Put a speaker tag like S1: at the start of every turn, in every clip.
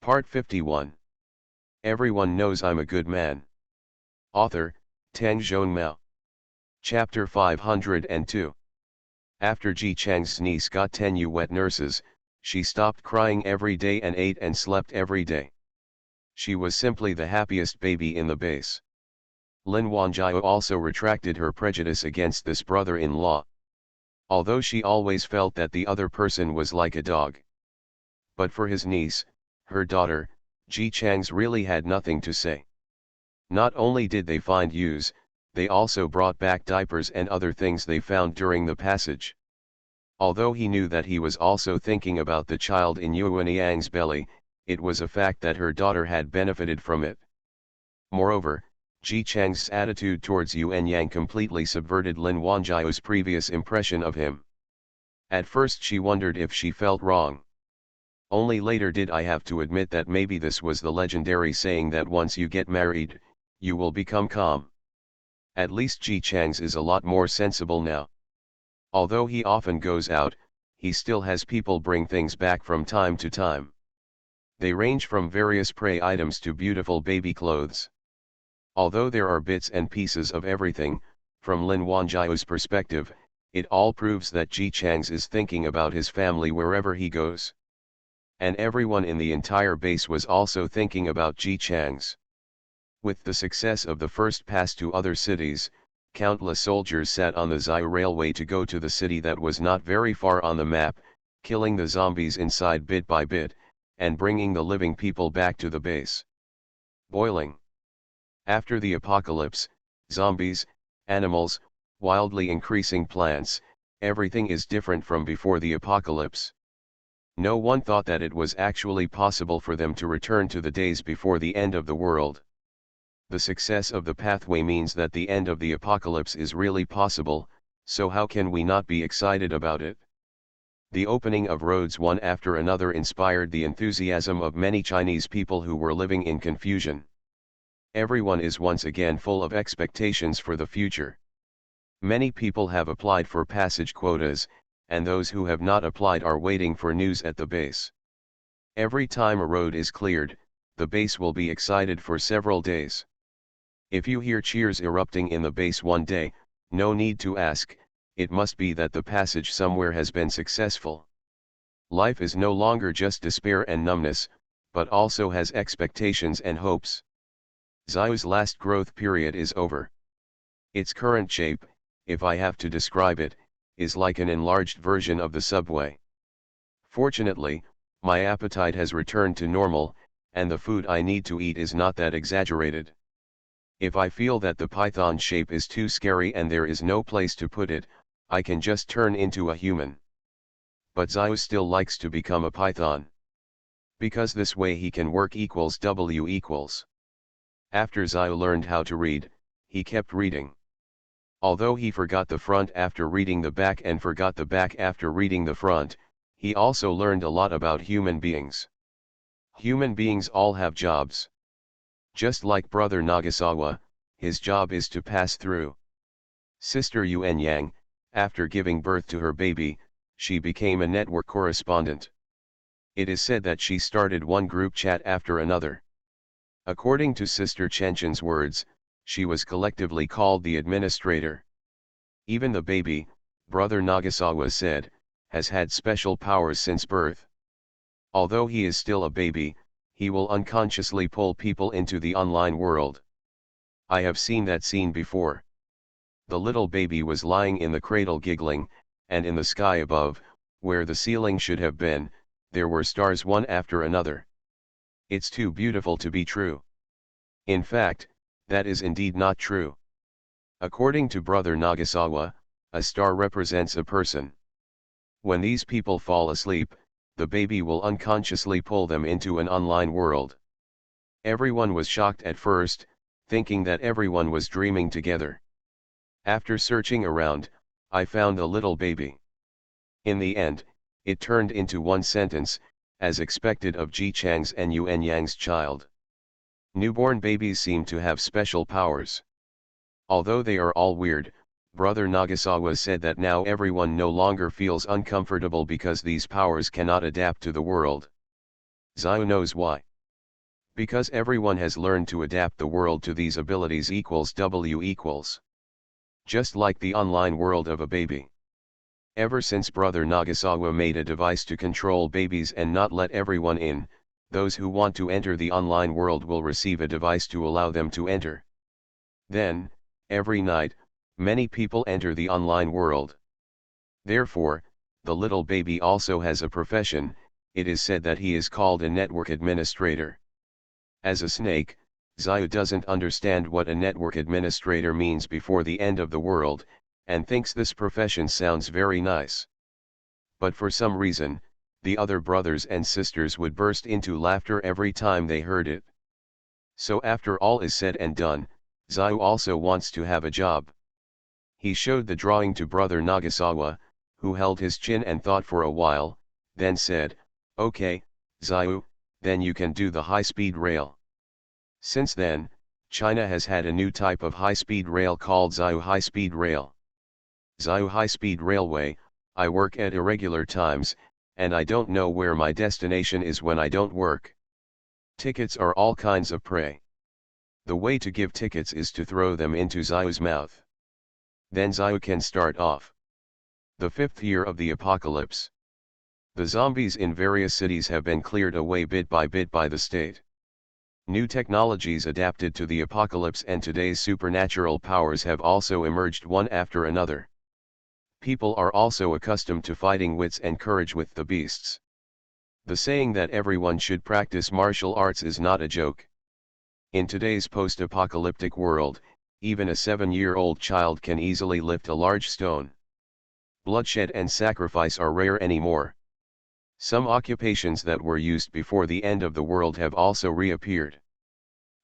S1: Part 51. Everyone knows I'm a good man. Author, Tang Zhonmao. Chapter 502. After Ji Chang's niece got 10 wet nurses, she stopped crying every day and ate and slept every day. She was simply the happiest baby in the base. Lin Wanjiao also retracted her prejudice against this brother-in-law. Although she always felt that the other person was like a dog. But for his niece, her daughter, Ji Chang's really had nothing to say. Not only did they find use, they also brought back diapers and other things they found during the passage. Although he knew that he was also thinking about the child in Yuanyang's belly, it was a fact that her daughter had benefited from it. Moreover, Ji Chang's attitude towards Yuanyang completely subverted Lin Wanjiao's previous impression of him. At first she wondered if she felt wrong. Only later did I have to admit that maybe this was the legendary saying that once you get married, you will become calm. At least Ji Chang's is a lot more sensible now. Although he often goes out, he still has people bring things back from time to time. They range from various prey items to beautiful baby clothes. Although there are bits and pieces of everything, from Lin Wanjiao's perspective, it all proves that Ji Chang's is thinking about his family wherever he goes. And everyone in the entire base was also thinking about Ji Chang's. With the success of the first pass to other cities, countless soldiers sat on the Xiao railway to go to the city that was not very far on the map, killing the zombies inside bit by bit, and bringing the living people back to the base. Boiling. After the apocalypse, zombies, animals, wildly increasing plants, everything is different from before the apocalypse. No one thought that it was actually possible for them to return to the days before the end of the world. The success of the pathway means that the end of the apocalypse is really possible, so how can we not be excited about it? The opening of roads one after another inspired the enthusiasm of many Chinese people who were living in confusion. Everyone is once again full of expectations for the future. Many people have applied for passage quotas, and those who have not applied are waiting for news at the base. Every time a road is cleared, the base will be excited for several days. If you hear cheers erupting in the base one day, no need to ask, it must be that the passage somewhere has been successful. Life is no longer just despair and numbness, but also has expectations and hopes. Xiao's last growth period is over. Its current shape, if I have to describe it, is like an enlarged version of the subway. Fortunately, my appetite has returned to normal, and the food I need to eat is not that exaggerated. If I feel that the python shape is too scary and there is no place to put it, I can just turn into a human. But Xiao still likes to become a python. Because this way he can work equals W equals. After Xiao learned how to read, he kept reading. Although he forgot the front after reading the back and forgot the back after reading the front, he also learned a lot about human beings. Human beings all have jobs. Just like Brother Nagasawa, his job is to pass through. Sister Yuanyang, after giving birth to her baby, she became a network correspondent. It is said that she started one group chat after another. According to Sister Chenchen's words, she was collectively called the administrator. Even the baby, Brother Nagasawa said, has had special powers since birth. Although he is still a baby, he will unconsciously pull people into the online world. I have seen that scene before. The little baby was lying in the cradle giggling, and in the sky above, where the ceiling should have been, there were stars one after another. It's too beautiful to be true. In fact, that is indeed not true. According to Brother Nagasawa, a star represents a person. When these people fall asleep, the baby will unconsciously pull them into an online world. Everyone was shocked at first, thinking that everyone was dreaming together. After searching around, I found a little baby. In the end, it turned into one sentence, as expected of Ji Chang's and Yuanyang's child. Newborn babies seem to have special powers. Although they are all weird, Brother Nagasawa said that now everyone no longer feels uncomfortable because these powers cannot adapt to the world. Xiao knows why. Because everyone has learned to adapt the world to these abilities equals W equals. Just like the online world of a baby. Ever since Brother Nagasawa made a device to control babies and not let everyone in, those who want to enter the online world will receive a device to allow them to enter. Then, every night, many people enter the online world. Therefore, the little baby also has a profession. It is said that he is called a network administrator. As a snake, Xiao doesn't understand what a network administrator means before the end of the world, and thinks this profession sounds very nice. But for some reason, the other brothers and sisters would burst into laughter every time they heard it. So after all is said and done, Xiao also wants to have a job. He showed the drawing to Brother Nagasawa, who held his chin and thought for a while, then said, "Okay, Xiao, then you can do the high-speed rail." Since then, China has had a new type of high-speed rail called Xiao High-Speed Rail. Xiao High-Speed Railway, I work at irregular times, and I don't know where my destination is when I don't work. Tickets are all kinds of prey. The way to give tickets is to throw them into Xiao's mouth. Then Xiao can start off. The 5th year of the apocalypse. The zombies in various cities have been cleared away bit by the state. New technologies adapted to the apocalypse and today's supernatural powers have also emerged one after another. People are also accustomed to fighting wits and courage with the beasts. The saying that everyone should practice martial arts is not a joke. In today's post-apocalyptic world, even a 7-year-old child can easily lift a large stone. Bloodshed and sacrifice are rare anymore. Some occupations that were used before the end of the world have also reappeared.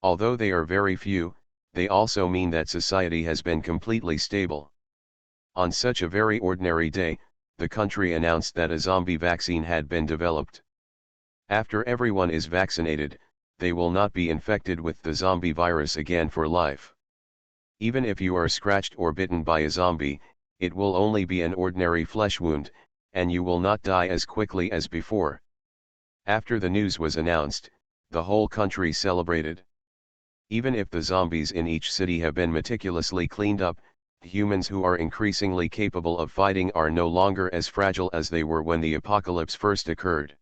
S1: Although they are very few, they also mean that society has been completely stable. On such a very ordinary day, the country announced that a zombie vaccine had been developed. After everyone is vaccinated, they will not be infected with the zombie virus again for life. Even if you are scratched or bitten by a zombie, it will only be an ordinary flesh wound, and you will not die as quickly as before. After the news was announced, the whole country celebrated. Even if the zombies in each city have been meticulously cleaned up, humans who are increasingly capable of fighting are no longer as fragile as they were when the apocalypse first occurred.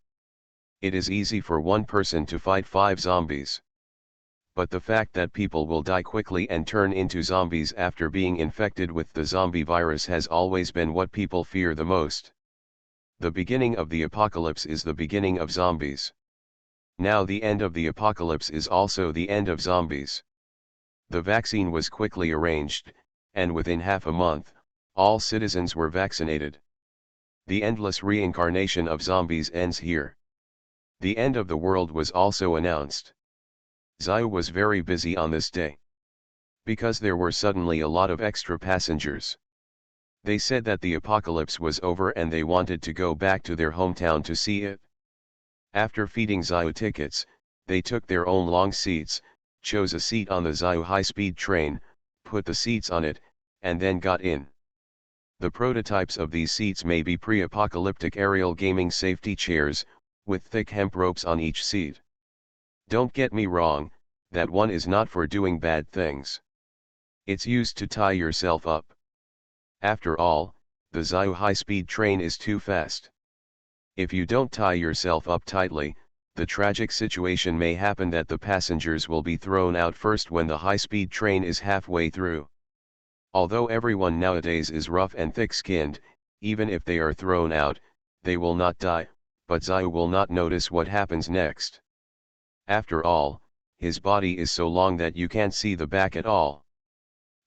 S1: It is easy for one person to fight 5 zombies. But the fact that people will die quickly and turn into zombies after being infected with the zombie virus has always been what people fear the most. The beginning of the apocalypse is the beginning of zombies. Now the end of the apocalypse is also the end of zombies. The vaccine was quickly arranged, and within half a month, all citizens were vaccinated. The endless reincarnation of zombies ends here. The end of the world was also announced. Xiao was very busy on this day. Because there were suddenly a lot of extra passengers. They said that the apocalypse was over and they wanted to go back to their hometown to see it. After feeding Xiao tickets, they took their own long seats, chose a seat on the Xiao high-speed train, put the seats on it, and then got in. The prototypes of these seats may be pre-apocalyptic aerial gaming safety chairs, with thick hemp ropes on each seat. Don't get me wrong, that one is not for doing bad things. It's used to tie yourself up. After all, the Xiao high-speed train is too fast. If you don't tie yourself up tightly, the tragic situation may happen that the passengers will be thrown out first when the high-speed train is halfway through. Although everyone nowadays is rough and thick-skinned, even if they are thrown out, they will not die, but Xiao will not notice what happens next. After all, his body is so long that you can't see the back at all.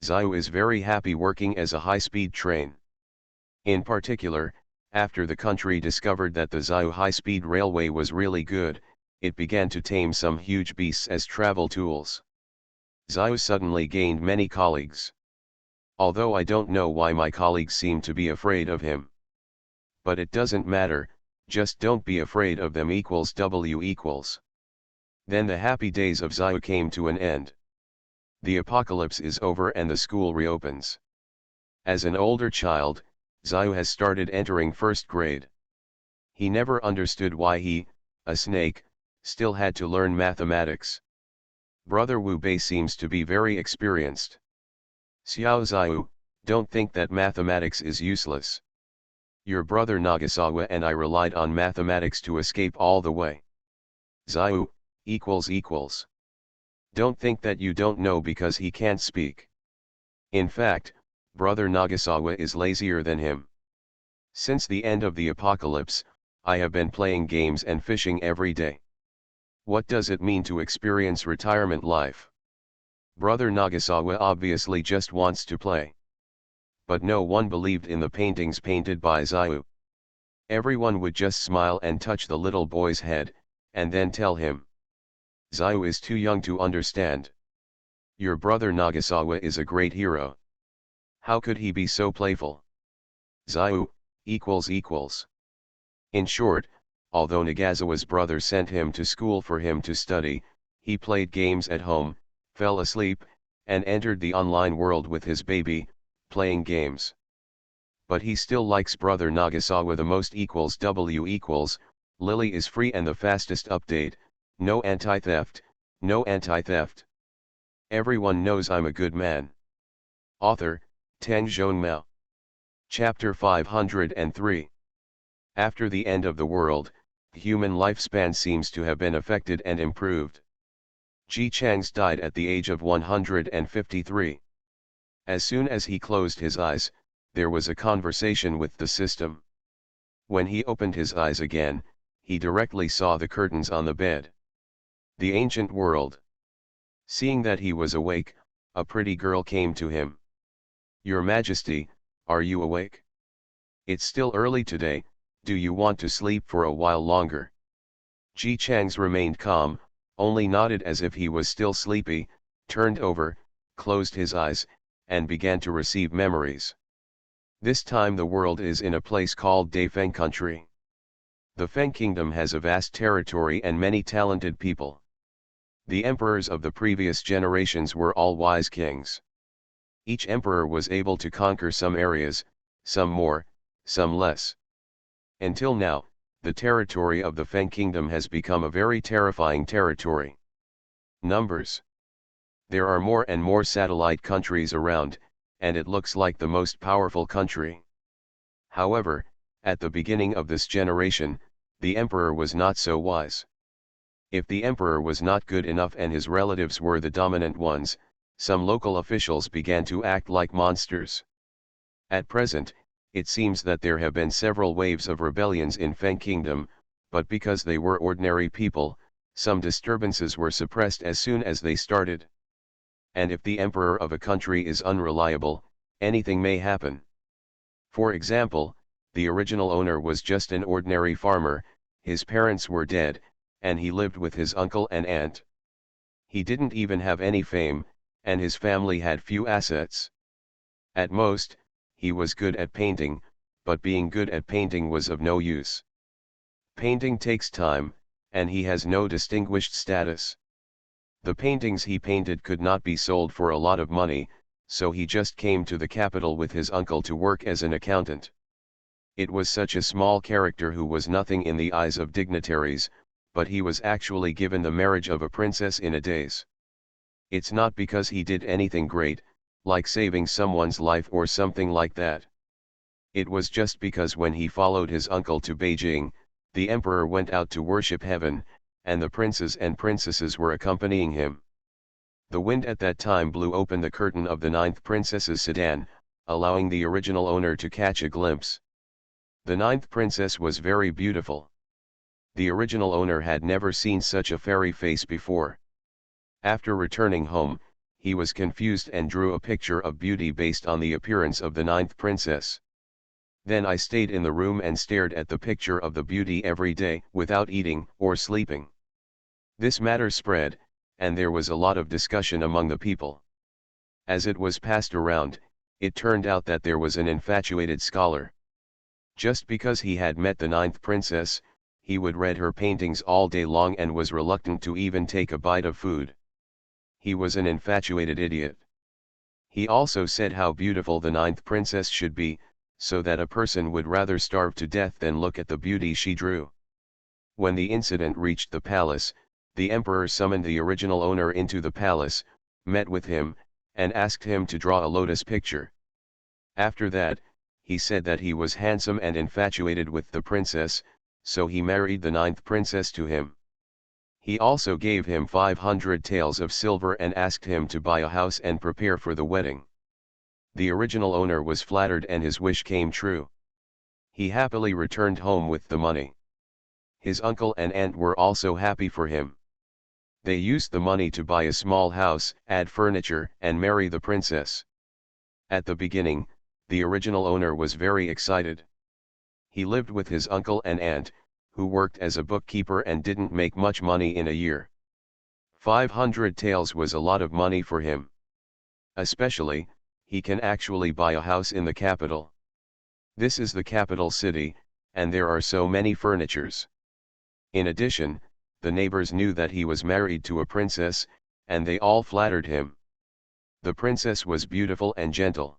S1: Xiao is very happy working as a high-speed train. In particular, after the country discovered that the Xiao high-speed railway was really good, it began to tame some huge beasts as travel tools. Xiao suddenly gained many colleagues. Although I don't know why my colleagues seem to be afraid of him. But it doesn't matter, just don't be afraid of them equals W equals. Then the happy days of Xiao came to an end. The apocalypse is over and the school reopens. As an older child, Xiao has started entering 1st grade. He never understood why he, a snake, still had to learn mathematics. Brother Wu Bei seems to be very experienced. Xiao Ziyu, don't think that mathematics is useless. Your brother Nagasawa and I relied on mathematics to escape all the way. Ziyu, equals. Don't think that you don't know because he can't speak. In fact, brother Nagasawa is lazier than him. Since the end of the apocalypse, I have been playing games and fishing every day. What does it mean to experience retirement life? Brother Nagasawa obviously just wants to play. But no one believed in the paintings painted by Ziyu. Everyone would just smile and touch the little boy's head, and then tell him, Ziyu is too young to understand. Your brother Nagasawa is a great hero. How could he be so playful? Ziyu, equals. In short, although Nagasawa's brother sent him to school for him to study, he played games at home, fell asleep, and entered the online world with his baby, playing games. But he still likes brother Nagasawa the most. W equals, Lily is free and the fastest update, no anti-theft, no anti-theft. Everyone knows I'm a good man. Author, Teng Zhonmao. Chapter 503. After the end of the world, human lifespan seems to have been affected and improved. Ji Chang's died at the age of 153. As soon as he closed his eyes, there was a conversation with the system. When he opened his eyes again, he directly saw the curtains on the bed. The ancient world. Seeing that he was awake, a pretty girl came to him. Your Majesty, are you awake? It's still early today, do you want to sleep for a while longer? Ji Chang's remained calm, only nodded as if he was still sleepy, turned over, closed his eyes, and began to receive memories. This time the world is in a place called Dafeng country. The Feng kingdom has a vast territory and many talented people. The emperors of the previous generations were all wise kings. Each emperor was able to conquer some areas, some more, some less. Until now, the territory of the Feng kingdom has become a very terrifying territory. Numbers. There are more and more satellite countries around, and it looks like the most powerful country. However, at the beginning of this generation, the emperor was not so wise. If the emperor was not good enough and his relatives were the dominant ones, some local officials began to act like monsters. At present, it seems that there have been several waves of rebellions in Feng Kingdom, but because they were ordinary people, some disturbances were suppressed as soon as they started. And if the emperor of a country is unreliable, anything may happen. For example, the original owner was just an ordinary farmer, his parents were dead, and he lived with his uncle and aunt. He didn't even have any fame, and his family had few assets. At most, he was good at painting, but being good at painting was of no use. Painting takes time, and he has no distinguished status. The paintings he painted could not be sold for a lot of money, so he just came to the capital with his uncle to work as an accountant. It was such a small character who was nothing in the eyes of dignitaries, but he was actually given the marriage of a princess in a daze. It's not because he did anything great, like saving someone's life or something like that. It was just because when he followed his uncle to Beijing, the emperor went out to worship heaven, and the princes and princesses were accompanying him. The wind at that time blew open the curtain of the 9th princess's sedan, allowing the original owner to catch a glimpse. The 9th princess was very beautiful. The original owner had never seen such a fairy face before. After returning home, he was confused and drew a picture of beauty based on the appearance of the 9th princess. Then I stayed in the room and stared at the picture of the beauty every day, without eating or sleeping. This matter spread, and there was a lot of discussion among the people. As it was passed around, it turned out that there was an infatuated scholar. Just because he had met the 9th princess, he would read her paintings all day long and was reluctant to even take a bite of food. He was an infatuated idiot. He also said how beautiful the 9th princess should be, so that a person would rather starve to death than look at the beauty she drew. When the incident reached the palace, the emperor summoned the original owner into the palace, met with him, and asked him to draw a lotus picture. After that, he said that he was handsome and infatuated with the princess, so he married the 9th princess to him. He also gave him 500 taels of silver and asked him to buy a house and prepare for the wedding. The original owner was flattered and his wish came true. He happily returned home with the money. His uncle and aunt were also happy for him. They used the money to buy a small house, add furniture, and marry the princess. At the beginning, the original owner was very excited. He lived with his uncle and aunt, who worked as a bookkeeper and didn't make much money in a year. 500 taels was a lot of money for him. Especially, he can actually buy a house in the capital. This is the capital city, and there are so many furnitures. In addition, the neighbors knew that he was married to a princess, and they all flattered him. The princess was beautiful and gentle.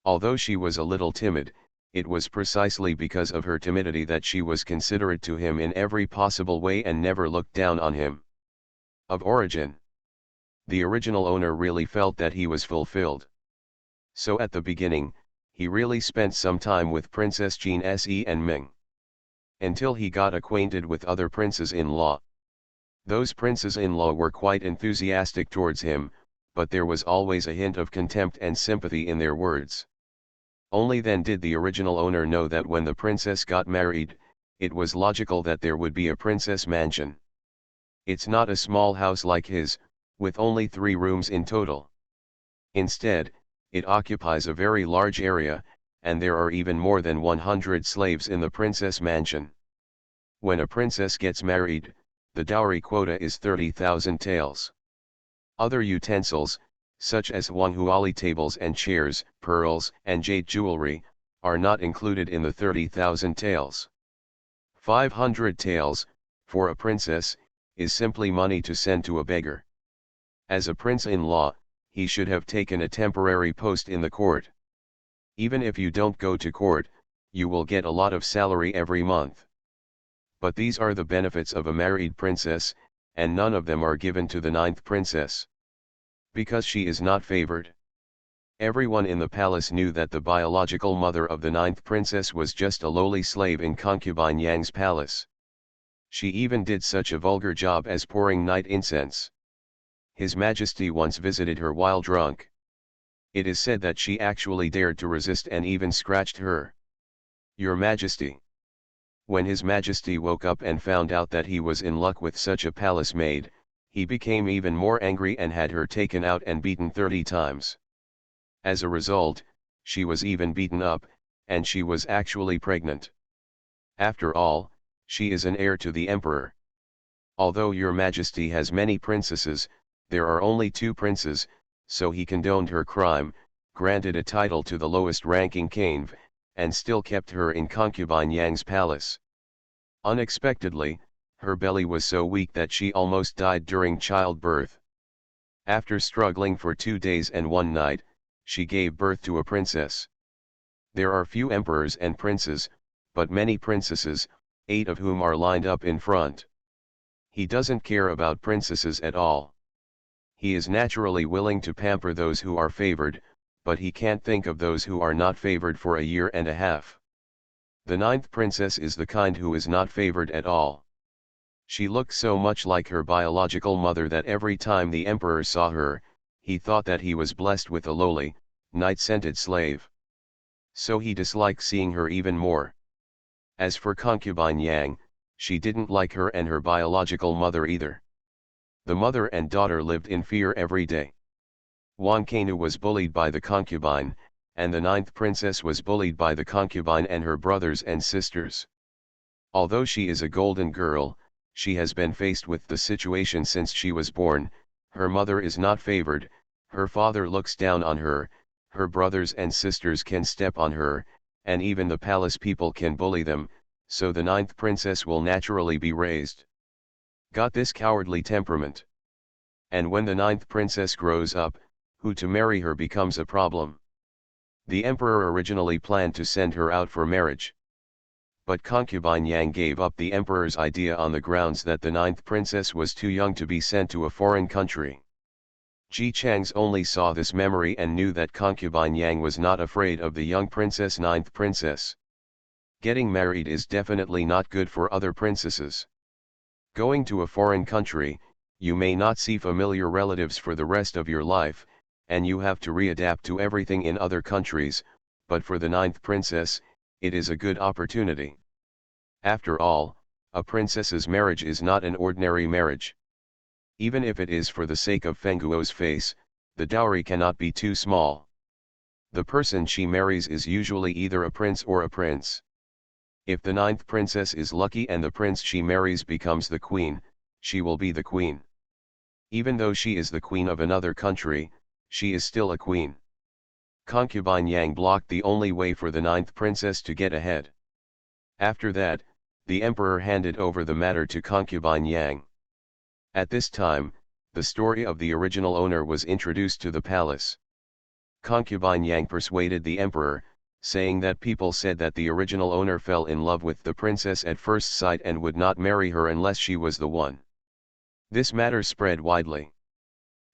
S1: Although she was a little timid, it was precisely because of her timidity that she was considerate to him in every possible way and never looked down on him. Of origin. The original owner really felt that he was fulfilled. So at the beginning, he really spent some time with Princess Jean Se and Ming. Until he got acquainted with other princes-in-law. Those princes-in-law were quite enthusiastic towards him, but there was always a hint of contempt and sympathy in their words. Only then did the original owner know that when the princess got married, it was logical that there would be a princess mansion. It's not a small house like his, with only 3 rooms in total. Instead, it occupies a very large area, and there are even more than 100 slaves in the princess mansion. When a princess gets married, the dowry quota is 30,000 taels. Other utensils, such as huanghuali tables and chairs, pearls, and jade jewelry, are not included in the 30,000 taels. 500 taels, for a princess, is simply money to send to a beggar. As a prince-in-law, he should have taken a temporary post in the court. Even if you don't go to court, you will get a lot of salary every month. But these are the benefits of a married princess, and none of them are given to the 9th princess. Because she is not favored. Everyone in the palace knew that the biological mother of the 9th princess was just a lowly slave in concubine Yang's palace. She even did such a vulgar job as pouring night incense. His Majesty once visited her while drunk. It is said that she actually dared to resist and even scratched her. Your Majesty. When His Majesty woke up and found out that he was in luck with such a palace maid, he became even more angry and had her taken out and beaten 30 times. As a result, she was even beaten up, and she was actually pregnant. After all, she is an heir to the emperor. Although Your Majesty has many princesses, there are only 2 princes, so he condoned her crime, granted a title to the lowest ranking king, and still kept her in concubine Yang's palace. Unexpectedly, her belly was so weak that she almost died during childbirth. After struggling for 2 days and 1 night, she gave birth to a princess. There are few emperors and princes, but many princesses, 8 of whom are lined up in front. He doesn't care about princesses at all. He is naturally willing to pamper those who are favored, but he can't think of those who are not favored for a year and a half. The 9th princess is the kind who is not favored at all. She looked so much like her biological mother that every time the emperor saw her, he thought that he was blessed with a lowly, night-scented slave. So he disliked seeing her even more. As for concubine Yang, she didn't like her and her biological mother either. The mother and daughter lived in fear every day. Wang Kanu was bullied by the concubine, and the 9th princess was bullied by the concubine and her brothers and sisters. Although she is a golden girl, she has been faced with the situation since she was born. Her mother is not favored, her father looks down on her, her brothers and sisters can step on her, and even the palace people can bully them, so the 9th princess will naturally be raised. Got this cowardly temperament. And when the 9th princess grows up, who to marry her becomes a problem. The emperor originally planned to send her out for marriage. but concubine Yang gave up the emperor's idea on the grounds that the ninth princess was too young to be sent to a foreign country. Ji Changs only saw this memory and knew that concubine Yang was not afraid of the young princess, ninth princess. Getting married is definitely not good for other princesses. Going to a foreign country, you may not see familiar relatives for the rest of your life, and you have to readapt to everything in other countries, but for the ninth princess, it is a good opportunity. After all, a princess's marriage is not an ordinary marriage. Even if it is for the sake of Feng Guo's face, the dowry cannot be too small. The person she marries is usually either a prince or a prince. If the ninth princess is lucky and the prince she marries becomes the queen, she will be the queen. Even though she is the queen of another country, she is still a queen. Concubine Yang blocked the only way for the ninth princess to get ahead. After that, the emperor handed over the matter to concubine Yang. At this time, the story of the original owner was introduced to the palace. Concubine Yang persuaded the emperor, saying that people said that the original owner fell in love with the princess at first sight and would not marry her unless she was the one. This matter spread widely.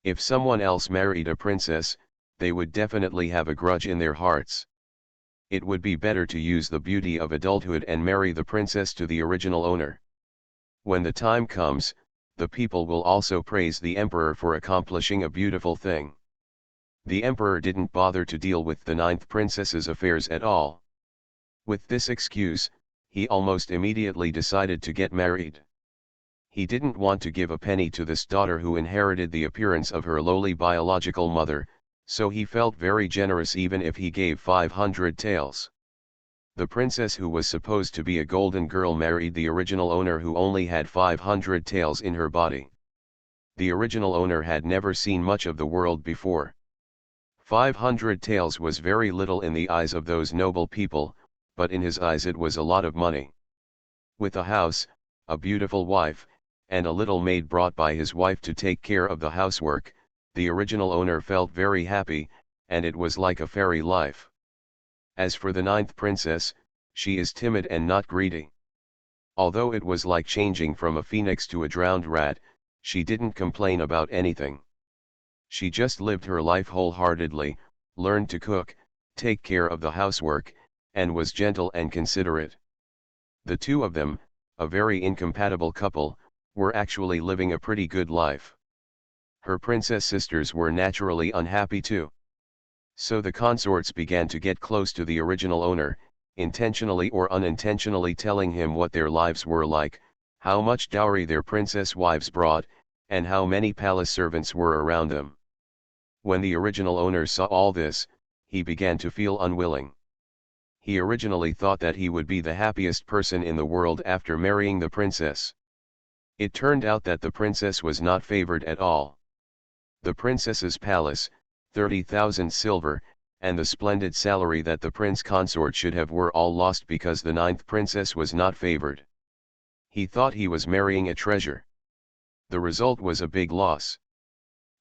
S1: If someone else married a princess, they would definitely have a grudge in their hearts. It would be better to use the beauty of adulthood and marry the princess to the original owner. When the time comes, the people will also praise the emperor for accomplishing a beautiful thing. The emperor didn't bother to deal with the ninth princess's affairs at all. With this excuse, he almost immediately decided to get married. He didn't want to give a penny to this daughter who inherited the appearance of her lowly biological mother, so he felt very generous even if he gave 500 taels. The princess who was supposed to be a golden girl married the original owner who only had 500 taels in her body. The original owner had never seen much of the world before. 500 taels was very little in the eyes of those noble people, but in his eyes it was a lot of money. With a house, a beautiful wife, and a little maid brought by his wife to take care of the housework, the original owner felt very happy, and it was like a fairy life. As for the ninth princess, she is timid and not greedy. Although it was like changing from a phoenix to a drowned rat, she didn't complain about anything. She just lived her life wholeheartedly, learned to cook, take care of the housework, and was gentle and considerate. The two of them, a very incompatible couple, were actually living a pretty good life. Her princess sisters were naturally unhappy too. So the consorts began to get close to the original owner, intentionally or unintentionally telling him what their lives were like, how much dowry their princess wives brought, and how many palace servants were around them. When the original owner saw all this, he began to feel unwilling. He originally thought that he would be the happiest person in the world after marrying the princess. It turned out that the princess was not favored at all. The princess's palace, 30,000 silver, and the splendid salary that the prince consort should have were all lost because the ninth princess was not favored. He thought he was marrying a treasure. The result was a big loss.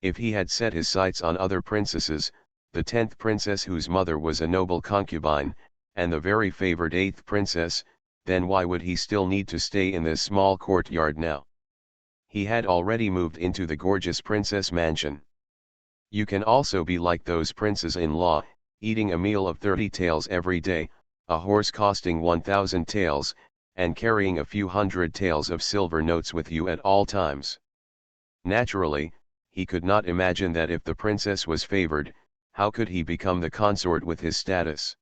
S1: If he had set his sights on other princesses, the 10th princess whose mother was a noble concubine, and the very favored 8th princess, then why would he still need to stay in this small courtyard now? He had already moved into the gorgeous princess mansion. You can also be like those princes-in-law, eating a meal of 30 taels every day, a horse costing 1,000 taels, and carrying a few hundred taels of silver notes with you at all times. Naturally, he could not imagine that if the princess was favored, how could he become the consort with his status?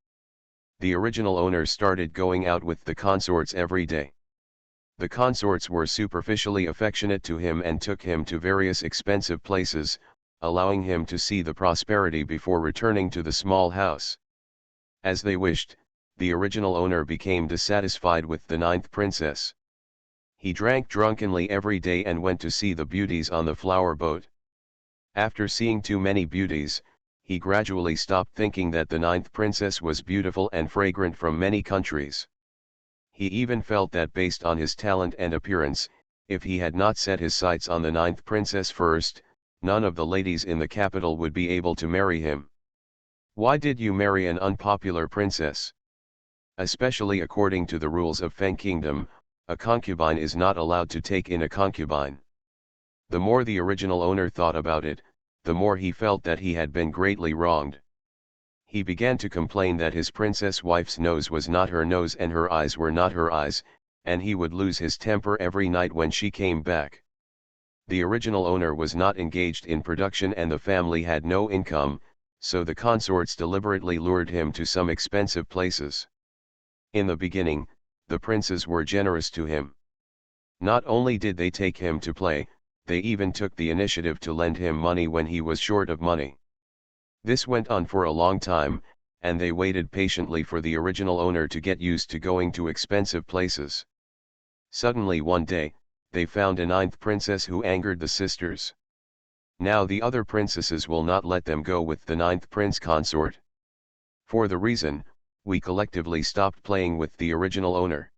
S1: The original owner started going out with the consorts every day. The consorts were superficially affectionate to him and took him to various expensive places, allowing him to see the prosperity before returning to the small house. As they wished, the original owner became dissatisfied with the ninth princess. He drank drunkenly every day and went to see the beauties on the flower boat. After seeing too many beauties, he gradually stopped thinking that the ninth princess was beautiful and fragrant from many countries. He even felt that based on his talent and appearance, if he had not set his sights on the ninth princess first, none of the ladies in the capital would be able to marry him. Why did you marry an unpopular princess? Especially according to the rules of Feng Kingdom, a concubine is not allowed to take in a concubine. The more the original owner thought about it, the more he felt that he had been greatly wronged. He began to complain that his princess wife's nose was not her nose and her eyes were not her eyes, and he would lose his temper every night when she came back. The original owner was not engaged in production and the family had no income, so the consorts deliberately lured him to some expensive places. In the beginning, the princes were generous to him. Not only did they take him to play, they even took the initiative to lend him money when he was short of money. This went on for a long time, and they waited patiently for the original owner to get used to going to expensive places. Suddenly one day, they found a ninth princess who angered the sisters. Now the other princesses will not let them go with the ninth prince consort. For the reason, we collectively stopped playing with the original owner.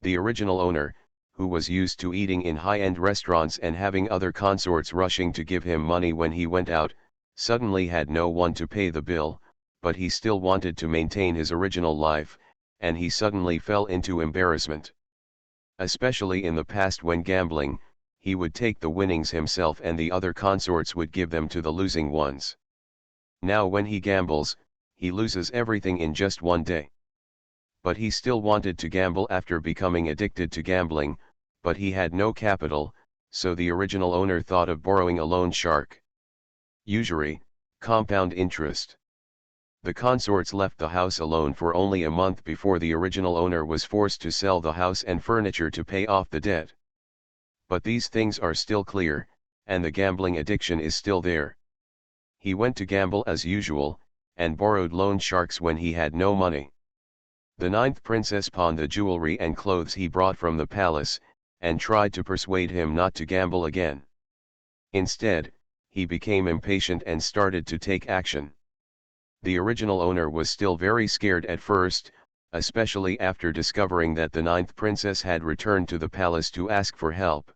S1: The original owner, who was used to eating in high-end restaurants and having other consorts rushing to give him money when he went out, suddenly had no one to pay the bill, but he still wanted to maintain his original life, and he suddenly fell into embarrassment. Especially in the past when gambling, he would take the winnings himself and the other consorts would give them to the losing ones. Now when he gambles, he loses everything in just one day. But he still wanted to gamble after becoming addicted to gambling, but he had no capital, so the original owner thought of borrowing a loan shark. Usury, compound interest. The consorts left the house alone for only a month before the original owner was forced to sell the house and furniture to pay off the debt. But these things are still clear, and the gambling addiction is still there. He went to gamble as usual, and borrowed loan sharks when he had no money. The ninth princess pawned the jewelry and clothes he brought from the palace, and tried to persuade him not to gamble again. Instead, he became impatient and started to take action. The original owner was still very scared at first, especially after discovering that the ninth princess had returned to the palace to ask for help.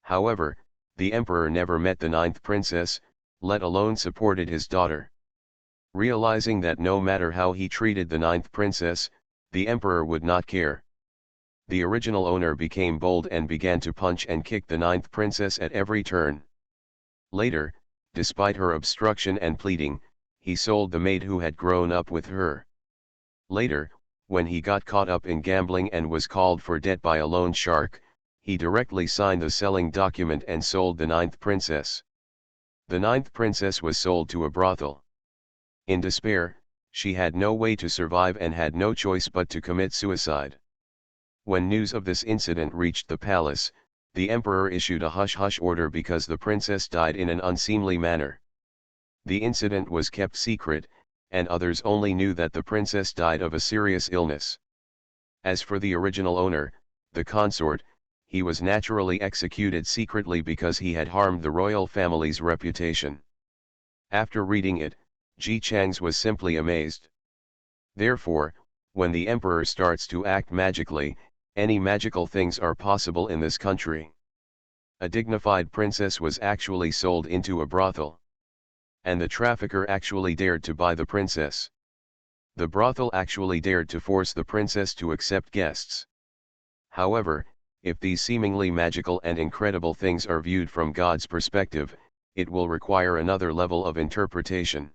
S1: However, the emperor never met the ninth princess, let alone supported his daughter. Realizing that no matter how he treated the ninth princess, the emperor would not care. The original owner became bold and began to punch and kick the ninth princess at every turn. Later, despite her obstruction and pleading, he sold the maid who had grown up with her. Later, when he got caught up in gambling and was called for debt by a loan shark, he directly signed the selling document and sold the ninth princess. The ninth princess was sold to a brothel. In despair, she had no way to survive and had no choice but to commit suicide. When news of this incident reached the palace, the emperor issued a hush-hush order because the princess died in an unseemly manner. The incident was kept secret, and others only knew that the princess died of a serious illness. As for the original owner, the consort, he was naturally executed secretly because he had harmed the royal family's reputation. After reading it, Ji Chang's was simply amazed. Therefore, when the emperor starts to act magically, any magical things are possible in this country. A dignified princess was actually sold into a brothel. And the trafficker actually dared to buy the princess. The brothel actually dared to force the princess to accept guests. However, if these seemingly magical and incredible things are viewed from God's perspective, it will require another level of interpretation.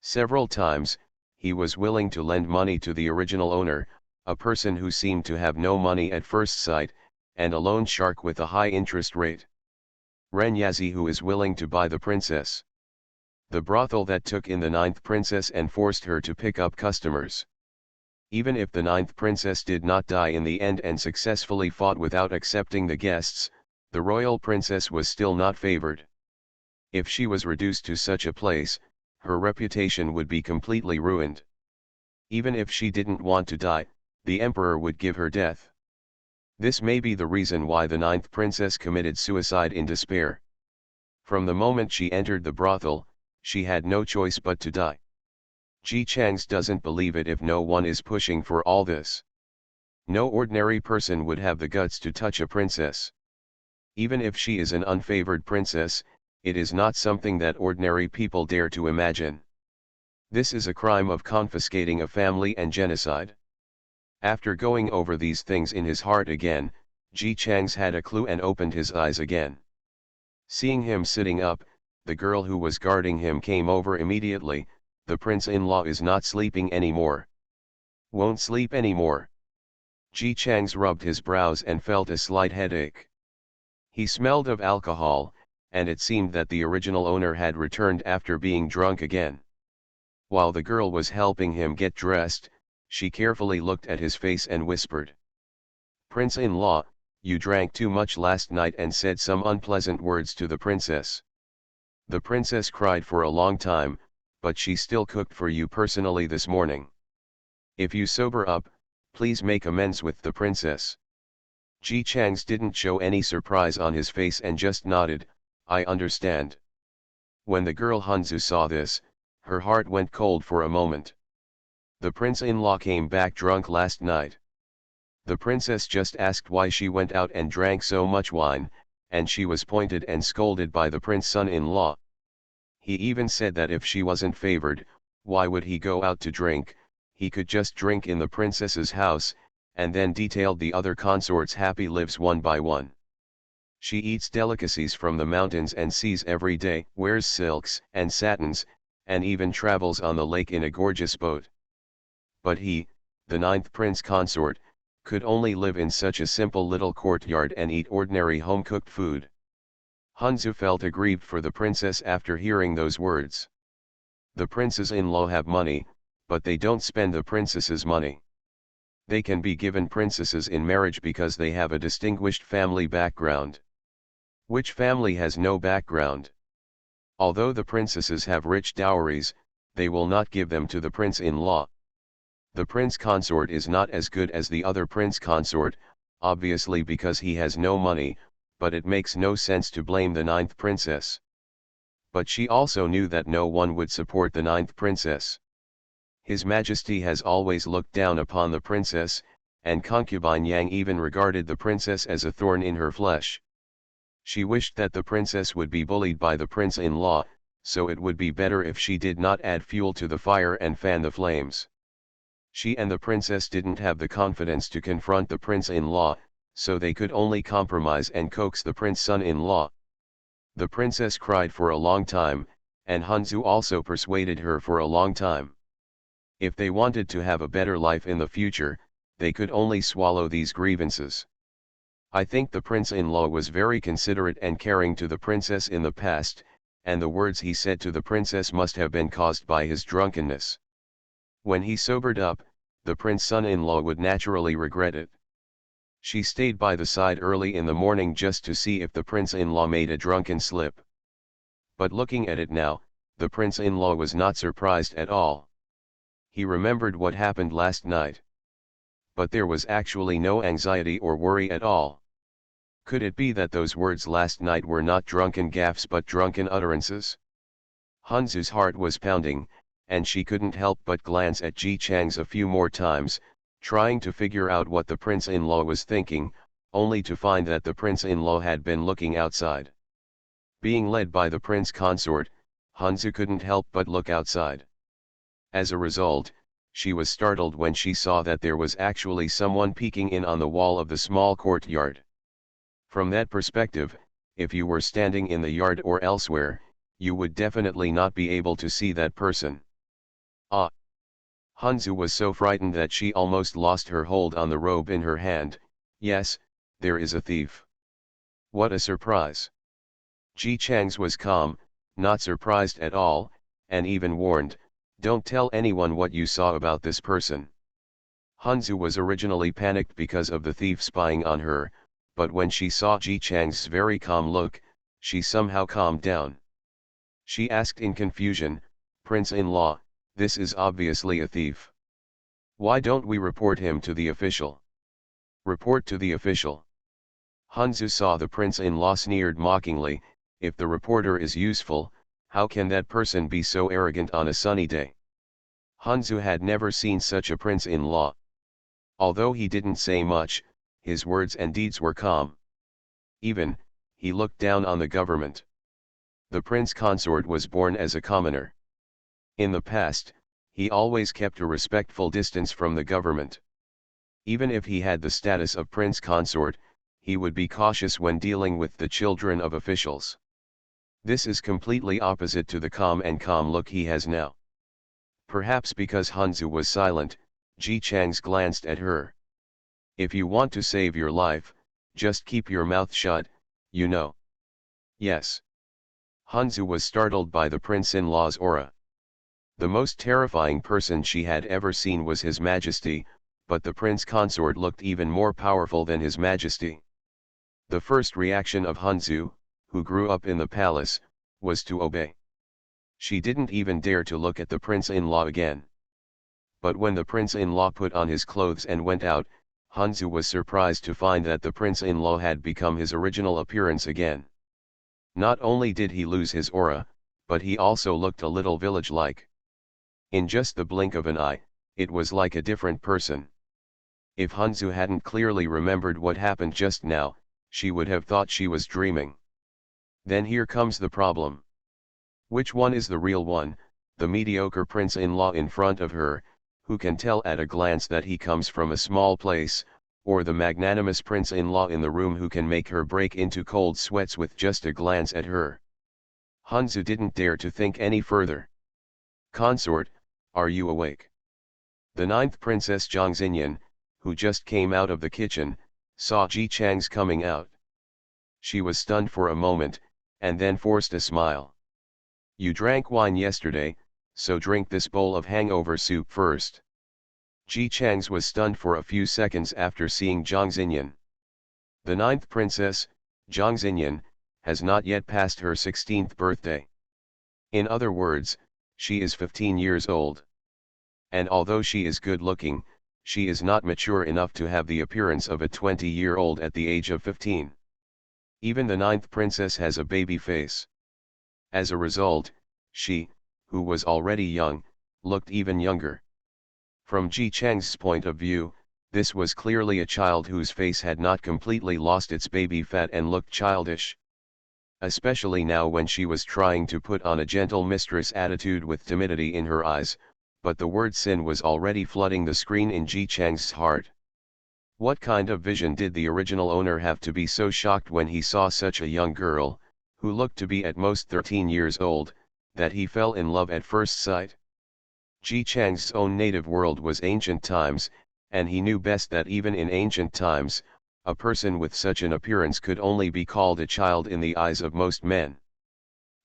S1: Several times, he was willing to lend money to the original owner, a person who seemed to have no money at first sight, and a loan shark with a high interest rate. Renyazi who is willing to buy the princess. The brothel that took in the ninth princess and forced her to pick up customers. Even if the ninth princess did not die in the end and successfully fought without accepting the guests, the royal princess was still not favored. If she was reduced to such a place, her reputation would be completely ruined. Even if she didn't want to die, the emperor would give her death. This may be the reason why the ninth princess committed suicide in despair. From the moment she entered the brothel, she had no choice but to die. Ji Chang's doesn't believe it if no one is pushing for all this. No ordinary person would have the guts to touch a princess. Even if she is an unfavored princess, it is not something that ordinary people dare to imagine. This is a crime of confiscating a family and genocide. After going over these things in his heart again, Ji Chang's had a clue and opened his eyes again. Seeing him sitting up, the girl who was guarding him came over immediately. The prince-in-law is not sleeping anymore. Won't sleep anymore. Ji Chang's rubbed his brows and felt a slight headache. He smelled of alcohol, and it seemed that the original owner had returned after being drunk again. While the girl was helping him get dressed, she carefully looked at his face and whispered, "Prince-in-law, you drank too much last night and said some unpleasant words to the princess." The princess cried for a long time, but she still cooked for you personally this morning. If you sober up, please make amends with the princess. Ji Chang's didn't show any surprise on his face and just nodded, "I understand." When the girl Hanzu saw this, her heart went cold for a moment. The prince-in-law came back drunk last night. The princess just asked why she went out and drank so much wine, and she was pointed and scolded by the prince son-in-law. He even said that if she wasn't favored, why would he go out to drink? He could just drink in the princess's house, and then detailed the other consorts' happy lives one by one. She eats delicacies from the mountains and seas every day, wears silks and satins, and even travels on the lake in a gorgeous boat. But he, the ninth prince consort, could only live in such a simple little courtyard and eat ordinary home-cooked food. Hanzu felt aggrieved for the princess after hearing those words. The princes-in-law have money, but they don't spend the princess's money. They can be given princesses in marriage because they have a distinguished family background. Which family has no background? Although the princesses have rich dowries, they will not give them to the prince-in-law. The prince consort is not as good as the other prince consort, obviously because he has no money, but it makes no sense to blame the ninth princess. But she also knew that no one would support the ninth princess. His Majesty has always looked down upon the princess, and concubine Yang even regarded the princess as a thorn in her flesh. She wished that the princess would be bullied by the prince-in-law, so it would be better if she did not add fuel to the fire and fan the flames. She and the princess didn't have the confidence to confront the prince-in-law, so they could only compromise and coax the prince son-in-law. The princess cried for a long time, and Hanzu also persuaded her for a long time. If they wanted to have a better life in the future, they could only swallow these grievances. I think the prince-in-law was very considerate and caring to the princess in the past, and the words he said to the princess must have been caused by his drunkenness. When he sobered up, the prince son-in-law would naturally regret it. She stayed by the side early in the morning just to see if the prince-in-law made a drunken slip. But looking at it now, the prince-in-law was not surprised at all. He remembered what happened last night. But there was actually no anxiety or worry at all. Could it be that those words last night were not drunken gaffes but drunken utterances? Hanzu's heart was pounding, and she couldn't help but glance at Ji Chang's a few more times, trying to figure out what the prince-in-law was thinking, only to find that the prince-in-law had been looking outside. Being led by the prince consort, Hanzu couldn't help but look outside. As a result, she was startled when she saw that there was actually someone peeking in on the wall of the small courtyard. From that perspective, if you were standing in the yard or elsewhere, you would definitely not be able to see that person. Ah! Hanzu was so frightened that she almost lost her hold on the robe in her hand. Yes, there is a thief. What a surprise! Ji Chang's was calm, not surprised at all, and even warned, "Don't tell anyone what you saw about this person." Hanzu was originally panicked because of the thief spying on her, but when she saw Ji Chang's very calm look, she somehow calmed down. She asked in confusion, "Prince-in-law, this is obviously a thief. Why don't we report him to the official?" "Report to the official?" Hanzu saw the prince-in-law sneered mockingly. If the reporter is useful, how can that person be so arrogant on a sunny day? Hanzu had never seen such a prince-in-law. Although he didn't say much, his words and deeds were calm. Even, he looked down on the government. The prince consort was born as a commoner. In the past, He always kept a respectful distance from the government. Even if he had the status of prince consort, he would be cautious when dealing with the children of officials. This is completely opposite to the calm look he has now. Perhaps because Hanzu was silent, Ji Chang's glanced at her. If you want to save your life, just keep your mouth shut, you know. Yes. Hanzu was startled by the prince-in-law's aura. The most terrifying person she had ever seen was His Majesty, but the prince consort looked even more powerful than His Majesty. The first reaction of Hanzu, who grew up in the palace, was to obey. She didn't even dare to look at the prince-in-law again. But when the prince-in-law put on his clothes and went out, Hanzu was surprised to find that the prince-in-law had become his original appearance again. Not only did he lose his aura, but he also looked a little village-like. In just the blink of an eye, it was like a different person. If Hanzu hadn't clearly remembered what happened just now, she would have thought she was dreaming. Then here comes the problem. Which one is the real one, the mediocre prince-in-law in front of her, who can tell at a glance that he comes from a small place, or the magnanimous prince-in-law in the room who can make her break into cold sweats with just a glance at her? Hanzu didn't dare to think any further. Consort, are you awake? The ninth Princess Zhangxinyan, who just came out of the kitchen, saw Ji Chang's coming out. She was stunned for a moment, and then forced a smile. You drank wine yesterday, so drink this bowl of hangover soup first. Ji Chang's was stunned for a few seconds after seeing Zhang Xinyan. The ninth princess, Zhang Xinyan, has not yet passed her 16th birthday. In other words, she is 15 years old. And although she is good-looking, she is not mature enough to have the appearance of a 20-year-old at the age of 15. Even the ninth princess has a baby face. As a result, she, who was already young, looked even younger. From Ji Chang's point of view, this was clearly a child whose face had not completely lost its baby fat and looked childish. Especially now when she was trying to put on a gentle mistress attitude with timidity in her eyes, but the word sin was already flooding the screen in Ji Chang's heart. What kind of vision did the original owner have to be so shocked when he saw such a young girl, who looked to be at most 13 years old, that he fell in love at first sight? Ji Chang's own native world was ancient times, and he knew best that even in ancient times, a person with such an appearance could only be called a child in the eyes of most men.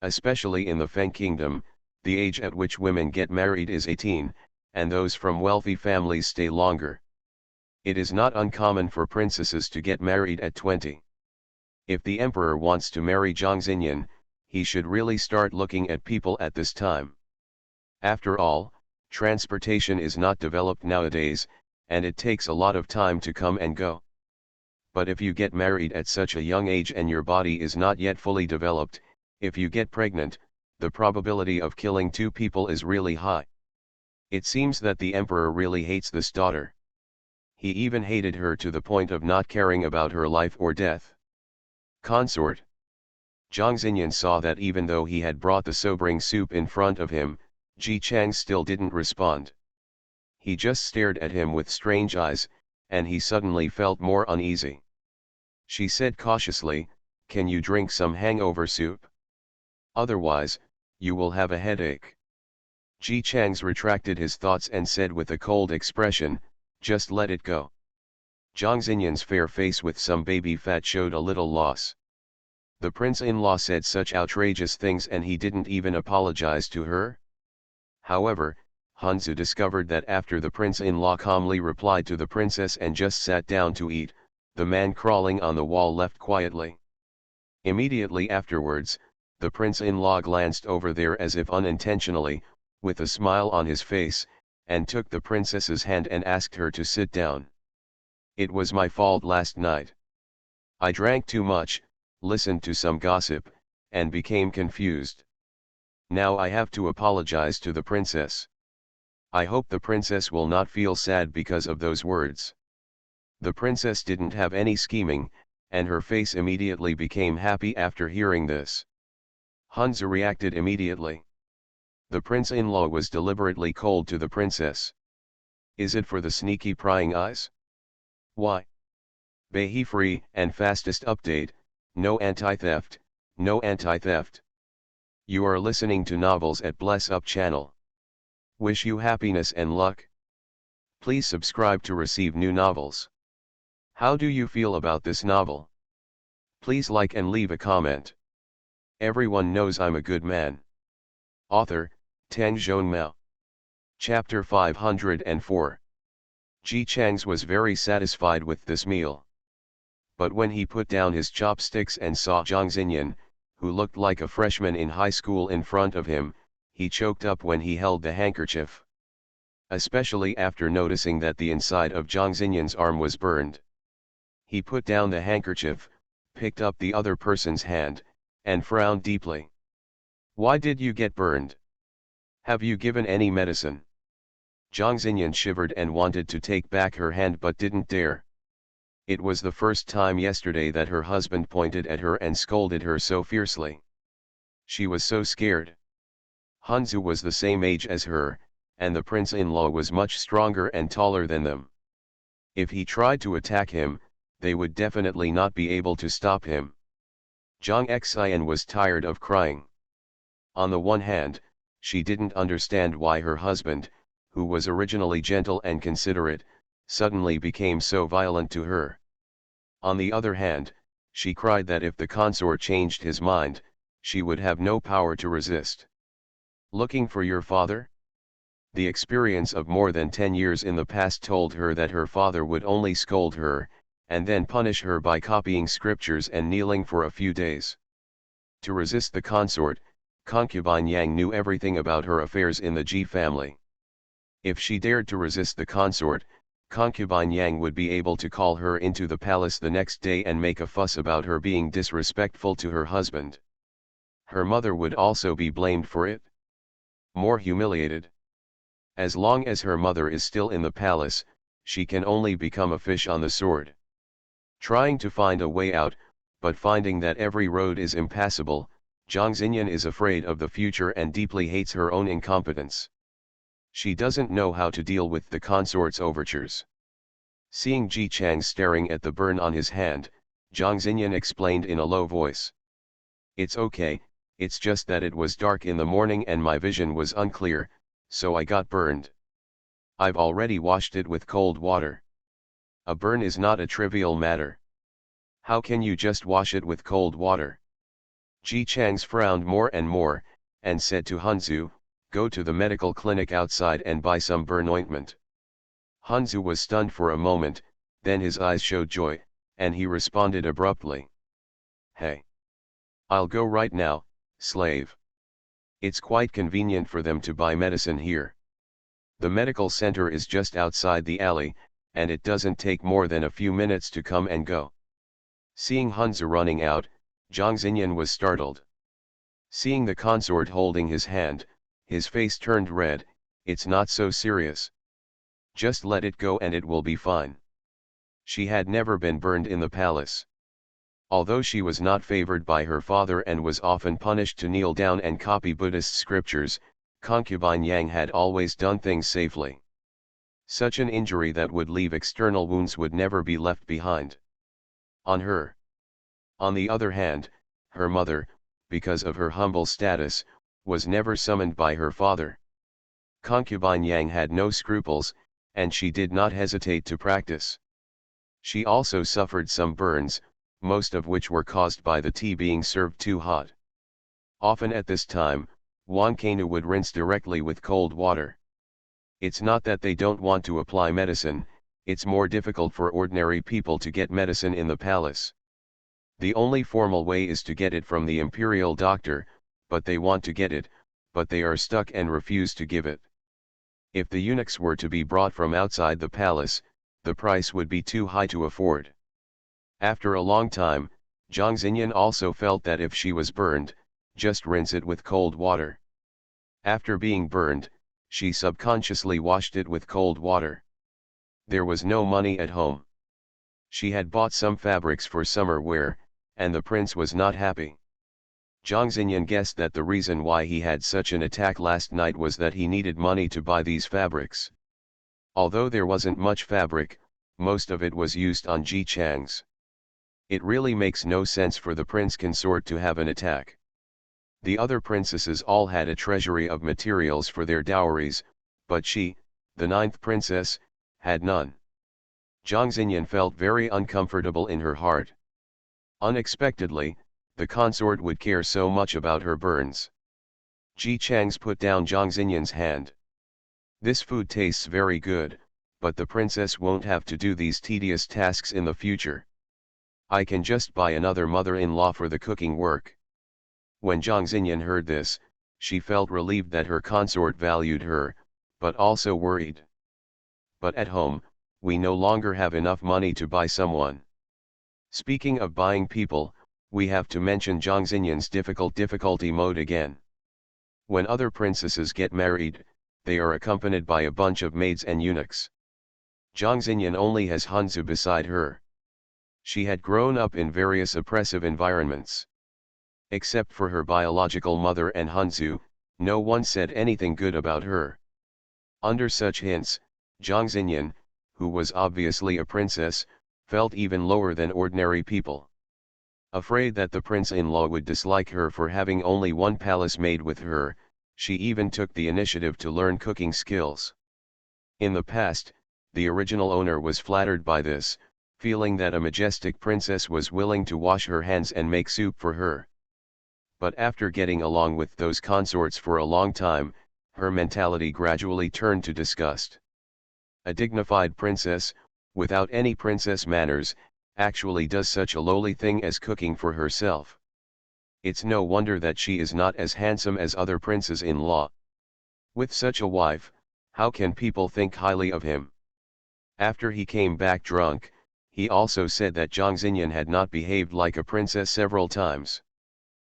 S1: Especially in the Feng Kingdom, the age at which women get married is 18, and those from wealthy families stay longer. It is not uncommon for princesses to get married at 20. If the emperor wants to marry Zhang Xinyan, he should really start looking at people at this time. After all, transportation is not developed nowadays, and it takes a lot of time to come and go. But if you get married at such a young age and your body is not yet fully developed, if you get pregnant, the probability of killing two people is really high. It seems that the emperor really hates this daughter. He even hated her to the point of not caring about her life or death. Consort. Zhang Xinyan saw that even though he had brought the sobering soup in front of him, Ji Chang still didn't respond. He just stared at him with strange eyes, and he suddenly felt more uneasy. She said cautiously, "Can you drink some hangover soup? Otherwise, you will have a headache." Ji Chang's retracted his thoughts and said with a cold expression, "Just let it go." Zhang Xinyan's fair face with some baby fat showed a little loss. The prince-in-law said such outrageous things and he didn't even apologize to her? However, Hanzu discovered that after the prince-in-law calmly replied to the princess and just sat down to eat, the man crawling on the wall left quietly. Immediately afterwards, the prince-in-law glanced over there as if unintentionally, with a smile on his face, and took the princess's hand and asked her to sit down. "It was my fault last night. I drank too much, listened to some gossip, and became confused. Now I have to apologize to the princess. I hope the princess will not feel sad because of those words." The princess didn't have any scheming, and her face immediately became happy after hearing this. Hanzu reacted immediately. The prince-in-law was deliberately cold to the princess. Is it for the sneaky prying eyes? Why? Bahi free and fastest update, no anti-theft, no anti-theft. You are listening to novels at Bless Up channel. Wish you happiness and luck. Please subscribe to receive new novels. How do you feel about this novel? Please like and leave a comment. Everyone knows I'm a good man. Author, Tang Zhongmao. Chapter 504. Ji Chang's was very satisfied with this meal. But when he put down his chopsticks and saw Zhang Xinyan, who looked like a freshman in high school in front of him, he choked up when he held the handkerchief. Especially after noticing that the inside of Zhang Xinyan's arm was burned. He put down the handkerchief, picked up the other person's hand, and frowned deeply. Why did you get burned? Have you given any medicine? Zhang Xinyan shivered and wanted to take back her hand but didn't dare. It was the first time yesterday that her husband pointed at her and scolded her so fiercely. She was so scared. Hanzu was the same age as her, and the prince-in-law was much stronger and taller than them. If he tried to attack him, they would definitely not be able to stop him. Zhang Xian was tired of crying. On the one hand, she didn't understand why her husband, who was originally gentle and considerate, suddenly became so violent to her. On the other hand, she cried that if the consort changed his mind, she would have no power to resist. Looking for your father? The experience of more than 10 years in the past told her that her father would only scold her, and then punish her by copying scriptures and kneeling for a few days. To resist the consort, concubine Yang knew everything about her affairs in the Ji family. If she dared to resist the consort, concubine Yang would be able to call her into the palace the next day and make a fuss about her being disrespectful to her husband. Her mother would also be blamed for it. More humiliated. As long as her mother is still in the palace, she can only become a fish on the sword. Trying to find a way out, but finding that every road is impassable, Zhang Xinyan is afraid of the future and deeply hates her own incompetence. She doesn't know how to deal with the consort's overtures. Seeing Ji Chang staring at the burn on his hand, Zhang Xinyan explained in a low voice. It's okay, it's just that it was dark in the morning and my vision was unclear, so I got burned. I've already washed it with cold water. A burn is not a trivial matter. How can you just wash it with cold water? Ji Chang's frowned more and more, and said to Hanzu, go to the medical clinic outside and buy some burn ointment. Hanzu was stunned for a moment, then his eyes showed joy, and he responded abruptly. Hey! I'll go right now, slave. It's quite convenient for them to buy medicine here. The medical center is just outside the alley, and it doesn't take more than a few minutes to come and go. Seeing Hanzu running out, Zhang Xinyan was startled. Seeing the consort holding his hand, his face turned red. It's not so serious. Just let it go and it will be fine. She had never been burned in the palace. Although she was not favored by her father and was often punished to kneel down and copy Buddhist scriptures, concubine Yang had always done things safely. Such an injury that would leave external wounds would never be left behind. On her. On the other hand, her mother, because of her humble status, was never summoned by her father. Concubine Yang had no scruples, and she did not hesitate to practice. She also suffered some burns, most of which were caused by the tea being served too hot. Often at this time, Wang Kanu would rinse directly with cold water. It's not that they don't want to apply medicine, it's more difficult for ordinary people to get medicine in the palace. The only formal way is to get it from the imperial doctor, but they want to get it, but they are stuck and refuse to give it. If the eunuchs were to be brought from outside the palace, the price would be too high to afford. After a long time, Zhang Xinyan also felt that if she was burned, just rinse it with cold water. After being burned, she subconsciously washed it with cold water. There was no money at home. She had bought some fabrics for summer wear, and the prince was not happy. Zhang Xinyan guessed that the reason why he had such an attack last night was that he needed money to buy these fabrics. Although there wasn't much fabric, most of it was used on Ji Chang's. It really makes no sense for the prince consort to have an attack. The other princesses all had a treasury of materials for their dowries, but she, the ninth princess, had none. Zhang Xinyan felt very uncomfortable in her heart. Unexpectedly, the consort would care so much about her burns. Ji Chang's put down Zhang Xinyan's hand. This food tastes very good, but the princess won't have to do these tedious tasks in the future. I can just buy another mother-in-law for the cooking work. When Zhang Xinyan heard this, she felt relieved that her consort valued her, but also worried. But at home, we no longer have enough money to buy someone. Speaking of buying people, we have to mention Zhang Xinyan's difficulty mode again. When other princesses get married, they are accompanied by a bunch of maids and eunuchs. Zhang Xinyan only has Hanzu beside her. She had grown up in various oppressive environments. Except for her biological mother and Hanzu, no one said anything good about her. Under such hints, Zhang Xinyan, who was obviously a princess, felt even lower than ordinary people. Afraid that the prince-in-law would dislike her for having only one palace maid with her, she even took the initiative to learn cooking skills. In the past, the original owner was flattered by this, feeling that a majestic princess was willing to wash her hands and make soup for her. But after getting along with those consorts for a long time, her mentality gradually turned to disgust. A dignified princess, without any princess manners, actually does such a lowly thing as cooking for herself. It's no wonder that she is not as handsome as other princes-in-law. With such a wife, how can people think highly of him? After he came back drunk, he also said that Zhang Xinyan had not behaved like a princess several times.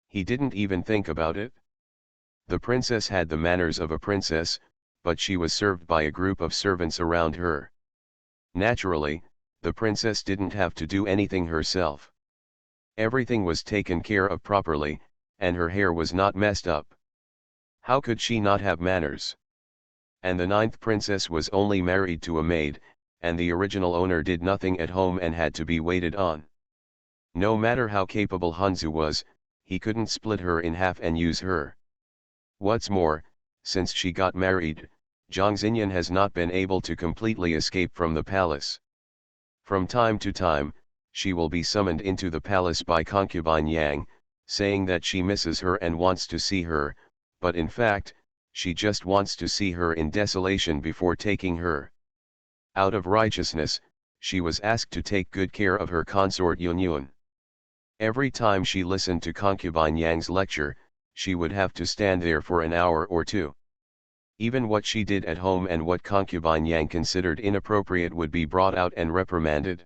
S1: He didn't even think about it. The princess had the manners of a princess, but she was served by a group of servants around her. Naturally, the princess didn't have to do anything herself. Everything was taken care of properly, and her hair was not messed up. How could she not have manners? And the ninth princess was only married to a maid, and the original owner did nothing at home and had to be waited on. No matter how capable Hanzu was, he couldn't split her in half and use her. What's more, since she got married, Zhang Xinyan has not been able to completely escape from the palace. From time to time, she will be summoned into the palace by concubine Yang, saying that she misses her and wants to see her, but in fact, she just wants to see her in desolation before taking her. Out of righteousness, she was asked to take good care of her consort Yunyun. Every time she listened to concubine Yang's lecture, she would have to stand there for an hour or two. Even what she did at home and what concubine Yang considered inappropriate would be brought out and reprimanded.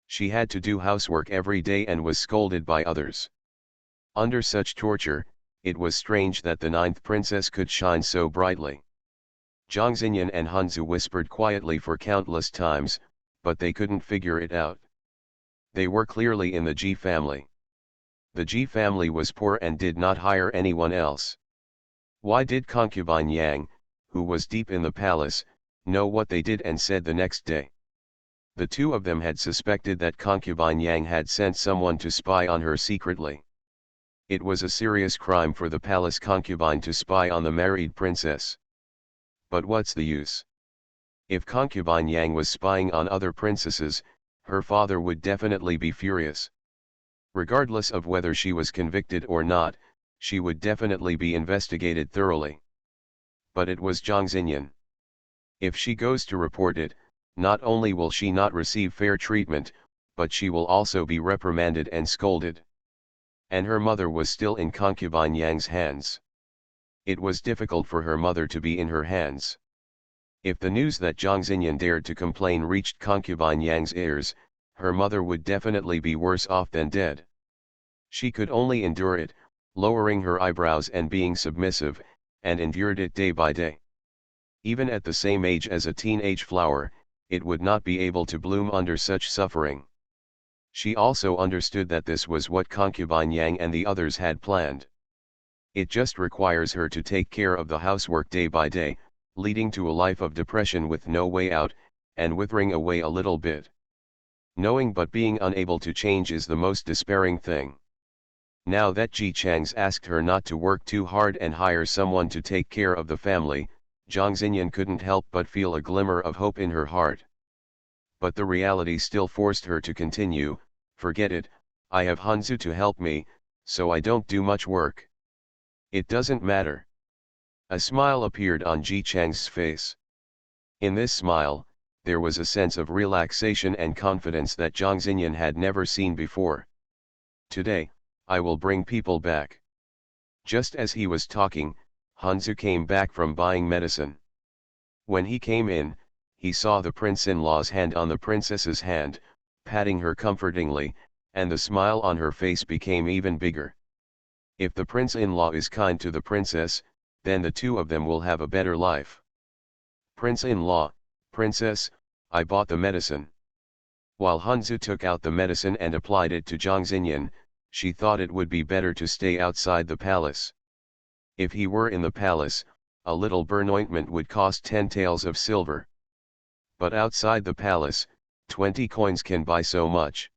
S1: She had to do housework every day and was scolded by others. Under such torture, it was strange that the ninth princess could shine so brightly. Zhang Xinyan and Hanzu whispered quietly for countless times, but they couldn't figure it out. They were clearly in the Ji family. The Ji family was poor and did not hire anyone else. Why did concubine Yang, who was deep in the palace, know what they did and said the next day? The two of them had suspected that concubine Yang had sent someone to spy on her secretly. It was a serious crime for the palace concubine to spy on the married princess. But what's the use? If concubine Yang was spying on other princesses, her father would definitely be furious. Regardless of whether she was convicted or not, she would definitely be investigated thoroughly. But it was Zhang Xinyan. If she goes to report it, not only will she not receive fair treatment, but she will also be reprimanded and scolded. And her mother was still in concubine Yang's hands. It was difficult for her mother to be in her hands. If the news that Zhang Xinyan dared to complain reached concubine Yang's ears, her mother would definitely be worse off than dead. She could only endure it, lowering her eyebrows and being submissive, and endured it day by day. Even at the same age as a teenage flower, it would not be able to bloom under such suffering. She also understood that this was what concubine Yang and the others had planned. It just requires her to take care of the housework day by day, leading to a life of depression with no way out, and withering away a little bit. Knowing but being unable to change is the most despairing thing. Now that Ji Chang's asked her not to work too hard and hire someone to take care of the family, Zhang Xinyan couldn't help but feel a glimmer of hope in her heart. But the reality still forced her to continue. Forget it, I have Hanzu to help me, so I don't do much work. It doesn't matter. A smile appeared on Ji Chang's face. In this smile, there was a sense of relaxation and confidence that Zhang Xinyan had never seen before. Today, I will bring people back. Just as he was talking, Hanzu came back from buying medicine. When he came in, he saw the prince-in-law's hand on the princess's hand, patting her comfortingly, and the smile on her face became even bigger. If the prince-in-law is kind to the princess, then the two of them will have a better life. Prince-in-law, princess, I bought the medicine. While Hanzu took out the medicine and applied it to Zhang Xinyan, she thought it would be better to stay outside the palace. If he were in the palace, a little burn ointment would cost 10 taels of silver. But outside the palace, 20 coins can buy so much.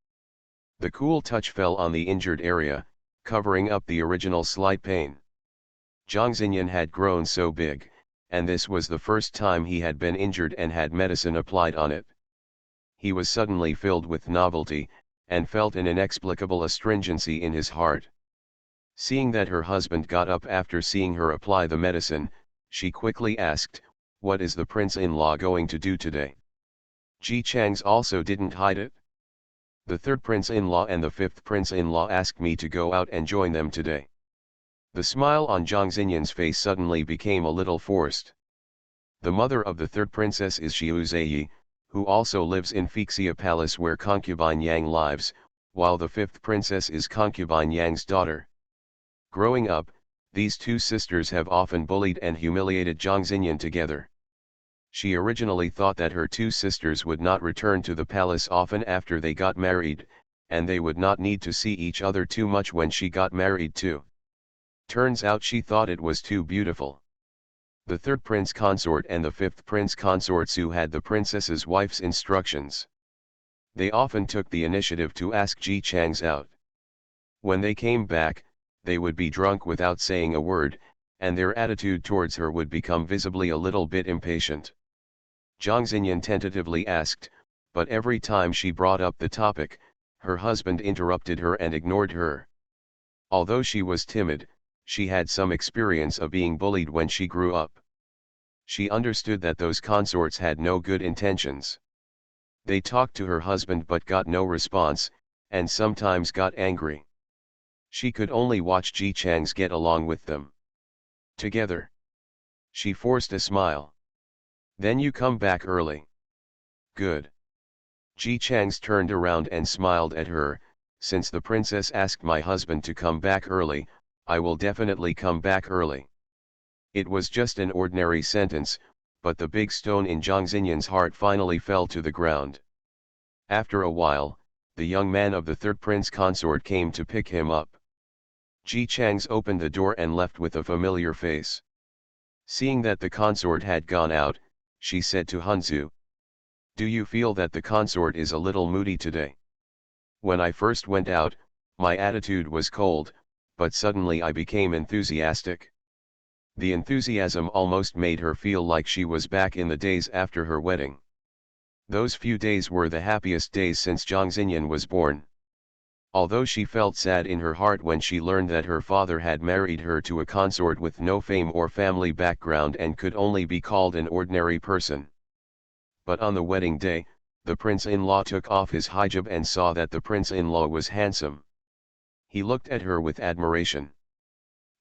S1: The cool touch fell on the injured area, covering up the original slight pain. Zhang Xinyan had grown so big, and this was the first time he had been injured and had medicine applied on it. He was suddenly filled with novelty, and felt an inexplicable astringency in his heart. Seeing that her husband got up after seeing her apply the medicine, she quickly asked, "What is the prince-in-law going to do today?" Ji Chang's also didn't hide it. "The third prince-in-law and the fifth prince-in-law asked me to go out and join them today." The smile on Zhang Xinyan's face suddenly became a little forced. The mother of the third princess is Xiu Zaiyi, who also lives in Fixia Palace where concubine Yang lives, while the fifth princess is concubine Yang's daughter. Growing up, these two sisters have often bullied and humiliated Zhang Xinyan together. She originally thought that her two sisters would not return to the palace often after they got married, and they would not need to see each other too much when she got married too. Turns out she thought it was too beautiful. The third prince consort and the fifth prince consort Su had the princess's wife's instructions. They often took the initiative to ask Ji Chang's out. When they came back, they would be drunk without saying a word, and their attitude towards her would become visibly a little bit impatient. Zhang Xinyan tentatively asked, but every time she brought up the topic, her husband interrupted her and ignored her. Although she was timid, she had some experience of being bullied when she grew up. She understood that those consorts had no good intentions. They talked to her husband but got no response, and sometimes got angry. She could only watch Ji Chang's get along with them. Together. She forced a smile. "Then you come back early." "Good." Ji Chang's turned around and smiled at her. "Since the princess asked my husband to come back early, I will definitely come back early." It was just an ordinary sentence, but the big stone in Zhang Xinyan's heart finally fell to the ground. After a while, the young man of the third prince consort came to pick him up. Ji Chang's opened the door and left with a familiar face. Seeing that the consort had gone out, she said to Hanzu, "Do you feel that the consort is a little moody today? When I first went out, my attitude was cold, but suddenly I became enthusiastic." The enthusiasm almost made her feel like she was back in the days after her wedding. Those few days were the happiest days since Zhang Xinyan was born. Although she felt sad in her heart when she learned that her father had married her to a consort with no fame or family background and could only be called an ordinary person. But on the wedding day, the prince-in-law took off his hijab and saw that the prince-in-law was handsome. He looked at her with admiration.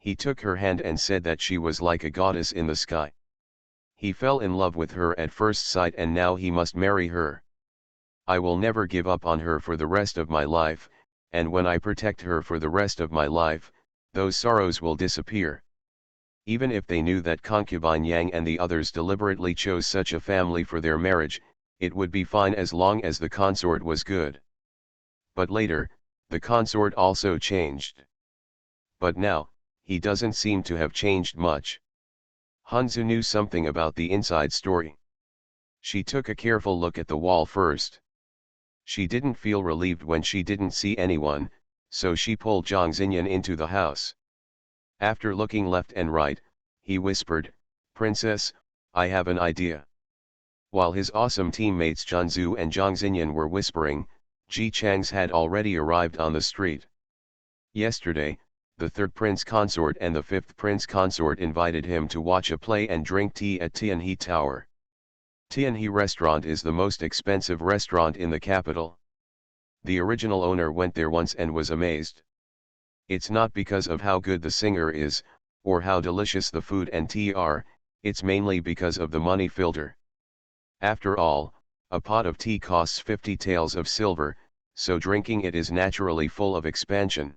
S1: He took her hand and said that she was like a goddess in the sky. He fell in love with her at first sight and now he must marry her. "I will never give up on her for the rest of my life, and when I protect her for the rest of my life, those sorrows will disappear." Even if they knew that concubine Yang and the others deliberately chose such a family for their marriage, it would be fine as long as the consort was good. But later, the consort also changed. But now, he doesn't seem to have changed much. Hanzo knew something about the inside story. She took a careful look at the wall first. She didn't feel relieved when she didn't see anyone, so she pulled Zhang Xinyan into the house. After looking left and right, he whispered, "Princess, I have an idea." While his awesome teammates Zhu and Zhang Xinyan were whispering, Ji Chang's had already arrived on the street. Yesterday, the third prince consort and the fifth prince consort invited him to watch a play and drink tea at Tianhe Tower. Tianhe restaurant is the most expensive restaurant in the capital. The original owner went there once and was amazed. It's not because of how good the singer is, or how delicious the food and tea are, it's mainly because of the money filter. After all, a pot of tea costs 50 taels of silver, so drinking it is naturally full of expansion.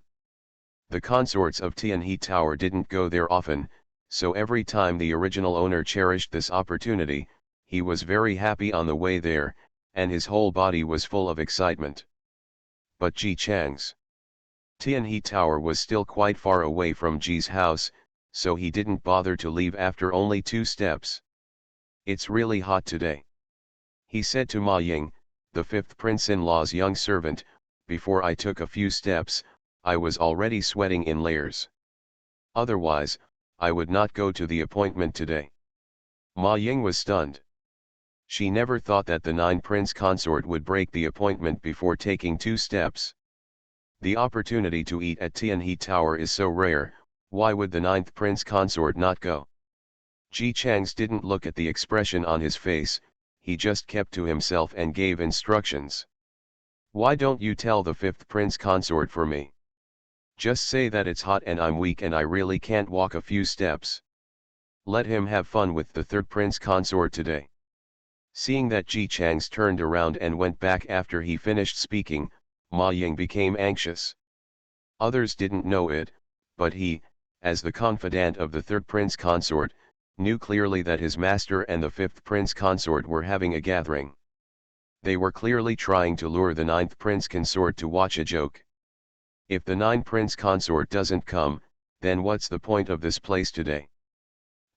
S1: The consorts of Tianhe Tower didn't go there often, so every time the original owner cherished this opportunity, he was very happy on the way there, and his whole body was full of excitement. But Ji Chang's Tianhe Tower was still quite far away from Ji's house, so he didn't bother to leave after only 2 steps. "It's really hot today," he said to Ma Ying, the fifth prince-in-law's young servant. "Before I took a few steps, I was already sweating in layers. Otherwise, I would not go to the appointment today." Ma Ying was stunned. She never thought that the 9 prince consort would break the appointment before taking 2 steps. The opportunity to eat at Tianhe Tower is so rare, why would the 9th prince consort not go? Ji Chang's didn't look at the expression on his face, he just kept to himself and gave instructions. "Why don't you tell the 5th prince consort for me? Just say that it's hot and I'm weak and I really can't walk a few steps. Let him have fun with the 3rd prince consort today." Seeing that Ji Chang's turned around and went back after he finished speaking, Ma Ying became anxious. Others didn't know it, but he, as the confidant of the 3rd prince consort, knew clearly that his master and the 5th prince consort were having a gathering. They were clearly trying to lure the 9th prince consort to watch a joke. If the 9th prince consort doesn't come, then what's the point of this place today?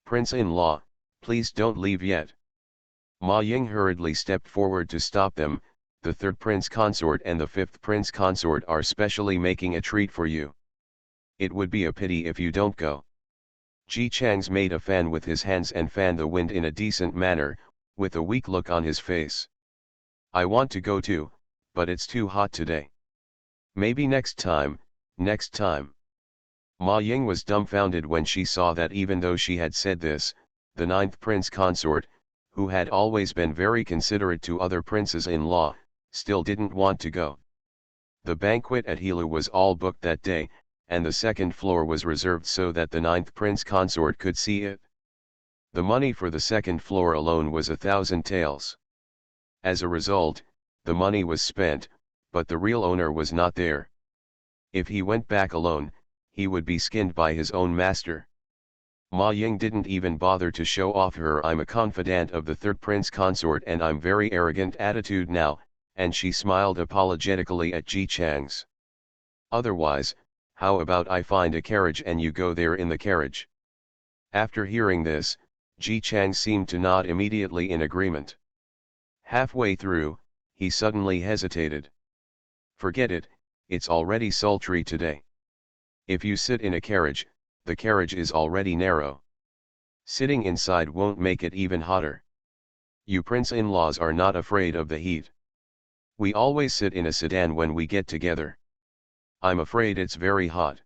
S1: "Prince-in-law, please don't leave yet." Ma Ying hurriedly stepped forward to stop them. "The 3rd prince consort and the 5th prince consort are specially making a treat for you. It would be a pity if you don't go." Ji Chang's made a fan with his hands and fanned the wind in a decent manner, with a weak look on his face. "I want to go too, but it's too hot today. Maybe next time, next time." Ma Ying was dumbfounded when she saw that even though she had said this, the 9th prince consort, who had always been very considerate to other princes-in-law, still didn't want to go. The banquet at Helu was all booked that day, and the 2nd floor was reserved so that the 9th prince consort could see it. The money for the 2nd floor alone was 1,000 taels. As a result, the money was spent, but the real owner was not there. If he went back alone, he would be skinned by his own master. Ma Ying didn't even bother to show off her "I'm a confidant of the 3rd prince consort and I'm very arrogant" attitude now, and she smiled apologetically at Ji Chang's. "Otherwise, how about I find a carriage and you go there in the carriage?" After hearing this, Ji Chang seemed to nod immediately in agreement. Halfway through, he suddenly hesitated. "Forget it, it's already sultry today. If you sit in a carriage, the carriage is already narrow. Sitting inside won't make it even hotter. You prince-in-laws are not afraid of the heat. We always sit in a sedan when we get together. I'm afraid it's very hot."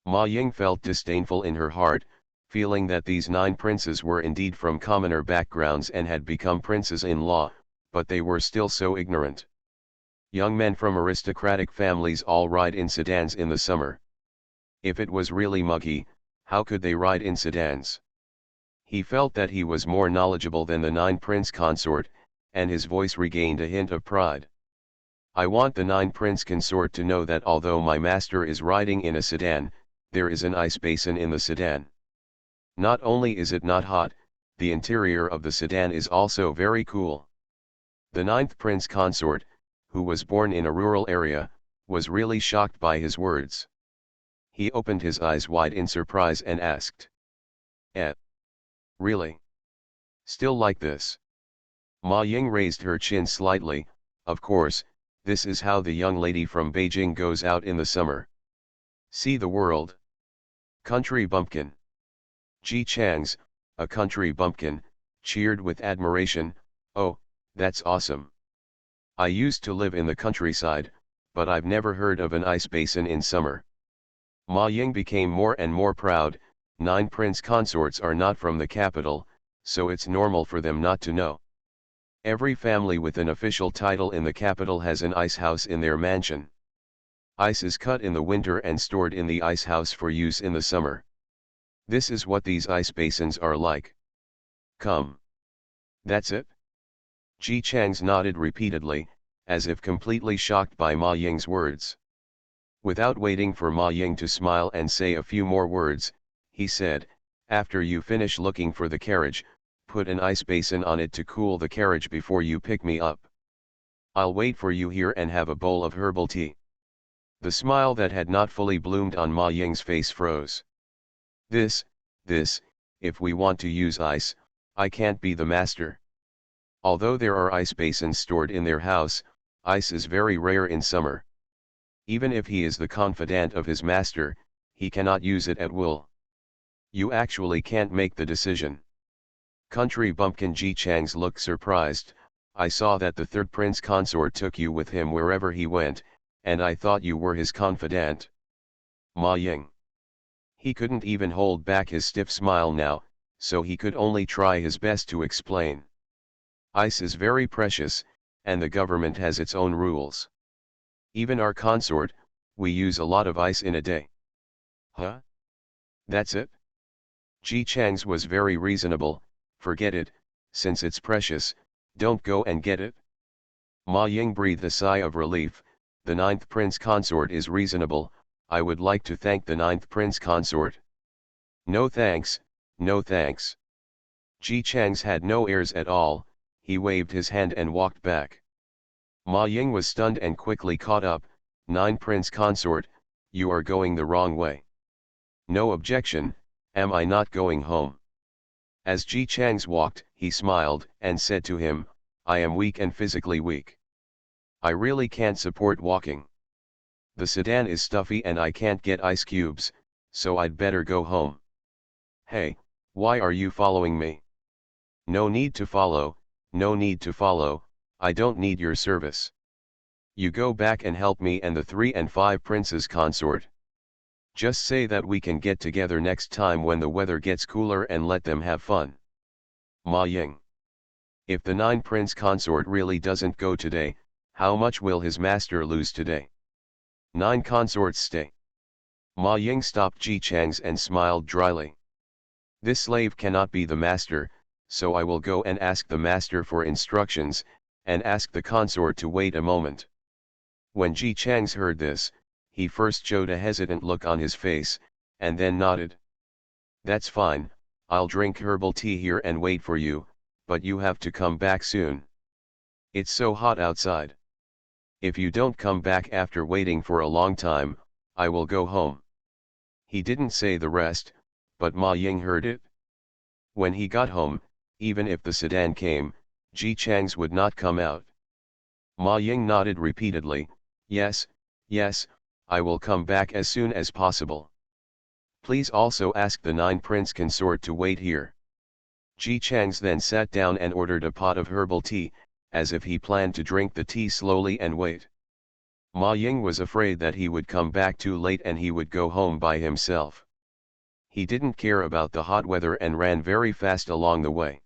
S1: Ma Ying felt disdainful in her heart, feeling that these 9 princes were indeed from commoner backgrounds and had become princes-in-law, but they were still so ignorant. Young men from aristocratic families all ride in sedans in the summer. If it was really muggy, how could they ride in sedans? He felt that he was more knowledgeable than the 9 prince consort, and his voice regained a hint of pride. "I want the 9 prince consort to know that although my master is riding in a sedan, there is an ice basin in the sedan. Not only is it not hot, the interior of the sedan is also very cool." The 9th prince consort, who was born in a rural area, was really shocked by his words. He opened his eyes wide in surprise and asked, "Eh? Really? Still like this?" Ma Ying raised her chin slightly. "Of course, this is how the young lady from Beijing goes out in the summer. See the world. Country bumpkin." Ji Chang's, a country bumpkin, cheered with admiration. "Oh, that's awesome. I used to live in the countryside, but I've never heard of an ice basin in summer." Ma Ying became more and more proud. 9 prince consorts are not from the capital, so it's normal for them not to know. Every family with an official title in the capital has an ice house in their mansion. Ice is cut in the winter and stored in the ice house for use in the summer. This is what these ice basins are like. Come. That's it? Ji Chang's nodded repeatedly, as if completely shocked by Ma Ying's words. Without waiting for Ma Ying to smile and say a few more words, he said, "After you finish looking for the carriage, put an ice basin on it to cool the carriage before you pick me up. I'll wait for you here and have a bowl of herbal tea." The smile that had not fully bloomed on Ma Ying's face froze. This, if we want to use ice, I can't be the master. Although there are ice basins stored in their house, ice is very rare in summer. Even if he is the confidant of his master, he cannot use it at will. You actually can't make the decision. Country bumpkin Ji Chang's looked surprised. "I saw that the third prince consort took you with him wherever he went, and I thought you were his confidant." Ma Ying. He couldn't even hold back his stiff smile now, so he could only try his best to explain. "Ice is very precious, and the government has its own rules. Even our consort, we use a lot of ice in a day." "Huh? That's it?" Ji Chang's was very reasonable. "Forget it, since it's precious, don't go and get it." Ma Ying breathed a sigh of relief. "The 9th prince consort is reasonable. I would like to thank the 9th prince consort." "No thanks, no thanks." Ji Chang's had no airs at all. He waved his hand and walked back. Ma Ying was stunned and quickly caught up. 9 prince consort, you are going the wrong way." "No objection, am I not going home?" As Ji Chang's walked, he smiled, and said to him, "I am weak and physically weak. I really can't support walking. The sedan is stuffy and I can't get ice cubes, so I'd better go home." "Hey, why are you following me?" "No need to follow, no need to follow, I don't need your service. You go back and help me and the 3 and 5 princes consort. Just say that we can get together next time when the weather gets cooler and let them have fun." Ma Ying. If the 9 prince consort really doesn't go today, how much will his master lose today? 9 consorts stay. Ma Ying stopped Ji Chang's and smiled dryly. "This slave cannot be the master, so I will go and ask the master for instructions, and ask the consort to wait a moment." When Ji Chang's heard this, he first showed a hesitant look on his face, and then nodded. "That's fine, I'll drink herbal tea here and wait for you, but you have to come back soon. It's so hot outside. If you don't come back after waiting for a long time, I will go home." He didn't say the rest, but Ma Ying heard it. When he got home, even if the sedan came, Ji Chang's would not come out. Ma Ying nodded repeatedly. Yes, I will come back as soon as possible. Please also ask the 9 prince consort to wait here." Ji Chang's then sat down and ordered a pot of herbal tea, as if he planned to drink the tea slowly and wait. Ma Ying was afraid that he would come back too late and he would go home by himself. He didn't care about the hot weather and ran very fast along the way.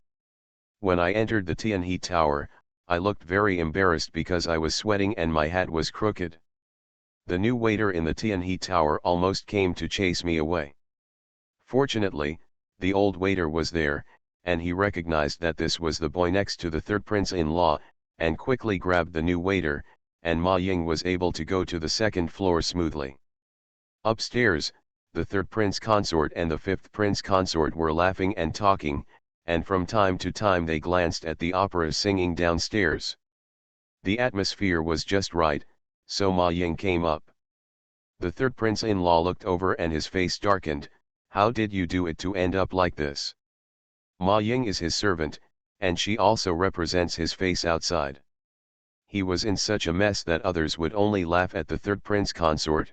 S1: When I entered the Tianhe Tower, I looked very embarrassed because I was sweating and my hat was crooked. The new waiter in the Tianhe Tower almost came to chase me away. Fortunately, the old waiter was there, and he recognized that this was the boy next to the 3rd prince-in-law, and quickly grabbed the new waiter, and Ma Ying was able to go to the 2nd floor smoothly. Upstairs, the 3rd prince consort and the 5th prince consort were laughing and talking, and from time to time they glanced at the opera singing downstairs. The atmosphere was just right, so Ma Ying came up. The third prince-in-law looked over and his face darkened. How did you do it to end up like this? Ma Ying is his servant, and she also represents his face outside. He was in such a mess that others would only laugh at the third prince consort.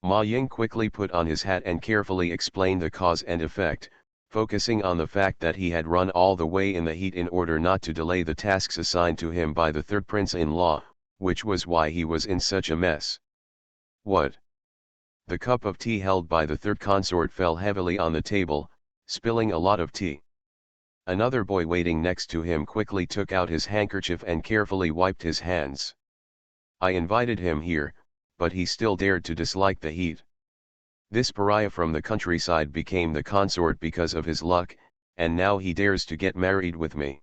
S1: Ma Ying quickly put on his hat and carefully explained the cause and effect, focusing on the fact that he had run all the way in the heat in order not to delay the tasks assigned to him by the third prince-in-law, which was why he was in such a mess. What? The cup of tea held by the third consort fell heavily on the table, spilling a lot of tea. Another boy waiting next to him quickly took out his handkerchief and carefully wiped his hands. I invited him here, but he still dared to dislike the heat. This pariah from the countryside became the consort because of his luck, and now he dares to get married with me.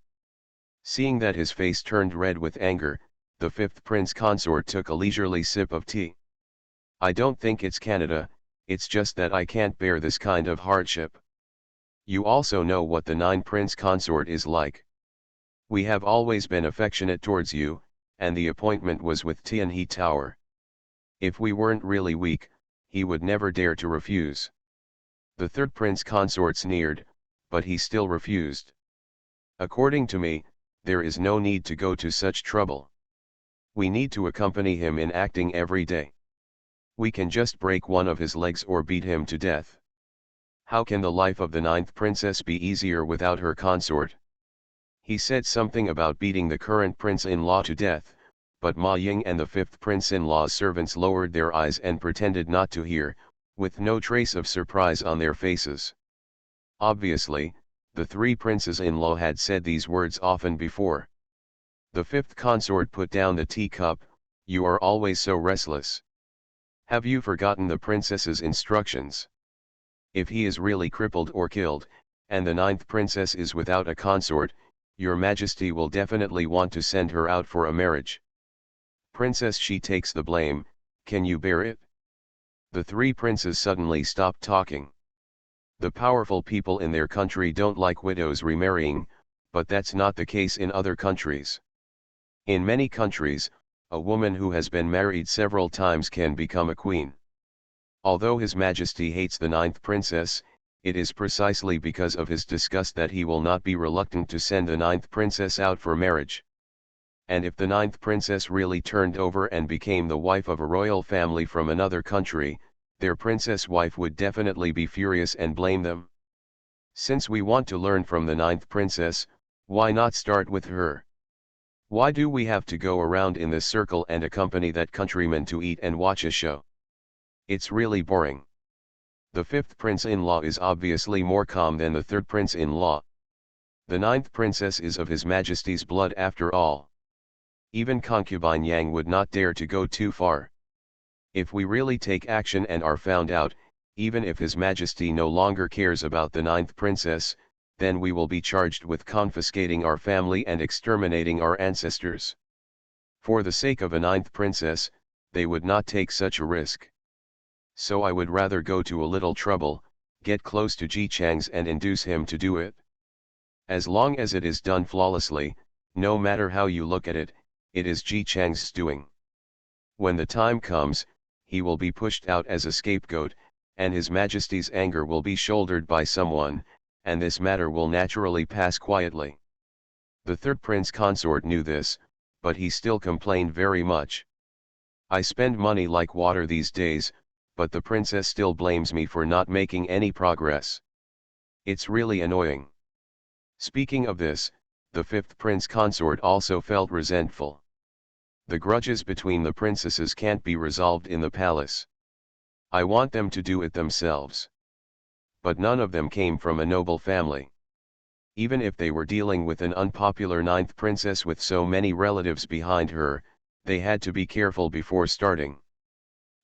S1: Seeing that his face turned red with anger, the fifth prince consort took a leisurely sip of tea. I don't think it's Canada, it's just that I can't bear this kind of hardship. You also know what the ninth prince consort is like. We have always been affectionate towards you, and the appointment was with Tianhe Tower. If we weren't really weak, he would never dare to refuse. The third prince consort sneered, but he still refused. According to me, there is no need to go to such trouble. We need to accompany him in acting every day. We can just break one of his legs or beat him to death. How can the life of the ninth princess be easier without her consort? He said something about beating the current prince-in-law to death, but Ma Ying and the fifth prince-in-law's servants lowered their eyes and pretended not to hear, with no trace of surprise on their faces. Obviously, the three princes-in-law had said these words often before. The fifth consort put down the teacup. You are always so restless. Have you forgotten the princess's instructions? If he is really crippled or killed, and the ninth princess is without a consort, your majesty will definitely want to send her out for a marriage. Princess, she takes the blame, can you bear it? The three princes suddenly stopped talking. The powerful people in their country don't like widows remarrying, but that's not the case in other countries. In many countries, a woman who has been married several times can become a queen. Although His Majesty hates the ninth princess, it is precisely because of his disgust that he will not be reluctant to send the ninth princess out for marriage. And if the ninth princess really turned over and became the wife of a royal family from another country, their princess wife would definitely be furious and blame them. Since we want to learn from the ninth princess, why not start with her? Why do we have to go around in this circle and accompany that countryman to eat and watch a show? It's really boring. The fifth prince-in-law is obviously more calm than the third prince-in-law. The ninth princess is of His Majesty's blood after all. Even concubine Yang would not dare to go too far. If we really take action and are found out, even if His Majesty no longer cares about the ninth princess, then we will be charged with confiscating our family and exterminating our ancestors. For the sake of a ninth princess, they would not take such a risk. So I would rather go to a little trouble, get close to Ji Chang's and induce him to do it. As long as it is done flawlessly, no matter how you look at it, it is Ji Chang's doing. When the time comes, he will be pushed out as a scapegoat, and His Majesty's anger will be shouldered by someone, and this matter will naturally pass quietly. The third prince consort knew this, but he still complained very much. I spend money like water these days, but the princess still blames me for not making any progress. It's really annoying. Speaking of this, the fifth prince consort also felt resentful. The grudges between the princesses can't be resolved in the palace. I want them to do it themselves. But none of them came from a noble family. Even if they were dealing with an unpopular ninth princess with so many relatives behind her, they had to be careful before starting.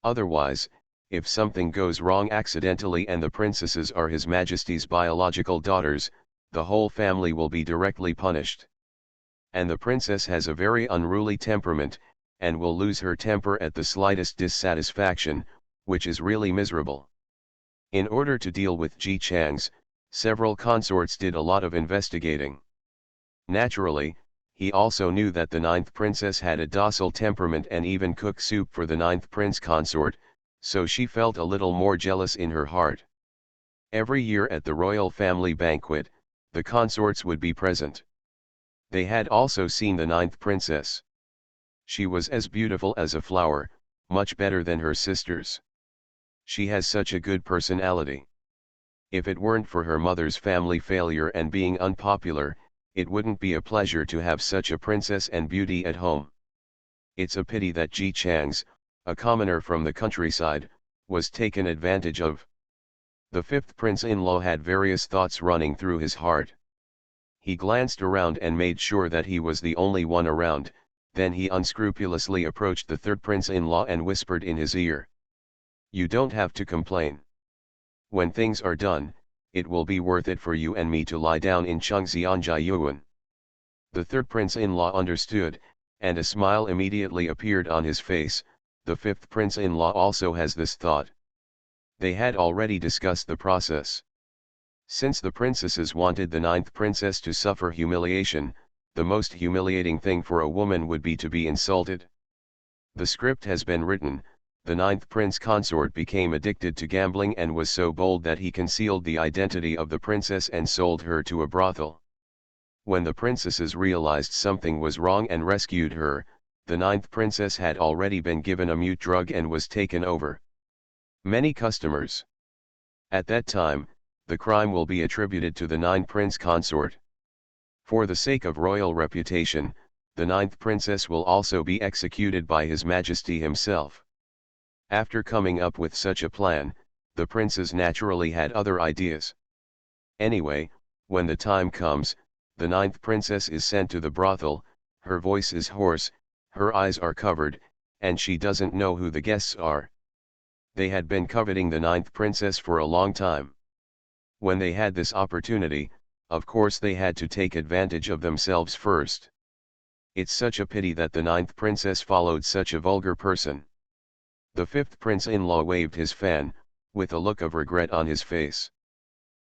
S1: Otherwise, if something goes wrong accidentally and the princesses are His Majesty's biological daughters, the whole family will be directly punished. And the princess has a very unruly temperament, and will lose her temper at the slightest dissatisfaction, which is really miserable. In order to deal with Ji Chang's, several consorts did a lot of investigating. Naturally, He also knew that the ninth princess had a docile temperament and even cooked soup for the ninth prince consort, so she felt a little more jealous in her heart. Every year at the royal family banquet, the consorts would be present. They had also seen the ninth princess. She was as beautiful as a flower, much better than her sisters. She has such a good personality. If it weren't for her mother's family failure and being unpopular, it wouldn't be a pleasure to have such a princess and beauty at home. It's a pity that Ji Chang's, a commoner from the countryside, was taken advantage of. The fifth prince-in-law had various thoughts running through his heart. He glanced around and made sure that he was the only one around, then he unscrupulously approached the third prince-in-law and whispered in his ear. "You don't have to complain. When things are done, it will be worth it for you and me to lie down in Chengxianjiayuan." The third prince-in-law understood, and a smile immediately appeared on his face. The fifth prince-in-law also has this thought. They had already discussed the process. Since the princesses wanted the ninth princess to suffer humiliation, the most humiliating thing for a woman would be to be insulted. The script has been written. The ninth prince consort became addicted to gambling and was so bold that he concealed the identity of the princess and sold her to a brothel. When the princesses realized something was wrong and rescued her, the ninth princess had already been given a mute drug and was taken over. Many customers. At that time, the crime will be attributed to the ninth prince consort. For the sake of royal reputation, the ninth princess will also be executed by His Majesty himself. After coming up with such a plan, the princes naturally had other ideas. Anyway, when the time comes, the ninth princess is sent to the brothel. Her voice is hoarse, her eyes are covered, and she doesn't know who the guests are. They had been coveting the ninth princess for a long time. When they had this opportunity, of course they had to take advantage of themselves first. It's such a pity that the ninth princess followed such a vulgar person. The fifth prince-in-law waved his fan, with a look of regret on his face.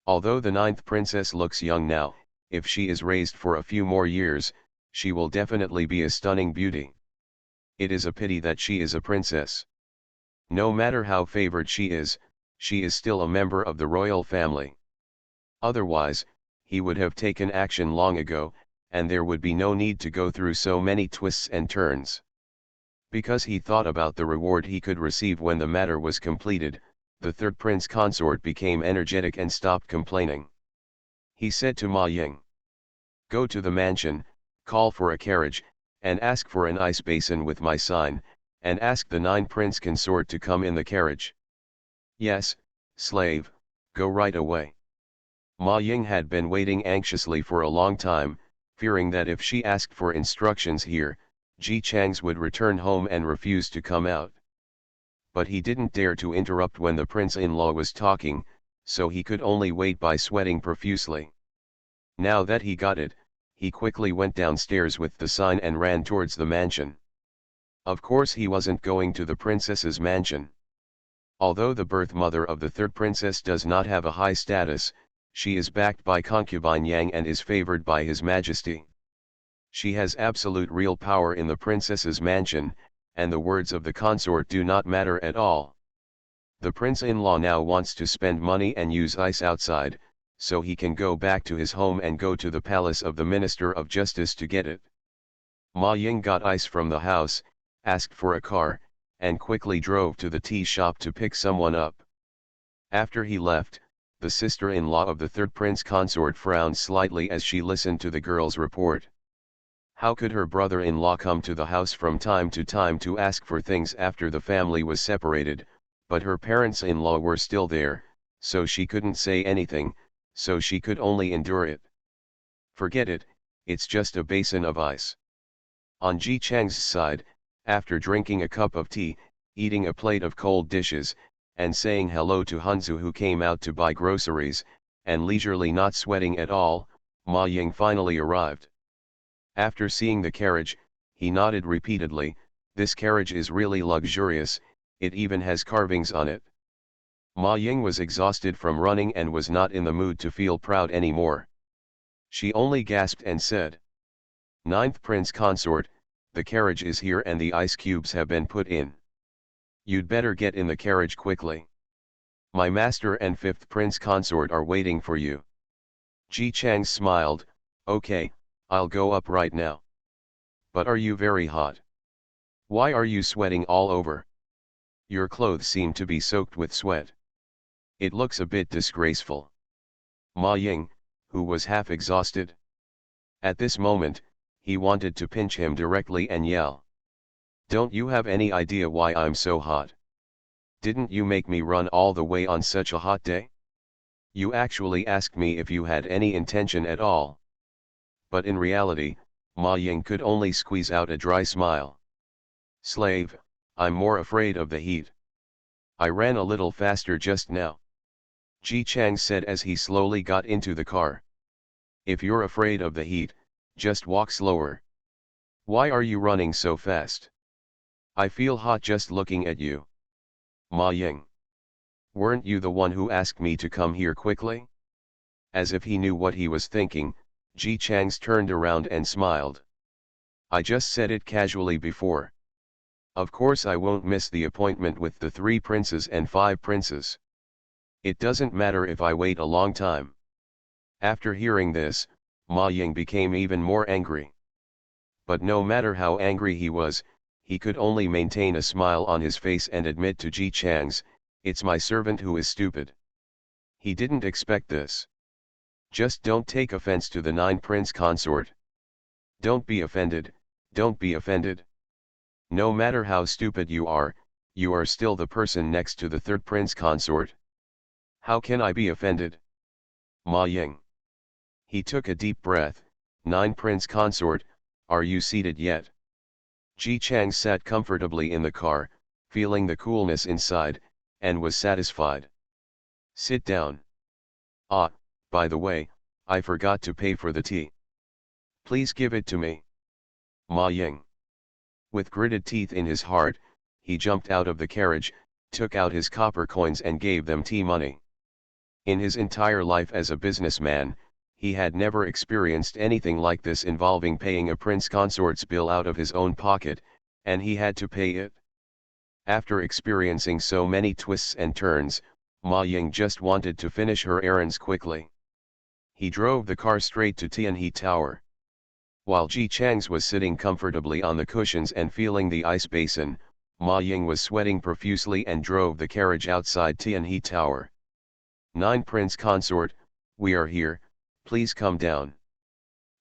S1: Although the ninth princess looks young now, if she is raised for a few more years, she will definitely be a stunning beauty. It is a pity that she is a princess. No matter how favored she is still a member of the royal family. Otherwise, he would have taken action long ago, and there would be no need to go through so many twists and turns. Because he thought about the reward he could receive when the matter was completed, the third prince consort became energetic and stopped complaining. He said to Ma Ying, "Go to the mansion, call for a carriage, and ask for an ice basin with my sign, and ask the ninth prince consort to come in the carriage." "Yes, slave, go right away." Ma Ying had been waiting anxiously for a long time, fearing that if she asked for instructions here, Ji Chang's would return home and refuse to come out. But he didn't dare to interrupt when the prince-in-law was talking, so he could only wait by sweating profusely. Now that he got it, he quickly went downstairs with the sign and ran towards the mansion. Of course he wasn't going to the princess's mansion. Although the birth mother of the third princess does not have a high status, she is backed by concubine Yang and is favored by His Majesty. She has absolute real power in the princess's mansion, and the words of the consort do not matter at all. The prince-in-law now wants to spend money and use ice outside, so he can go back to his home and go to the palace of the Minister of Justice to get it. Ma Ying got ice from the house, asked for a car, and quickly drove to the tea shop to pick someone up. After he left, the sister-in-law of the third prince consort frowned slightly as she listened to the girl's report. How could her brother-in-law come to the house from time to time to ask for things after the family was separated, but her parents-in-law were still there, so she couldn't say anything, so she could only endure it. Forget it, it's just a basin of ice. On Ji Chang's side, after drinking a cup of tea, eating a plate of cold dishes, and saying hello to Hunzu who came out to buy groceries, and leisurely not sweating at all, Ma Ying finally arrived. After seeing the carriage, he nodded repeatedly. "This carriage is really luxurious, it even has carvings on it." Ma Ying was exhausted from running and was not in the mood to feel proud anymore. She only gasped and said, Ninth prince consort, the carriage is here and the ice cubes have been put in. You'd better get in the carriage quickly. My master and fifth prince consort are waiting for you. Ji Chang smiled, okay, I'll go up right now. But are you very hot? Why are you sweating all over? Your clothes seem to be soaked with sweat. It looks a bit disgraceful. Ma Ying, who was half exhausted. At this moment, he wanted to pinch him directly and yell. Don't you have any idea why I'm so hot? Didn't you make me run all the way on such a hot day? You actually asked me if you had any intention at all. But in reality, Ma Ying could only squeeze out a dry smile. Slave, I'm more afraid of the heat. I ran a little faster just now. Ji Chang said as he slowly got into the car. If you're afraid of the heat, just walk slower. Why are you running so fast? I feel hot just looking at you. Ma Ying. Weren't you the one who asked me to come here quickly? As if he knew what he was thinking, Ji Chang's turned around and smiled. I just said it casually before. Of course I won't miss the appointment with the 3 princes and 5 princes. It doesn't matter if I wait a long time. After hearing this, Ma Ying became even more angry. But no matter how angry he was, he could only maintain a smile on his face and admit to Ji Chang's, it's my servant who is stupid. He didn't expect this. Just don't take offense to the 9 prince consort. Don't be offended, don't be offended. No matter how stupid you are still the person next to the 3rd prince consort. How can I be offended? Ma Ying. He took a deep breath. 9 prince consort, are you seated yet? Ji Chang sat comfortably in the car, feeling the coolness inside, and was satisfied. Sit down. Ah, by the way, I forgot to pay for the tea. Please give it to me. Ma Ying. With gritted teeth in his heart, he jumped out of the carriage, took out his copper coins and gave them tea money. In his entire life as a businessman, he had never experienced anything like this involving paying a prince consort's bill out of his own pocket, and he had to pay it. After experiencing so many twists and turns, Ma Ying just wanted to finish her errands quickly. He drove the car straight to Tianhe Tower. While Ji Chang's was sitting comfortably on the cushions and feeling the ice basin, Ma Ying was sweating profusely and drove the carriage outside Tianhe Tower. 9 prince consort, we are here, please come down.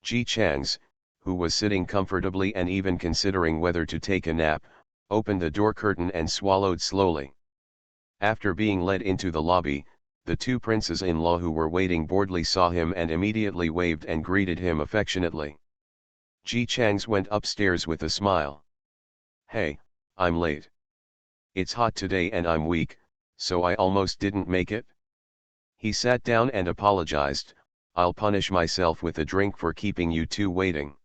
S1: Ji Chang's, who was sitting comfortably and even considering whether to take a nap, opened the door curtain and swallowed slowly. After being led into the lobby, the 2 princes-in-law who were waiting boredly saw him and immediately waved and greeted him affectionately. Ji Chang's went upstairs with a smile. Hey, I'm late. It's hot today and I'm weak, so I almost didn't make it. He sat down and apologized, I'll punish myself with a drink for keeping you 2 waiting.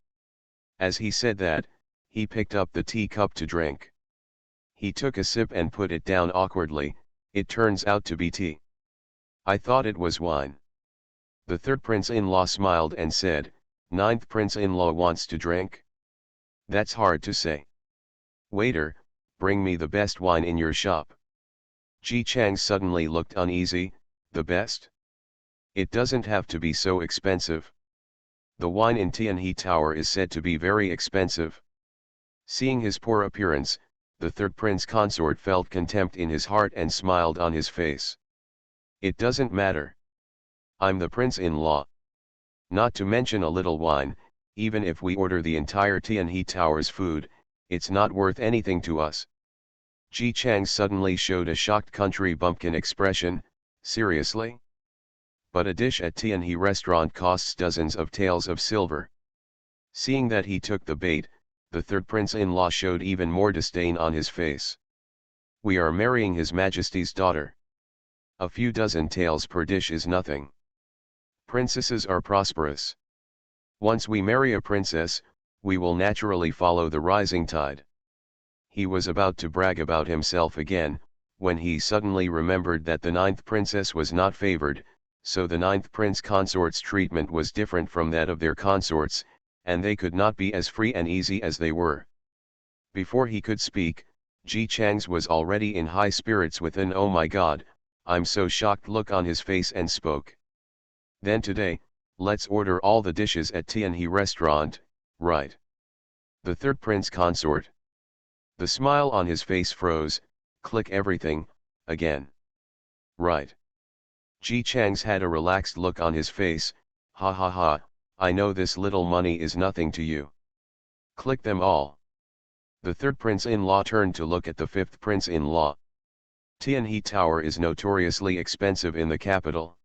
S1: As he said that, he picked up the teacup to drink. He took a sip and put it down awkwardly, it turns out to be tea. I thought it was wine. The 3rd prince-in-law smiled and said, 9th prince-in-law wants to drink? That's hard to say. Waiter, bring me the best wine in your shop. Ji Chang suddenly looked uneasy, the best? It doesn't have to be so expensive. The wine in Tianhe Tower is said to be very expensive. Seeing his poor appearance, the 3rd prince consort felt contempt in his heart and smiled on his face. It doesn't matter. I'm the prince-in-law. Not to mention a little wine, even if we order the entire Tianhe Tower's food, it's not worth anything to us. Ji Chang suddenly showed a shocked country bumpkin expression, seriously? But a dish at Tianhe restaurant costs dozens of taels of silver. Seeing that he took the bait, the 3rd prince-in-law showed even more disdain on his face. We are marrying His Majesty's daughter. A few dozen taels per dish is nothing. Princesses are prosperous. Once we marry a princess, we will naturally follow the rising tide. He was about to brag about himself again, when he suddenly remembered that the 9th princess was not favored, so the 9th prince consort's treatment was different from that of their consorts, and they could not be as free and easy as they were. Before he could speak, Ji Chang's was already in high spirits with an "oh my god, I'm so shocked" look on his face and spoke. "Then today, let's order all the dishes at Tianhe restaurant, right?" The third prince consort. The smile on his face froze. "Click everything, again." "Right." Ji Chang's had a relaxed look on his face. "Ha ha ha, I know this little money is nothing to you. Click them all." The third prince-in-law turned to look at the fifth prince-in-law. Tianhe Tower is notoriously expensive in the capital.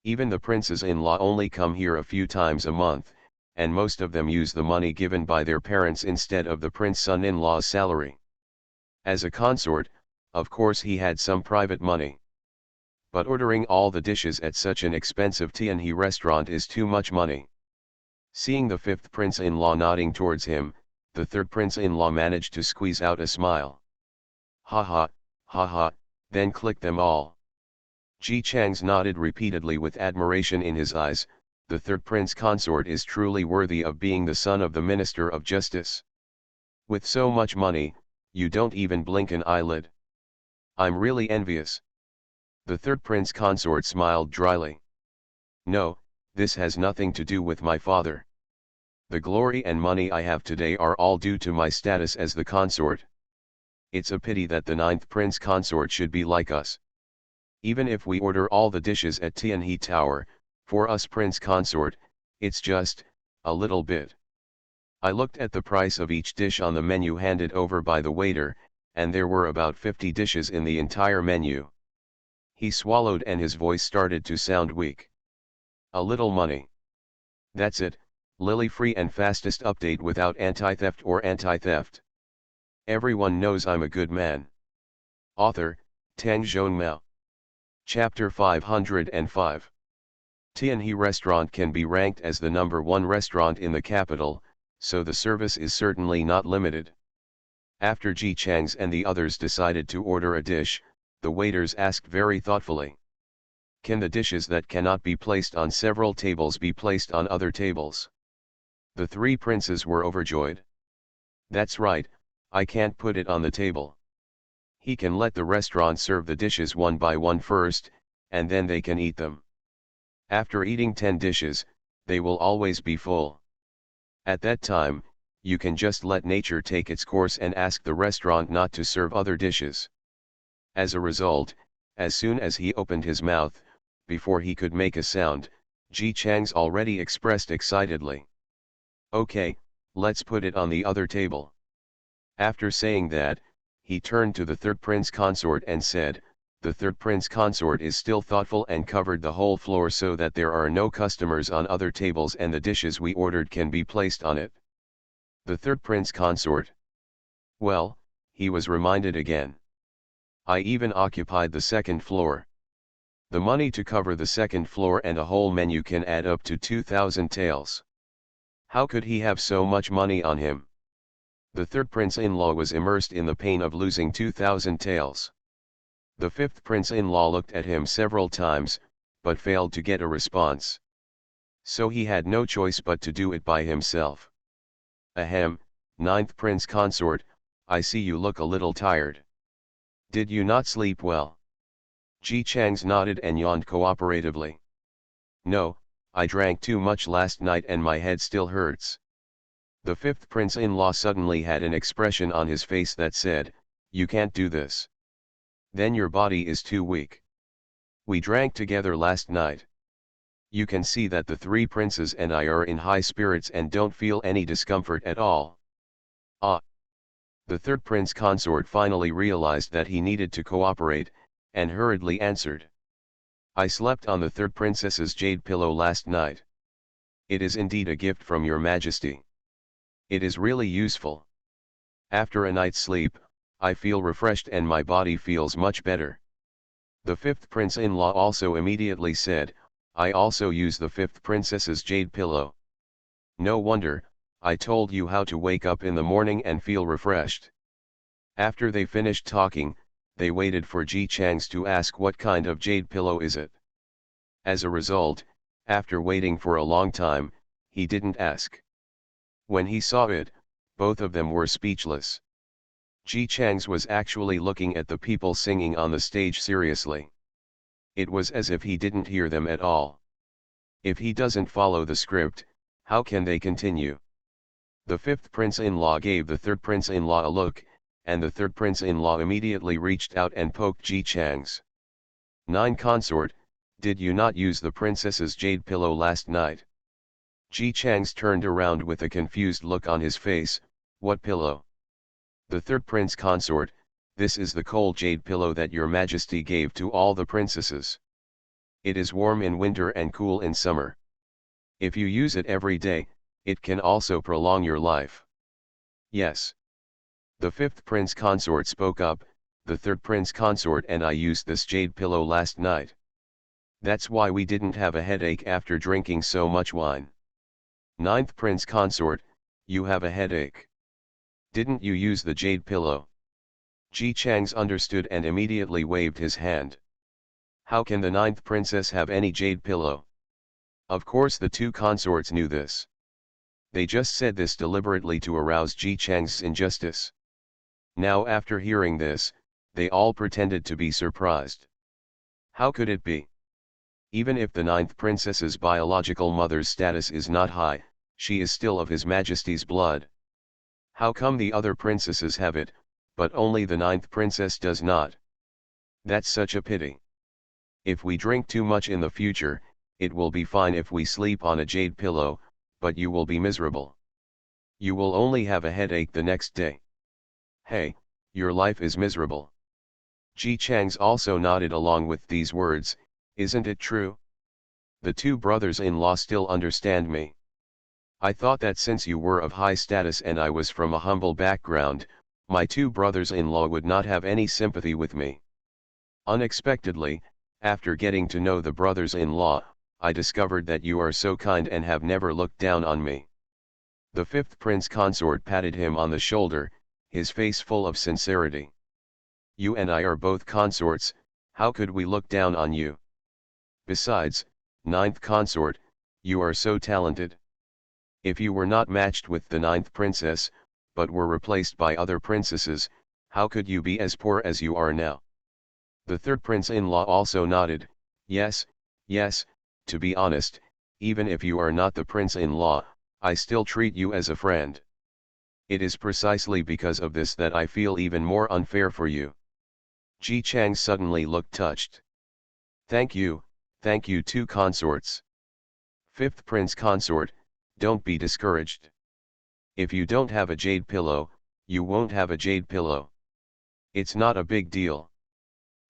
S1: Even the princes-in-law only come here a few times a month, and most of them use the money given by their parents instead of the prince-son-in-law's salary. As a consort, of course he had some private money. But ordering all the dishes at such an expensive Tianhe restaurant is too much money. Seeing the fifth prince-in-law nodding towards him, the third prince-in-law managed to squeeze out a smile. "Ha ha, ha ha, then click them all." Ji Chang's nodded repeatedly with admiration in his eyes. The third prince consort is truly worthy of being the son of the Minister of Justice. With so much money, you don't even blink an eyelid. I'm really envious. The third prince consort smiled dryly. "No, this has nothing to do with my father. The glory and money I have today are all due to my status as the consort. It's a pity that the ninth prince consort should be like us. Even if we order all the dishes at Tianhe Tower, for us prince consort, it's just a little bit." I looked at the price of each dish on the menu handed over by the waiter, and there were about 50 dishes in the entire menu. He swallowed and his voice started to sound weak. "A little money. That's it, Lily, free and fastest update without anti-theft or anti-theft. Everyone knows I'm a good man." Author, Tang Zhongmao. Chapter 505. Tianhe Restaurant can be ranked as the #1 restaurant in the capital, so the service is certainly not limited. After Ji Chang's and the others decided to order a dish, the waiters asked very thoughtfully, "Can the dishes that cannot be placed on several tables be placed on other tables?" The three princes were overjoyed. "That's right, I can't put it on the table. He can let the restaurant serve the dishes one by one first, and then they can eat them. After eating 10 dishes, they will always be full. At that time, you can just let nature take its course and ask the restaurant not to serve other dishes." As a result, as soon as he opened his mouth, before he could make a sound, Ji Chang's already expressed excitedly, "Okay, let's put it on the other table." After saying that, he turned to the third prince consort and said, "The third prince consort is still thoughtful and covered the whole floor so that there are no customers on other tables and the dishes we ordered can be placed on it." The third prince consort. Well, he was reminded again. "I even occupied the second floor. The money to cover the second floor and a whole menu can add up to 2,000 taels. How could he have so much money on him?" The third prince-in-law was immersed in the pain of losing 2,000 taels. The fifth prince-in-law looked at him several times, but failed to get a response. So he had no choice but to do it by himself. "Ahem, ninth prince consort, I see you look a little tired. Did you not sleep well?" Ji Chang's nodded and yawned cooperatively. "No, I drank too much last night and my head still hurts." The fifth prince-in-law suddenly had an expression on his face that said, "You can't do this. Then your body is too weak. We drank together last night. You can see that the three princes and I are in high spirits and don't feel any discomfort at all." Ah! The third prince consort finally realized that he needed to cooperate, and hurriedly answered, "I slept on the third princess's jade pillow last night. It is indeed a gift from your majesty. It is really useful. After a night's sleep, I feel refreshed and my body feels much better." The fifth prince-in-law also immediately said, "I also use the fifth princess's jade pillow. No wonder, I told you how to wake up in the morning and feel refreshed." After they finished talking, they waited for Ji Chang's to ask what kind of jade pillow is it. As a result, after waiting for a long time, he didn't ask. When he saw it, both of them were speechless. Ji Chang's was actually looking at the people singing on the stage seriously. It was as if he didn't hear them at all. If he doesn't follow the script, how can they continue? The fifth prince-in-law gave the third prince-in-law a look, and the third prince-in-law immediately reached out and poked Ji Chang's 9 consort. Did you not use the princess's jade pillow last night? Ji Chang's turned around with a confused look on his face. What pillow? The third prince consort, this is the cold jade pillow that your majesty gave to all the princesses. It is warm in winter and cool in summer. If you use it every day, it can also prolong your life. Yes. The fifth prince consort spoke up, the third prince consort and I used this jade pillow last night. That's why we didn't have a headache after drinking so much wine. Ninth prince consort, you have a headache. Didn't you use the jade pillow? Ji Chang's understood and immediately waved his hand. How can the ninth princess have any jade pillow? Of course the 2 consorts knew this. They just said this deliberately to arouse Ji Chang's injustice. Now after hearing this, they all pretended to be surprised. How could it be? Even if the ninth princess's biological mother's status is not high, she is still of His Majesty's blood. How come the other princesses have it, but only the ninth princess does not? That's such a pity. If we drink too much in the future, it will be fine if we sleep on a jade pillow, but you will be miserable. You will only have a headache the next day. Hey, your life is miserable. Ji Chang's also nodded along with these words. Isn't it true? The 2 brothers-in-law still understand me. I thought that since you were of high status and I was from a humble background, my 2 brothers-in-law would not have any sympathy with me. Unexpectedly, after getting to know the brothers-in-law, I discovered that you are so kind and have never looked down on me. The fifth prince consort patted him on the shoulder, his face full of sincerity. You and I are both consorts, how could we look down on you? Besides, ninth consort, you are so talented. If you were not matched with the ninth princess, but were replaced by other princesses, how could you be as poor as you are now? The third prince-in-law also nodded. Yes, yes, to be honest, even if you are not the prince-in-law, I still treat you as a friend. It is precisely because of this that I feel even more unfair for you. Ji Chang suddenly looked touched. Thank you 2 consorts. Fifth prince consort, don't be discouraged. If you don't have a jade pillow, you won't have a jade pillow. It's not a big deal.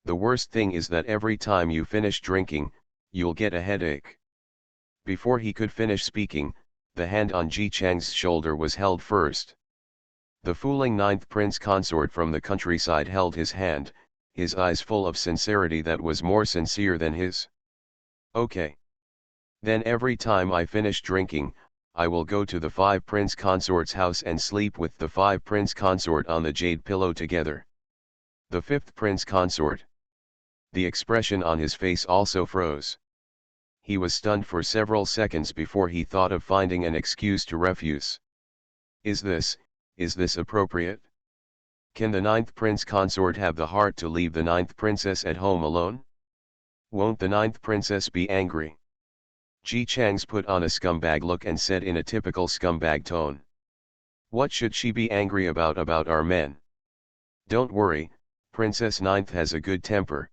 S1: The worst thing is that every time you finish drinking, you'll get a headache. Before he could finish speaking, the hand on Ji Chang's shoulder was held first. The fooling ninth prince consort from the countryside held his hand, his eyes full of sincerity that was more sincere than his. Okay. Then every time I finish drinking, I will go to the 5 prince consort's house and sleep with the 5 prince consort on the jade pillow together. The 5th prince consort. The expression on his face also froze. He was stunned for several seconds before he thought of finding an excuse to refuse. Is this appropriate? Can the 9th prince consort have the heart to leave the 9th princess at home alone? Won't the 9th princess be angry? Ji Chang's put on a scumbag look and said in a typical scumbag tone. What should she be angry about our men? Don't worry, Princess Ninth has a good temper.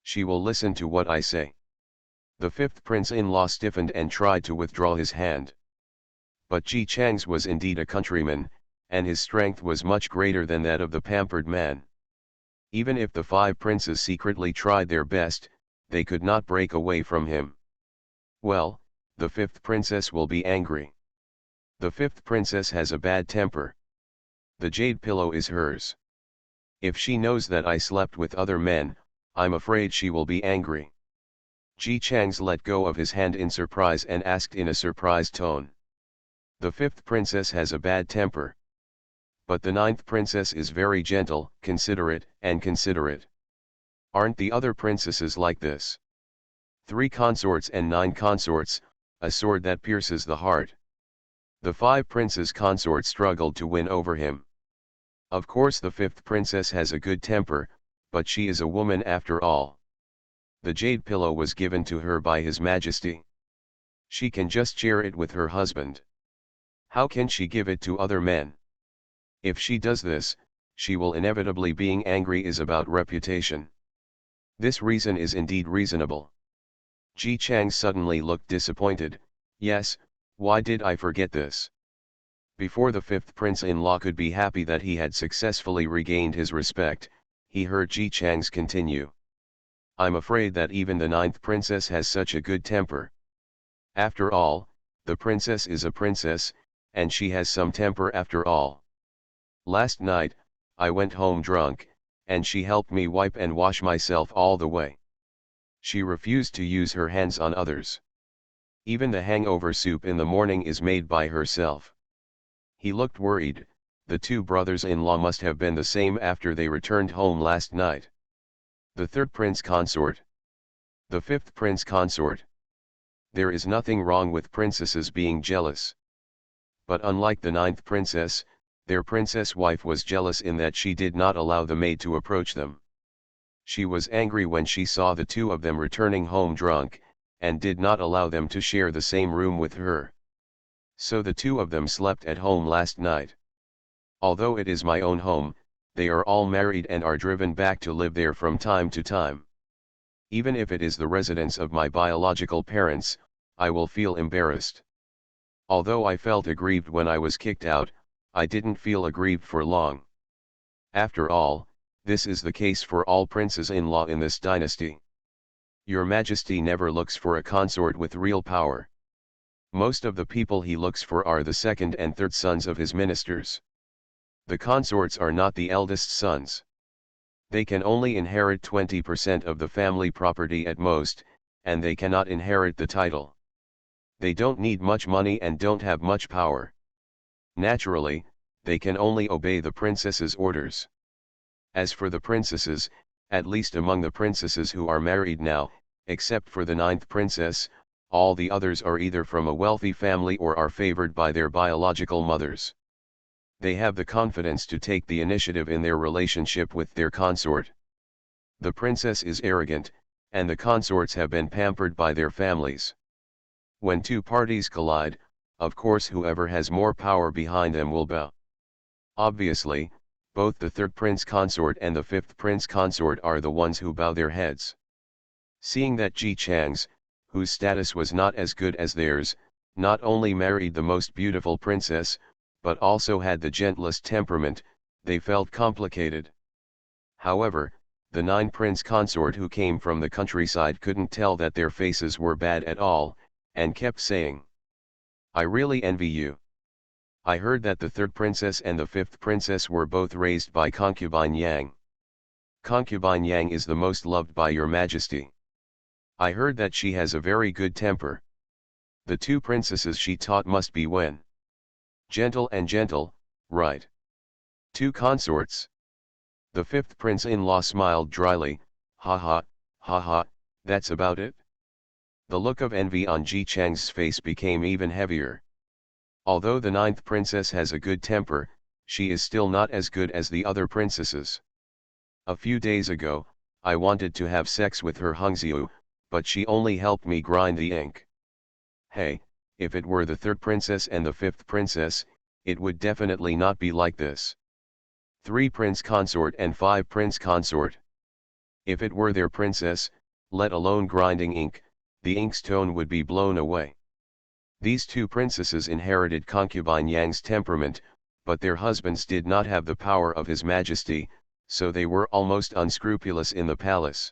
S1: She will listen to what I say. The 5th prince-in-law stiffened and tried to withdraw his hand. But Ji Chang's was indeed a countryman, and his strength was much greater than that of the pampered man. Even if the 5 princes secretly tried their best, they could not break away from him. Well, the 5th princess will be angry. The 5th princess has a bad temper. The jade pillow is hers. If she knows that I slept with other men, I'm afraid she will be angry. Ji Chang's let go of his hand in surprise and asked in a surprised tone. The 5th princess has a bad temper. But the 9th princess is very gentle, considerate. Aren't the other princesses like this? 3 consorts and 9 consorts, a sword that pierces the heart. The 5 princes consort struggled to win over him. Of course the 5th princess has a good temper, but she is a woman after all. The jade pillow was given to her by His Majesty. She can just share it with her husband. How can she give it to other men? If she does this, she will inevitably being angry is about reputation. This reason is indeed reasonable. Ji Chang suddenly looked disappointed. Yes, why did I forget this? Before the 5th prince-in-law could be happy that he had successfully regained his respect, he heard Ji Chang's continue. I'm afraid that even the 9th princess has such a good temper. After all, the princess is a princess, and she has some temper after all. Last night, I went home drunk, and she helped me wipe and wash myself all the way. She refused to use her hands on others. Even the hangover soup in the morning is made by herself. He looked worried. The 2 brothers-in-law must have been the same after they returned home last night. The 3rd prince consort. The 5th prince consort. There is nothing wrong with princesses being jealous. But unlike the 9th princess, their princess wife was jealous in that she did not allow the maid to approach them. She was angry when she saw the 2 of them returning home drunk, and did not allow them to share the same room with her. So the 2 of them slept at home last night. Although it is my own home, they are all married and are driven back to live there from time to time. Even if it is the residence of my biological parents, I will feel embarrassed. Although I felt aggrieved when I was kicked out, I didn't feel aggrieved for long. After all, this is the case for all princes-in-law in this dynasty. Your Majesty never looks for a consort with real power. Most of the people he looks for are the 2nd and 3rd sons of his ministers. The consorts are not the eldest sons. They can only inherit 20% of the family property at most, and they cannot inherit the title. They don't need much money and don't have much power. Naturally, they can only obey the princess's orders. As for the princesses, at least among the princesses who are married now, except for the 9th princess, all the others are either from a wealthy family or are favored by their biological mothers. They have the confidence to take the initiative in their relationship with their consort. The princess is arrogant, and the consorts have been pampered by their families. When 2 parties collide, of course whoever has more power behind them will bow. Obviously, both the 3rd prince consort and the 5th prince consort are the ones who bow their heads. Seeing that Ji Chang's, whose status was not as good as theirs, not only married the most beautiful princess, but also had the gentlest temperament, they felt complicated. However, the 9 prince consort who came from the countryside couldn't tell that their faces were bad at all, and kept saying, I really envy you. I heard that the 3rd princess and the 5th princess were both raised by concubine Yang. Concubine Yang is the most loved by your Majesty. I heard that she has a very good temper. The 2 princesses she taught must be when gentle and gentle, right? 2 consorts. The 5th prince-in-law smiled dryly. Ha ha, that's about it? The look of envy on Ji Chang's face became even heavier. Although the 9th princess has a good temper, she is still not as good as the other princesses. A few days ago, I wanted to have sex with her Hongxiu, but she only helped me grind the ink. Hey, if it were the 3rd princess and the 5th princess, it would definitely not be like this. 3 prince consort and 5 prince consort. If it were their princess, let alone grinding ink, the inkstone would be blown away. These 2 princesses inherited concubine Yang's temperament, but their husbands did not have the power of His Majesty, so they were almost unscrupulous in the palace.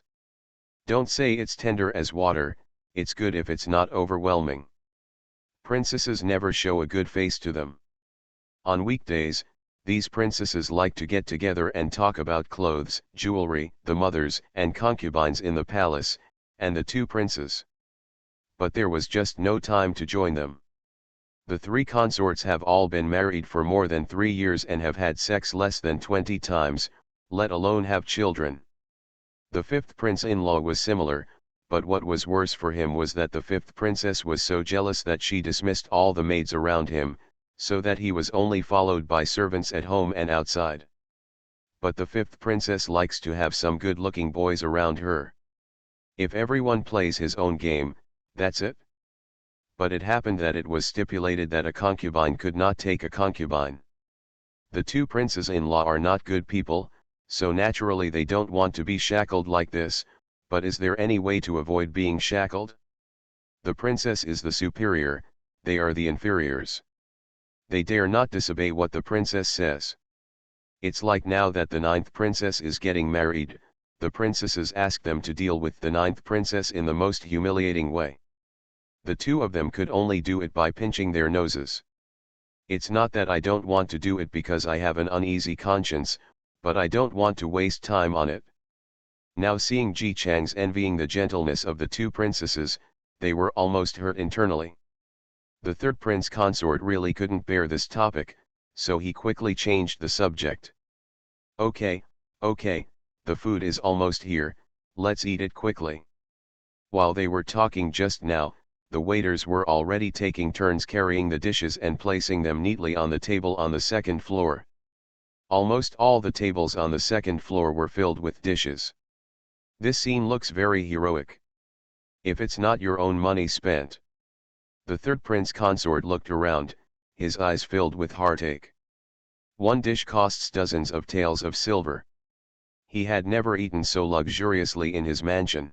S1: Don't say it's tender as water, it's good if it's not overwhelming. Princesses never show a good face to them. On weekdays, these princesses like to get together and talk about clothes, jewelry, the mothers and concubines in the palace, and the 2 princes. But there was just no time to join them. The 3 consorts have all been married for more than 3 years and have had sex less than 20 times, let alone have children. The 5th prince-in-law was similar, but what was worse for him was that the 5th princess was so jealous that she dismissed all the maids around him, so that he was only followed by servants at home and outside. But the fifth princess likes to have some good-looking boys around her. If everyone plays his own game, that's it. But it happened that it was stipulated that a concubine could not take a concubine. The two princes-in-law are not good people, so naturally they don't want to be shackled like this, but is there any way to avoid being shackled? The princess is the superior, they are the inferiors. They dare not disobey what the princess says. It's like now that the ninth princess is getting married, the princesses ask them to deal with the ninth princess in the most humiliating way. The two of them could only do it by pinching their noses. It's not that I don't want to do it because I have an uneasy conscience, but I don't want to waste time on it. Now seeing Ji Chang's envying the gentleness of the two princesses, they were almost hurt internally. The third prince consort really couldn't bear this topic, so he quickly changed the subject. Okay, the food is almost here, let's eat it quickly. While they were talking just now, the waiters were already taking turns carrying the dishes and placing them neatly on the table on the second floor. Almost all the tables on the second floor were filled with dishes. This scene looks very heroic. If it's not your own money spent. The third prince consort looked around, his eyes filled with heartache. One dish costs dozens of taels of silver. He had never eaten so luxuriously in his mansion.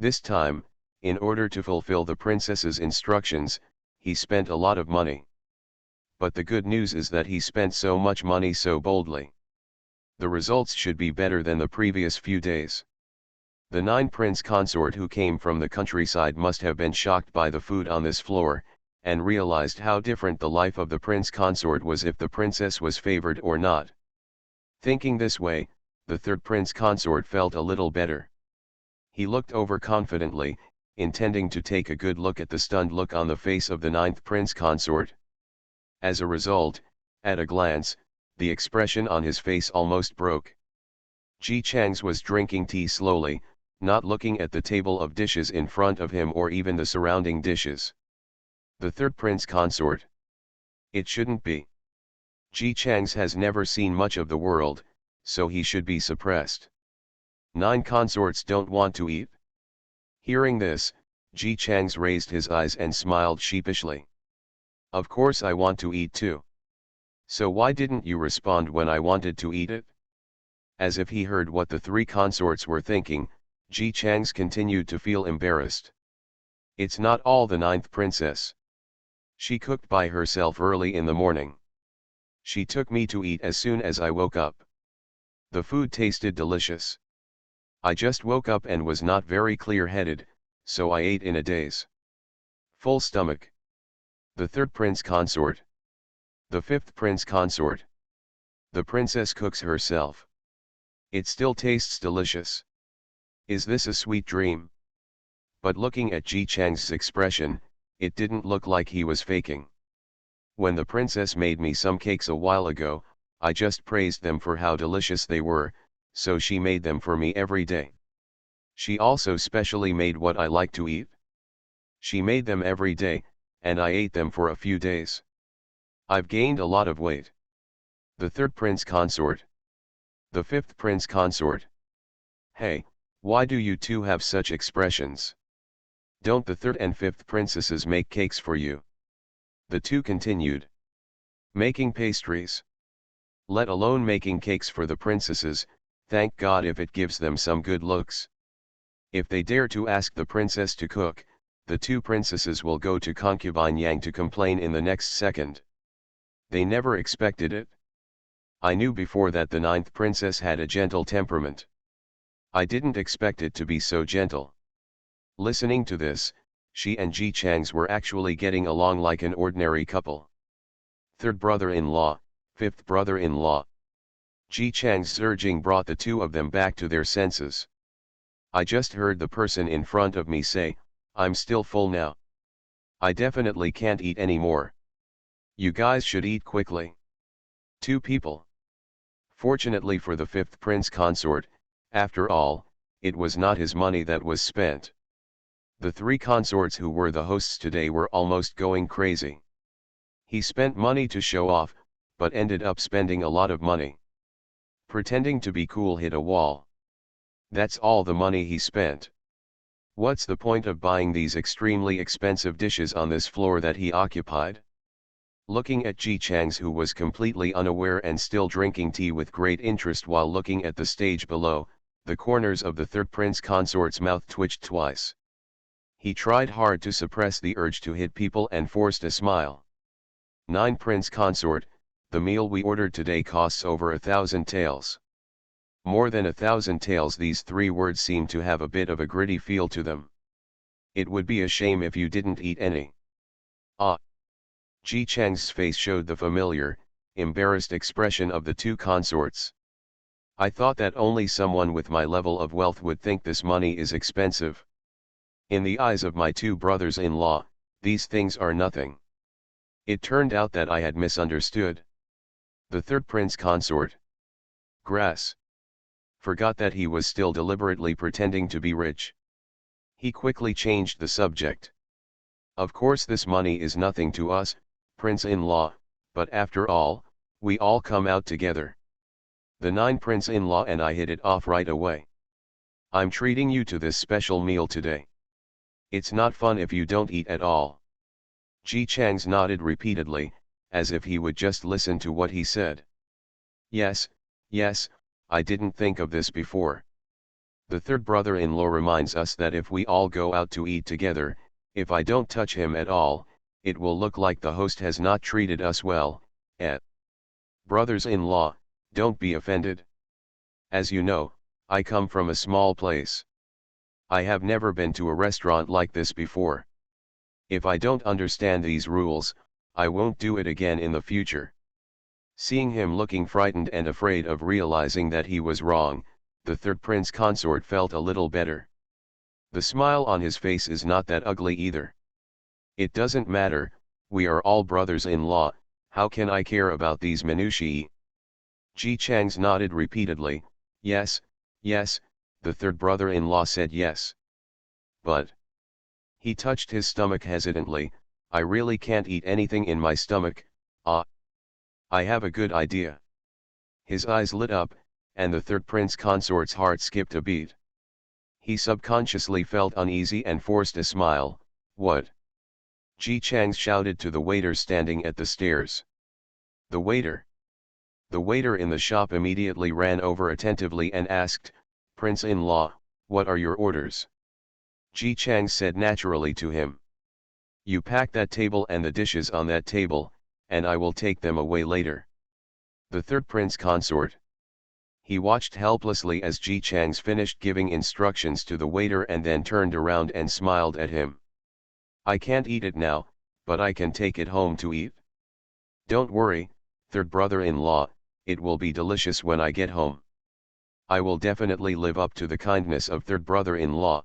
S1: This time, in order to fulfill the princess's instructions, he spent a lot of money. But the good news is that he spent so much money so boldly. The results should be better than the previous few days. The nine prince consort who came from the countryside must have been shocked by the food on this floor, and realized how different the life of the prince consort was if the princess was favored or not. Thinking this way, the third prince consort felt a little better. He looked over confidently, intending to take a good look at the stunned look on the face of the ninth prince consort. As a result, at a glance, the expression on his face almost broke. Ji Chang's was drinking tea slowly, not looking at the table of dishes in front of him or even the surrounding dishes. The third prince consort. It shouldn't be. Ji Chang's has never seen much of the world, so he should be suppressed. Nine consorts don't want to eat. Hearing this, Ji Chang's raised his eyes and smiled sheepishly. Of course I want to eat too. So why didn't you respond when I wanted to eat it? As if he heard what the three consorts were thinking, Ji Chang's continued to feel embarrassed. It's not all the ninth princess. She cooked by herself early in the morning. She took me to eat as soon as I woke up. The food tasted delicious. I just woke up and was not very clear-headed, so I ate in a daze. Full stomach. The third prince consort. The fifth prince consort. The princess cooks herself. It still tastes delicious. Is this a sweet dream? But looking at Ji Chang's expression, it didn't look like he was faking. When the princess made me some cakes a while ago, I just praised them for how delicious they were, so she made them for me every day. She also specially made what I like to eat. She made them every day, and I ate them for a few days. I've gained a lot of weight. The third prince consort. The fifth prince consort. Hey, why do you two have such expressions? Don't the third and fifth princesses make cakes for you? The two continued. Making pastries. Let alone making cakes for the princesses, thank God if it gives them some good looks. If they dare to ask the princess to cook, the two princesses will go to concubine Yang to complain in the next second. They never expected it. I knew before that the ninth princess had a gentle temperament. I didn't expect it to be so gentle. Listening to this, she and Ji Chang's were actually getting along like an ordinary couple. Third brother-in-law, fifth brother-in-law. Ji Chang's urging brought the two of them back to their senses. I just heard the person in front of me say, I'm still full now. I definitely can't eat anymore. You guys should eat quickly. Two people. Fortunately for the fifth prince consort, after all, it was not his money that was spent. The three consorts who were the hosts today were almost going crazy. He spent money to show off, but ended up spending a lot of money. Pretending to be cool hit a wall. That's all the money he spent. What's the point of buying these extremely expensive dishes on this floor that he occupied? Looking at Ji Chang's, who was completely unaware and still drinking tea with great interest while looking at the stage below, the corners of the third prince consort's mouth twitched twice. He tried hard to suppress the urge to hit people and forced a smile. 9 Prince Consort, the meal we ordered today costs over 1,000 taels. More than 1,000 taels. These 3 words seem to have a bit of a gritty feel to them. It would be a shame if you didn't eat any. Ah. Ji Chang's face showed the familiar, embarrassed expression of the 2 consorts. I thought that only someone with my level of wealth would think this money is expensive. In the eyes of my 2 brothers-in-law, these things are nothing. It turned out that I had misunderstood. The third prince consort, Grass, forgot that he was still deliberately pretending to be rich. He quickly changed the subject. Of course this money is nothing to us, prince-in-law, but after all, we all come out together. The 9 prince-in-law and I hit it off right away. I'm treating you to this special meal today. It's not fun if you don't eat at all. Ji Chang's nodded repeatedly, as if he would just listen to what he said. Yes, yes, I didn't think of this before. The third brother-in-law reminds us that if we all go out to eat together, if I don't touch him at all, it will look like the host has not treated us well, eh? Brothers-in-law, don't be offended. As you know, I come from a small place. I have never been to a restaurant like this before. If I don't understand these rules, I won't do it again in the future. Seeing him looking frightened and afraid of realizing that he was wrong, the third prince consort felt a little better. The smile on his face is not that ugly either. It doesn't matter, we are all brothers-in-law, how can I care about these minutiae? Ji Chang's nodded repeatedly, yes, yes, the third brother-in-law said yes. But he touched his stomach hesitantly. I really can't eat anything in my stomach. Ah. I have a good idea. His eyes lit up, and the third prince consort's heart skipped a beat. He subconsciously felt uneasy and forced a smile. What? Ji Chang shouted to the waiter standing at the stairs. The waiter. The waiter in the shop immediately ran over attentively and asked, Prince-in-law, what are your orders? Ji Chang said naturally to him. You pack that table and the dishes on that table, and I will take them away later. The third prince consort. He watched helplessly as Ji Chang's finished giving instructions to the waiter and then turned around and smiled at him. I can't eat it now, but I can take it home to eat. Don't worry, third brother-in-law, it will be delicious when I get home. I will definitely live up to the kindness of third brother-in-law.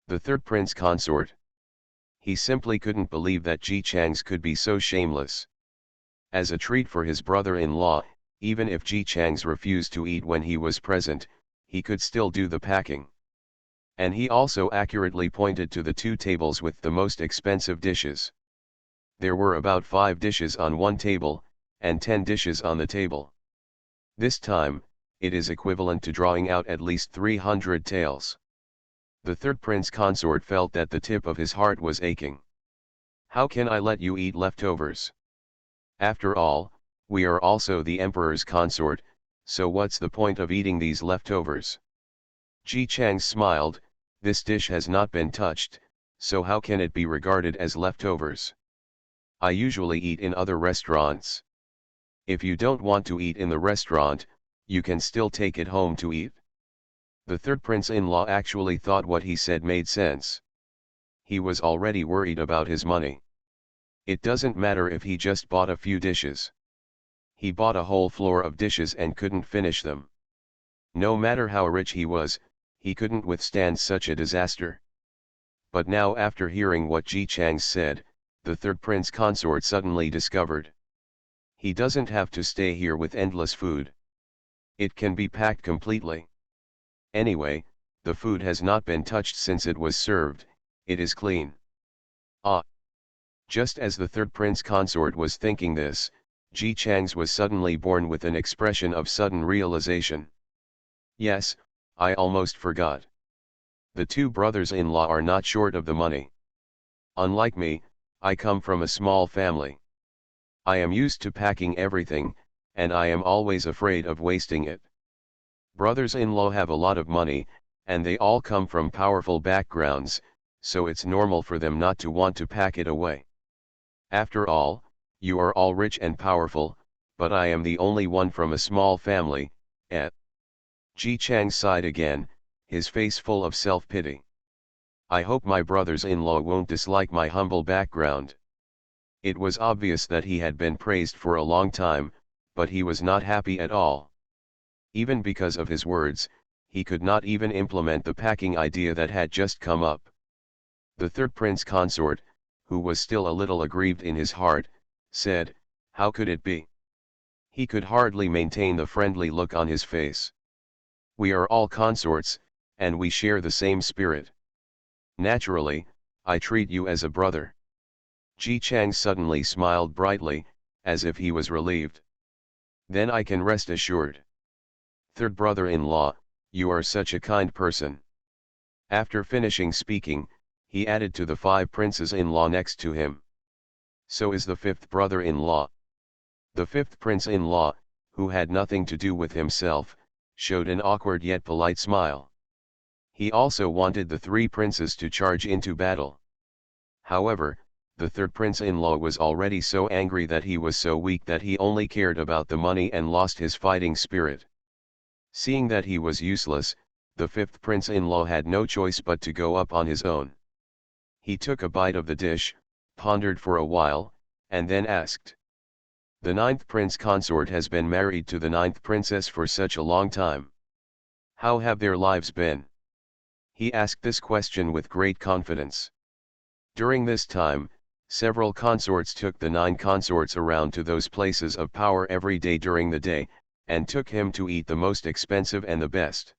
S1: The third prince consort. He simply couldn't believe that Ji Chang's could be so shameless. As a treat for his brother-in-law, even if Ji Chang's refused to eat when he was present, he could still do the packing. And he also accurately pointed to the 2 tables with the most expensive dishes. There were about 5 dishes on one table, and 10 dishes on the table. This time, it is equivalent to drawing out at least 300 taels. The third prince consort felt that the tip of his heart was aching. How can I let you eat leftovers? After all, we are also the emperor's consort, so what's the point of eating these leftovers? Ji Chang smiled, this dish has not been touched, so how can it be regarded as leftovers? I usually eat in other restaurants. If you don't want to eat in the restaurant, you can still take it home to eat. The third prince-in-law actually thought what he said made sense. He was already worried about his money. It doesn't matter if he just bought a few dishes. He bought a whole floor of dishes and couldn't finish them. No matter how rich he was, he couldn't withstand such a disaster. But now after hearing what Ji Chang said, the third prince consort suddenly discovered. He doesn't have to stay here with endless food. It can be packed completely. Anyway, the food has not been touched since it was served, it is clean. Ah! Just as the third prince consort was thinking this, Ji Chang's was suddenly born with an expression of sudden realization. Yes, I almost forgot. The two brothers-in-law are not short of the money. Unlike me, I come from a small family. I am used to packing everything, and I am always afraid of wasting it. Brothers-in-law have a lot of money, and they all come from powerful backgrounds, so it's normal for them not to want to pack it away. After all, you are all rich and powerful, but I am the only one from a small family. Ji Chang sighed again, his face full of self-pity. I hope my brothers-in-law won't dislike my humble background. It was obvious that he had been praised for a long time, but he was not happy at all. Even because of his words, he could not even implement the packing idea that had just come up. The third prince consort, who was still a little aggrieved in his heart, said, "How could it be?" He could hardly maintain the friendly look on his face. "We are all consorts, and we share the same spirit. Naturally, I treat you as a brother." Ji Chang suddenly smiled brightly, as if he was relieved. "Then I can rest assured. Third brother-in-law, you are such a kind person." After finishing speaking, he added to the 5 princes-in-law next to him. "So is the 5th brother-in-law." The 5th prince-in-law, who had nothing to do with himself, showed an awkward yet polite smile. He also wanted the 3 princes to charge into battle. However, the 3rd prince-in-law was already so angry that he was so weak that he only cared about the money and lost his fighting spirit. Seeing that he was useless, the 5th prince-in-law had no choice but to go up on his own. He took a bite of the dish, pondered for a while, and then asked. "The 9th prince consort has been married to the 9th princess for such a long time. How have their lives been?" He asked this question with great confidence. During this time, several consorts took the 9 consorts around to those places of power every day during the day, and took him to eat the most expensive and the best.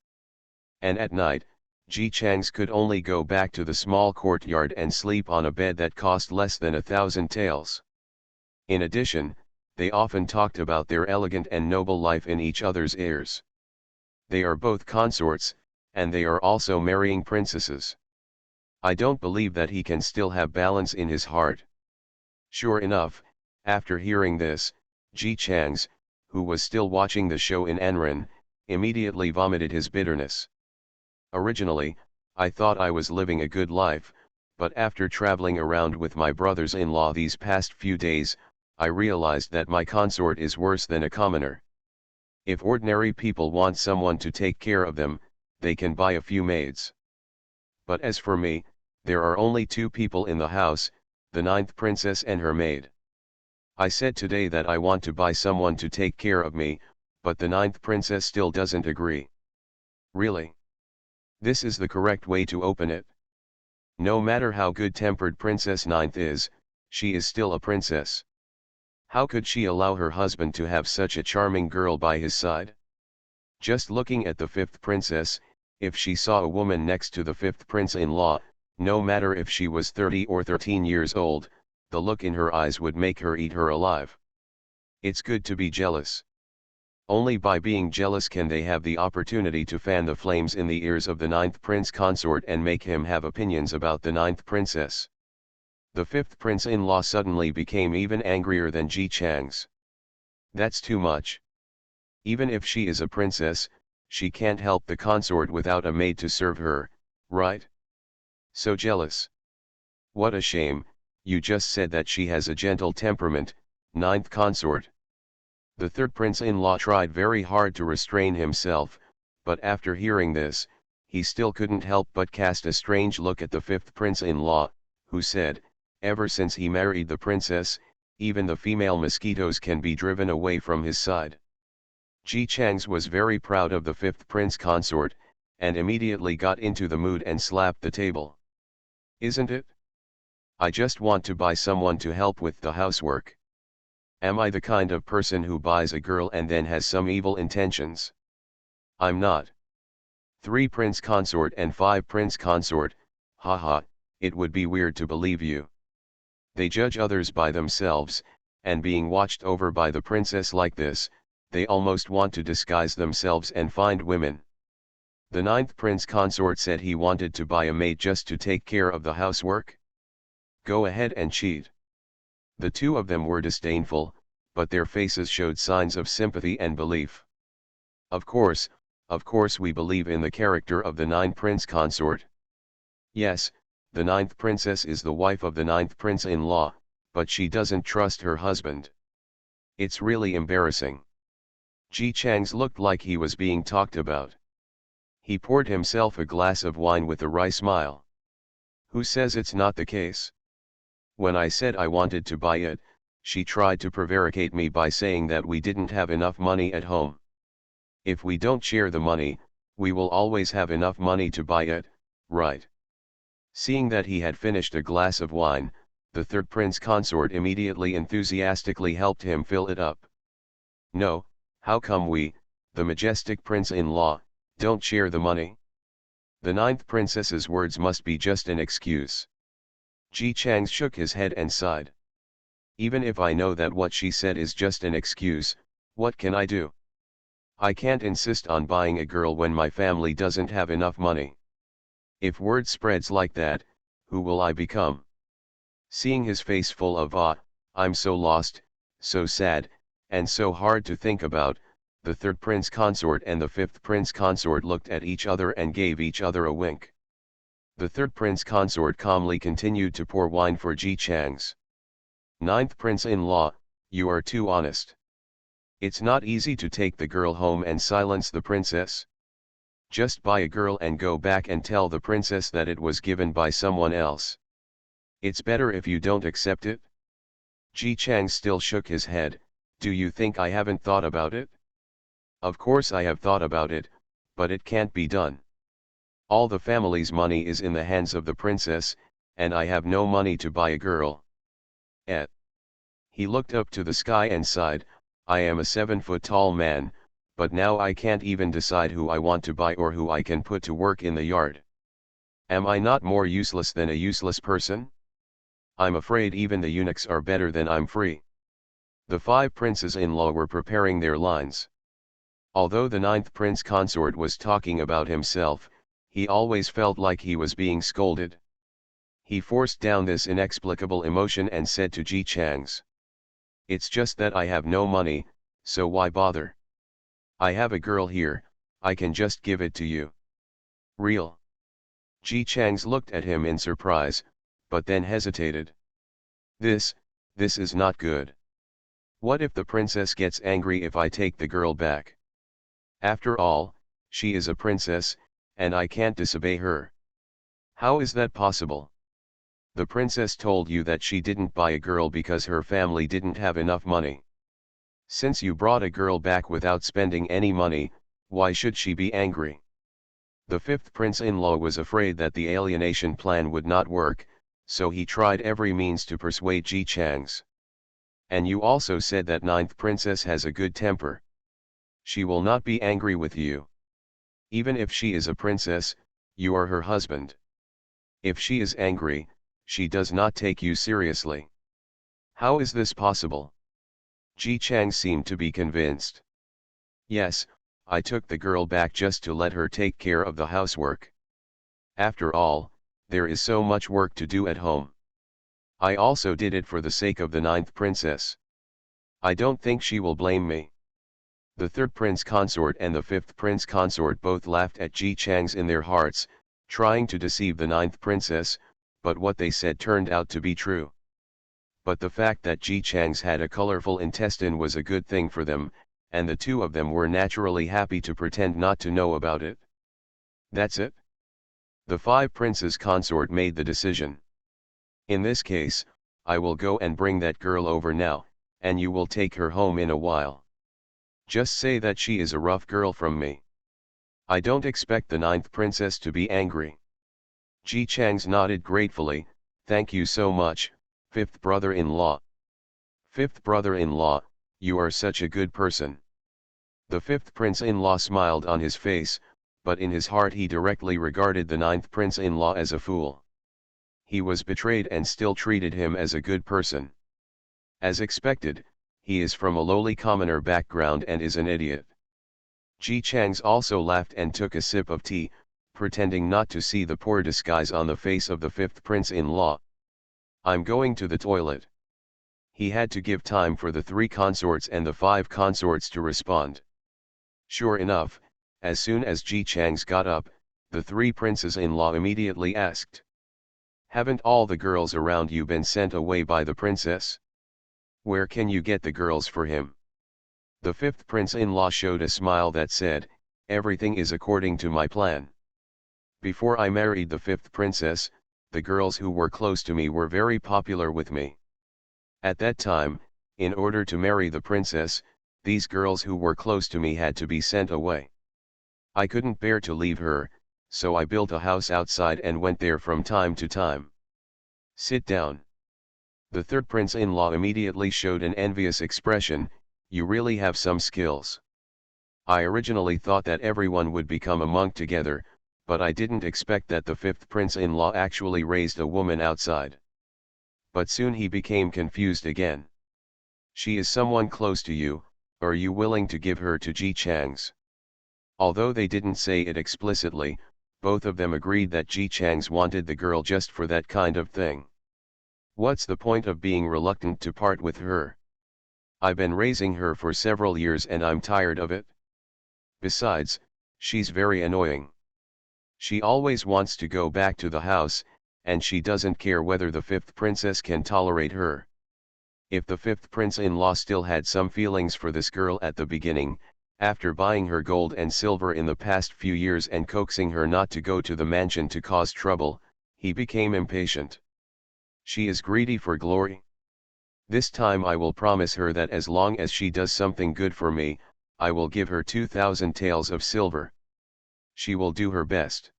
S1: And at night, Ji Chang's could only go back to the small courtyard and sleep on a bed that cost less than 1,000 taels. In addition, they often talked about their elegant and noble life in each other's ears. They are both consorts, and they are also marrying princesses. I don't believe that he can still have balance in his heart. Sure enough, after hearing this, Ji Chang's, who was still watching the show in Anren, immediately vomited his bitterness. "Originally, I thought I was living a good life, but after traveling around with my brothers-in-law these past few days, I realized that my consort is worse than a commoner. If ordinary people want someone to take care of them, they can buy a few maids. But as for me, there are only 2 people in the house, the 9th princess and her maid. I said today that I want to buy someone to take care of me, but the 9th princess still doesn't agree. Really? This is the correct way to open it. No matter how good-tempered Princess 9th is, she is still a princess. How could she allow her husband to have such a charming girl by his side? Just looking at the 5th princess, if she saw a woman next to the 5th prince-in-law, no matter if she was 30 or 13 years old, the look in her eyes would make her eat her alive. It's good to be jealous. Only by being jealous can they have the opportunity to fan the flames in the ears of the 9th prince consort and make him have opinions about the 9th princess. The 5th prince-in-law suddenly became even angrier than Ji Chang's. That's too much. Even if she is a princess, she can't help the consort without a maid to serve her, right? So jealous. What a shame, you just said that she has a gentle temperament, 9th consort. The 3rd prince-in-law tried very hard to restrain himself, but after hearing this, he still couldn't help but cast a strange look at the 5th prince-in-law, who said, ever since he married the princess, even the female mosquitoes can be driven away from his side. Ji Chang's was very proud of the 5th prince consort, and immediately got into the mood and slapped the table. Isn't it? I just want to buy someone to help with the housework. Am I the kind of person who buys a girl and then has some evil intentions? I'm not. 3 prince consort and 5 prince consort, haha, it would be weird to believe you. They judge others by themselves, and being watched over by the princess like this, they almost want to disguise themselves and find women. The ninth prince consort said he wanted to buy a maid just to take care of the housework. Go ahead and cheat. The two of them were disdainful, but their faces showed signs of sympathy and belief. Of course we believe in the character of the ninth prince consort. Yes, the ninth princess is the wife of the ninth prince-in-law, but she doesn't trust her husband. It's really embarrassing. Ji Chang's looked like he was being talked about. He poured himself a glass of wine with a wry smile. Who says it's not the case? When I said I wanted to buy it, she tried to prevaricate me by saying that we didn't have enough money at home. If we don't share the money, we will always have enough money to buy it, right? Seeing that he had finished a glass of wine, the third prince consort immediately enthusiastically helped him fill it up. No, how come we, the majestic prince-in-law, don't share the money? The ninth princess's words must be just an excuse. Ji Chang shook his head and sighed. Even if I know that what she said is just an excuse, what can I do? I can't insist on buying a girl when my family doesn't have enough money. If word spreads like that, who will I become? Seeing his face full of awe, I'm so lost, so sad, and so hard to think about, the third prince consort and the fifth prince consort looked at each other and gave each other a wink. The third prince consort calmly continued to pour wine for Ji Chang's. Ninth prince-in-law, you are too honest. It's not easy to take the girl home and silence the princess. Just buy a girl and go back and tell the princess that it was given by someone else. It's better if you don't accept it. Ji Chang still shook his head. Do you think I haven't thought about it? Of course I have thought about it, but it can't be done. All the family's money is in the hands of the princess, and I have no money to buy a girl. He looked up to the sky and sighed, I am a 7-foot-tall man, but now I can't even decide who I want to buy or who I can put to work in the yard. Am I not more useless than a useless person? I'm afraid even the eunuchs are better than I'm free. The 5 princes-in-law were preparing their lines. Although the ninth prince consort was talking about himself, he always felt like he was being scolded. He forced down this inexplicable emotion and said to Ji Chang's. It's just that I have no money, so why bother? I have a girl here, I can just give it to you. Real? Ji Chang's looked at him in surprise, but then hesitated. This is not good. What if the princess gets angry if I take the girl back? After all, she is a princess, and I can't disobey her. How is that possible? The princess told you that she didn't buy a girl because her family didn't have enough money. Since you brought a girl back without spending any money, why should she be angry? The fifth prince-in-law was afraid that the alienation plan would not work, so he tried every means to persuade Ji Chang's. And you also said that ninth princess has a good temper. She will not be angry with you. Even if she is a princess, you are her husband. If she is angry, she does not take you seriously. How is this possible? Ji Chang seemed to be convinced. Yes, I took the girl back just to let her take care of the housework. After all, there is so much work to do at home. I also did it for the sake of the ninth princess. I don't think she will blame me. The third prince consort and the fifth prince consort both laughed at Ji Chang's in their hearts, trying to deceive the ninth princess, but what they said turned out to be true. But the fact that Ji Chang's had a colorful intestine was a good thing for them, and the two of them were naturally happy to pretend not to know about it. That's it? The 5 princes consort made the decision. In this case, I will go and bring that girl over now, and you will take her home in a while. Just say that she is a rough girl from me. I don't expect the ninth princess to be angry. Ji Chang's nodded gratefully, thank you so much, fifth brother-in-law. Fifth brother-in-law, you are such a good person. The fifth prince-in-law smiled on his face, but in his heart he directly regarded the ninth prince-in-law as a fool. he was betrayed and still treated him as a good person. As expected, he is from a lowly commoner background and is an idiot. Ji Chang's also laughed and took a sip of tea, pretending not to see the poor disguise on the face of the fifth prince-in-law. I'm going to the toilet. He had to give time for the 3 consorts and the 5 consorts to respond. Sure enough, as soon as Ji Chang's got up, the 3 princes-in-law immediately asked, "Haven't all the girls around you been sent away by the princess? Where can you get the girls for him?" The 5th prince-in-law showed a smile that said, "Everything is according to my plan. Before I married the 5th princess, the girls who were close to me were very popular with me. At that time, in order to marry the princess, these girls who were close to me had to be sent away. I couldn't bear to leave her, so I built a house outside and went there from time to time." "Sit down." The 3rd prince-in-law immediately showed an envious expression. "You really have some skills. I originally thought that everyone would become a monk together, but I didn't expect that the 5th prince-in-law actually raised a woman outside." But soon he became confused again. "She is someone close to you, are you willing to give her to Ji Chang's?" Although they didn't say it explicitly, both of them agreed that Ji Chang's wanted the girl just for that kind of thing. "What's the point of being reluctant to part with her? I've been raising her for several years and I'm tired of it. Besides, she's very annoying. She always wants to go back to the house, and she doesn't care whether the 5th princess can tolerate her." If the 5th prince-in-law still had some feelings for this girl at the beginning, after buying her gold and silver in the past few years and coaxing her not to go to the mansion to cause trouble, he became impatient. "She is greedy for glory. This time I will promise her that as long as she does something good for me, I will give her 2,000 taels of silver. She will do her best."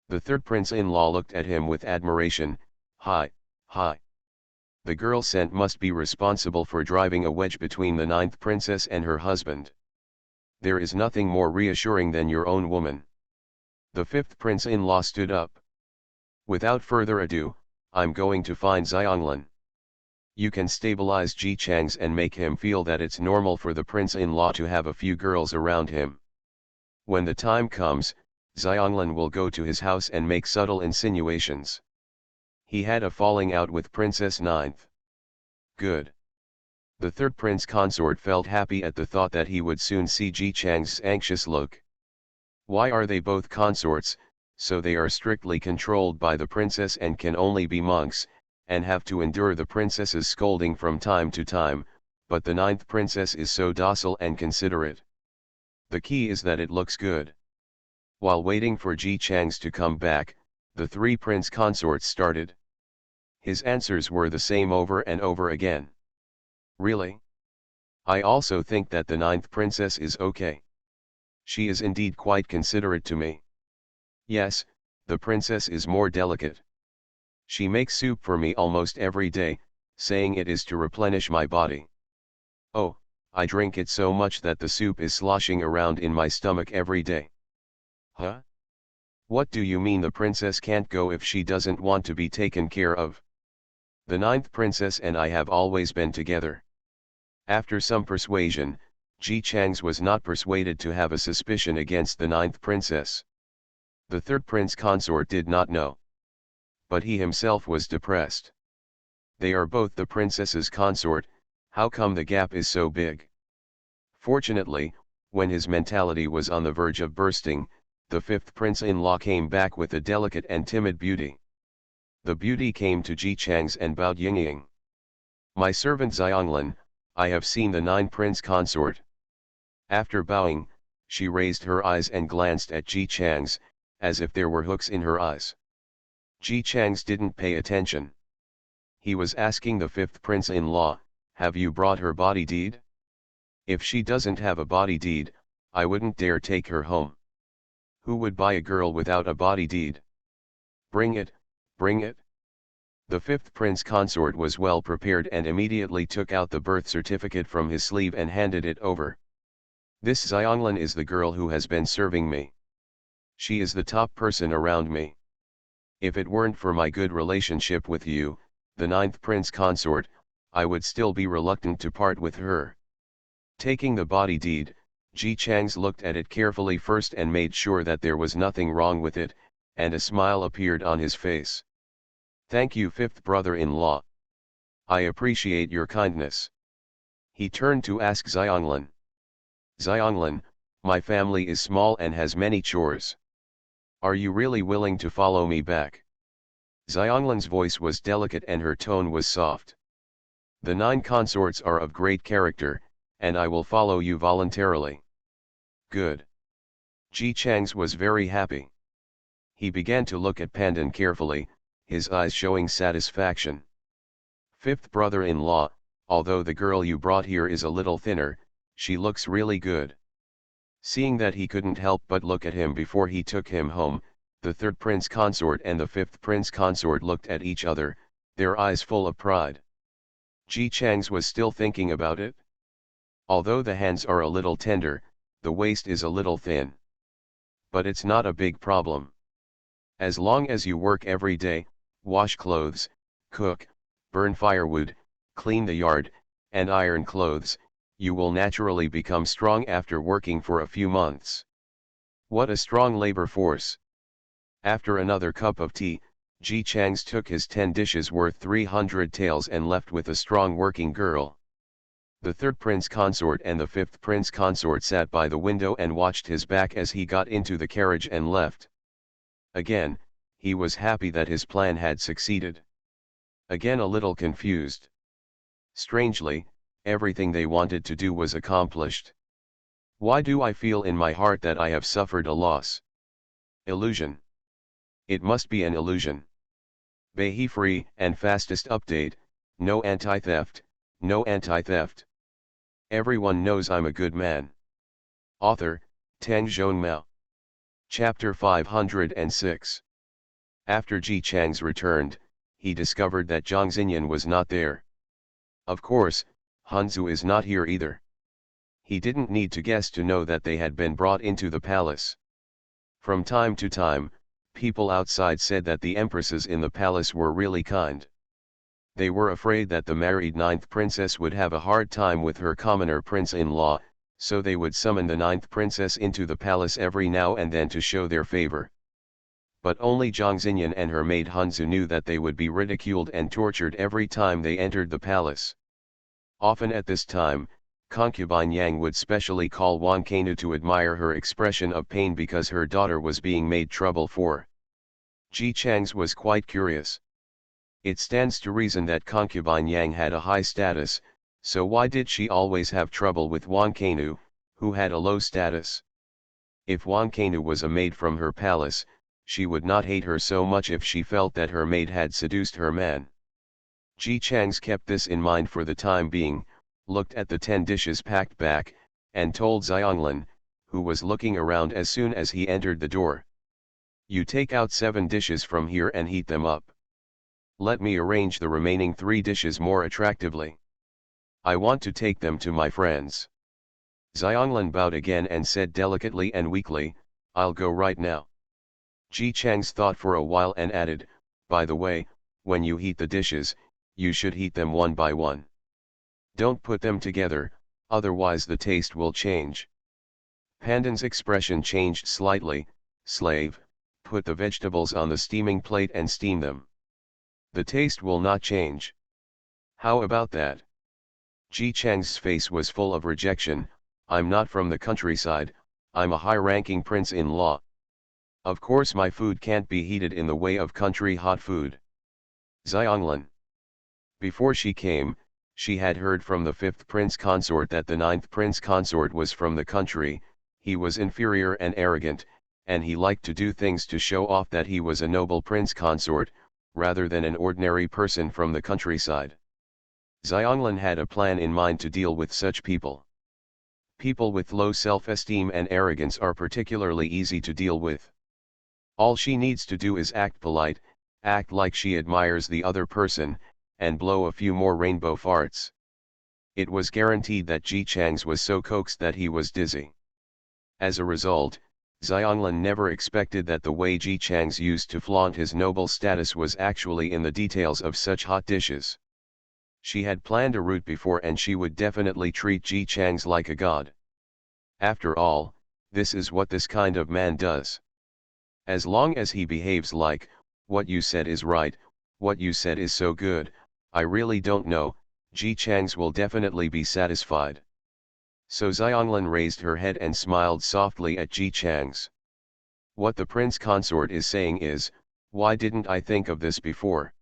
S1: The 3rd prince-in-law looked at him with admiration. Hi. The girl sent must be responsible for driving a wedge between the 9th princess and her husband. There is nothing more reassuring than your own woman." The 5th prince-in-law stood up. "Without further ado, I'm going to find Xianglan. You can stabilize Ji Chang's and make him feel that it's normal for the prince-in-law to have a few girls around him. When the time comes, Xianglan will go to his house and make subtle insinuations. He had a falling out with Princess 9th. Good." The 3rd prince consort felt happy at the thought that he would soon see Ji Chang's anxious look. Why are they both consorts, so they are strictly controlled by the princess and can only be monks, and have to endure the princess's scolding from time to time, but the 9th princess is so docile and considerate. The key is that it looks good. While waiting for Ji Chang's to come back, the 3 prince consorts started. His answers were the same over and over again. "Really? I also think that the 9th princess is okay. She is indeed quite considerate to me. Yes, the princess is more delicate. She makes soup for me almost every day, saying it is to replenish my body. Oh, I drink it so much that the soup is sloshing around in my stomach every day." "Huh? What do you mean the princess can't go if she doesn't want to be taken care of?" "The 9th princess and I have always been together." After some persuasion, Ji Chang's was not persuaded to have a suspicion against the 9th princess. The 3rd prince consort did not know. But he himself was depressed. They are both the princess's consort, how come the gap is so big? Fortunately, when his mentality was on the verge of bursting, the 5th prince-in-law came back with a delicate and timid beauty. The beauty came to Ji Chang's and bowed yingying. "My servant Xianglan, I have seen the 9 prince consort." After bowing, she raised her eyes and glanced at Ji Chang's, as if there were hooks in her eyes. Ji Chang's didn't pay attention. He was asking the 5th prince-in-law, "Have you brought her body deed? If she doesn't have a body deed, I wouldn't dare take her home. Who would buy a girl without a body deed? Bring it, bring it." The 5th prince consort was well prepared and immediately took out the birth certificate from his sleeve and handed it over. "This Xianglan is the girl who has been serving me. She is the top person around me. If it weren't for my good relationship with you, the ninth prince consort, I would still be reluctant to part with her. Taking the body deed, Ji Chang's looked at it carefully first and made sure that there was nothing wrong with it, and a smile appeared on his face. Thank you, fifth brother-in-law. I appreciate your kindness. He turned to ask Xianglin. Xianglin, my family is small and has many chores. Are you really willing to follow me back? Xianglin's voice was delicate and her tone was soft. The 9 consorts are of great character, and I will follow you voluntarily. Good. Ji Chang's was very happy. He began to look at Pandan carefully, his eyes showing satisfaction. Fifth brother-in-law, although the girl you brought here is a little thinner, she looks really good. Seeing that he couldn't help but look at him before he took him home, the third prince consort and the fifth prince consort looked at each other, their eyes full of pride. Ji Chang's was still thinking about it. Although the hands are a little tender, the waist is a little thin. But it's not a big problem. As long as you work every day, wash clothes, cook, burn firewood, clean the yard, and iron clothes, you will naturally become strong after working for a few months. What a strong labor force! After another cup of tea, Ji Chang's took his 10 dishes worth 300 taels and left with a strong working girl. The third prince consort and the fifth prince consort sat by the window and watched his back as he got into the carriage and left. Again, he was happy that his plan had succeeded. Again a little confused. Strangely, everything they wanted to do was accomplished. Why do I feel in my heart that I have suffered a loss? Illusion. It must be an illusion. Behe free and fastest update, no anti-theft, no anti-theft. Everyone knows I'm a good man. Author, Tang Zhongmao. Chapter 506. After Ji Chang's returned, he discovered that Zhang Xinyan was not there. Of course, Hanzu is not here either. He didn't need to guess to know that they had been brought into the palace. From time to time, people outside said that the empresses in the palace were really kind. They were afraid that the married ninth princess would have a hard time with her commoner prince-in-law, so they would summon the ninth princess into the palace every now and then to show their favor. But only Zhang Xinyan and her maid Hanzu knew that they would be ridiculed and tortured every time they entered the palace. Often at this time, concubine Yang would specially call Wang Kainu to admire her expression of pain because her daughter was being made trouble for. Ji Chang's was quite curious. It stands to reason that concubine Yang had a high status, so why did she always have trouble with Wang Kainu, who had a low status? If Wang Kainu was a maid from her palace, she would not hate her so much if she felt that her maid had seduced her man. Ji Chang's kept this in mind for the time being, looked at the 10 dishes packed back, and told Xianglin, who was looking around as soon as he entered the door. You take out 7 dishes from here and heat them up. Let me arrange the remaining 3 dishes more attractively. I want to take them to my friends. Xianglin bowed again and said delicately and weakly, I'll go right now. Ji Chang's thought for a while and added, by the way, when you heat the dishes, you should heat them one by one. Don't put them together, otherwise the taste will change. Pandan's expression changed slightly. Slave, put the vegetables on the steaming plate and steam them. The taste will not change. How about that? Ji Chang's face was full of rejection. I'm not from the countryside, I'm a high-ranking prince-in-law. Of course my food can't be heated in the way of country hot food. Xianglin. Before she came, she had heard from the 5th prince consort that the 9th prince consort was from the country. He was inferior and arrogant, and he liked to do things to show off that he was a noble prince consort, rather than an ordinary person from the countryside. Xianglin had a plan in mind to deal with such people. People with low self-esteem and arrogance are particularly easy to deal with. All she needs to do is act polite, act like she admires the other person, and blow a few more rainbow farts. It was guaranteed that Ji Chang's was so coaxed that he was dizzy. As a result, Xianglin never expected that the way Ji Chang's used to flaunt his noble status was actually in the details of such hot dishes. She had planned a route before and she would definitely treat Ji Chang's like a god. After all, this is what this kind of man does. As long as he behaves like, what you said is right, what you said is so good, I really don't know, Ji Chang's will definitely be satisfied. So Xianglin raised her head and smiled softly at Ji Chang's. What the prince consort is saying is, why didn't I think of this before?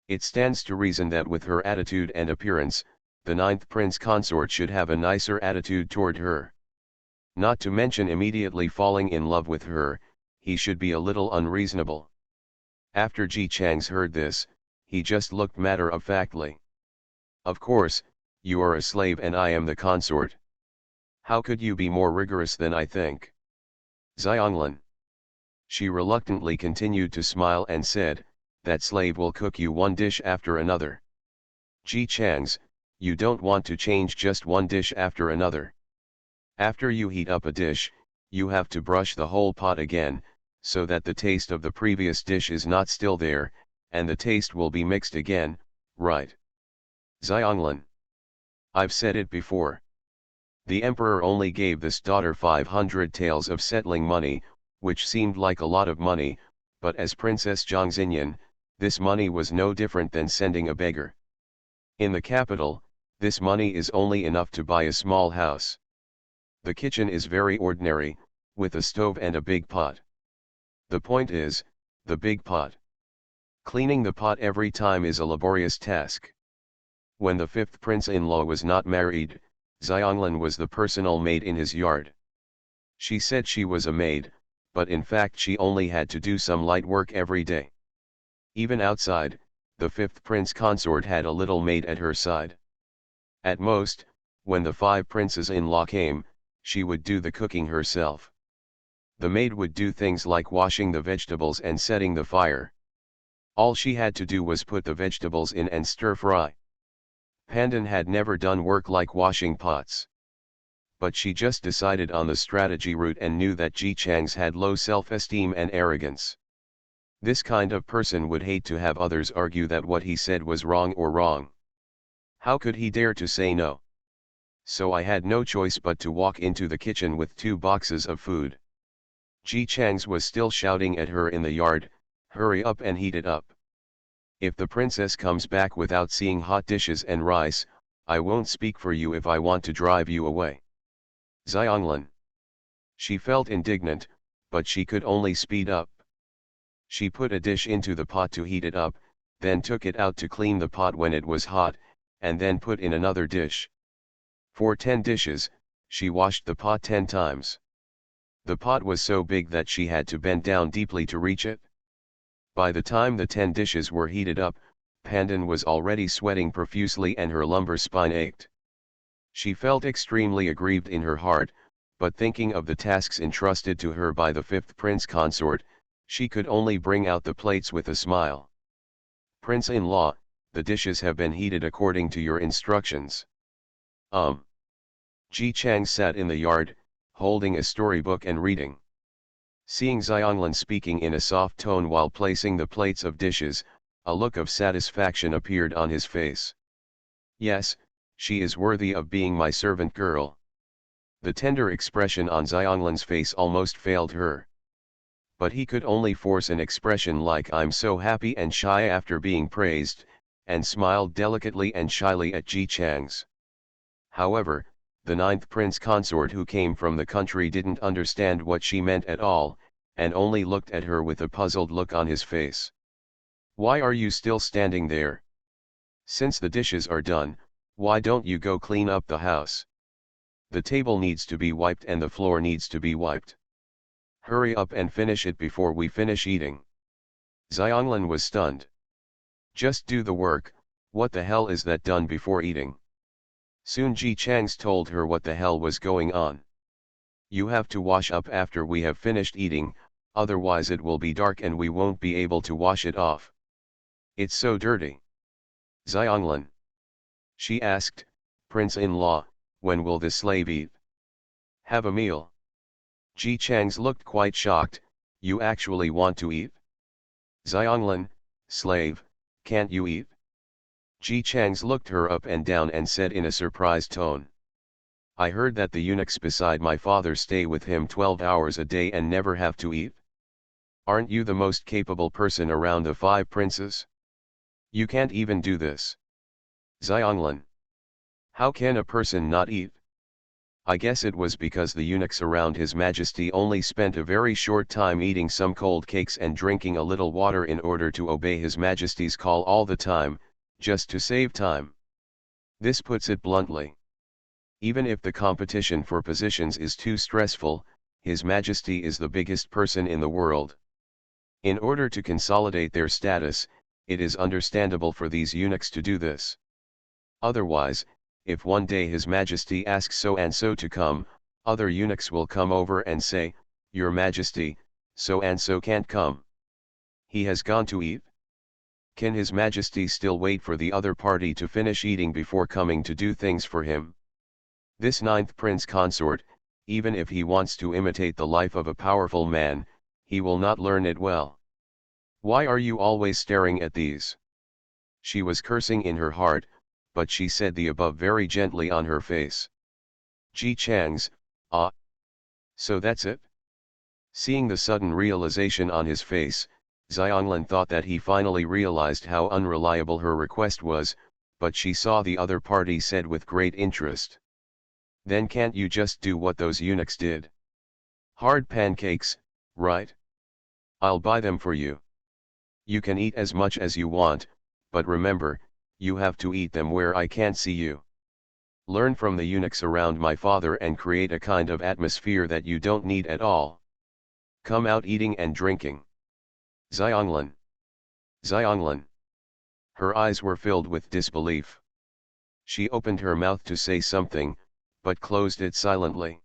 S1: It stands to reason that with her attitude and appearance, the ninth prince consort should have a nicer attitude toward her. Not to mention immediately falling in love with her, he should be a little unreasonable. After Ji Chang's heard this, he just looked matter-of-factly. Of course, you are a slave and I am the consort. How could you be more rigorous than I think? Xianglin. She reluctantly continued to smile and said, that slave will cook you one dish after another. Ji Chang's, you don't want to change just one dish after another. After you heat up a dish, you have to brush the whole pot again, so that the taste of the previous dish is not still there, and the taste will be mixed again, right? Xianglin. I've said it before. The emperor only gave this daughter 500 taels of settling money, which seemed like a lot of money, but as Princess Zhangxinyan, this money was no different than sending a beggar. In the capital, this money is only enough to buy a small house. The kitchen is very ordinary, with a stove and a big pot. The point is, the big pot. Cleaning the pot every time is a laborious task. When the fifth prince-in-law was not married, Xianglin was the personal maid in his yard. She said she was a maid, but in fact she only had to do some light work every day. Even outside, the fifth prince consort had a little maid at her side. At most, when the 5 princes-in-law came, she would do the cooking herself. The maid would do things like washing the vegetables and setting the fire. All she had to do was put the vegetables in and stir-fry. Pandan had never done work like washing pots. But she just decided on the strategy route and knew that Ji Chang's had low self-esteem and arrogance. This kind of person would hate to have others argue that what he said was wrong or wrong. How could he dare to say no? So I had no choice but to walk into the kitchen with 2 boxes of food. Ji Chang's was still shouting at her in the yard, hurry up and heat it up. If the princess comes back without seeing hot dishes and rice, I won't speak for you if I want to drive you away. Xianglin. She felt indignant, but she could only speed up. She put a dish into the pot to heat it up, then took it out to clean the pot when it was hot, and then put in another dish. For 10 dishes, she washed the pot 10 times. The pot was so big that she had to bend down deeply to reach it. By the time the 10 dishes were heated up, Pandan was already sweating profusely and her lumbar spine ached. She felt extremely aggrieved in her heart, but thinking of the tasks entrusted to her by the 5th prince consort, she could only bring out the plates with a smile. Prince-in-law, the dishes have been heated according to your instructions. Ji Chang sat in the yard, holding a storybook and reading. Seeing Xianglin speaking in a soft tone while placing the plates of dishes, a look of satisfaction appeared on his face. Yes, she is worthy of being my servant girl. The tender expression on Xianglin's face almost failed her. But he could only force an expression like I'm so happy and shy after being praised, and smiled delicately and shyly at Ji Chang's. However, the 9th prince consort who came from the country didn't understand what she meant at all, and only looked at her with a puzzled look on his face. Why are you still standing there? Since the dishes are done, why don't you go clean up the house? The table needs to be wiped and the floor needs to be wiped. Hurry up and finish it before we finish eating. Xianglin was stunned. Just do the work, what the hell is that done before eating? Soon Ji Chang's told her what the hell was going on. You have to wash up after we have finished eating, otherwise it will be dark and we won't be able to wash it off. It's so dirty. Xianglin. She asked, Prince-in-law, when will this slave eat? Have a meal. Ji Chang's looked quite shocked. You actually want to eat? Xianglin, slave, can't you eat? Ji Chang's looked her up and down and said in a surprised tone. I heard that the eunuchs beside my father stay with him 12 hours a day and never have to eat. Aren't you the most capable person around the 5 princes? You can't even do this. Xianglin. How can a person not eat? I guess it was because the eunuchs around His Majesty only spent a very short time eating some cold cakes and drinking a little water in order to obey His Majesty's call all the time, just to save time. This puts it bluntly. Even if the competition for positions is too stressful, His Majesty is the biggest person in the world. In order to consolidate their status, it is understandable for these eunuchs to do this. Otherwise, if one day His Majesty asks so and so to come, other eunuchs will come over and say, Your Majesty, so and so can't come. He has gone to eat. Can His Majesty still wait for the other party to finish eating before coming to do things for him? This 9th prince consort, even if he wants to imitate the life of a powerful man, he will not learn it well. Why are you always staring at these? She was cursing in her heart, but she said the above very gently on her face. Ji Chang's, ah. So that's it? Seeing the sudden realization on his face, Xianglin thought that he finally realized how unreliable her request was, but she saw the other party said with great interest. Then can't you just do what those eunuchs did? Hard pancakes, right? I'll buy them for you. You can eat as much as you want, but remember, you have to eat them where I can't see you. Learn from the eunuchs around my father and create a kind of atmosphere that you don't need at all. Come out eating and drinking. Xianglin. Xianglin. Her eyes were filled with disbelief. She opened her mouth to say something, but closed it silently.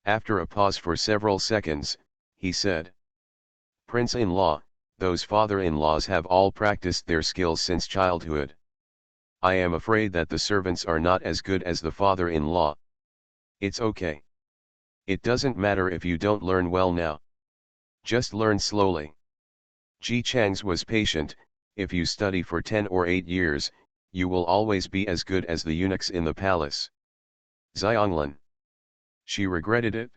S1: After a pause for several seconds, he said, Prince-in-law, those father-in-laws have all practiced their skills since childhood. I am afraid that the servants are not as good as the father-in-law. It's okay. It doesn't matter if you don't learn well now. Just learn slowly. Ji Chang's was patient. If you study for 10 or 8 years, you will always be as good as the eunuchs in the palace. Xianglin. She regretted it.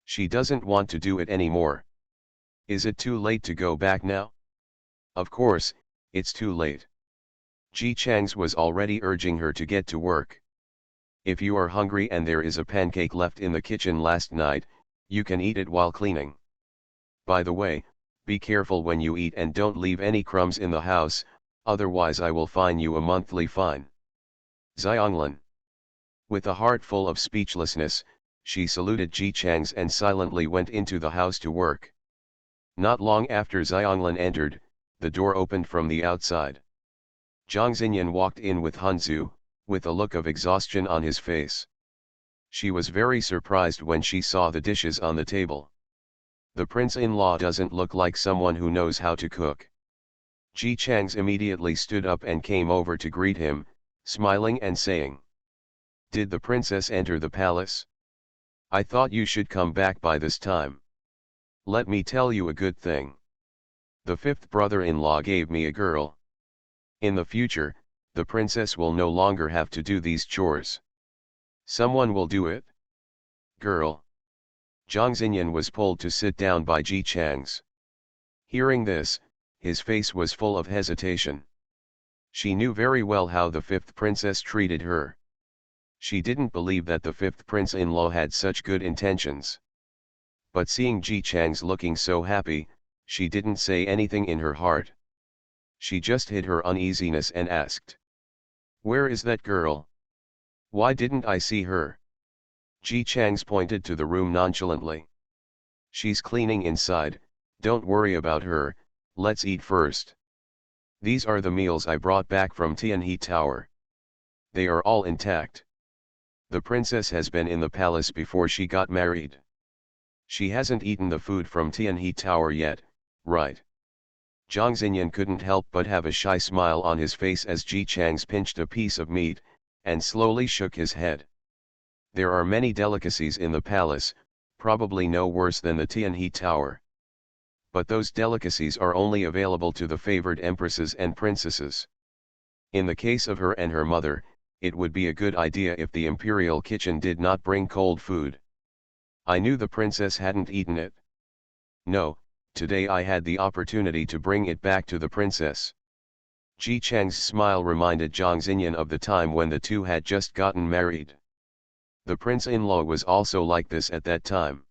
S1: She doesn't want to do it anymore. Is it too late to go back now? Of course, it's too late. Ji Chang's was already urging her to get to work. If you are hungry and there is a pancake left in the kitchen last night, you can eat it while cleaning. By the way, be careful when you eat and don't leave any crumbs in the house, otherwise I will fine you a monthly fine. Xianglin. With a heart full of speechlessness, she saluted Ji Chang's and silently went into the house to work. Not long after Xianglin entered, the door opened from the outside. Zhang Xinyan walked in with Hanzu, with a look of exhaustion on his face. She was very surprised when she saw the dishes on the table. The prince-in-law doesn't look like someone who knows how to cook. Ji Chang's immediately stood up and came over to greet him, smiling and saying, Did the princess enter the palace? I thought you should come back by this time. Let me tell you a good thing. The 5th brother-in-law gave me a girl. In the future, the princess will no longer have to do these chores. Someone will do it. Girl. Zhang Xinyan was pulled to sit down by Ji Chang's. Hearing this, his face was full of hesitation. She knew very well how the 5th princess treated her. She didn't believe that the 5th prince-in-law had such good intentions. But seeing Ji Chang's looking so happy, she didn't say anything in her heart. She just hid her uneasiness and asked, Where is that girl? Why didn't I see her? Ji Chang's pointed to the room nonchalantly. She's cleaning inside, don't worry about her, let's eat first. These are the meals I brought back from Tianhe Tower. They are all intact. The princess has been in the palace before she got married. She hasn't eaten the food from Tianhe Tower yet, right? Zhang Xinyan couldn't help but have a shy smile on his face as Ji Chang's pinched a piece of meat, and slowly shook his head. There are many delicacies in the palace, probably no worse than the Tianhe Tower. But those delicacies are only available to the favored empresses and princesses. In the case of her and her mother, it would be a good idea if the imperial kitchen did not bring cold food. I knew the princess hadn't eaten it. No, today I had the opportunity to bring it back to the princess. Ji Chang's smile reminded Zhang Xinyan of the time when the two had just gotten married. The prince-in-law was also like this at that time.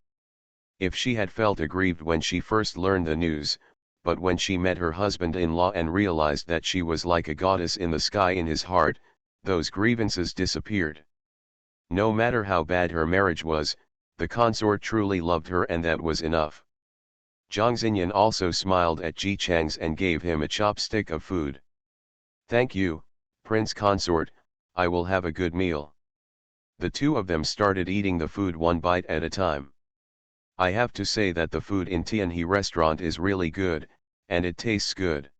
S1: If she had felt aggrieved when she first learned the news, but when she met her husband-in-law and realized that she was like a goddess in the sky in his heart, those grievances disappeared. No matter how bad her marriage was, the consort truly loved her, and that was enough. Zhang Xinyan also smiled at Ji Chang's and gave him a chopstick of food. "Thank you, Prince Consort, I will have a good meal." The two of them started eating the food one bite at a time. I have to say that the food in Tianhe restaurant is really good, and it tastes good.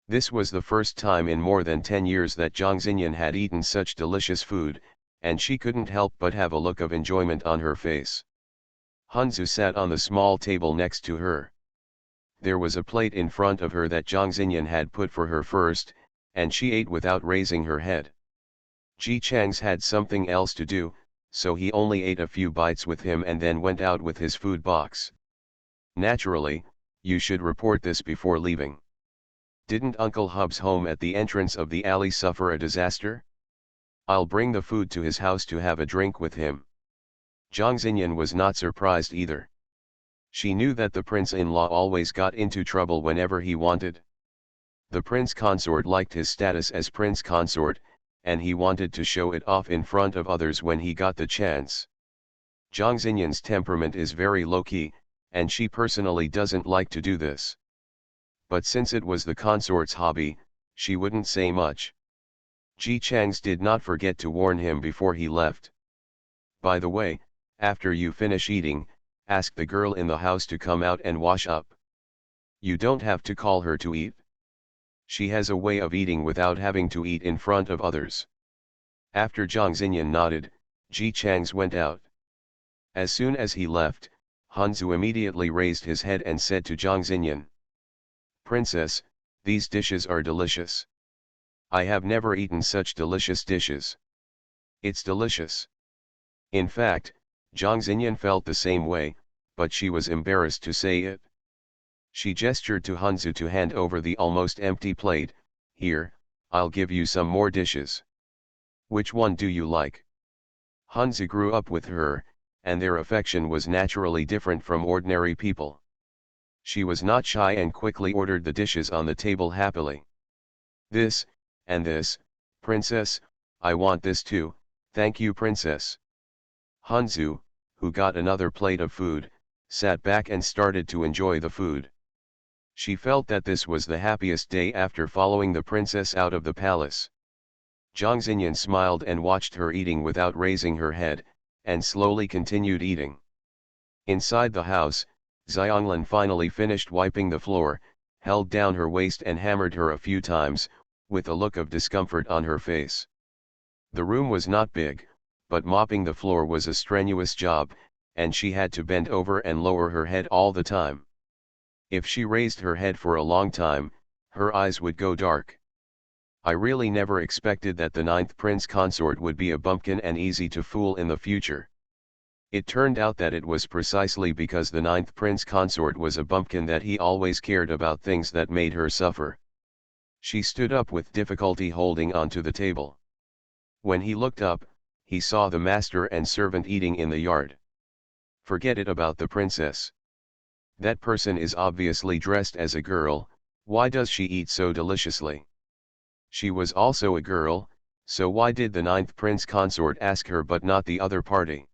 S1: This was the first time in more than 10 years that Zhang Xinyan had eaten such delicious food, and she couldn't help but have a look of enjoyment on her face. Hanzu sat on the small table next to her. There was a plate in front of her that Zhang Xinyan had put for her first, and she ate without raising her head. Ji Chang's had something else to do, so he only ate a few bites with him and then went out with his food box. Naturally, you should report this before leaving. Didn't Uncle Hub's home at the entrance of the alley suffer a disaster? I'll bring the food to his house to have a drink with him. Zhang Xinyan was not surprised either. She knew that the prince-in-law always got into trouble whenever he wanted. The prince consort liked his status as prince consort, and he wanted to show it off in front of others when he got the chance. Zhang Xinyan's temperament is very low-key, and she personally doesn't like to do this. But since it was the consort's hobby, she wouldn't say much. Ji Chang's did not forget to warn him before he left. "By the way, after you finish eating, ask the girl in the house to come out and wash up. You don't have to call her to eat. She has a way of eating without having to eat in front of others." After Zhang Xinyan nodded, Ji Chang's went out. As soon as he left, Hanzu immediately raised his head and said to Zhang Xinyan, "Princess, these dishes are delicious. I have never eaten such delicious dishes." "It's delicious." In fact, Zhang Xinyan felt the same way, but she was embarrassed to say it. She gestured to Hanzu to hand over the almost empty plate. "Here, I'll give you some more dishes. Which one do you like?" Hanzu grew up with her, and their affection was naturally different from ordinary people. She was not shy and quickly ordered the dishes on the table happily. "This, and this, Princess, I want this too, thank you Princess." Hanzu, who got another plate of food, sat back and started to enjoy the food. She felt that this was the happiest day after following the princess out of the palace. Zhang Xinyan smiled and watched her eating without raising her head, and slowly continued eating. Inside the house, Xianglan finally finished wiping the floor, held down her waist and hammered her a few times, with a look of discomfort on her face. The room was not big, but mopping the floor was a strenuous job, and she had to bend over and lower her head all the time. If she raised her head for a long time, her eyes would go dark. I really never expected that the 9th prince consort would be a bumpkin and easy to fool in the future. It turned out that it was precisely because the 9th prince consort was a bumpkin that he always cared about things that made her suffer. She stood up with difficulty, holding onto the table. When he looked up, he saw the master and servant eating in the yard. Forget it about the princess. That person is obviously dressed as a girl, why does she eat so deliciously? She was also a girl, so why did the 9th prince consort ask her but not the other party?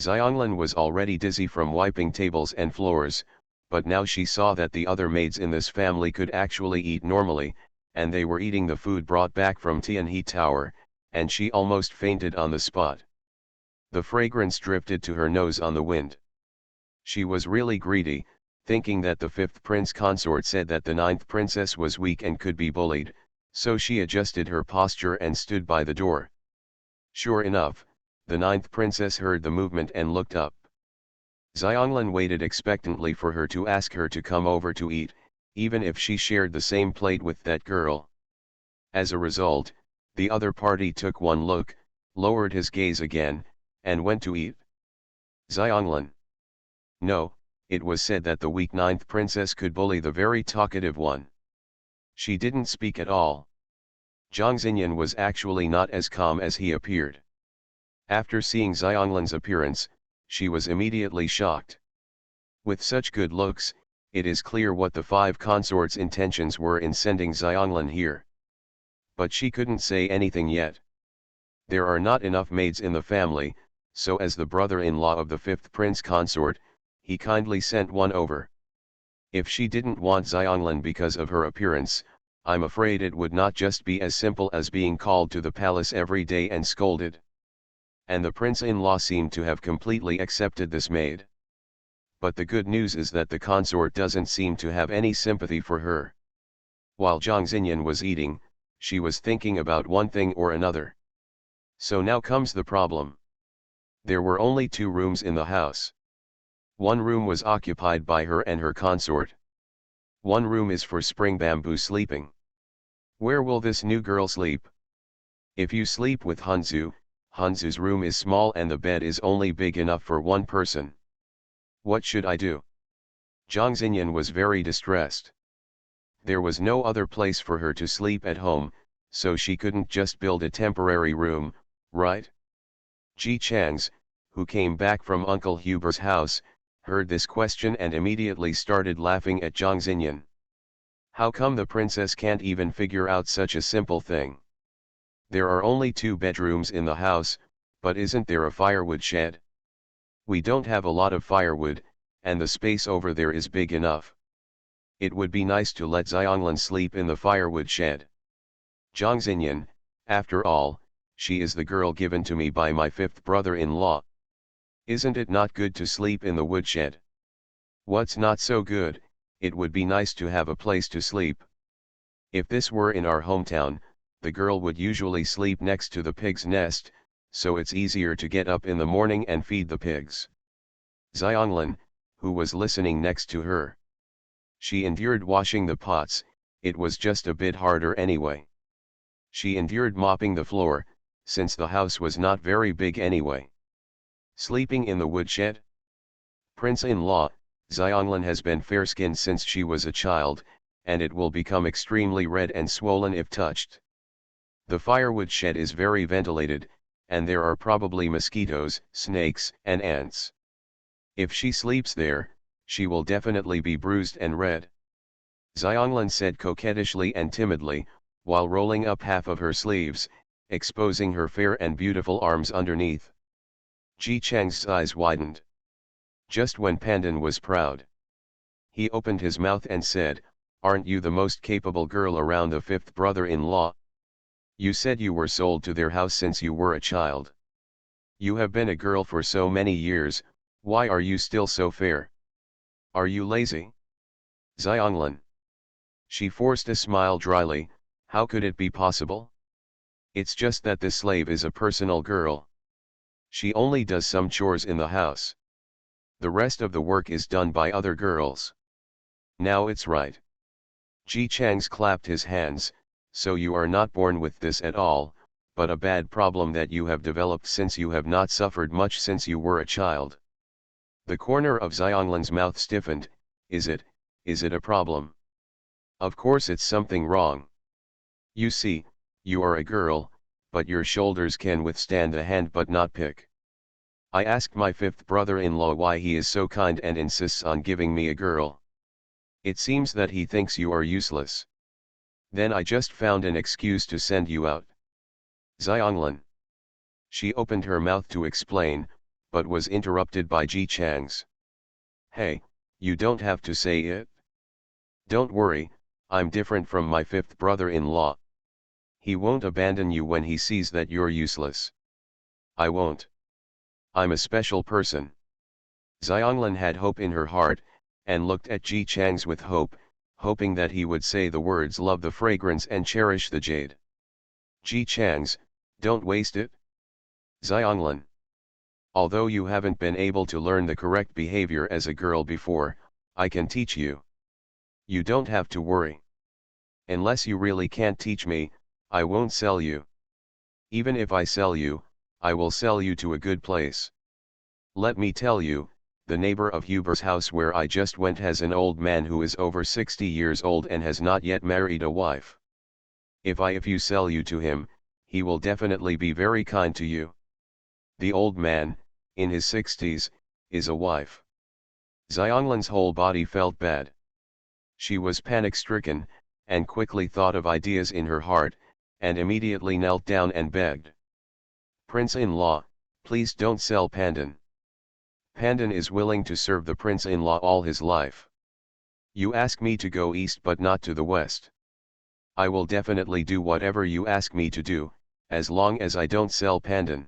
S1: Xianglan was already dizzy from wiping tables and floors, but now she saw that the other maids in this family could actually eat normally, and they were eating the food brought back from Tianhe Tower, and she almost fainted on the spot. The fragrance drifted to her nose on the wind. She was really greedy, thinking that the 5th prince consort said that the 9th princess was weak and could be bullied, so she adjusted her posture and stood by the door. Sure enough, the 9th princess heard the movement and looked up. Xianglin waited expectantly for her to ask her to come over to eat, even if she shared the same plate with that girl. As a result, the other party took one look, lowered his gaze again, and went to eat. Xianglin. No, it was said that the weak ninth princess could bully the very talkative one. She didn't speak at all. Zhang Xinyan was actually not as calm as he appeared. After seeing Xianglin's appearance, she was immediately shocked. With such good looks, it is clear what the five consorts' intentions were in sending Xianglin here. But she couldn't say anything yet. There are not enough maids in the family, so as the brother-in-law of the fifth prince consort, he kindly sent one over. If she didn't want Xianglin because of her appearance, I'm afraid it would not just be as simple as being called to the palace every day and scolded. And the prince-in-law seemed to have completely accepted this maid. But the good news is that the consort doesn't seem to have any sympathy for her. While Zhang Xinyan was eating, she was thinking about one thing or another. So now comes the problem. There were only 2 rooms in the house. One room was occupied by her and her consort. One room is for Spring Bamboo sleeping. Where will this new girl sleep? If you sleep with Hansu, Hansu's room is small and the bed is only big enough for one person. What should I do? Zhang Xinyan was very distressed. There was no other place for her to sleep at home, so she couldn't just build a temporary room, right? Ji Changs, who came back from Uncle Huber's house, heard this question and immediately started laughing at Zhang Xinyan. How come the princess can't even figure out such a simple thing? There are only 2 bedrooms in the house, but isn't there a firewood shed? We don't have a lot of firewood, and the space over there is big enough. It would be nice to let Xianglin sleep in the firewood shed. Zhang Xinyan, after all, she is the girl given to me by my 5th brother-in-law. Isn't it not good to sleep in the woodshed? What's not so good? It would be nice to have a place to sleep. If this were in our hometown, the girl would usually sleep next to the pig's nest, so it's easier to get up in the morning and feed the pigs. Xianglin, who was listening next to her. She endured washing the pots, it was just a bit harder anyway. She endured mopping the floor, since the house was not very big anyway. Sleeping in the woodshed? Prince-in-law, Xianglin has been fair-skinned since she was a child, and it will become extremely red and swollen if touched. The firewood shed is very ventilated, and there are probably mosquitoes, snakes, and ants. If she sleeps there, she will definitely be bruised and red. Xianglin said coquettishly and timidly, while rolling up half of her sleeves, exposing her fair and beautiful arms underneath. Ji Chang's eyes widened. Just when Pandan was proud. He opened his mouth and said, "Aren't you the most capable girl around, the 5th brother-in-law? You said you were sold to their house since you were a child. You have been a girl for so many years, why are you still so fair? Are you lazy?" Xianglin. She forced a smile dryly, how could it be possible? It's just that this slave is a personal girl. She only does some chores in the house. The rest of the work is done by other girls. Now it's right. Ji Changs clapped his hands, so you are not born with this at all, but a bad problem that you have developed since you have not suffered much since you were a child. The corner of Xianglin's mouth stiffened. Is it a problem? Of course it's something wrong. You see, you are a girl, but your shoulders can withstand a hand but not pick. I asked my 5th brother-in-law why he is so kind and insists on giving me a girl. It seems that he thinks you are useless. Then I just found an excuse to send you out. Xianglin. She opened her mouth to explain, but was interrupted by Ji Changs. Hey, you don't have to say it. Don't worry, I'm different from my 5th brother-in-law. He won't abandon you when he sees that you're useless. I won't. I'm a special person. Xianglin had hope in her heart, and looked at Ji Changs with hope, hoping that he would say the words love the fragrance and cherish the jade. Ji Changs, don't waste it. Xianglin. Although you haven't been able to learn the correct behavior as a girl before, I can teach you. You don't have to worry. Unless you really can't teach me, I won't sell you. Even if I sell you, I will sell you to a good place. Let me tell you, the neighbor of Huber's house where I just went has an old man who is over 60 years old and has not yet married a wife. If you sell you to him, he will definitely be very kind to you. The old man, in his 60s, is a wife. Xianglin's whole body felt bad. She was panic-stricken, and quickly thought of ideas in her heart, and immediately knelt down and begged. Prince-in-law, please don't sell Pandan. Pandan is willing to serve the prince-in-law all his life. You ask me to go east but not to the west. I will definitely do whatever you ask me to do, as long as I don't sell Pandan.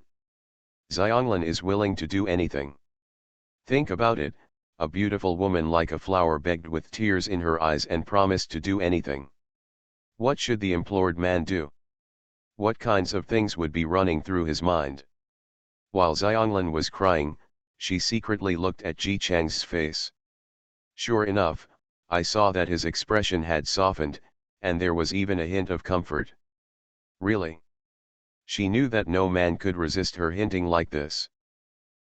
S1: Xianglin is willing to do anything. Think about it, a beautiful woman like a flower begged with tears in her eyes and promised to do anything. What should the implored man do? What kinds of things would be running through his mind? While Xianglin was crying, she secretly looked at Ji Chang's face. Sure enough, I saw that his expression had softened, and there was even a hint of comfort. Really? She knew that no man could resist her hinting like this.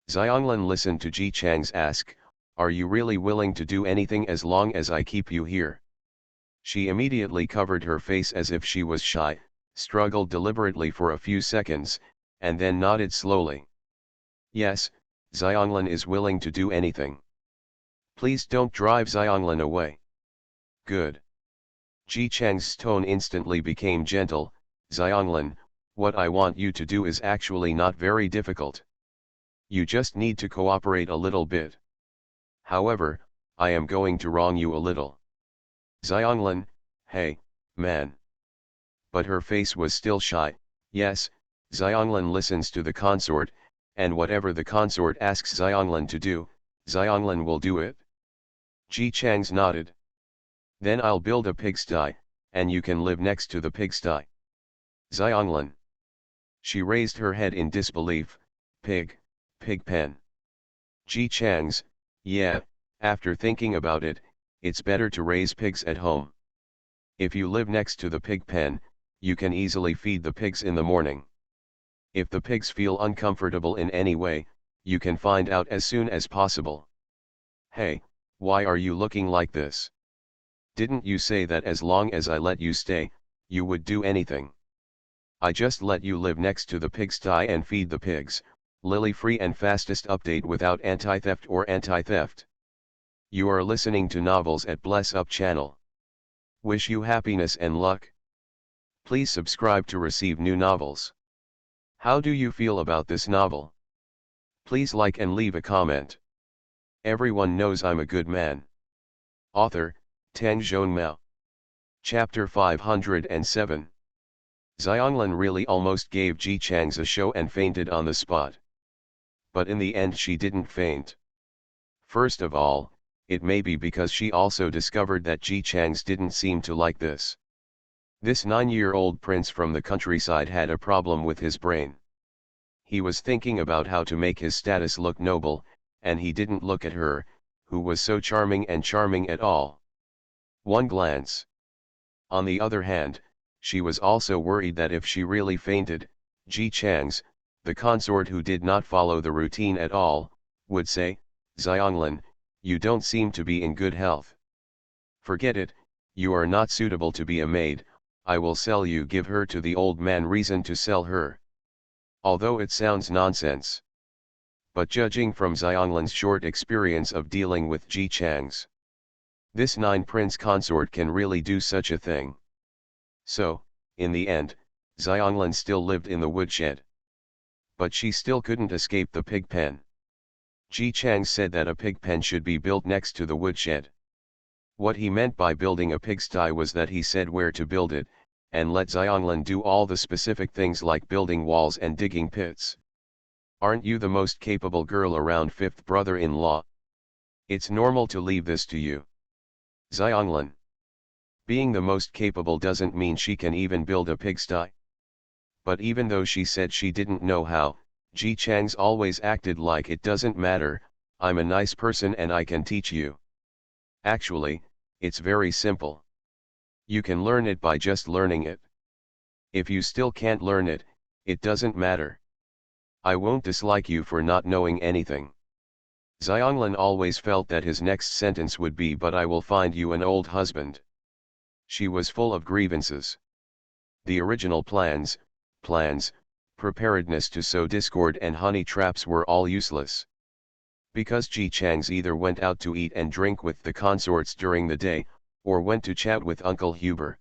S1: Xianglin listened to Ji Chang's ask, "Are you really willing to do anything as long as I keep you here?" She immediately covered her face as if she was shy, struggled deliberately for a few seconds, and then nodded slowly. Yes, Xianglin is willing to do anything. Please don't drive Xianglin away. Good. Ji Chang's tone instantly became gentle. Xianglin, what I want you to do is actually not very difficult. You just need to cooperate a little bit. However, I am going to wrong you a little. Xianglin, hey, man. But her face was still shy. Yes, Xianglin listens to the consort, and whatever the consort asks Xianglin to do, Xianglin will do it. Ji Chang's nodded. Then I'll build a pigsty, and you can live next to the pigsty. Xianglin. She raised her head in disbelief. Pig pen. Ji Chang's, yeah, after thinking about it, it's better to raise pigs at home. If you live next to the pig pen, you can easily feed the pigs in the morning. If the pigs feel uncomfortable in any way, you can find out as soon as possible. Hey, why are you looking like this? Didn't you say that as long as I let you stay, you would do anything? I just let you live next to the pigsty and feed the pigs. Lily free and fastest update without anti-theft or anti-theft. You are listening to novels at Bless Up channel. Wish you happiness and luck. Please subscribe to receive new novels. How do you feel about this novel? Please like and leave a comment. Everyone knows I'm a good man. Author, Tang Zhonmao. Chapter 507. Xianglin really almost gave Ji Chang's a show and fainted on the spot. But in the end she didn't faint. First of all, it may be because she also discovered that Ji Chang's didn't seem to like this. This 9-year-old prince from the countryside had a problem with his brain. He was thinking about how to make his status look noble, and he didn't look at her, who was so charming at all. One glance. On the other hand, she was also worried that if she really fainted, Ji Chang's, the consort who did not follow the routine at all, would say, "Xianglin, you don't seem to be in good health. Forget it, you are not suitable to be a maid, I will sell you." Give her to the old man reason to sell her. Although it sounds nonsense. But judging from Xianglin's short experience of dealing with Ji Chang's, this 9-prince consort can really do such a thing. So, in the end, Xianglin still lived in the woodshed. But she still couldn't escape the pig pen. Ji Chang said that a pig pen should be built next to the woodshed. What he meant by building a pigsty was that he said where to build it, and let Xianglin do all the specific things like building walls and digging pits. Aren't you the most capable girl around, fifth brother-in-law? It's normal to leave this to you. Xianglin. Being the most capable doesn't mean she can even build a pigsty. But even though she said she didn't know how, Ji Chang's always acted like it doesn't matter, I'm a nice person and I can teach you. Actually, it's very simple. You can learn it by just learning it. If you still can't learn it, it doesn't matter. I won't dislike you for not knowing anything. Xianglin always felt that his next sentence would be, but I will find you an old husband. She was full of grievances. The original plans, preparedness to sow discord and honey traps were all useless. Because Ji Chang's either went out to eat and drink with the consorts during the day, or went to chat with Uncle Huber.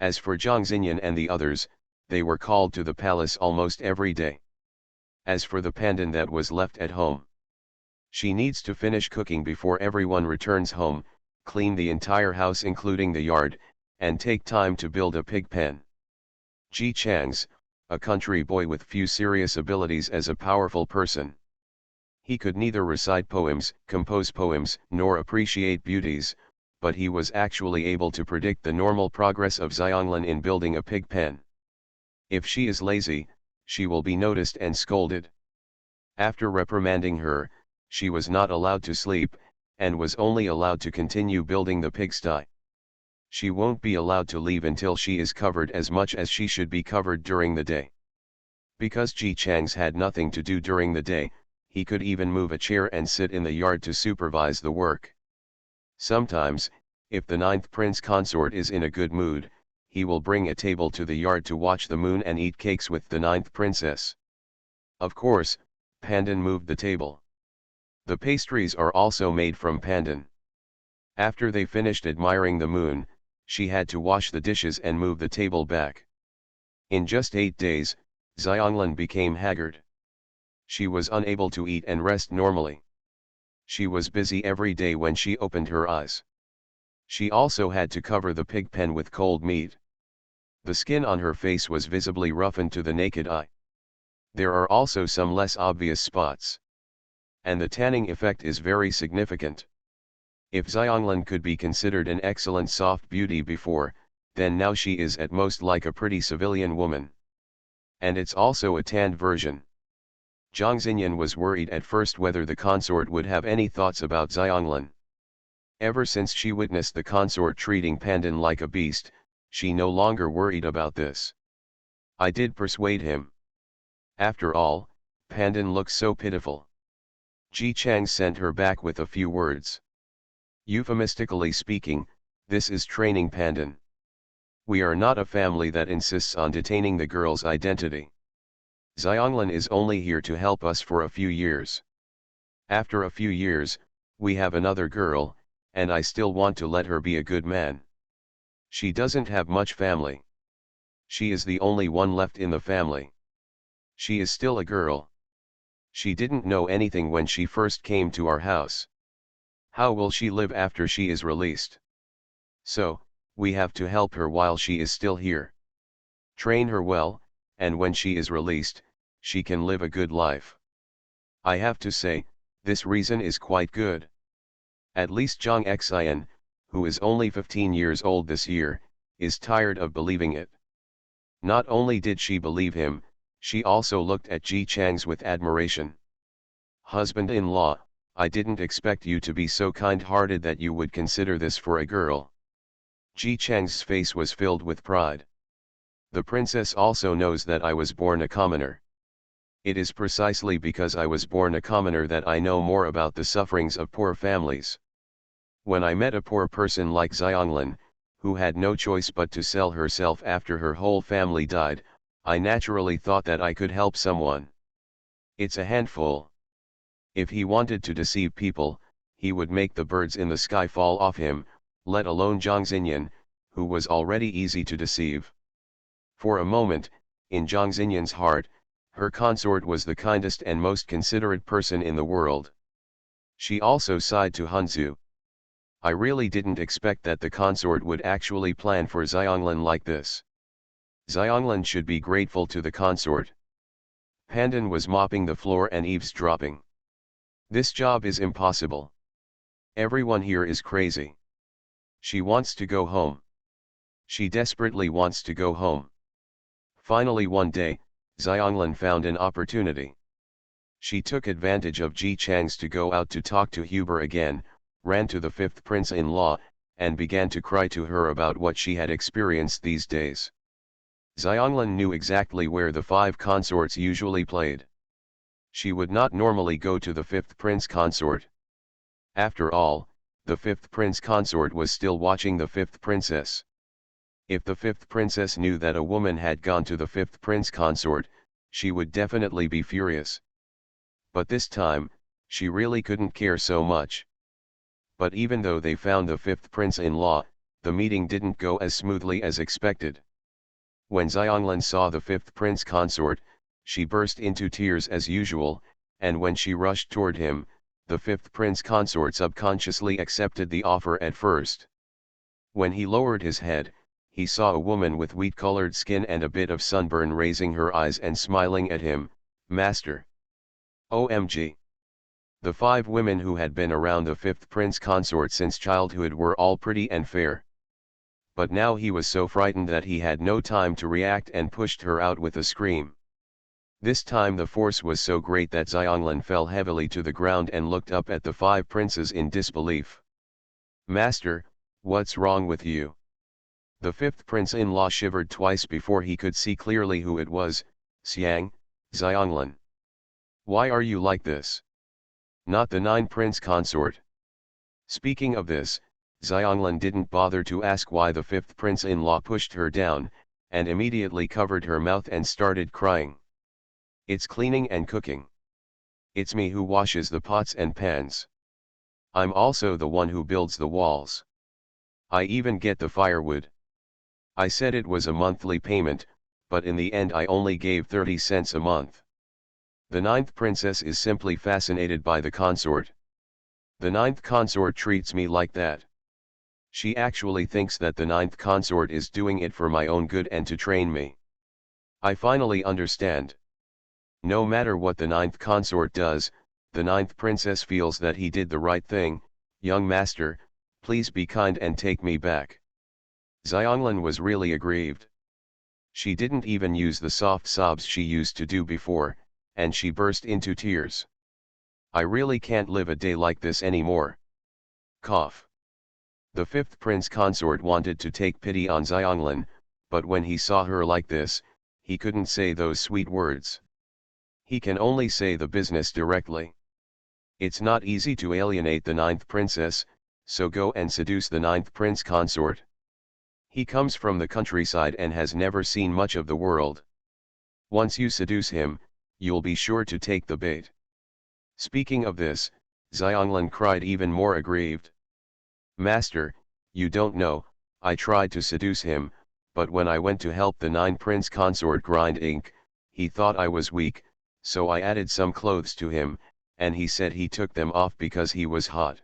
S1: As for Zhang Xinyan and the others, they were called to the palace almost every day. As for the pandan that was left at home, she needs to finish cooking before everyone returns home, clean the entire house including the yard, and take time to build a pig pen. Ji Chang's, a country boy with few serious abilities as a powerful person. He could neither recite poems, compose poems, nor appreciate beauties, but he was actually able to predict the normal progress of Xianglin in building a pig pen. If she is lazy, she will be noticed and scolded. After reprimanding her, she was not allowed to sleep, and was only allowed to continue building the pigsty. She won't be allowed to leave until she is covered as much as she should be covered during the day. Because Ji Chang's had nothing to do during the day, he could even move a chair and sit in the yard to supervise the work. Sometimes, if the 9th prince consort is in a good mood, he will bring a table to the yard to watch the moon and eat cakes with the 9th princess. Of course, pandan moved the table. The pastries are also made from pandan. After they finished admiring the moon, she had to wash the dishes and move the table back. In just 8 days, Xianglin became haggard. She was unable to eat and rest normally. She was busy every day when she opened her eyes. She also had to cover the pig pen with cold meat. The skin on her face was visibly roughened to the naked eye. There are also some less obvious spots. And the tanning effect is very significant. If Xianglin could be considered an excellent soft beauty before, then now she is at most like a pretty civilian woman. And it's also a tanned version. Zhang Xinyan was worried at first whether the consort would have any thoughts about Xianglin. Ever since she witnessed the consort treating pandan like a beast, she no longer worried about this. I did persuade him. After all, pandan looks so pitiful. Ji Chang sent her back with a few words. Euphemistically speaking, this is training pandan. We are not a family that insists on detaining the girl's identity. Xianglin is only here to help us for a few years. After a few years, we have another girl, and I still want to let her be a good man. She doesn't have much family. She is the only one left in the family. She is still a girl. She didn't know anything when she first came to our house. How will she live after she is released? So, we have to help her while she is still here. Train her well, and when she is released, she can live a good life. I have to say, this reason is quite good. At least Zhang Xian, who is only 15 years old this year, is tired of believing it. Not only did she believe him, she also looked at Ji Chang's with admiration. Husband-in-law, I didn't expect you to be so kind-hearted that you would consider this for a girl. Ji Chang's face was filled with pride. The princess also knows that I was born a commoner. It is precisely because I was born a commoner that I know more about the sufferings of poor families. When I met a poor person like Xianglin, who had no choice but to sell herself after her whole family died, I naturally thought that I could help someone. It's a handful. If he wanted to deceive people, he would make the birds in the sky fall off him, let alone Zhang Xinyan, who was already easy to deceive. For a moment, in Zhang Xinyan's heart, her consort was the kindest and most considerate person in the world. She also sighed to Hunzu. I really didn't expect that the consort would actually plan for Xianglin like this. Xianglin should be grateful to the consort. Pandan was mopping the floor and eavesdropping. This job is impossible. Everyone here is crazy. She wants to go home. She desperately wants to go home. Finally one day, Xianglin found an opportunity. She took advantage of Ji Chang's to go out to talk to Huber again, ran to the fifth prince-in-law, and began to cry to her about what she had experienced these days. Xianglan knew exactly where the 5 consorts usually played. She would not normally go to the 5th prince consort. After all, the 5th prince consort was still watching the 5th princess. If the 5th princess knew that a woman had gone to the 5th prince consort, she would definitely be furious. But this time, she really couldn't care so much. But even though they found the 5th prince-in-law, the meeting didn't go as smoothly as expected. When Xianglan saw the 5th prince consort, she burst into tears as usual, and when she rushed toward him, the 5th prince consort subconsciously accepted the offer at first. When he lowered his head, he saw a woman with wheat-colored skin and a bit of sunburn raising her eyes and smiling at him. "Master." OMG. The 5 women who had been around the 5th prince consort since childhood were all pretty and fair. But now he was so frightened that he had no time to react and pushed her out with a scream. This time the force was so great that Xianglan fell heavily to the ground and looked up at the 5 princes in disbelief. "Master, what's wrong with you?" The 5th prince-in-law shivered twice before he could see clearly who it was. "Xiang, Xianglan. Why are you like this? Not the 9 prince consort." Speaking of this, Xianglan didn't bother to ask why the 5th prince-in-law pushed her down, and immediately covered her mouth and started crying. "It's cleaning and cooking. It's me who washes the pots and pans. I'm also the one who builds the walls. I even get the firewood. I said it was a monthly payment, but in the end I only gave 30 cents a month. The 9th princess is simply fascinated by the consort. The 9th consort treats me like that. She actually thinks that the 9th consort is doing it for my own good and to train me. I finally understand. No matter what the 9th consort does, the 9th princess feels that he did the right thing. Young master, please be kind and take me back." Xianglan was really aggrieved. She didn't even use the soft sobs she used to do before, and she burst into tears. "I really can't live a day like this anymore." Cough. The 5th prince consort wanted to take pity on Xianglan, but when he saw her like this, he couldn't say those sweet words. He can only say the business directly. It's not easy to alienate the 9th princess, so go and seduce the 9th prince consort. He comes from the countryside and has never seen much of the world. Once you seduce him, you'll be sure to take the bait. Speaking of this, Xianglan cried even more aggrieved. "Master, you don't know, I tried to seduce him, but when I went to help the 9 prince consort grind ink, he thought I was weak, so I added some clothes to him, and he said he took them off because he was hot.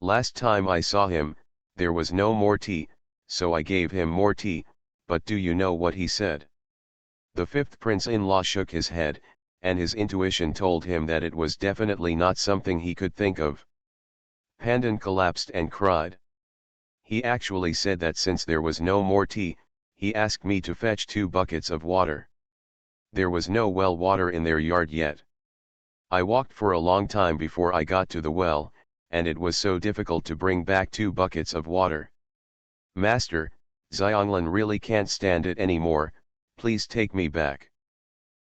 S1: Last time I saw him, there was no more tea, so I gave him more tea, but do you know what he said?" The 5th prince-in-law shook his head, and his intuition told him that it was definitely not something he could think of. Pandan collapsed and cried. "He actually said that since there was no more tea, he asked me to fetch 2 buckets of water. There was no well water in their yard yet. I walked for a long time before I got to the well, and it was so difficult to bring back 2 buckets of water. Master, Xianglan really can't stand it anymore, please take me back."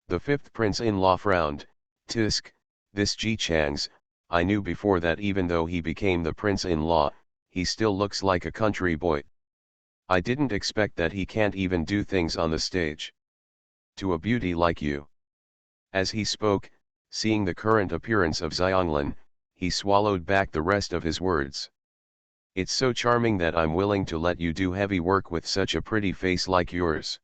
S1: The 5th prince-in-law frowned. "Tisk, this Ji Chang's, I knew before that even though he became the prince-in-law, he still looks like a country boy. I didn't expect that he can't even do things on the stage. To a beauty like you." As he spoke, seeing the current appearance of Xianglan, he swallowed back the rest of his words. "It's so charming that I'm willing to let you do heavy work with such a pretty face like yours."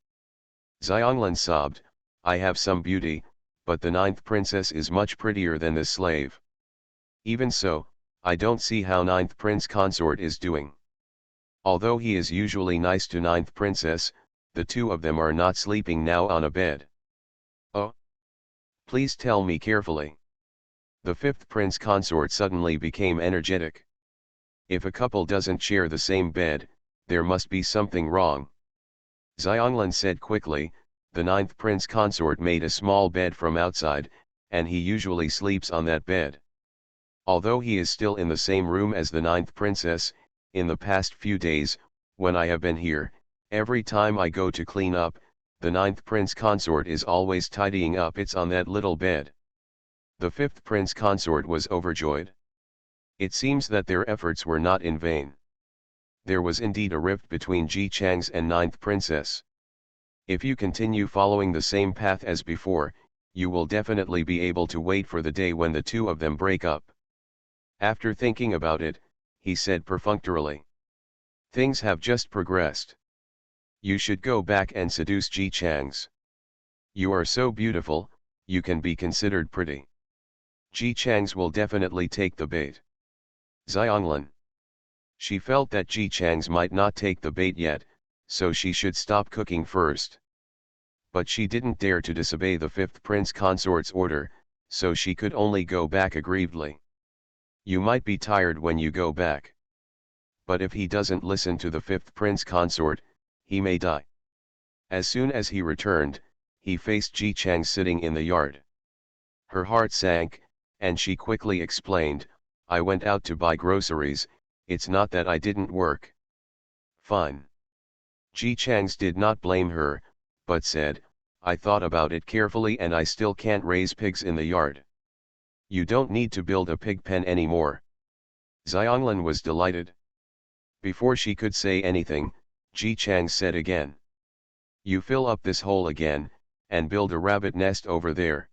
S1: Xianglan sobbed, "I have some beauty, but the 9th princess is much prettier than this slave. Even so, I don't see how 9th prince consort is doing. Although he is usually nice to 9th princess, the 2 of them are not sleeping now on a bed. Oh? Please tell me carefully." The 5th prince consort suddenly became energetic. If a couple doesn't share the same bed, there must be something wrong. Xianglan said quickly. The 9th prince consort made a small bed from outside, and he usually sleeps on that bed. Although he is still in the same room as the ninth princess, in the past few days, when I have been here, every time I go to clean up, the ninth prince consort is always tidying up it's on that little bed. The fifth prince consort was overjoyed. It seems that their efforts were not in vain. There was indeed a rift between Ji Chang's and ninth princess. If you continue following the same path as before, you will definitely be able to wait for the day when the two of them break up. After thinking about it, he said perfunctorily. Things have just progressed. You should go back and seduce Ji Chang's. You are so beautiful, you can be considered pretty. Ji Chang's will definitely take the bait. Xianglin. She felt that Ji Chang's might not take the bait yet, so she should stop cooking first. But she didn't dare to disobey the fifth prince consort's order, so she could only go back aggrievedly. You might be tired when you go back. But if he doesn't listen to the fifth prince consort, he may die. As soon as he returned, he faced Ji Chang sitting in the yard. Her heart sank, and she quickly explained, I went out to buy groceries, it's not that I didn't work. Fine. Ji Chang's did not blame her, but said, I thought about it carefully and I still can't raise pigs in the yard. You don't need to build a pig pen anymore. Xianglin was delighted. Before she could say anything, Ji Chang said again. You fill up this hole again, and build a rabbit nest over there.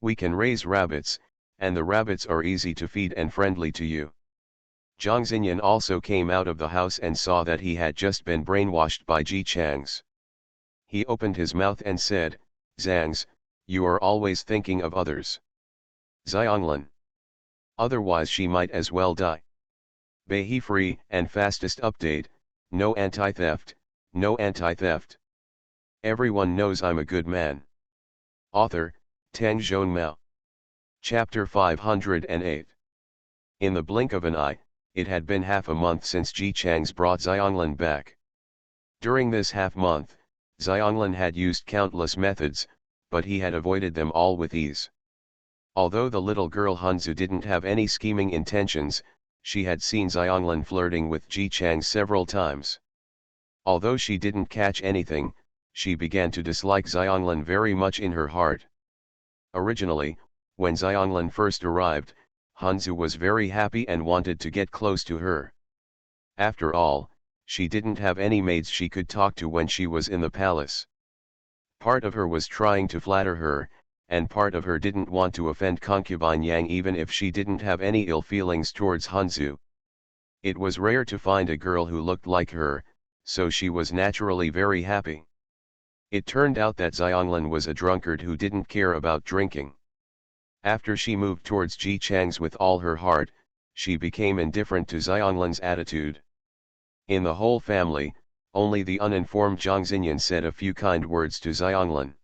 S1: We can raise rabbits, and the rabbits are easy to feed and friendly to you. Zhang Xinyan also came out of the house and saw that he had just been brainwashed by Ji Chang's. He opened his mouth and said, Zhangs, you are always thinking of others. Xianglin. Otherwise she might as well die. Behe free and fastest update, no anti-theft, no anti-theft. Everyone knows I'm a good man. Author, Tang Zhonmao. Chapter 508. In the blink of an eye, it had been half a month since Ji Chang's brought Xianglin back. During this half-month, Xianglin had used countless methods, but he had avoided them all with ease. Although the little girl Hanzu didn't have any scheming intentions, she had seen Xianglin flirting with Ji Chang several times. Although she didn't catch anything, she began to dislike Xianglin very much in her heart. Originally, when Xianglin first arrived, Hanzu was very happy and wanted to get close to her. After all, she didn't have any maids she could talk to when she was in the palace. Part of her was trying to flatter her, and part of her didn't want to offend concubine Yang even if she didn't have any ill feelings towards Hanzu. It was rare to find a girl who looked like her, so she was naturally very happy. It turned out that Xianglin was a drunkard who didn't care about drinking. After she moved towards Ji Chang's with all her heart, she became indifferent to Xianglin's attitude. In the whole family, only the uninformed Zhang Xinyan said a few kind words to Xianglin.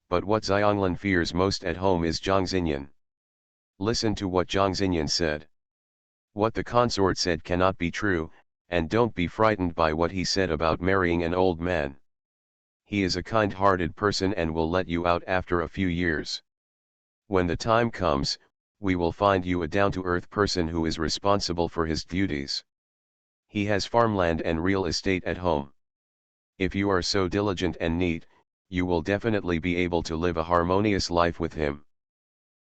S1: But what Xianglin fears most at home is Zhang Xinyan. Listen to what Zhang Xinyan said. What the consort said cannot be true, and don't be frightened by what he said about marrying an old man. He is a kind-hearted person and will let you out after a few years. When the time comes, we will find you a down-to-earth person who is responsible for his duties. He has farmland and real estate at home. If you are so diligent and neat, you will definitely be able to live a harmonious life with him.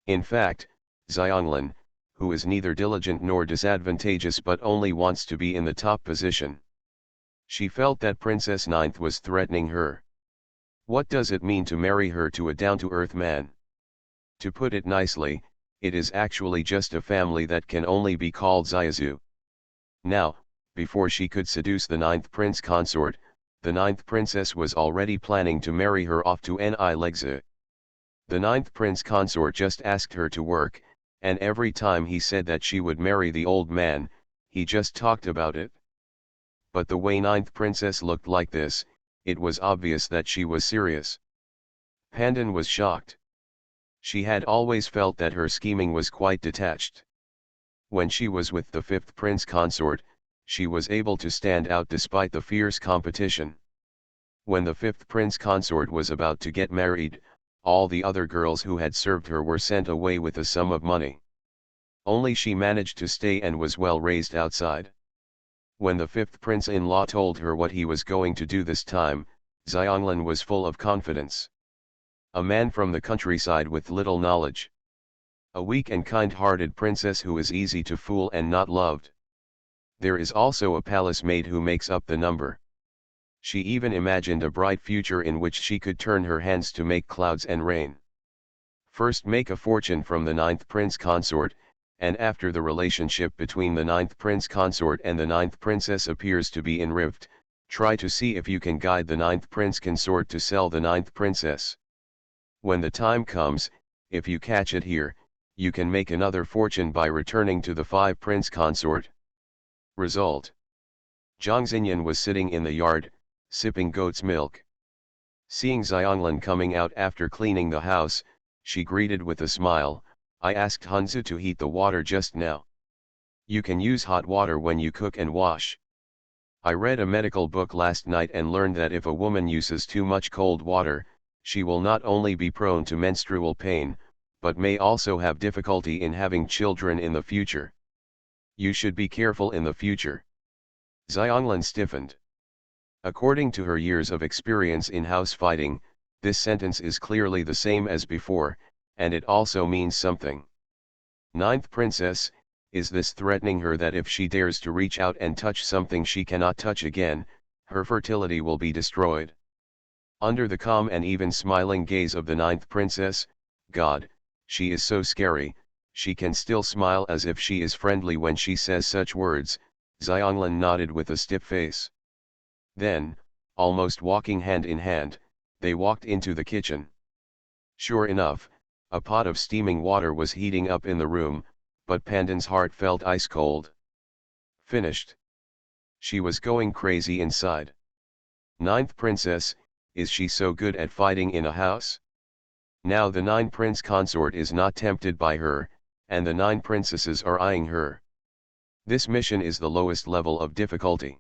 S1: In fact, Xianglin, who is neither diligent nor disadvantageous but only wants to be in the top position. She felt that Princess Ninth was threatening her. What does it mean to marry her to a down-to-earth man? To put it nicely, it is actually just a family that can only be called Xiaozu. Now, before she could seduce the ninth prince consort, the ninth princess was already planning to marry her off to Nilegzi. The ninth prince consort just asked her to work, and every time he said that she would marry the old man, he just talked about it. But the way ninth princess looked like this, it was obvious that she was serious. Pandan was shocked. She had always felt that her scheming was quite detached. When she was with the fifth prince consort, she was able to stand out despite the fierce competition. When the fifth prince consort was about to get married, all the other girls who had served her were sent away with a sum of money. Only she managed to stay and was well raised outside. When the fifth prince-in-law told her what he was going to do this time, Xianglan was full of confidence. A man from the countryside with little knowledge. A weak and kind-hearted princess who is easy to fool and not loved. There is also a palace maid who makes up the number. She even imagined a bright future in which she could turn her hands to make clouds and rain. First make a fortune from the ninth prince consort, and after the relationship between the ninth prince consort and the ninth princess appears to be in rift, try to see if you can guide the ninth prince consort to sell the ninth princess. When the time comes, if you catch it here, you can make another fortune by returning to the five prince consort. Result. Zhang Xinyan was sitting in the yard, sipping goat's milk. Seeing Xianglan coming out after cleaning the house, she greeted with a smile, "I asked Hanzu to heat the water just now. You can use hot water when you cook and wash. I read a medical book last night and learned that if a woman uses too much cold water, she will not only be prone to menstrual pain, but may also have difficulty in having children in the future. You should be careful in the future." Xianglan stiffened. According to her years of experience in house fighting, this sentence is clearly the same as before, and it also means something. Ninth princess, is this threatening her that if she dares to reach out and touch something she cannot touch again, her fertility will be destroyed? Under the calm and even smiling gaze of the ninth princess, God, she is so scary, she can still smile as if she is friendly when she says such words. Xianglan nodded with a stiff face. Then, almost walking hand in hand, they walked into the kitchen. Sure enough, a pot of steaming water was heating up in the room, but Pandan's heart felt ice cold. Finished. She was going crazy inside. Ninth princess, is she so good at fighting in a house? Now the nine prince consort is not tempted by her, and the nine princesses are eyeing her. This mission is the lowest level of difficulty.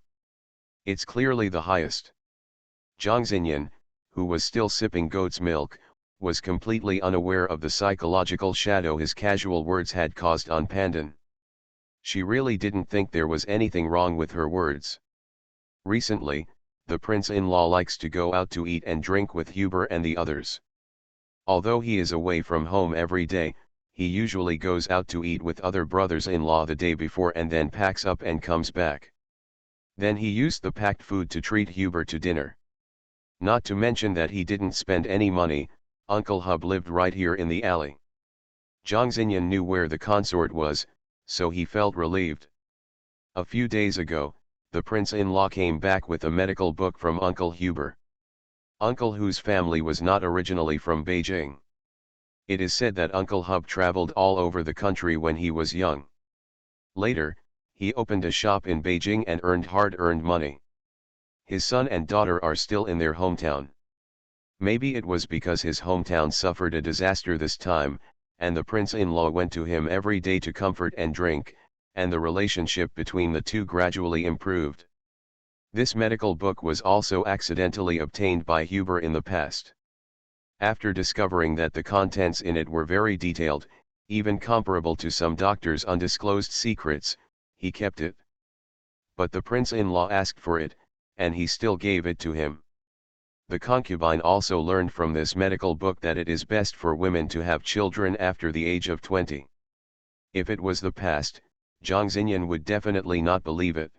S1: It's clearly the highest. Zhang Xinyan, who was still sipping goat's milk, was completely unaware of the psychological shadow his casual words had caused on Pandan. She really didn't think there was anything wrong with her words. Recently, the prince-in-law likes to go out to eat and drink with Huber and the others. Although he is away from home every day, he usually goes out to eat with other brothers-in-law the day before and then packs up and comes back. Then he used the packed food to treat Huber to dinner. Not to mention that he didn't spend any money. Uncle Hub lived right here in the alley. Zhang Xinyan knew where the consort was, so he felt relieved. A few days ago, the prince-in-law came back with a medical book from Uncle Huber. Uncle whose family was not originally from Beijing. It is said that Uncle Hub traveled all over the country when he was young. Later, he opened a shop in Beijing and earned hard-earned money. His son and daughter are still in their hometown. Maybe it was because his hometown suffered a disaster this time, and the prince-in-law went to him every day to comfort and drink, and the relationship between the two gradually improved. This medical book was also accidentally obtained by Huber in the past. After discovering that the contents in it were very detailed, even comparable to some doctors' undisclosed secrets, he kept it. But the prince-in-law asked for it, and he still gave it to him. The concubine also learned from this medical book that it is best for women to have children after the age of 20. If it was the past, Zhang Xinyan would definitely not believe it.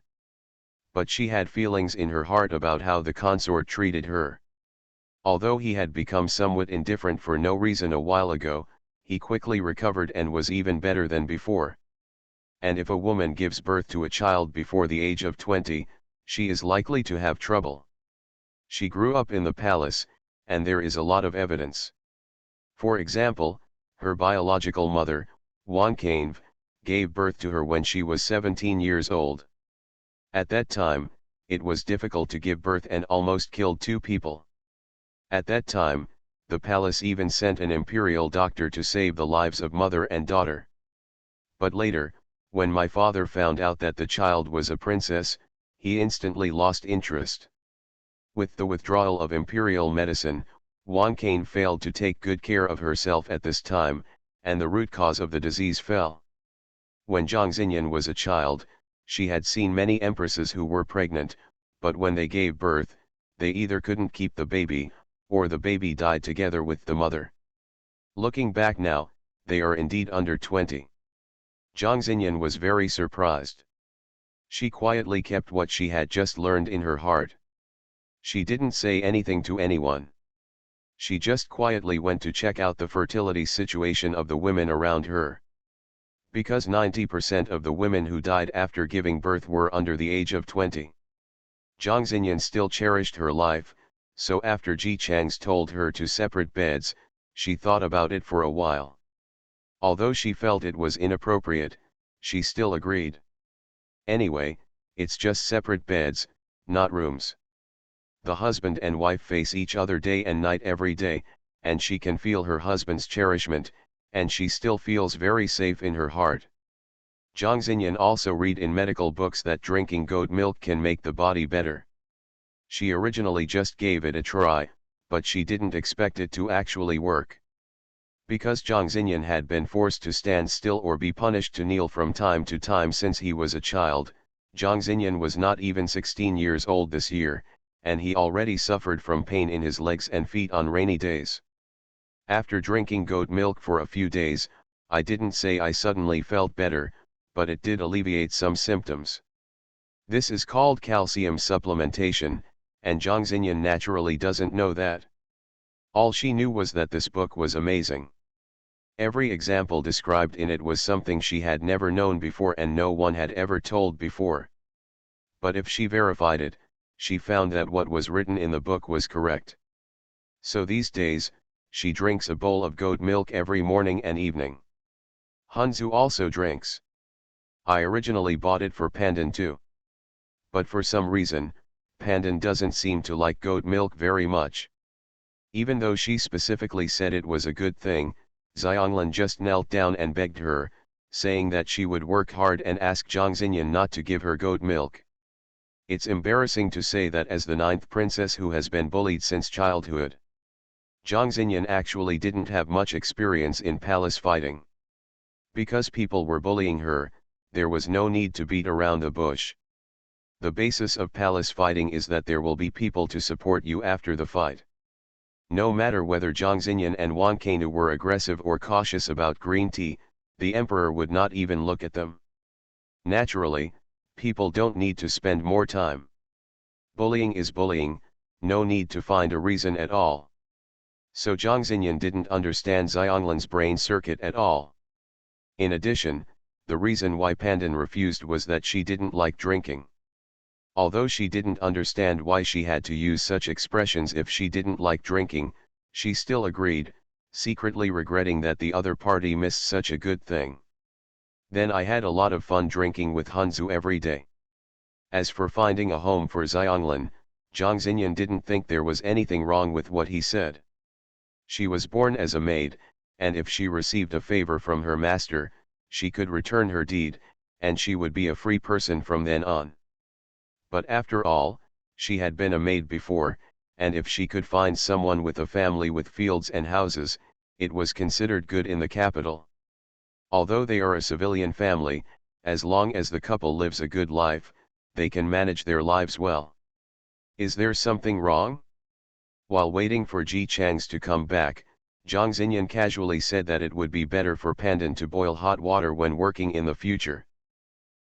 S1: But she had feelings in her heart about how the consort treated her. Although he had become somewhat indifferent for no reason a while ago, he quickly recovered and was even better than before. And if a woman gives birth to a child before the age of 20, she is likely to have trouble. She grew up in the palace, and there is a lot of evidence. For example, her biological mother, Wan Cainve, gave birth to her when she was 17 years old. At that time, it was difficult to give birth and almost killed 2 people. At that time, the palace even sent an imperial doctor to save the lives of mother and daughter. But later, when my father found out that the child was a princess, he instantly lost interest. With the withdrawal of imperial medicine, Wan Cain failed to take good care of herself at this time, and the root cause of the disease fell. When Jiang Xinyan was a child, she had seen many empresses who were pregnant, but when they gave birth, they either couldn't keep the baby, or the baby died together with the mother. Looking back now, they are indeed under 20. Jiang Xinyan was very surprised. She quietly kept what she had just learned in her heart. She didn't say anything to anyone. She just quietly went to check out the fertility situation of the women around her. Because 90% of the women who died after giving birth were under the age of 20. Jiang Xinyan still cherished her life, so after Ji Chang's told her to separate beds, she thought about it for a while. Although she felt it was inappropriate, she still agreed. Anyway, it's just separate beds, not rooms. The husband and wife face each other day and night every day, and she can feel her husband's cherishment, and she still feels very safe in her heart. Jiang Xinyan also read in medical books that drinking goat milk can make the body better. She originally just gave it a try, but she didn't expect it to actually work. Because Jiang Xinyan had been forced to stand still or be punished to kneel from time to time since he was a child, Jiang Xinyan was not even 16 years old this year, and he already suffered from pain in his legs and feet on rainy days. After drinking goat milk for a few days, I didn't say I suddenly felt better, but it did alleviate some symptoms. This is called calcium supplementation, and Jiang Xinyan naturally doesn't know that. All she knew was that this book was amazing. Every example described in it was something she had never known before and no one had ever told before. But if she verified it, she found that what was written in the book was correct. So these days, she drinks a bowl of goat milk every morning and evening. Hanzu also drinks. I originally bought it for Pandan too. But for some reason, Pandan doesn't seem to like goat milk very much. Even though she specifically said it was a good thing, Xianglan just knelt down and begged her, saying that she would work hard and ask Jiang Xinyan not to give her goat milk. It's embarrassing to say that as the 9th princess who has been bullied since childhood. Jiang Xinyan actually didn't have much experience in palace fighting. Because people were bullying her, there was no need to beat around the bush. The basis of palace fighting is that there will be people to support you after the fight. No matter whether Jiang Xinyan and Wan Cain were aggressive or cautious about green tea, the emperor would not even look at them. Naturally, people don't need to spend more time. Bullying is bullying, no need to find a reason at all. So Jiang Xinyan didn't understand Xianglan's brain circuit at all. In addition, the reason why Pandan refused was that she didn't like drinking. Although she didn't understand why she had to use such expressions if she didn't like drinking, she still agreed, secretly regretting that the other party missed such a good thing. Then I had a lot of fun drinking with Hanzu every day. As for finding a home for Xianglan, Jiang Xinyan didn't think there was anything wrong with what he said. She was born as a maid, and if she received a favor from her master, she could return her deed, and she would be a free person from then on. But after all, she had been a maid before, and if she could find someone with a family with fields and houses, it was considered good in the capital. Although they are a civilian family, as long as the couple lives a good life, they can manage their lives well. Is there something wrong? While waiting for Ji Chang's to come back, Jiang Xinyan casually said that it would be better for Pandan to boil hot water when working in the future.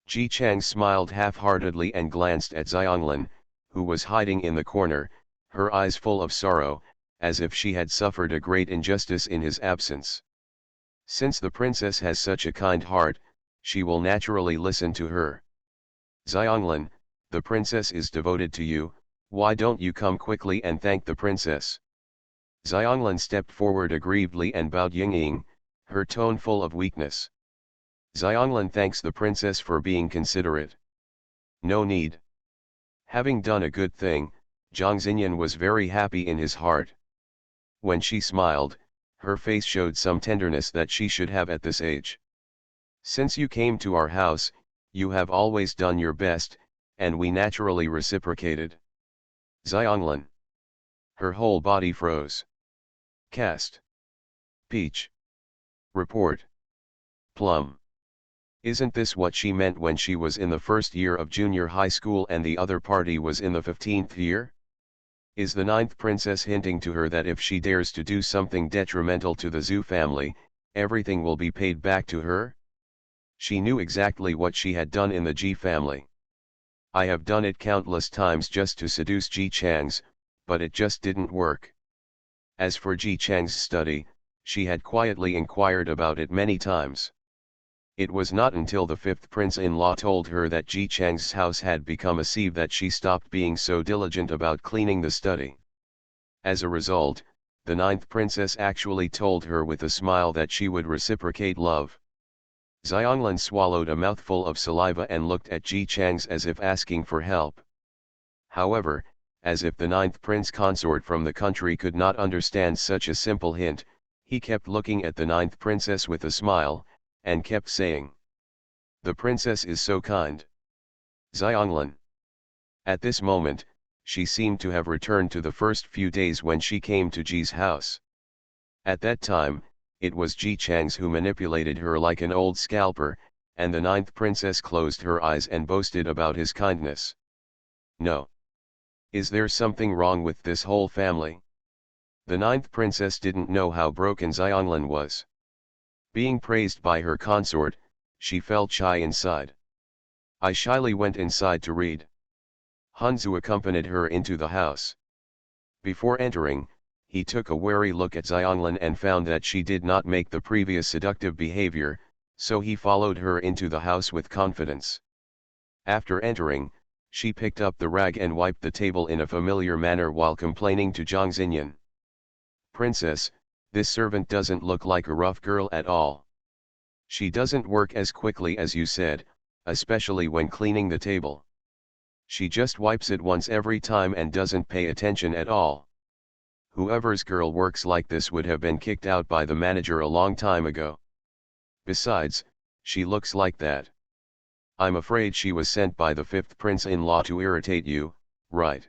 S1: Ji Chang smiled half-heartedly and glanced at Xianglan, who was hiding in the corner, her eyes full of sorrow, as if she had suffered a great injustice in his absence. Since the princess has such a kind heart, she will naturally listen to her. Xianglan, the princess is devoted to you, why don't you come quickly and thank the princess? Xianglan stepped forward aggrievedly and bowed Yingying, her tone full of weakness. Xianglan thanks the princess for being considerate. No need. Having done a good thing, Jiang Xinyan was very happy in his heart. When she smiled, her face showed some tenderness that she should have at this age. Since you came to our house, you have always done your best, and we naturally reciprocated. Xianglan. Her whole body froze. Cast. Peach. Report. Plum. Isn't this what she meant when she was in the first year of junior high school and the other party was in the 15th year? Is the ninth princess hinting to her that if she dares to do something detrimental to the Zhu family, everything will be paid back to her? She knew exactly what she had done in the Ji family. I have done it countless times just to seduce Ji Chang's, but it just didn't work. As for Ji Chang's study, she had quietly inquired about it many times. It was not until the fifth prince-in-law told her that Ji Chang's house had become a sieve that she stopped being so diligent about cleaning the study. As a result, the ninth princess actually told her with a smile that she would reciprocate love. Xianglin swallowed a mouthful of saliva and looked at Ji Chang's as if asking for help. However, as if the ninth prince consort from the country could not understand such a simple hint, he kept looking at the ninth princess with a smile, and kept saying, "The princess is so kind. Xianglin." At this moment, she seemed to have returned to the first few days when she came to Ji's house. At that time, it was Ji Chang's who manipulated her like an old scalper, and the ninth princess closed her eyes and boasted about his kindness. No. Is there something wrong with this whole family? The ninth princess didn't know how broken Xianglin was. Being praised by her consort, she felt shy inside. I shyly went inside to read. Hanzu accompanied her into the house. Before entering, he took a wary look at Xianglin and found that she did not make the previous seductive behavior, so he followed her into the house with confidence. After entering, she picked up the rag and wiped the table in a familiar manner while complaining to Zhang Xinyan. "Princess, this servant doesn't look like a rough girl at all. She doesn't work as quickly as you said, especially when cleaning the table. She just wipes it once every time and doesn't pay attention at all. Whoever's girl works like this would have been kicked out by the manager a long time ago. Besides, she looks like that. I'm afraid she was sent by the fifth prince-in-law to irritate you, right?"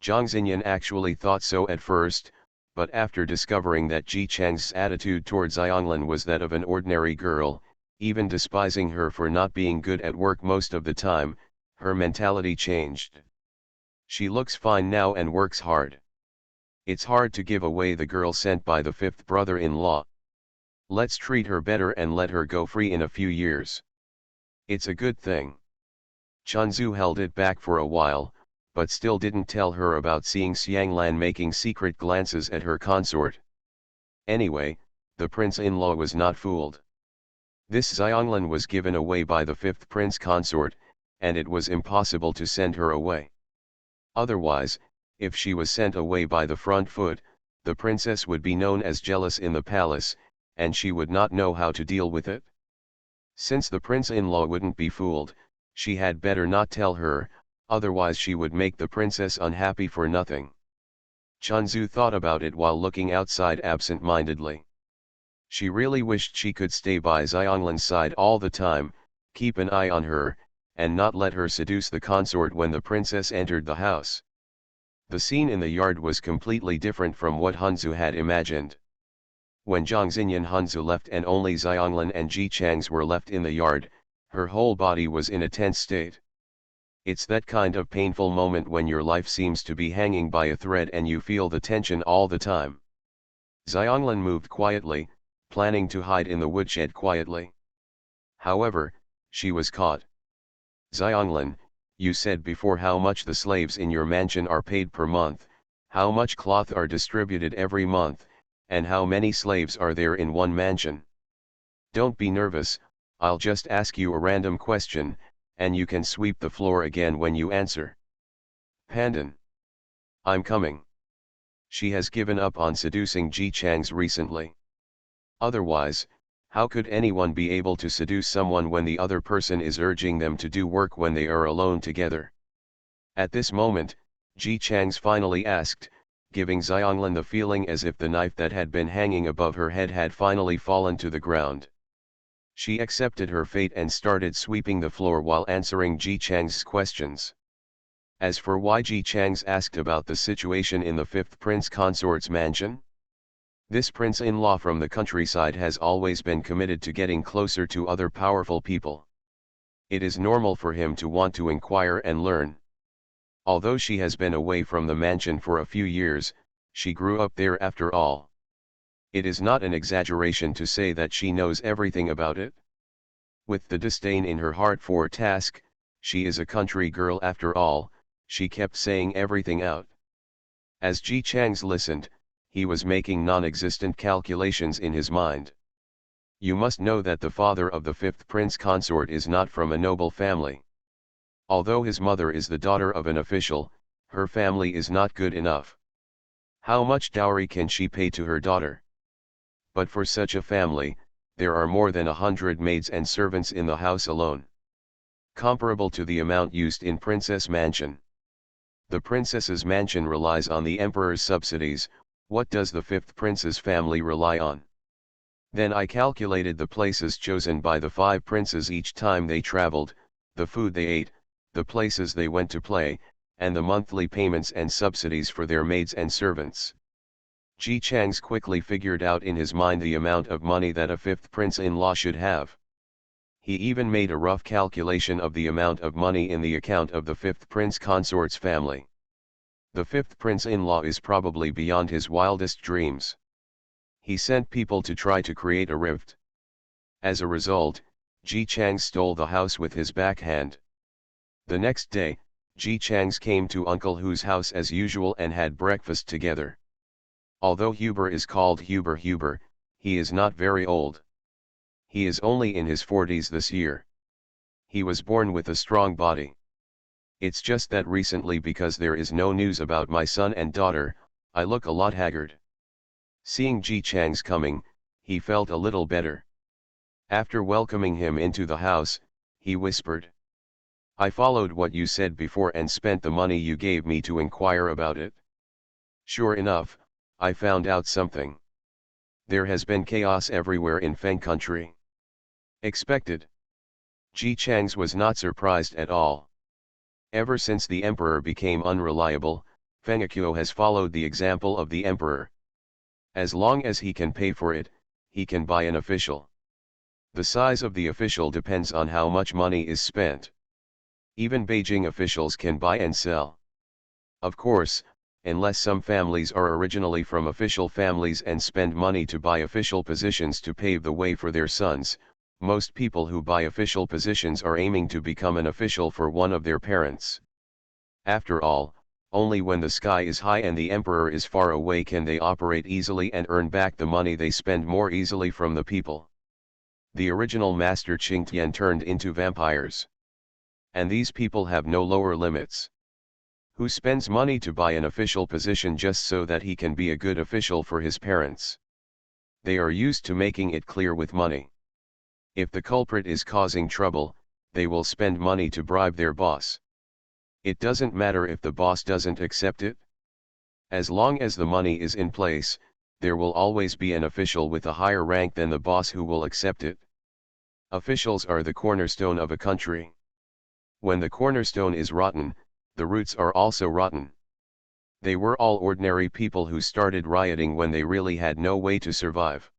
S1: Zhang Xinyan actually thought so at first, but after discovering that Ji Chang's attitude towards Xianglin was that of an ordinary girl, even despising her for not being good at work most of the time, her mentality changed. She looks fine now and works hard. It's hard to give away the girl sent by the fifth brother-in-law. Let's treat her better and let her go free in a few years. It's a good thing. Chunzu held it back for a while, but still didn't tell her about seeing Xianglan making secret glances at her consort. Anyway, the prince-in-law was not fooled. This Xianglin was given away by the fifth prince consort, and it was impossible to send her away. Otherwise, if she was sent away by the front foot, the princess would be known as jealous in the palace, and she would not know how to deal with it. Since the prince-in-law wouldn't be fooled, she had better not tell her, otherwise she would make the princess unhappy for nothing. Chunzu thought about it while looking outside absent-mindedly. She really wished she could stay by Xianglin's side all the time, keep an eye on her, and not let her seduce the consort when the princess entered the house. The scene in the yard was completely different from what Hanzu had imagined. When Zhang Xinyan and Hanzu left and only Xianglin and Ji Chang's were left in the yard, her whole body was in a tense state. It's that kind of painful moment when your life seems to be hanging by a thread and you feel the tension all the time. Xianglin moved quietly, planning to hide in the woodshed quietly. However, she was caught. "Xianglin, you said before how much the slaves in your mansion are paid per month, how much cloth are distributed every month, and how many slaves are there in one mansion. Don't be nervous, I'll just ask you a random question, and you can sweep the floor again when you answer." "Pandan. I'm coming." She has given up on seducing Ji Chang's recently. Otherwise, how could anyone be able to seduce someone when the other person is urging them to do work when they are alone together? At this moment, Ji Chang's finally asked, giving Xianglin the feeling as if the knife that had been hanging above her head had finally fallen to the ground. She accepted her fate and started sweeping the floor while answering Ji Chang's questions. As for why Ji Chang's asked about the situation in the fifth prince consort's mansion, This prince-in-law from the countryside has always been committed to getting closer to other powerful people. It is normal for him to want to inquire and learn. Although she has been away from the mansion for a few years, she grew up there after all. It is not an exaggeration to say that she knows everything about it. With the disdain in her heart for task, she is a country girl after all, she kept saying everything out. As Ji Chang's listened, he was making non-existent calculations in his mind. You must know that the father of the fifth prince consort is not from a noble family. Although his mother is the daughter of an official, her family is not good enough. How much dowry can she pay to her daughter? But for such a family, there are more than 100 maids and servants in the house alone, comparable to the amount used in Princess Mansion. The princess's mansion relies on the emperor's subsidies. What does the fifth prince's family rely on? Then I calculated the places chosen by the 5 princes each time they traveled, the food they ate, the places they went to play, and the monthly payments and subsidies for their maids and servants. Ji Chang's quickly figured out in his mind the amount of money that a fifth prince-in-law should have. He even made a rough calculation of the amount of money in the account of the fifth prince consort's family. The fifth prince-in-law is probably beyond his wildest dreams. He sent people to try to create a rift. As a result, Ji Chang stole the house with his backhand. The next day, Ji Chang's came to Uncle Hu's house as usual and had breakfast together. Although Huber is called Huber, he is not very old. He is only in his 40s this year. He was born with a strong body. It's just that recently, because there is no news about my son and daughter, I look a lot haggard. Seeing Ji Chang's coming, he felt a little better. After welcoming him into the house, he whispered, "I followed what you said before and spent the money you gave me to inquire about it. Sure enough, I found out something. There has been chaos everywhere in Feng country." Expected. Ji Chang's was not surprised at all. Ever since the emperor became unreliable, Fengekuo has followed the example of the emperor. As long as he can pay for it, he can buy an official. The size of the official depends on how much money is spent. Even Beijing officials can buy and sell. Of course, unless some families are originally from official families and spend money to buy official positions to pave the way for their sons, most people who buy official positions are aiming to become an official for one of their parents. After all, only when the sky is high and the emperor is far away can they operate easily and earn back the money they spend more easily from the people. The original master Qingtian turned into vampires. And these people have no lower limits. Who spends money to buy an official position just so that he can be a good official for his parents? They are used to making it clear with money. If the culprit is causing trouble, they will spend money to bribe their boss. It doesn't matter if the boss doesn't accept it. As long as the money is in place, there will always be an official with a higher rank than the boss who will accept it. Officials are the cornerstone of a country. When the cornerstone is rotten, the roots are also rotten. They were all ordinary people who started rioting when they really had no way to survive.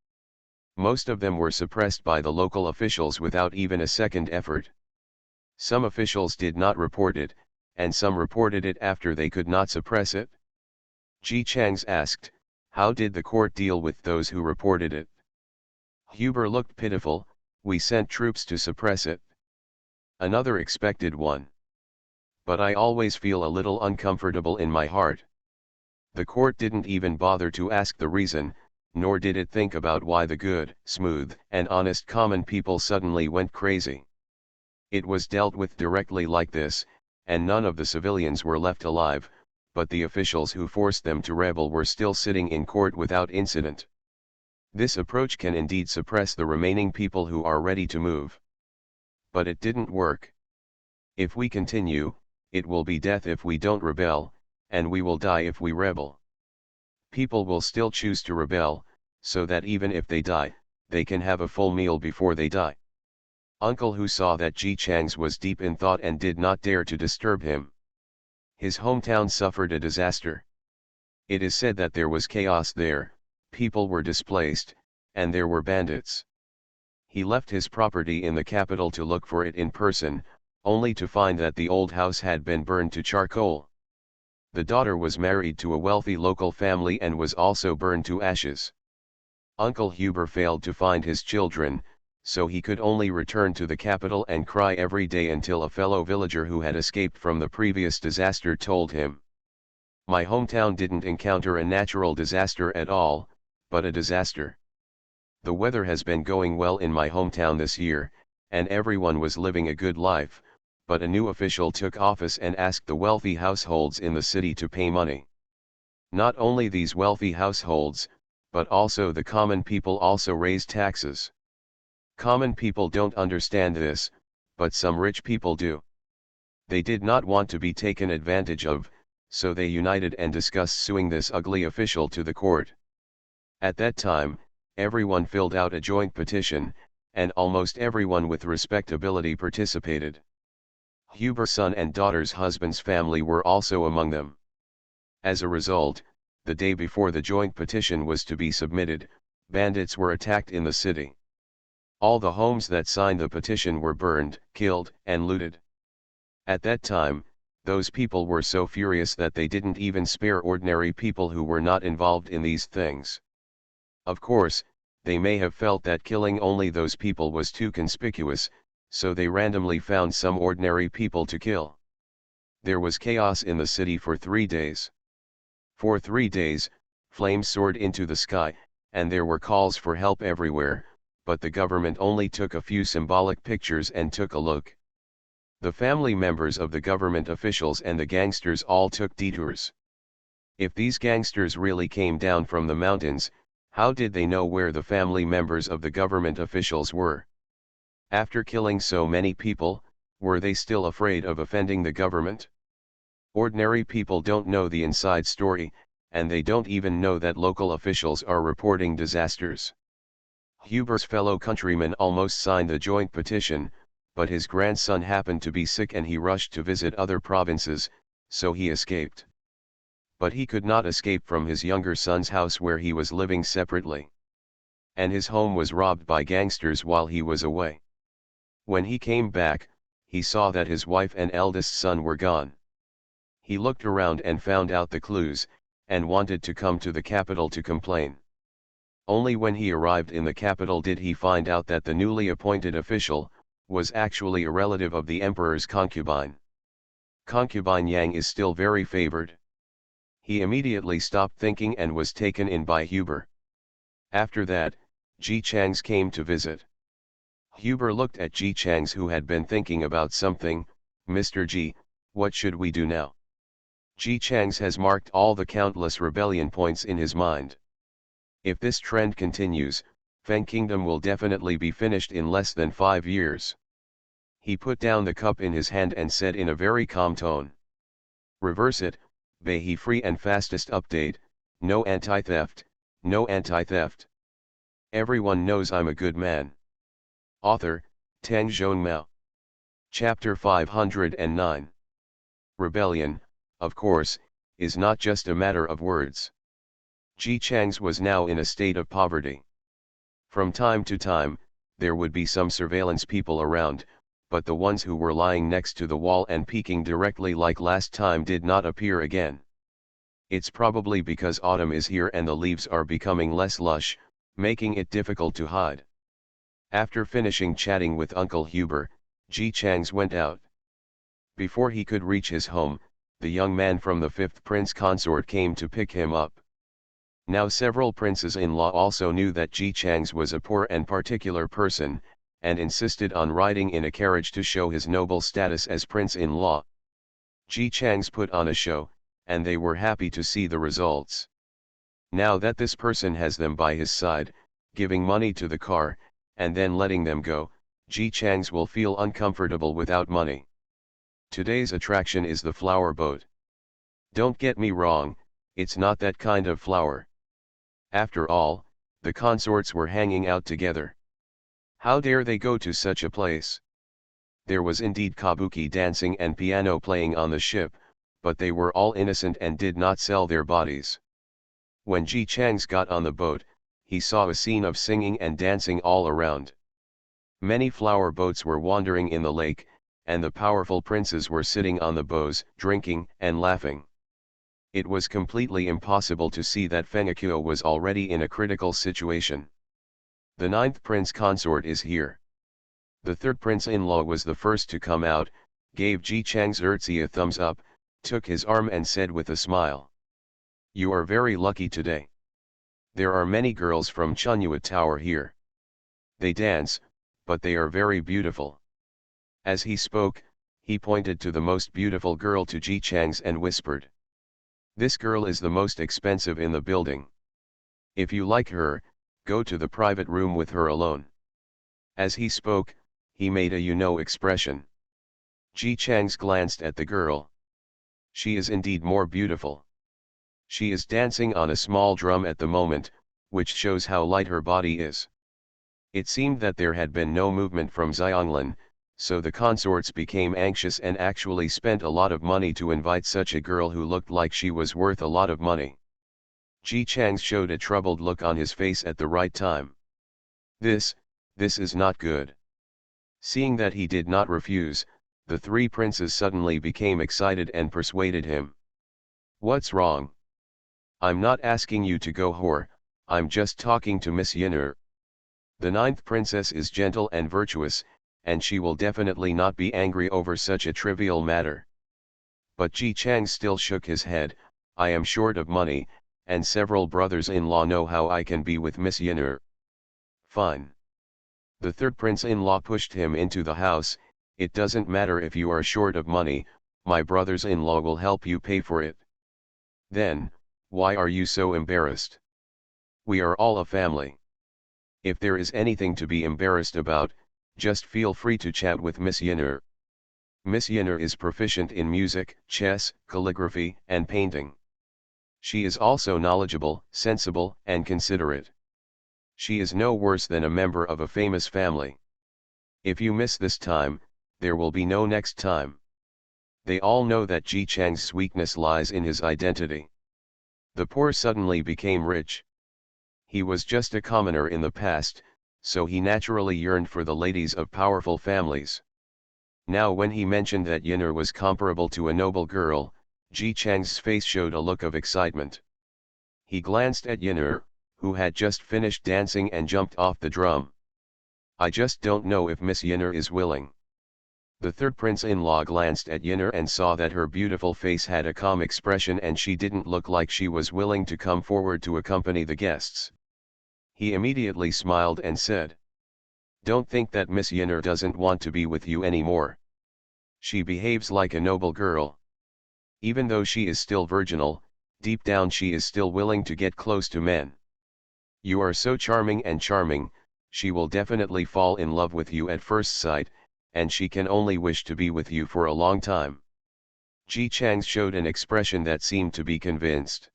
S1: Most of them were suppressed by the local officials without even a second effort. Some officials did not report it, and some reported it after they could not suppress it. Ji Chang's asked, "How did the court deal with those who reported it?" Huber looked pitiful. "We sent troops to suppress it." Another expected one. "But I always feel a little uncomfortable in my heart." The court didn't even bother to ask the reason, nor did it think about why the good, smooth, and honest common people suddenly went crazy. It was dealt with directly like this, and none of the civilians were left alive, but the officials who forced them to rebel were still sitting in court without incident. This approach can indeed suppress the remaining people who are ready to move. But it didn't work. If we continue, it will be death if we don't rebel, and we will die if we rebel. People will still choose to rebel, so that even if they die, they can have a full meal before they die. Uncle Hu saw that Ji Chang's was deep in thought and did not dare to disturb him. His hometown suffered a disaster. It is said that there was chaos there, people were displaced, and there were bandits. He left his property in the capital to look for it in person, only to find that the old house had been burned to charcoal. The daughter was married to a wealthy local family and was also burned to ashes. Uncle Huber failed to find his children, so he could only return to the capital and cry every day until a fellow villager who had escaped from the previous disaster told him, "My hometown didn't encounter a natural disaster at all, but a disaster. The weather has been going well in my hometown this year, and everyone was living a good life, but a new official took office and asked the wealthy households in the city to pay money. Not only these wealthy households, but also the common people also raised taxes. Common people don't understand this, but some rich people do. They did not want to be taken advantage of, so they united and discussed suing this ugly official to the court. At that time, everyone filled out a joint petition, and almost everyone with respectability participated. Huber's son and daughter's husband's family were also among them. As a result, the day before the joint petition was to be submitted, bandits were attacked in the city. All the homes that signed the petition were burned, killed, and looted. At that time, those people were so furious that they didn't even spare ordinary people who were not involved in these things. Of course, they may have felt that killing only those people was too conspicuous, so they randomly found some ordinary people to kill. There was chaos in the city for 3 days. For 3 days, flames soared into the sky, and there were calls for help everywhere, but the government only took a few symbolic pictures and took a look. The family members of the government officials and the gangsters all took detours. If these gangsters really came down from the mountains, how did they know where the family members of the government officials were? After killing so many people, were they still afraid of offending the government? Ordinary people don't know the inside story, and they don't even know that local officials are reporting disasters. Huber's fellow countrymen almost signed the joint petition, but his grandson happened to be sick and he rushed to visit other provinces, so he escaped. But he could not escape from his younger son's house where he was living separately. And his home was robbed by gangsters while he was away. When he came back, he saw that his wife and eldest son were gone. He looked around and found out the clues, and wanted to come to the capital to complain. Only when he arrived in the capital did he find out that the newly appointed official was actually a relative of the emperor's concubine. Concubine Yang is still very favored. He immediately stopped thinking and was taken in by Huber. After that, Ji Chang's came to visit. Huber looked at Ji Chang's who had been thinking about something. "Mr. Ji, what should we do now?" Ji Chang's has marked all the countless rebellion points in his mind. If this trend continues, Feng Kingdom will definitely be finished in less than 5 years. He put down the cup in his hand and said in a very calm tone. "Reverse it, Bei He free and fastest update, no anti-theft, no anti-theft. Everyone knows I'm a good man." Author, Tang Zhongmao. Chapter 509. Rebellion, of course, is not just a matter of words. Ji Chang's was now in a state of poverty. From time to time, there would be some surveillance people around, but the ones who were lying next to the wall and peeking directly like last time did not appear again. It's probably because autumn is here and the leaves are becoming less lush, making it difficult to hide. After finishing chatting with Uncle Huber, Ji Chang's went out. Before he could reach his home, the young man from the 5th prince consort came to pick him up. Now several princes-in-law also knew that Ji Chang's was a poor and particular person, and insisted on riding in a carriage to show his noble status as prince-in-law. Ji Chang's put on a show, and they were happy to see the results. Now that this person has them by his side, giving money to the car, and then letting them go, Ji Chang's will feel uncomfortable without money. Today's attraction is the flower boat. Don't get me wrong, it's not that kind of flower. After all, the consorts were hanging out together. How dare they go to such a place? There was indeed kabuki dancing and piano playing on the ship, but they were all innocent and did not sell their bodies. When Ji Changs got on the boat, he saw a scene of singing and dancing all around. Many flower boats were wandering in the lake, and the powerful princes were sitting on the bows, drinking and laughing. It was completely impossible to see that Fengekuo was already in a critical situation. The ninth prince consort is here. The third prince-in-law was the first to come out, gave Ji Chang's Erzi a thumbs up, took his arm and said with a smile, "You are very lucky today. There are many girls from Chunyua Tower here. They dance, but they are very beautiful." As he spoke, he pointed to the most beautiful girl to Ji Chang's and whispered, "This girl is the most expensive in the building. If you like her, go to the private room with her alone." As he spoke, he made a you-know expression. Ji Chang's glanced at the girl. She is indeed more beautiful. She is dancing on a small drum at the moment, which shows how light her body is. It seemed that there had been no movement from Xianglin, so the consorts became anxious and actually spent a lot of money to invite such a girl who looked like she was worth a lot of money. Ji Chang showed a troubled look on his face at the right time. This is not good." Seeing that he did not refuse, the three princes suddenly became excited and persuaded him. "What's wrong? I'm not asking you to go whore, I'm just talking to Miss Yin'er. The ninth princess is gentle and virtuous, and she will definitely not be angry over such a trivial matter." But Ji Chang still shook his head. "I am short of money, and several brothers-in-law know how I can be with Miss Yin'er." "Fine." The third prince-in-law pushed him into the house. "It doesn't matter if you are short of money, my brothers-in-law will help you pay for it." "Then, why are you so embarrassed? We are all a family. If there is anything to be embarrassed about, just feel free to chat with Miss Yin'er. Miss Yin'er is proficient in music, chess, calligraphy, and painting. She is also knowledgeable, sensible, and considerate. She is no worse than a member of a famous family. If you miss this time, there will be no next time." They all know that Ji Chang's weakness lies in his identity. The poor suddenly became rich. He was just a commoner in the past, so he naturally yearned for the ladies of powerful families. Now when he mentioned that Yin'er was comparable to a noble girl, Ji Chang's face showed a look of excitement. He glanced at Yin'er, who had just finished dancing and jumped off the drum. "I just don't know if Miss Yin'er is willing." The third prince-in-law glanced at Yin'er and saw that her beautiful face had a calm expression and she didn't look like she was willing to come forward to accompany the guests. He immediately smiled and said, "Don't think that Miss Yin'er doesn't want to be with you anymore. She behaves like a noble girl. Even though she is still virginal, deep down she is still willing to get close to men. You are so charming and charming, she will definitely fall in love with you at first sight, and she can only wish to be with you for a long time." Ji Chang showed an expression that seemed to be convinced.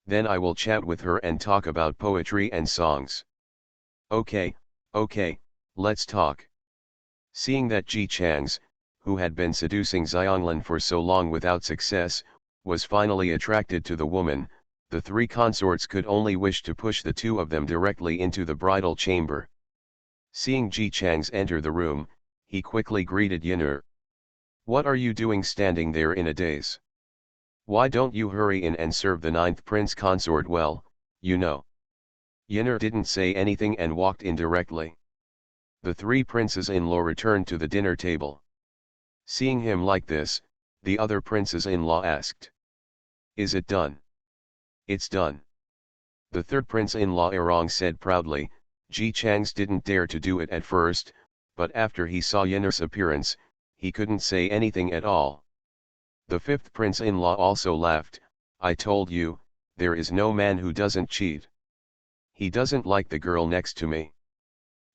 S1: "Then I will chat with her and talk about poetry and songs." Okay, let's talk." Seeing that Ji Chang's, who had been seducing Xianglin for so long without success, was finally attracted to the woman, the three consorts could only wish to push the two of them directly into the bridal chamber. Seeing Ji Chang's enter the room, he quickly greeted Yin'er. "What are you doing standing there in a daze? Why don't you hurry in and serve the ninth prince consort well, you know?" Yin'er didn't say anything and walked in directly. The three princes-in-law returned to the dinner table. Seeing him like this, the other princes-in-law asked, "Is it done?" "It's done." The third prince-in-law Erong said proudly. Ji Chang's didn't dare to do it at first, but after he saw Yin'er's appearance, he couldn't say anything at all. The fifth prince-in-law also laughed. "I told you, there is no man who doesn't cheat. He doesn't like the girl next to me.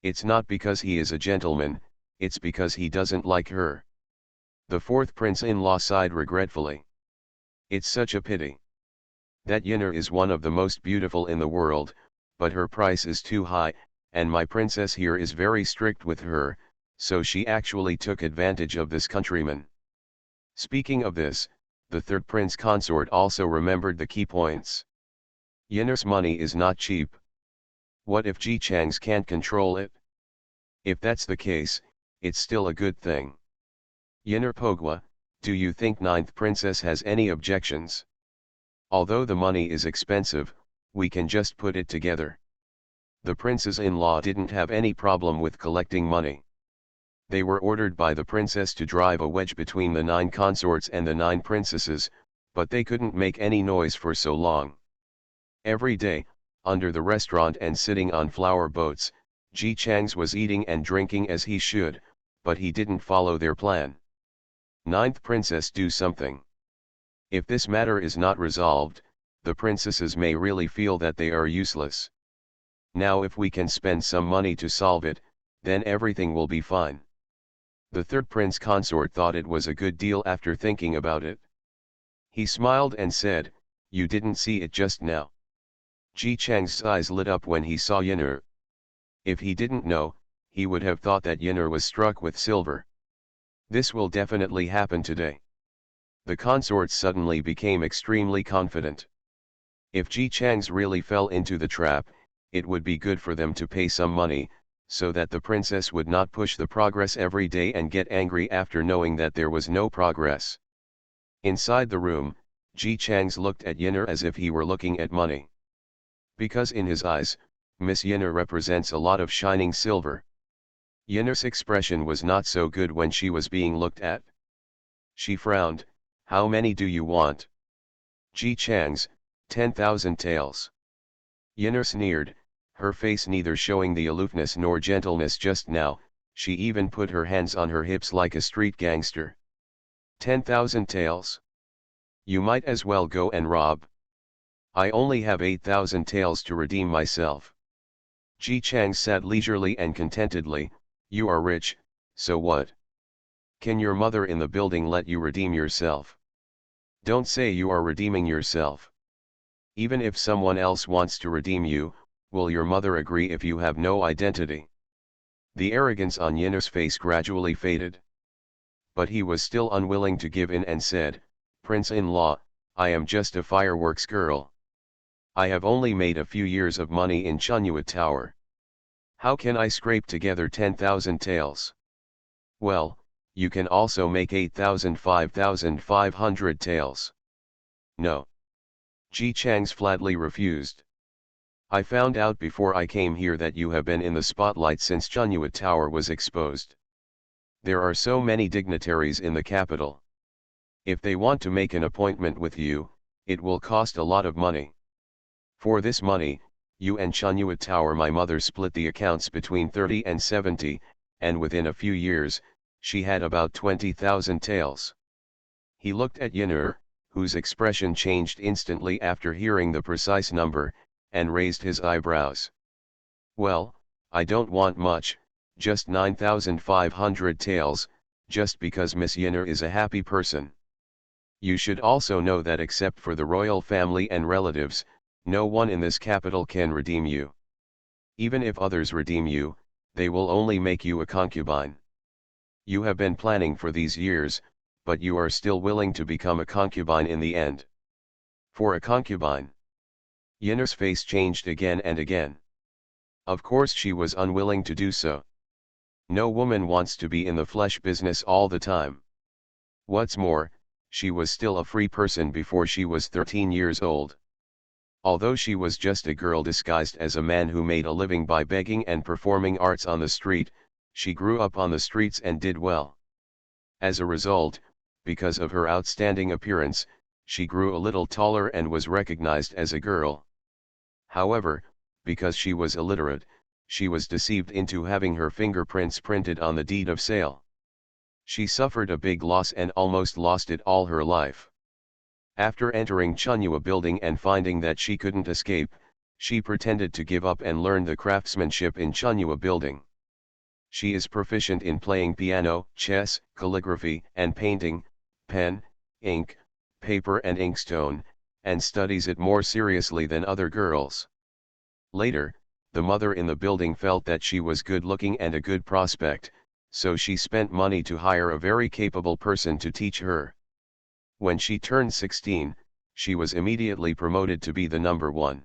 S1: It's not because he is a gentleman, it's because he doesn't like her." The fourth prince-in-law sighed regretfully. "It's such a pity. That Yin'er is one of the most beautiful in the world, but her price is too high, and my princess here is very strict with her, so she actually took advantage of this countryman." Speaking of this, the third prince consort also remembered the key points. Yinner's money is not cheap. What if Ji Chang's can't control it? If that's the case, it's still a good thing. Yinner Pogwa, do you think ninth princess has any objections? Although the money is expensive, we can just put it together. The princes-in-law didn't have any problem with collecting money. They were ordered by the princess to drive a wedge between the 9 consorts and the 9 princesses, but they couldn't make any noise for so long. Every day, under the restaurant and sitting on flower boats, Ji Chang's was eating and drinking as he should, but he didn't follow their plan. Ninth princess, do something. If this matter is not resolved, the princesses may really feel that they are useless. Now if we can spend some money to solve it, then everything will be fine. The third prince consort thought it was a good deal after thinking about it. He smiled and said, "You didn't see it just now." Ji Chang's eyes lit up when he saw Yinner. If he didn't know, he would have thought that Yinner was struck with silver. This will definitely happen today. The consorts suddenly became extremely confident. If Ji Chang's really fell into the trap, it would be good for them to pay some money, so that the princess would not push the progress every day and get angry after knowing that there was no progress. Inside the room, Ji Chang's looked at Yinner as if he were looking at money. Because in his eyes, Miss Yinner represents a lot of shining silver. Yinner's expression was not so good when she was being looked at. She frowned. "How many do you want?" Ji Chang's, 10,000 taels. Yinner sneered, her face neither showing the aloofness nor gentleness just now. She even put her hands on her hips like a street gangster. 10,000 taels? You might as well go and rob. I only have 8,000 taels to redeem myself. Ji Chang sat leisurely and contentedly. You are rich, so what? Can your mother in the building let you redeem yourself? Don't say you are redeeming yourself. Even if someone else wants to redeem you, will your mother agree if you have no identity? The arrogance on Yinner's face gradually faded. But he was still unwilling to give in and said, "Prince-in-law, I am just a fireworks girl. I have only made a few years of money in Chunua Tower. How can I scrape together 10,000 taels? Well, you can also make 5,500 taels. No." Ji Chang's flatly refused. "I found out before I came here that you have been in the spotlight since Chunua Tower was exposed. There are so many dignitaries in the capital. If they want to make an appointment with you, it will cost a lot of money. For this money, you and Chunua Tower my mother split the accounts between 30 and 70, and within a few years, she had about 20,000 taels." He looked at Yinner, whose expression changed instantly after hearing the precise number, and raised his eyebrows. "Well, I don't want much, just 9,500 taels, just because Miss Yinner is a happy person. You should also know that except for the royal family and relatives, no one in this capital can redeem you. Even if others redeem you, they will only make you a concubine. You have been planning for these years, but you are still willing to become a concubine in the end. For a concubine." Yinner's face changed again and again. Of course she was unwilling to do so. No woman wants to be in the flesh business all the time. What's more, she was still a free person before she was 13 years old. Although she was just a girl disguised as a man who made a living by begging and performing arts on the street, she grew up on the streets and did well. As a result, because of her outstanding appearance, she grew a little taller and was recognized as a girl. However, because she was illiterate, she was deceived into having her fingerprints printed on the deed of sale. She suffered a big loss and almost lost it all her life. After entering Chunua building and finding that she couldn't escape, she pretended to give up and learned the craftsmanship in Chunua building. She is proficient in playing piano, chess, calligraphy and painting, pen, ink, paper and inkstone, and studies it more seriously than other girls. Later, the mother in the building felt that she was good-looking and a good prospect, so she spent money to hire a very capable person to teach her. When she turned 16, she was immediately promoted to be the number one.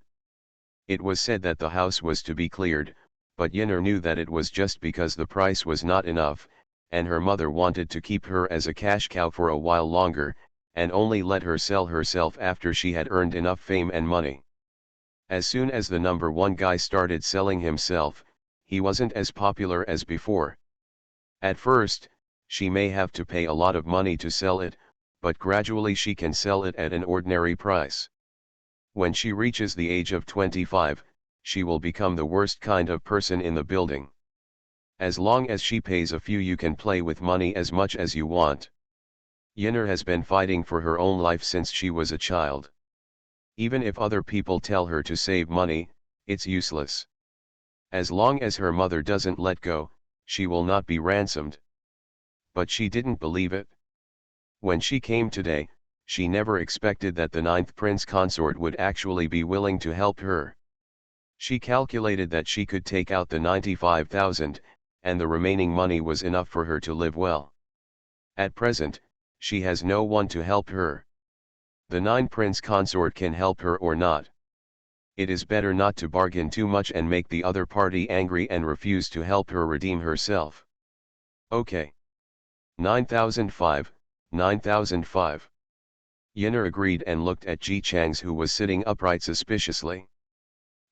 S1: It was said that the house was to be cleared, but Yinner knew that it was just because the price was not enough, and her mother wanted to keep her as a cash cow for a while longer, and only let her sell herself after she had earned enough fame and money. As soon as the number one guy started selling himself, he wasn't as popular as before. At first, she may have to pay a lot of money to sell it, but gradually she can sell it at an ordinary price. When she reaches the age of 25, she will become the worst kind of person in the building. As long as she pays a few, you can play with money as much as you want. Yinner has been fighting for her own life since she was a child. Even if other people tell her to save money, it's useless. As long as her mother doesn't let go, she will not be ransomed. But she didn't believe it. When she came today, she never expected that the 9th prince consort would actually be willing to help her. She calculated that she could take out the 95,000, and the remaining money was enough for her to live well. At present, she has no one to help her. The 9th prince consort can help her or not. It is better not to bargain too much and make the other party angry and refuse to help her redeem herself. Okay. 9,005, 9,005. Yinner agreed and looked at Ji Chang's, who was sitting upright suspiciously.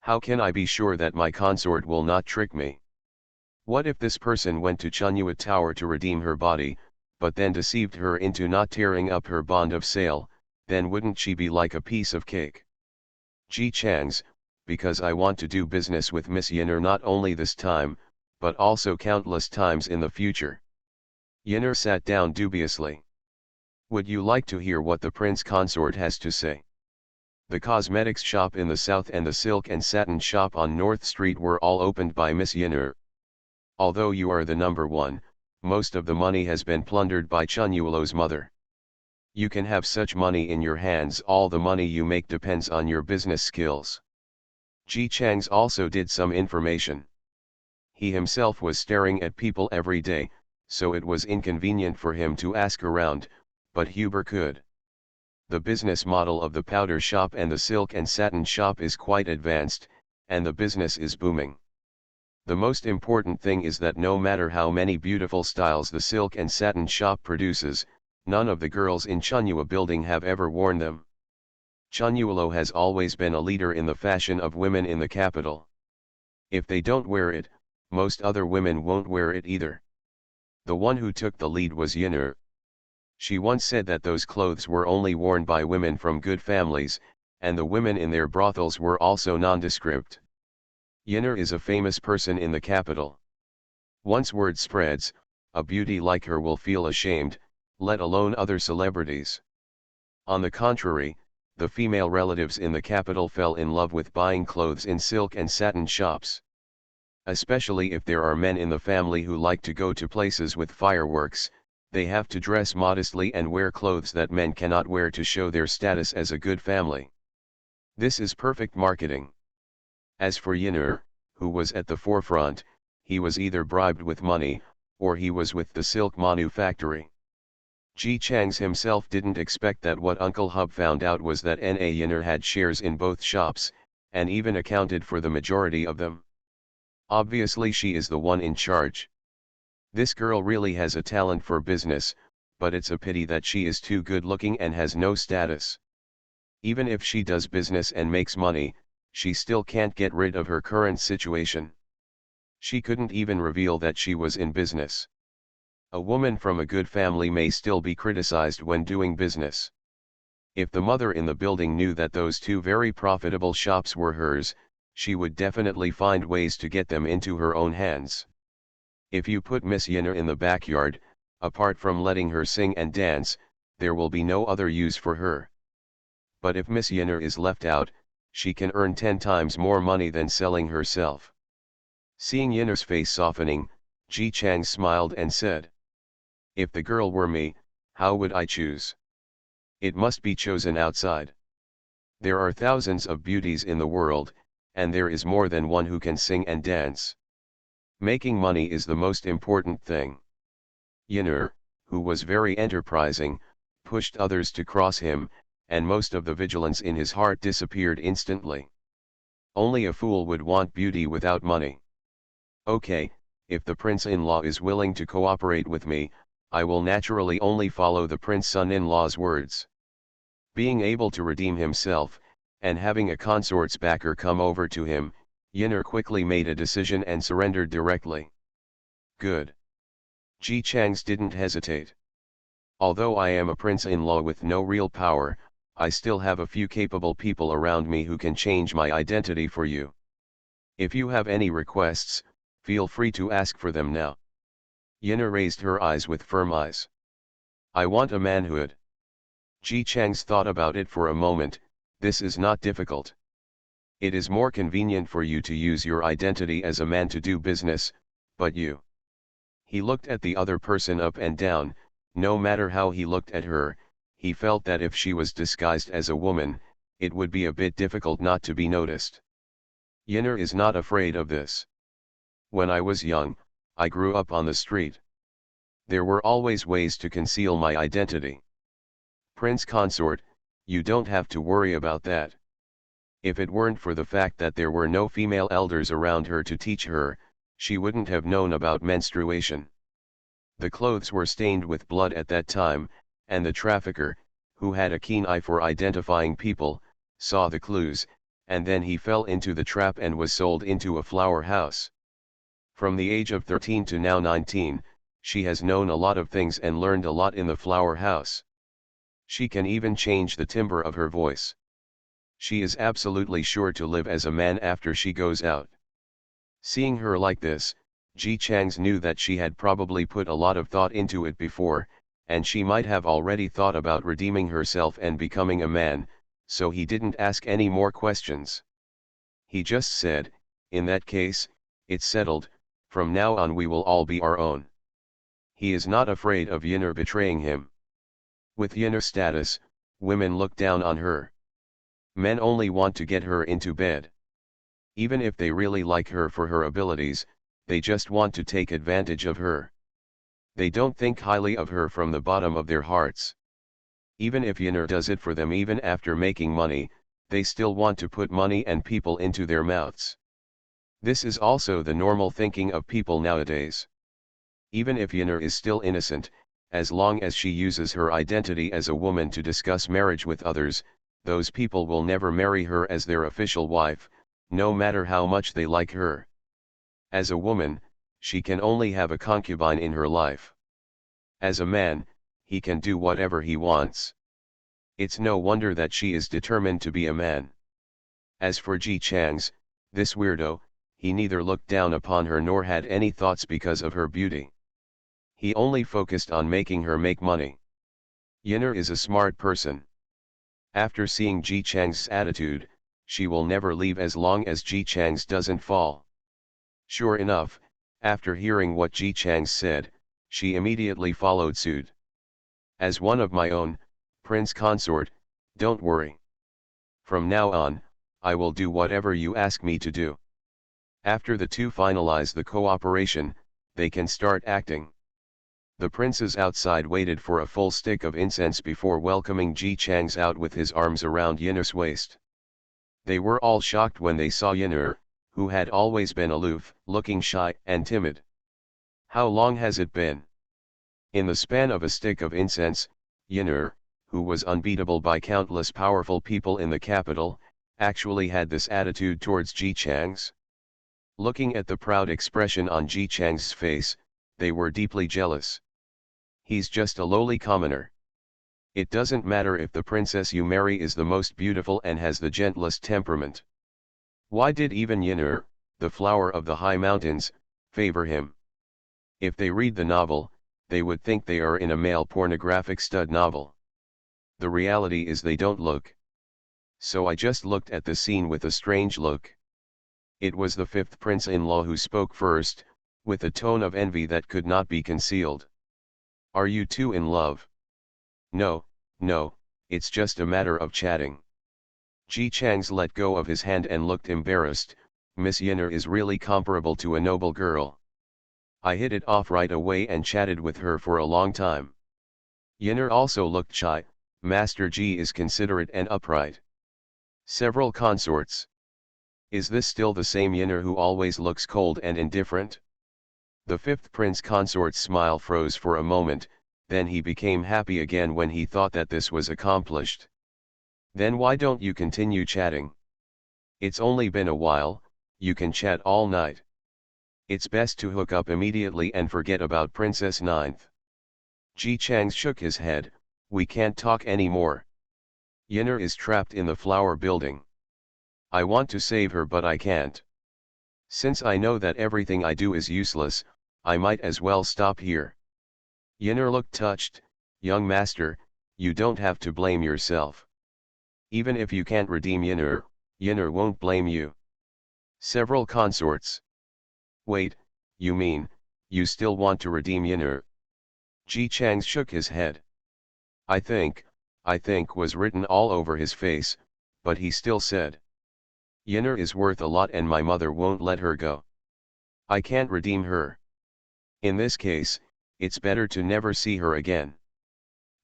S1: How can I be sure that my consort will not trick me? What if this person went to Chunyua Tower to redeem her body, but then deceived her into not tearing up her bond of sale? Then wouldn't she be like a piece of cake? Ji Chang's, because I want to do business with Miss Yinner not only this time, but also countless times in the future. Yinner sat down dubiously. Would you like to hear what the prince consort has to say? The cosmetics shop in the south and the silk and satin shop on North Street were all opened by Miss Yinner. Although you are the number one, most of the money has been plundered by Chunyulo's mother. You can have such money in your hands, all the money you make depends on your business skills. Ji Chang's also did some information. He himself was staring at people every day, so it was inconvenient for him to ask around, but Huber could. The business model of the powder shop and the silk and satin shop is quite advanced, and the business is booming. The most important thing is that no matter how many beautiful styles the silk and satin shop produces, none of the girls in Chunyua building have ever worn them. Chunyulo has always been a leader in the fashion of women in the capital. If they don't wear it, most other women won't wear it either. The one who took the lead was Yinner. She once said that those clothes were only worn by women from good families, and the women in their brothels were also nondescript. Yinner is a famous person in the capital. Once word spreads, a beauty like her will feel ashamed, let alone other celebrities. On the contrary, the female relatives in the capital fell in love with buying clothes in silk and satin shops. Especially if there are men in the family who like to go to places with fireworks, they have to dress modestly and wear clothes that men cannot wear to show their status as a good family. This is perfect marketing. As for Yinner, who was at the forefront, he was either bribed with money, or he was with the silk manufactory. Ji Chang's himself didn't expect that. What Uncle Hub found out was that Na Yinner had shares in both shops, and even accounted for the majority of them. Obviously she is the one in charge. This girl really has a talent for business, but it's a pity that she is too good looking and has no status. Even if she does business and makes money, she still can't get rid of her current situation. She couldn't even reveal that she was in business. A woman from a good family may still be criticized when doing business. If the mother in the building knew that those two very profitable shops were hers, she would definitely find ways to get them into her own hands. If you put Miss Yinner in the backyard, apart from letting her sing and dance, there will be no other use for her. But if Miss Yinner is left out, she can earn 10 times more money than selling herself. Seeing Yinner's face softening, Ji Chang smiled and said, "If the girl were me, how would I choose? It must be chosen outside. There are thousands of beauties in the world, and there is more than one who can sing and dance. Making money is the most important thing." Yinner, who was very enterprising, pushed others to cross him, and most of the vigilance in his heart disappeared instantly. Only a fool would want beauty without money. Okay, if the prince-in-law is willing to cooperate with me, I will naturally only follow the prince-son-in-law's words. Being able to redeem himself, and having a consort's backer come over to him, Yin'er quickly made a decision and surrendered directly. Good. Ji Chang's didn't hesitate. Although I am a prince-in-law with no real power, I still have a few capable people around me who can change my identity for you. If you have any requests, feel free to ask for them now. Yin'er raised her eyes with firm eyes. I want a manhood. Ji Chang's thought about it for a moment. This is not difficult. It is more convenient for you to use your identity as a man to do business, but you. He looked at the other person up and down. No matter how he looked at her, he felt that if she was disguised as a woman, it would be a bit difficult not to be noticed. Yin'er is not afraid of this. When I was young, I grew up on the street. There were always ways to conceal my identity. Prince Consort, you don't have to worry about that. If it weren't for the fact that there were no female elders around her to teach her, she wouldn't have known about menstruation. The clothes were stained with blood at that time, and the trafficker, who had a keen eye for identifying people, saw the clues, and then he fell into the trap and was sold into a flower house. From the age of 13 to now 19, she has known a lot of things and learned a lot in the flower house. She can even change the timbre of her voice. She is absolutely sure to live as a man after she goes out. Seeing her like this, Ji Chang's knew that she had probably put a lot of thought into it before, and she might have already thought about redeeming herself and becoming a man, so he didn't ask any more questions. He just said, in that case, it's settled, from now on we will all be our own. He is not afraid of Yin'er betraying him. With Yin'er's status, women look down on her. Men only want to get her into bed. Even if they really like her for her abilities, they just want to take advantage of her. They don't think highly of her from the bottom of their hearts. Even if Yin'er does it for them even after making money, they still want to put money and people into their mouths. This is also the normal thinking of people nowadays. Even if Yin'er is still innocent, as long as she uses her identity as a woman to discuss marriage with others, those people will never marry her as their official wife, no matter how much they like her. As a woman, she can only have a concubine in her life. As a man, he can do whatever he wants. It's no wonder that she is determined to be a man. As for Ji Chang's, this weirdo, he neither looked down upon her nor had any thoughts because of her beauty. He only focused on making her make money. Yin'er is a smart person. After seeing Ji Chang's attitude, she will never leave as long as Ji Chang's doesn't fall. Sure enough, after hearing what Ji Chang said, she immediately followed suit. As one of my own, Prince Consort, don't worry. From now on, I will do whatever you ask me to do. After the two finalize the cooperation, they can start acting. The princes outside waited for a full stick of incense before welcoming Ji Chang's out with his arms around Yin'er's waist. They were all shocked when they saw Yin'er, who had always been aloof, looking shy and timid. How long has it been? In the span of a stick of incense, Yin'er, who was unbeatable by countless powerful people in the capital, actually had this attitude towards Ji Chang's. Looking at the proud expression on Ji Chang's face, they were deeply jealous. He's just a lowly commoner. It doesn't matter if the princess you marry is the most beautiful and has the gentlest temperament. Why did even Yin'er, the flower of the high mountains, favor him? If they read the novel, they would think they are in a male pornographic stud novel. The reality is they don't look. So I just looked at the scene with a strange look. It was the fifth prince-in-law who spoke first, with a tone of envy that could not be concealed. Are you two in love? No, no, it's just a matter of chatting. Ji Chang's let go of his hand and looked embarrassed. Miss Yin'er is really comparable to a noble girl. I hit it off right away and chatted with her for a long time. Yin'er also looked shy. Master Ji is considerate and upright. Several consorts. Is this still the same Yinner who always looks cold and indifferent? The fifth prince consort's smile froze for a moment, then he became happy again when he thought that this was accomplished. Then why don't you continue chatting? It's only been a while, you can chat all night. It's best to hook up immediately and forget about Princess Ninth. Ji Chang's shook his head, we can't talk anymore. Yinner is trapped in the flower building. I want to save her but I can't. Since I know that everything I do is useless, I might as well stop here. Yinner looked touched, young master, you don't have to blame yourself. Even if you can't redeem Yinner, Yinner won't blame you. Several consorts. Wait, you mean, you still want to redeem Yinner? Ji Chang shook his head. I think was written all over his face, but he still said. Yinner is worth a lot and my mother won't let her go. I can't redeem her. In this case, it's better to never see her again.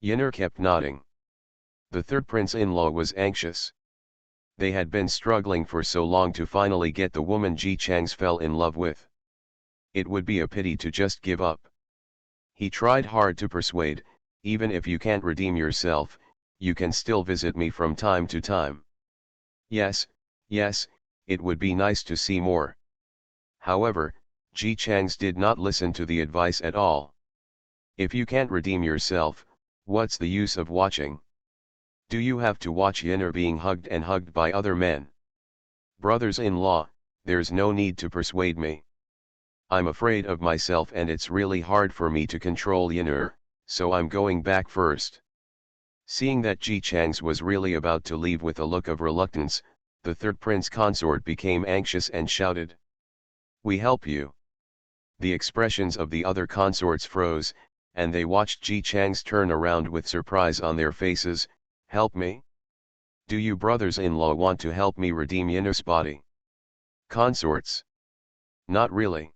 S1: Yinner kept nodding. The third prince-in-law was anxious. They had been struggling for so long to finally get the woman Ji Chang's fell in love with. It would be a pity to just give up. He tried hard to persuade, even if you can't redeem yourself, you can still visit me from time to time. Yes, it would be nice to see more. However, Ji Chang's did not listen to the advice at all. If you can't redeem yourself, what's the use of watching? Do you have to watch Yinner being hugged and hugged by other men? Brothers-in-law, there's no need to persuade me. I'm afraid of myself and it's really hard for me to control Yinner, so I'm going back first. Seeing that Ji Chang's was really about to leave with a look of reluctance, the third prince consort became anxious and shouted. We help you. The expressions of the other consorts froze, and they watched Ji Chang's turn around with surprise on their faces. Help me? Do you brothers-in-law want to help me redeem Yinner's body? Consorts. Not really.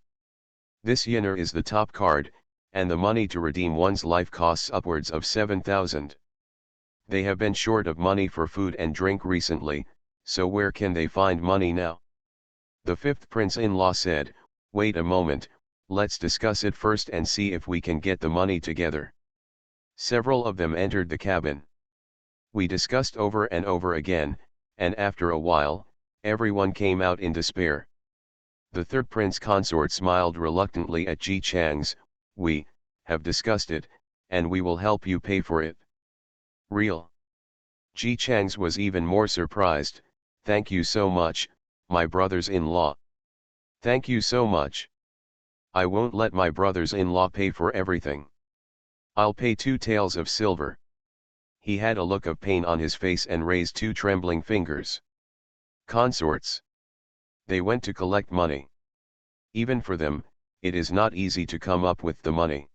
S1: This Yinner is the top card, and the money to redeem one's life costs upwards of 7,000. They have been short of money for food and drink recently, so where can they find money now? The fifth prince-in-law said, wait a moment, let's discuss it first and see if we can get the money together. Several of them entered the cabin. We discussed over and over again, and after a while, everyone came out in despair. The third prince consort smiled reluctantly at Ji Chang's. We have discussed it, and we will help you pay for it. Real. Ji Chang's was even more surprised. Thank you so much, my brothers-in-law. Thank you so much. I won't let my brothers-in-law pay for everything. I'll pay 2 taels of silver. He had a look of pain on his face and raised 2 trembling fingers. Consorts. They went to collect money. Even for them, it is not easy to come up with the money.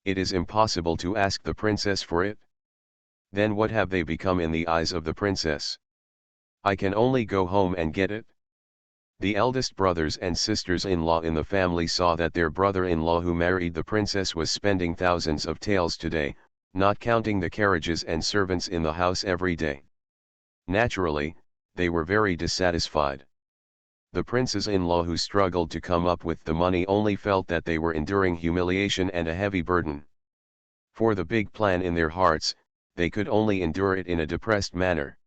S1: It is impossible to ask the princess for it. Then what have they become in the eyes of the princess? I can only go home and get it. The eldest brothers and sisters-in-law in the family saw that their brother-in-law who married the princess was spending thousands of taels today, not counting the carriages and servants in the house every day. Naturally, they were very dissatisfied. The princes-in-law who struggled to come up with the money only felt that they were enduring humiliation and a heavy burden. For the big plan in their hearts, they could only endure it in a depressed manner.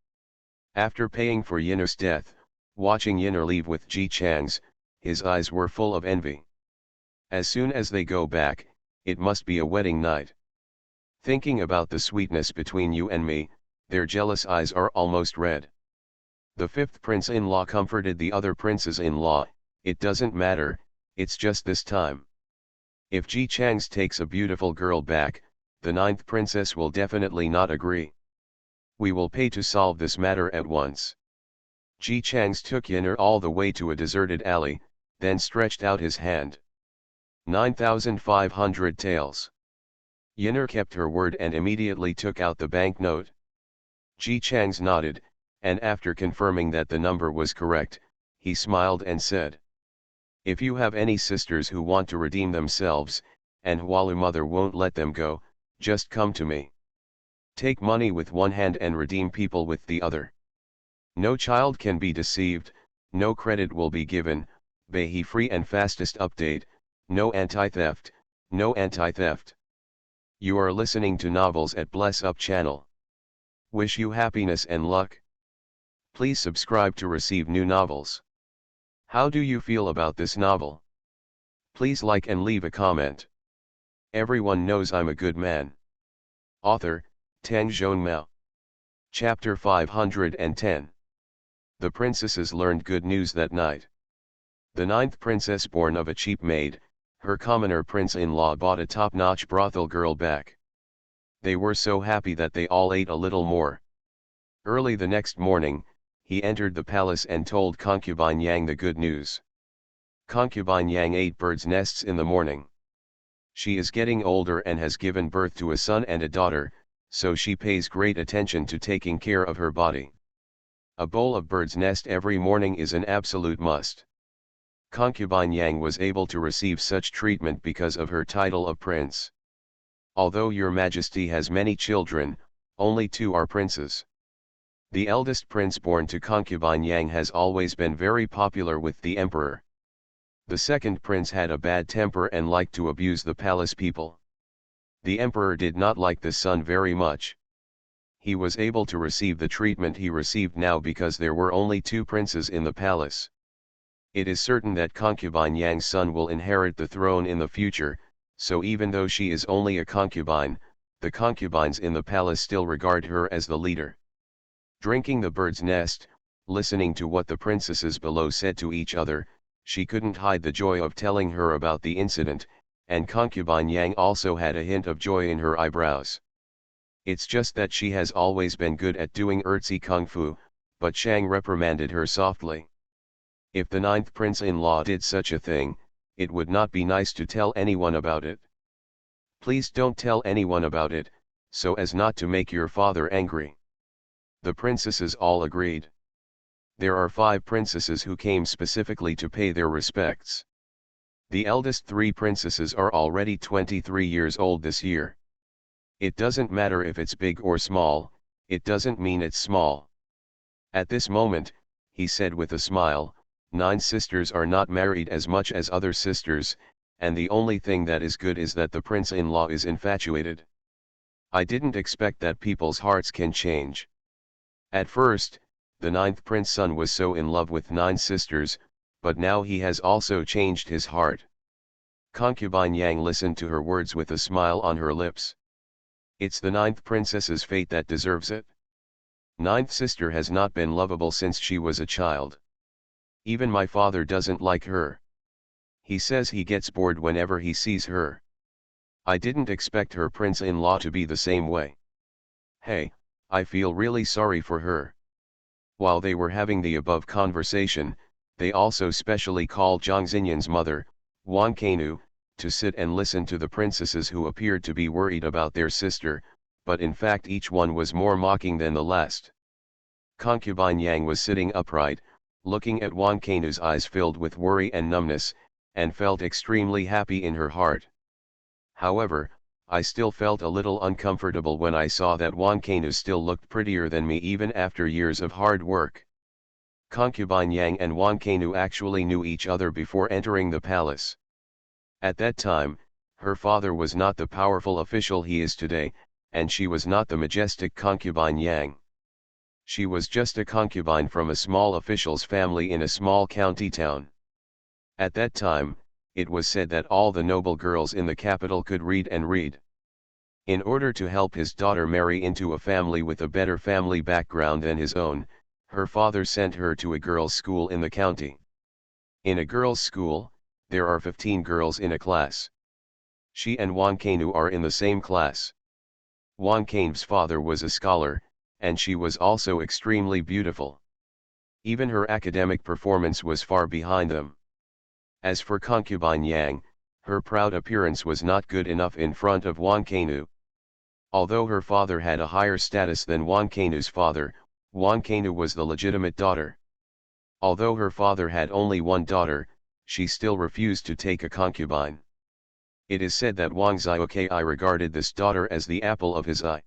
S1: After paying for Yinner's death, watching Yinner leave with Ji Chang's, his eyes were full of envy. As soon as they go back, it must be a wedding night. Thinking about the sweetness between you and me, their jealous eyes are almost red. The fifth prince-in-law comforted the other princes-in-law, it doesn't matter, it's just this time. If Ji Chang's takes a beautiful girl back, the ninth princess will definitely not agree. We will pay to solve this matter at once. Ji Chang's took Yinner all the way to a deserted alley, then stretched out his hand. 9,500 taels. Yinner kept her word and immediately took out the banknote. Ji Chang's nodded, and after confirming that the number was correct, he smiled and said, if you have any sisters who want to redeem themselves, and Hualu mother won't let them go, just come to me. Take money with one hand and redeem people with the other. No child can be deceived, no credit will be given, Bahi free and fastest update, no anti-theft, no anti-theft. You are listening to novels at Bless Up channel. Wish you happiness and luck. Please subscribe to receive new novels. How do you feel about this novel? Please like and leave a comment. Everyone knows I'm a good man. Author, HandsomeMaleLead. Chapter 510. The princesses learned good news that night. The ninth princess, born of a cheap maid, her commoner prince-in-law bought a top-notch brothel girl back. They were so happy that they all ate a little more. Early the next morning, he entered the palace and told concubine Yang the good news. Concubine Yang ate birds' nests in the morning. She is getting older and has given birth to a son and a daughter, so she pays great attention to taking care of her body. A bowl of bird's nest every morning is an absolute must. Concubine Yang was able to receive such treatment because of her title of prince. Although your majesty has many children, only 2 are princes. The eldest prince born to concubine Yang has always been very popular with the emperor. The second prince had a bad temper and liked to abuse the palace people. The emperor did not like the son very much. He was able to receive the treatment he received now because there were only 2 princes in the palace. It is certain that concubine Yang's son will inherit the throne in the future, so even though she is only a concubine, the concubines in the palace still regard her as the leader. Drinking the bird's nest, listening to what the princesses below said to each other, she couldn't hide the joy of telling her about the incident, and concubine Yang also had a hint of joy in her eyebrows. It's just that she has always been good at doing artsy kung fu, but Shang reprimanded her softly. If the ninth prince-in-law did such a thing, it would not be nice to tell anyone about it. Please don't tell anyone about it, so as not to make your father angry. The princesses all agreed. There are 5 princesses who came specifically to pay their respects. The eldest 3 princesses are already 23 years old this year. It doesn't matter if it's big or small, it doesn't mean it's small. At this moment, he said with a smile, 9 sisters are not married as much as other sisters, and the only thing that is good is that the prince-in-law is infatuated. I didn't expect that people's hearts can change. At first, the 9th prince's son was so in love with 9 sisters, but now he has also changed his heart. Concubine Yang listened to her words with a smile on her lips. It's the 9th princess's fate that deserves it. 9th sister has not been lovable since she was a child. Even my father doesn't like her. He says he gets bored whenever he sees her. I didn't expect her prince-in-law to be the same way. Hey, I feel really sorry for her. While they were having the above conversation, they also specially called Zhang Xinyan's mother, Wang Keinu, to sit and listen to the princesses who appeared to be worried about their sister, but in fact each one was more mocking than the last. Concubine Yang was sitting upright, looking at Wang Keinu's eyes filled with worry and numbness, and felt extremely happy in her heart. However, I still felt a little uncomfortable when I saw that Wang Keinu still looked prettier than me even after years of hard work. Concubine Yang and Wang Keinu actually knew each other before entering the palace. At that time, her father was not the powerful official he is today, and she was not the majestic concubine Yang. She was just a concubine from a small official's family in a small county town. At that time, it was said that all the noble girls in the capital could read and read. In order to help his daughter marry into a family with a better family background than his own, her father sent her to a girls' school in the county. In a girls' school, there are 15 girls in a class. She and Wang Keinu are in the same class. Wang Keinu's father was a scholar, and she was also extremely beautiful. Even her academic performance was far behind them. As for concubine Yang, her proud appearance was not good enough in front of Wang Keinu. Although her father had a higher status than Wang Keinu's father, Wang Keinu was the legitimate daughter. Although her father had only one daughter, she still refused to take a concubine. It is said that Wang Zioki regarded this daughter as the apple of his eye.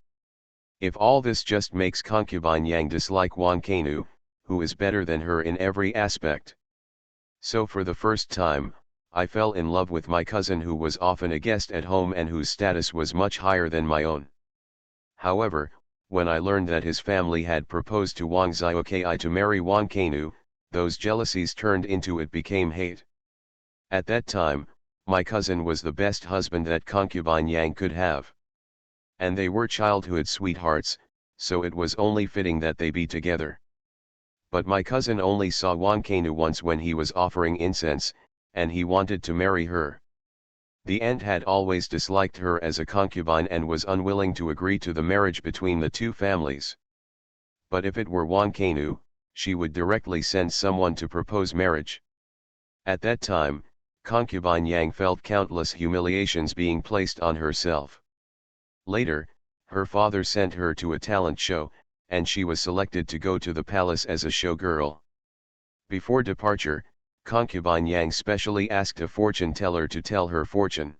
S1: If all this just makes concubine Yang dislike Wang Keinu, who is better than her in every aspect. So for the first time, I fell in love with my cousin, who was often a guest at home and whose status was much higher than my own. However, when I learned that his family had proposed to Wang Xiaokai to marry Wang Kainu, those jealousies turned into it became hate. At that time, my cousin was the best husband that concubine Yang could have. And they were childhood sweethearts, so it was only fitting that they be together. But my cousin only saw Wang Kainu once when he was offering incense, and he wanted to marry her. The aunt had always disliked her as a concubine and was unwilling to agree to the marriage between the two families. But if it were Wang Kainu, she would directly send someone to propose marriage. At that time, concubine Yang felt countless humiliations being placed on herself. Later, her father sent her to a talent show, and she was selected to go to the palace as a showgirl. Before departure, concubine Yang specially asked a fortune teller to tell her fortune.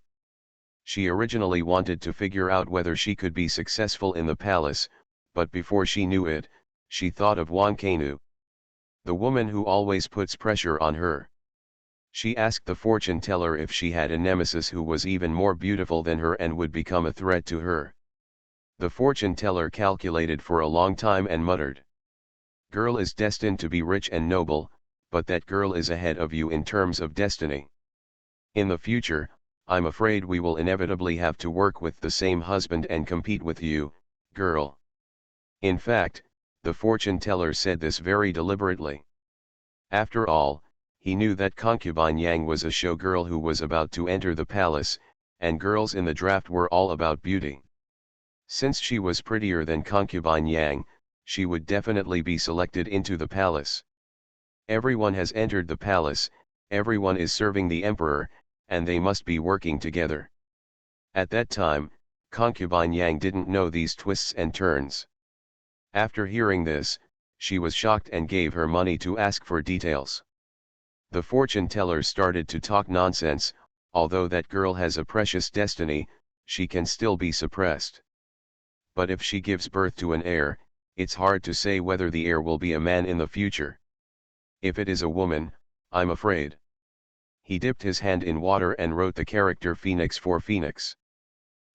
S1: She originally wanted to figure out whether she could be successful in the palace, but before she knew it, she thought of Wang Kainu, the woman who always puts pressure on her. She asked the fortune teller if she had a nemesis who was even more beautiful than her and would become a threat to her. The fortune teller calculated for a long time and muttered, "Girl is destined to be rich and noble, but that girl is ahead of you in terms of destiny. In the future, I'm afraid we will inevitably have to work with the same husband and compete with you, girl." In fact, the fortune teller said this very deliberately. After all, he knew that concubine Yang was a showgirl who was about to enter the palace, and girls in the draft were all about beauty. Since she was prettier than concubine Yang, she would definitely be selected into the palace. Everyone has entered the palace, everyone is serving the emperor, and they must be working together. At that time, concubine Yang didn't know these twists and turns. After hearing this, she was shocked and gave her money to ask for details. The fortune teller started to talk nonsense. Although that girl has a precious destiny, she can still be suppressed. But if she gives birth to an heir, it's hard to say whether the heir will be a man in the future. If it is a woman, I'm afraid. He dipped his hand in water and wrote the character phoenix for phoenix.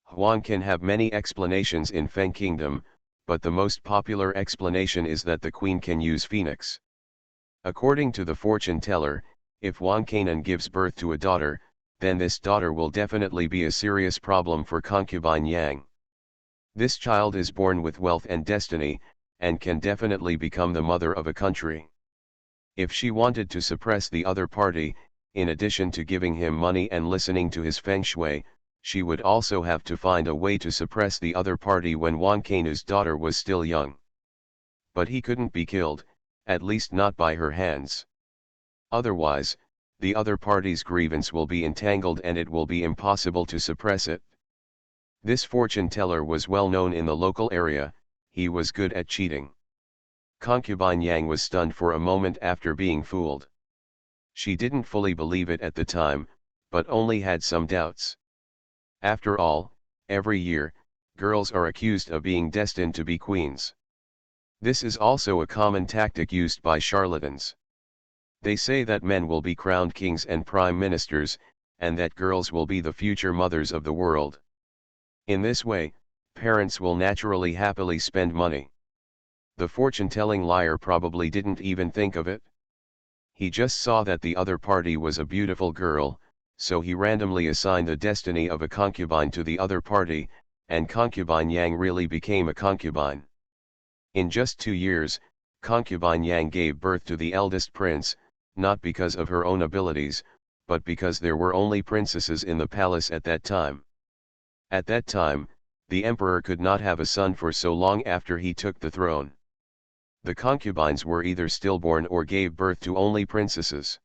S1: Huang can have many explanations in Feng Kingdom, but the most popular explanation is that the queen can use phoenix. According to the fortune teller, if Wang Kainan gives birth to a daughter, then this daughter will definitely be a serious problem for concubine Yang. This child is born with wealth and destiny, and can definitely become the mother of a country. If she wanted to suppress the other party, in addition to giving him money and listening to his feng shui, she would also have to find a way to suppress the other party when Wang Kainu's daughter was still young. But he couldn't be killed, at least not by her hands. Otherwise, the other party's grievance will be entangled and it will be impossible to suppress it. This fortune teller was well known in the local area, he was good at cheating. Concubine Yang was stunned for a moment after being fooled. She didn't fully believe it at the time, but only had some doubts. After all, every year, girls are accused of being destined to be queens. This is also a common tactic used by charlatans. They say that men will be crowned kings and prime ministers, and that girls will be the future mothers of the world. In this way, parents will naturally happily spend money. The fortune-telling liar probably didn't even think of it. He just saw that the other party was a beautiful girl, so he randomly assigned the destiny of a concubine to the other party, and concubine Yang really became a concubine. In just 2 years, concubine Yang gave birth to the eldest prince, not because of her own abilities, but because there were only princesses in the palace at that time. At that time, the emperor could not have a son for so long after he took the throne. The concubines were either stillborn or gave birth to only princesses.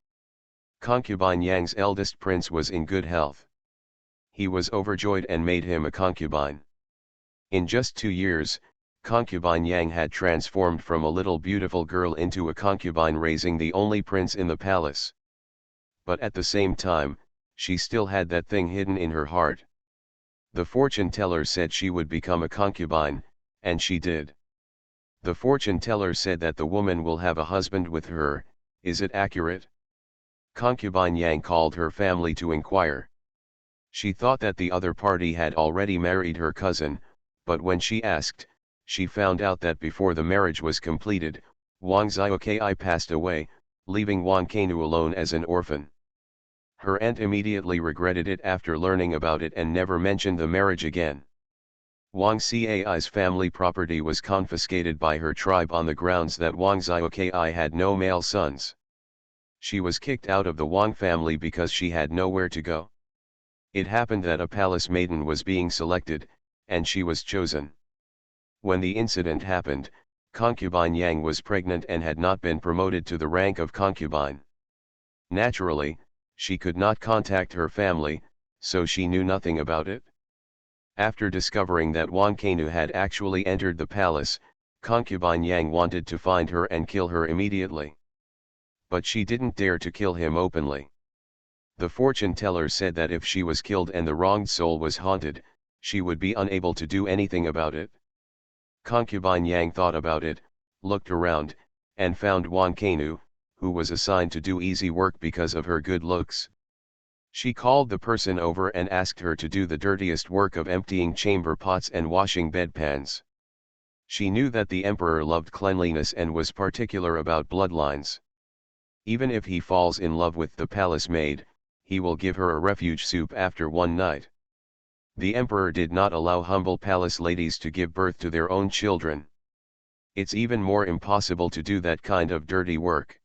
S1: Concubine Yang's eldest prince was in good health. He was overjoyed and made him a concubine. In just 2 years, concubine Yang had transformed from a little beautiful girl into a concubine, raising the only prince in the palace. But at the same time, she still had that thing hidden in her heart. The fortune teller said she would become a concubine, and she did. The fortune teller said that the woman will have a husband with her. Is it accurate? Concubine Yang called her family to inquire. She thought that the other party had already married her cousin, but when she asked, she found out that before the marriage was completed, Wang Xiaokai passed away, leaving Wang Kainu alone as an orphan. Her aunt immediately regretted it after learning about it and never mentioned the marriage again. Wang Cai's family property was confiscated by her tribe on the grounds that Wang Xiaokai had no male sons. She was kicked out of the Wang family because she had nowhere to go. It happened that a palace maiden was being selected, and she was chosen. When the incident happened, concubine Yang was pregnant and had not been promoted to the rank of concubine. Naturally, she could not contact her family, so she knew nothing about it. After discovering that Wang Kainu had actually entered the palace, concubine Yang wanted to find her and kill her immediately. But she didn't dare to kill him openly. The fortune teller said that if she was killed and the wronged soul was haunted, she would be unable to do anything about it. Concubine Yang thought about it, looked around, and found Wang Kainu, who was assigned to do easy work because of her good looks. She called the person over and asked her to do the dirtiest work of emptying chamber pots and washing bedpans. She knew that the emperor loved cleanliness and was particular about bloodlines. Even if he falls in love with the palace maid, he will give her a refuge soup after one night. The emperor did not allow humble palace ladies to give birth to their own children. It's even more impossible to do that kind of dirty work.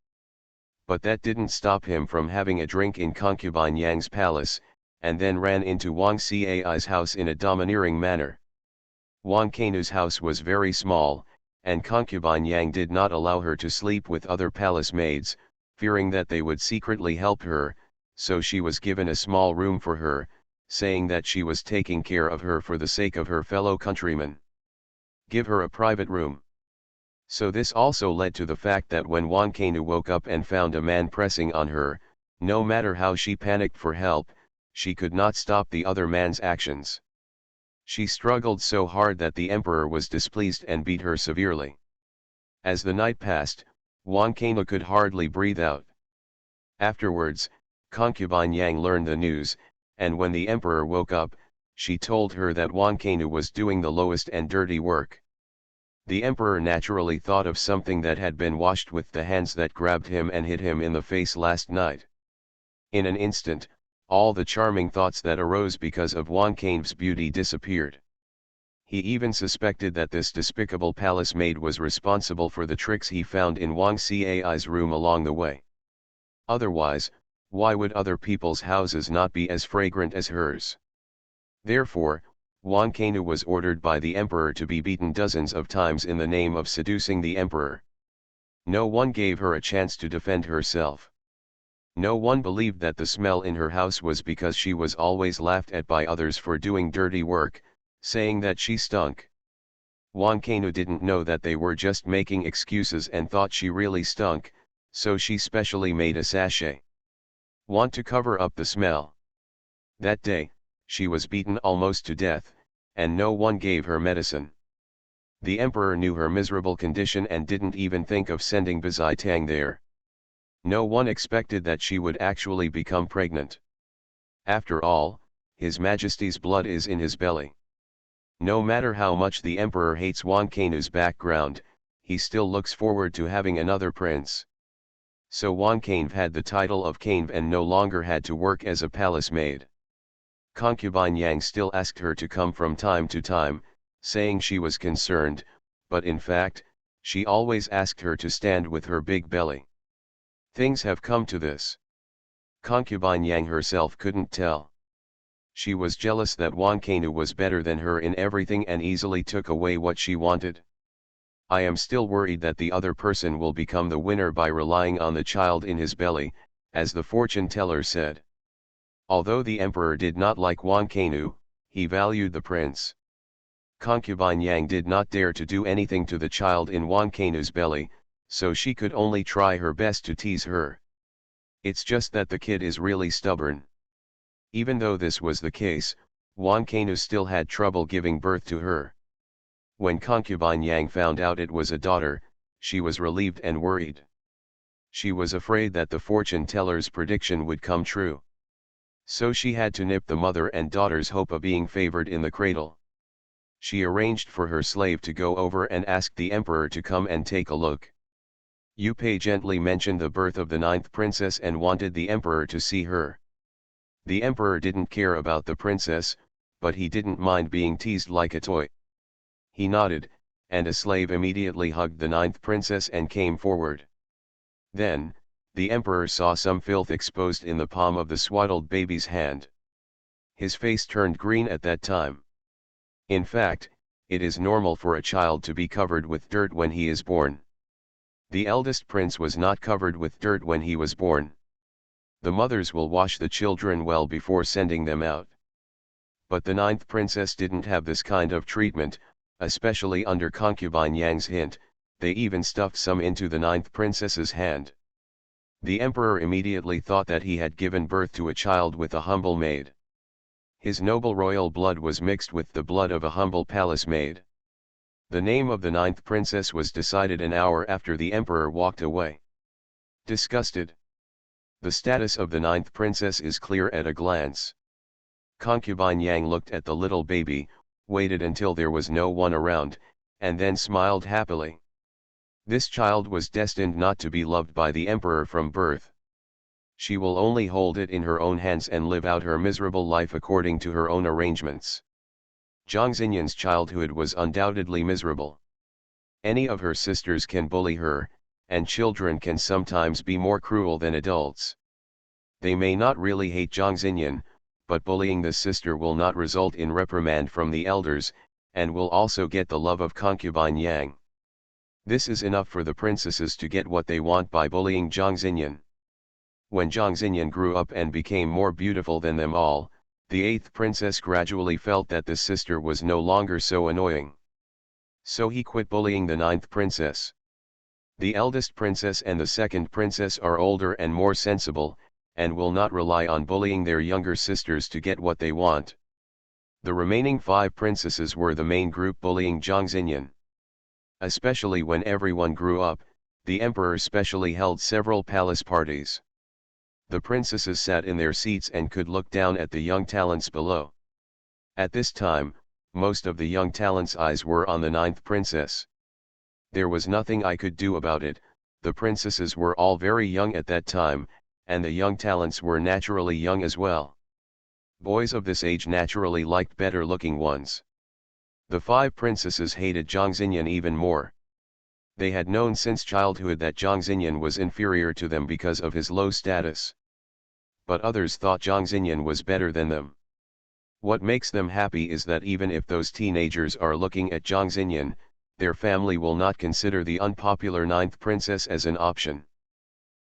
S1: But that didn't stop him from having a drink in concubine Yang's palace, and then ran into Wang Cai's house in a domineering manner. Wang Kainu's house was very small, and concubine Yang did not allow her to sleep with other palace maids, fearing that they would secretly help her, so she was given a small room for her, saying that she was taking care of her for the sake of her fellow countrymen. Give her a private room. So this also led to the fact that when Wang Kainu woke up and found a man pressing on her, no matter how she panicked for help, she could not stop the other man's actions. She struggled so hard that the emperor was displeased and beat her severely. As the night passed, Wang Kainu could hardly breathe out. Afterwards, concubine Yang learned the news, and when the emperor woke up, she told her that Wang Kainu was doing the lowest and dirty work. The emperor naturally thought of something that had been washed with the hands that grabbed him and hit him in the face last night. In an instant, all the charming thoughts that arose because of Wang Kainu's beauty disappeared. He even suspected that this despicable palace maid was responsible for the tricks he found in Wang Cai's room along the way. Otherwise, why would other people's houses not be as fragrant as hers? Therefore, Wang Kainu was ordered by the emperor to be beaten dozens of times in the name of seducing the emperor. No one gave her a chance to defend herself. No one believed that the smell in her house was because she was always laughed at by others for doing dirty work, saying that she stunk. Wang Kainu didn't know that they were just making excuses and thought she really stunk, so she specially made a sachet. Want to cover up the smell. That day, she was beaten almost to death, and no one gave her medicine. The emperor knew her miserable condition and didn't even think of sending Bazai Tang there. No one expected that she would actually become pregnant. After all, His Majesty's blood is in his belly. No matter how much the emperor hates Wang Kainu's background, he still looks forward to having another prince. So Wang Kainu had the title of Kainu and no longer had to work as a palace maid. Concubine Yang still asked her to come from time to time, saying she was concerned, but in fact, she always asked her to stand with her big belly. Things have come to this. Concubine Yang herself couldn't tell. She was jealous that Wang Kainu was better than her in everything and easily took away what she wanted. I am still worried that the other person will become the winner by relying on the child in his belly, as the fortune teller said. Although the emperor did not like Wang Kainu, he valued the prince. Concubine Yang did not dare to do anything to the child in Wang Kainu's belly, so she could only try her best to tease her. It's just that the kid is really stubborn. Even though this was the case, Wang Kainu still had trouble giving birth to her. When concubine Yang found out it was a daughter, she was relieved and worried. She was afraid that the fortune teller's prediction would come true. So she had to nip the mother and daughter's hope of being favored in the cradle. She arranged for her slave to go over and ask the emperor to come and take a look. Yu Pei gently mentioned the birth of the 9th princess and wanted the emperor to see her. The emperor didn't care about the princess, but he didn't mind being teased like a toy. He nodded, and a slave immediately hugged the 9th princess and came forward. Then, the emperor saw some filth exposed in the palm of the swaddled baby's hand. His face turned green at that time. In fact, it is normal for a child to be covered with dirt when he is born. The eldest prince was not covered with dirt when he was born. The mothers will wash the children well before sending them out. But the 9th princess didn't have this kind of treatment, especially under concubine Yang's hint. They even stuffed some into the 9th princess's hand. The emperor immediately thought that he had given birth to a child with a humble maid. His noble royal blood was mixed with the blood of a humble palace maid. The name of the 9th princess was decided an hour after the emperor walked away. Disgusted. The status of the 9th princess is clear at a glance. Concubine Yang looked at the little baby, waited until there was no one around, and then smiled happily. This child was destined not to be loved by the emperor from birth. She will only hold it in her own hands and live out her miserable life according to her own arrangements. Zhang Xinyan's childhood was undoubtedly miserable. Any of her sisters can bully her, and children can sometimes be more cruel than adults. They may not really hate Zhang Xinyan, but bullying the sister will not result in reprimand from the elders, and will also get the love of concubine Yang. This is enough for the princesses to get what they want by bullying Zhang Xinyan. When Zhang Xinyan grew up and became more beautiful than them all, the 8th princess gradually felt that the sister was no longer so annoying. So he quit bullying the 9th princess. The eldest princess and the 2nd princess are older and more sensible, and will not rely on bullying their younger sisters to get what they want. The remaining 5 princesses were the main group bullying Zhang Xinyan. Especially when everyone grew up, the emperor specially held several palace parties. The princesses sat in their seats and could look down at the young talents below. At this time, most of the young talents' eyes were on the 9th princess. There was nothing I could do about it. The princesses were all very young at that time, and the young talents were naturally young as well. Boys of this age naturally liked better looking ones. The 5 princesses hated Zhang Xinyan even more. They had known since childhood that Zhang Xinyan was inferior to them because of his low status. But others thought Zhang Xinyan was better than them. What makes them happy is that even if those teenagers are looking at Zhang Xinyan, their family will not consider the unpopular 9th princess as an option.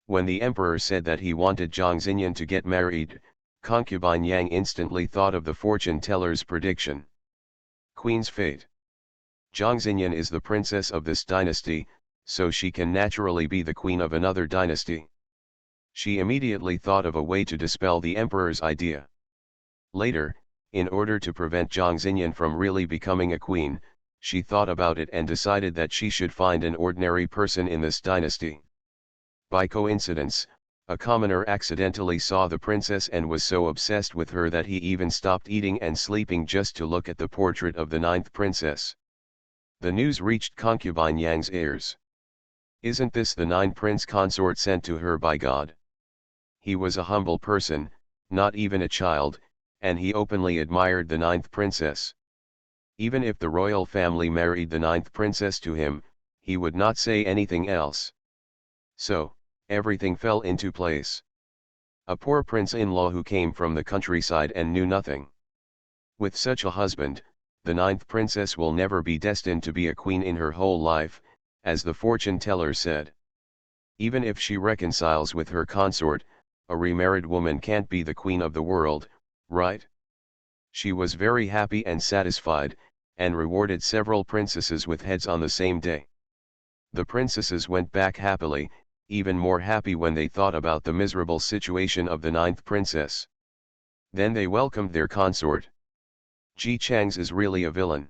S1: When the emperor said that he wanted Zhang Xinyan to get married, concubine Yang instantly thought of the fortune teller's prediction. Queen's fate. Zhang Xinyan is the princess of this dynasty, so she can naturally be the queen of another dynasty. She immediately thought of a way to dispel the emperor's idea. Later, in order to prevent Zhang Xinyan from really becoming a queen, she thought about it and decided that she should find an ordinary person in this dynasty. By coincidence, a commoner accidentally saw the princess and was so obsessed with her that he even stopped eating and sleeping just to look at the portrait of the 9th princess. The news reached concubine Yang's ears. Isn't this the 9th prince consort sent to her by God? He was a humble person, not even a child, and he openly admired the 9th princess. Even if the royal family married the 9th princess to him, he would not say anything else. So, everything fell into place. A poor prince-in-law who came from the countryside and knew nothing. With such a husband, the 9th princess will never be destined to be a queen in her whole life, as the fortune teller said. Even if she reconciles with her consort, a remarried woman can't be the queen of the world, right? She was very happy and satisfied, and rewarded several princesses with heads on the same day. The princesses went back happily, even more happy when they thought about the miserable situation of the 9th princess. Then they welcomed their consort. Ji Chang's is really a villain.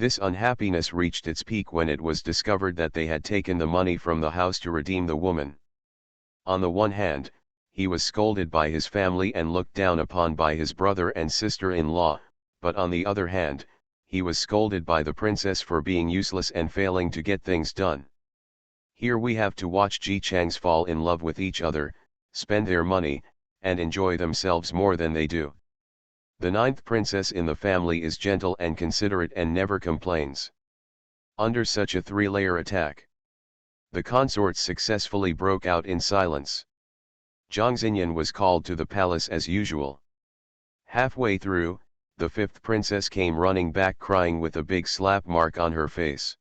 S1: This unhappiness reached its peak when it was discovered that they had taken the money from the house to redeem the woman. On the one hand, he was scolded by his family and looked down upon by his brother and sister-in-law, but on the other hand, he was scolded by the princess for being useless and failing to get things done. Here we have to watch Ji Changs fall in love with each other, spend their money, and enjoy themselves more than they do. The ninth princess in the family is gentle and considerate and never complains. Under such a three-layer attack, the consorts successfully broke out in silence. Zhang Xinyan was called to the palace as usual. Halfway through, the fifth princess came running back crying with a big slap mark on her face.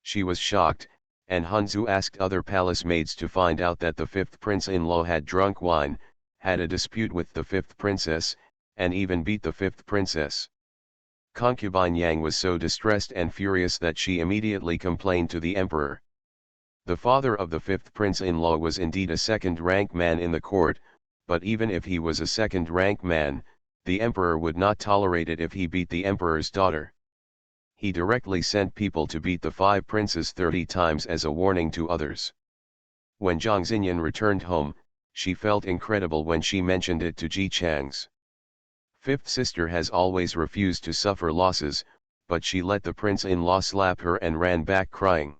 S1: She was shocked, and Hanzu asked other palace maids to find out that the fifth prince-in-law had drunk wine, had a dispute with the fifth princess, and even beat the fifth princess. Concubine Yang was so distressed and furious that she immediately complained to the emperor. The father of the fifth prince-in-law was indeed a second-rank man in the court, but even if he was a second-rank man, the emperor would not tolerate it if he beat the emperor's daughter. He directly sent people to beat the 5 princes 30 times as a warning to others. When Zhang Xinyan returned home, she felt incredible when she mentioned it to Ji Changs. Fifth sister has always refused to suffer losses, but she let the prince-in-law slap her and ran back crying.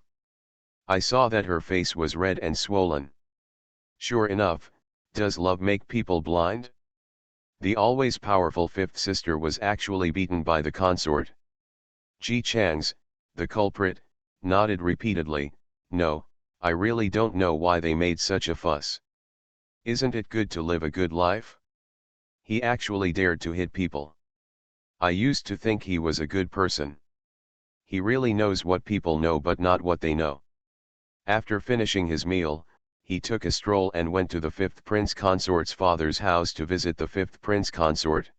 S1: I saw that her face was red and swollen. Sure enough, does love make people blind? The always powerful fifth sister was actually beaten by the consort. Ji Changs, the culprit, nodded repeatedly, "No, I really don't know why they made such a fuss. Isn't it good to live a good life? He actually dared to hit people. I used to think he was a good person. He really knows what people know but not what they know." After finishing his meal, he took a stroll and went to the fifth prince consort's father's house to visit the fifth prince consort.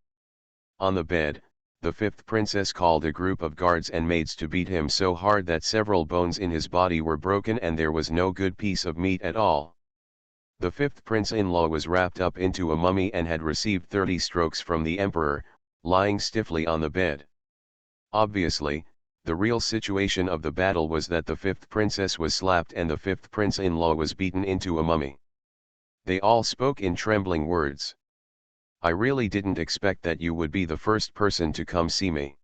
S1: On the bed, the fifth princess called a group of guards and maids to beat him so hard that several bones in his body were broken and there was no good piece of meat at all. The fifth prince-in-law was wrapped up into a mummy and had received 30 strokes from the emperor, lying stiffly on the bed. Obviously, the real situation of the battle was that the fifth princess was slapped and the fifth prince-in-law was beaten into a mummy. They all spoke in trembling words. "I really didn't expect that you would be the first person to come see me.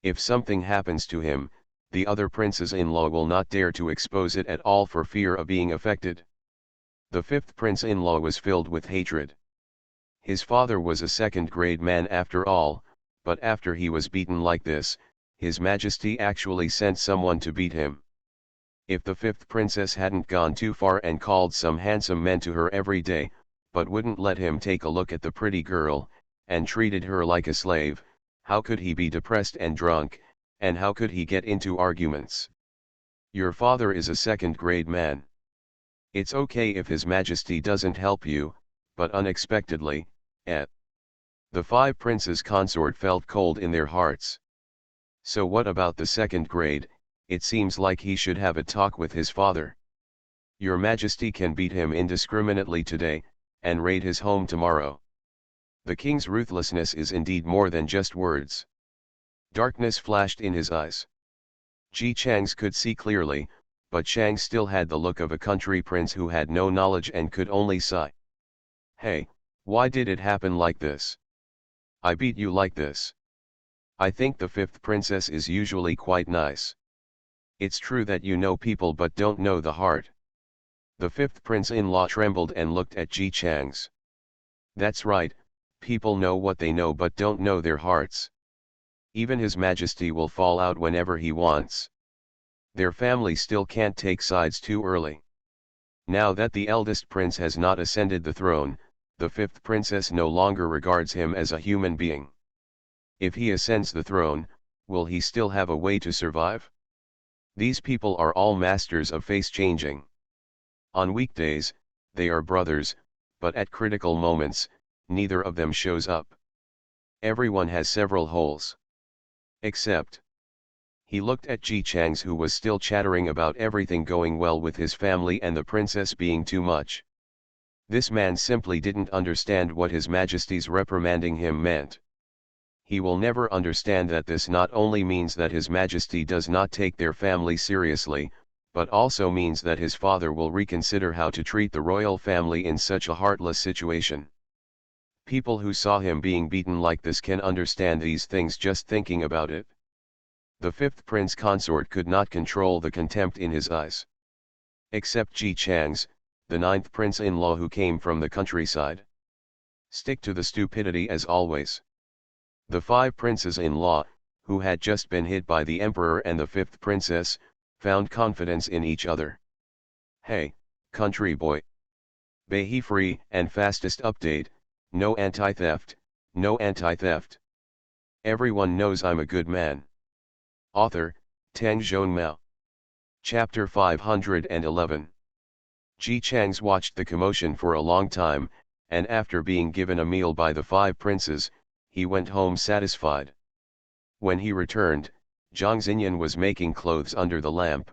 S1: If something happens to him, the other princes-in-law will not dare to expose it at all for fear of being affected." The fifth prince-in-law was filled with hatred. His father was a second-grade man after all, but after he was beaten like this, His Majesty actually sent someone to beat him. If the fifth princess hadn't gone too far and called some handsome men to her every day, but wouldn't let him take a look at the pretty girl, and treated her like a slave, how could he be depressed and drunk, and how could he get into arguments? Your father is a second-grade man. It's okay if His Majesty doesn't help you, but unexpectedly, the 5 princes consort felt cold in their hearts. So what about the second grade? It seems like he should have a talk with his father. Your Majesty can beat him indiscriminately today, and raid his home tomorrow. The king's ruthlessness is indeed more than just words. Darkness flashed in his eyes. Ji Changs could see clearly, but Chang still had the look of a country prince who had no knowledge and could only sigh. Hey, why did it happen like this? I beat you like this. I think the fifth princess is usually quite nice. It's true that you know people but don't know the heart. The fifth prince-in-law trembled and looked at Ji Changs. That's right, people know what they know but don't know their hearts. Even His Majesty will fall out whenever he wants. Their family still can't take sides too early. Now that the eldest prince has not ascended the throne, the fifth princess no longer regards him as a human being. If he ascends the throne, will he still have a way to survive? These people are all masters of face changing. On weekdays, they are brothers, but at critical moments, neither of them shows up. Everyone has several holes. Except. He looked at Ji Changs, who was still chattering about everything going well with his family and the princess being too much. This man simply didn't understand what His Majesty's reprimanding him meant. he will never understand that this not only means that His Majesty does not take their family seriously, but also means that his father will reconsider how to treat the royal family in such a heartless situation. People who saw him being beaten like this can understand these things just thinking about it. The fifth prince consort could not control the contempt in his eyes. Except Ji Chang's, the ninth prince-in-law who came from the countryside. Stick to the stupidity as always. The five princes-in-law, who had just been hit by the emperor and the fifth princess, found confidence in each other. Hey, country boy. Be free and fastest update, no anti-theft, no anti-theft. Everyone knows I'm a good man. Author, Tang Zhongmao. Chapter 511. Ji Changs watched the commotion for a long time, and after being given a meal by the five princes, he went home satisfied. When he returned, Zhang Xinyan was making clothes under the lamp.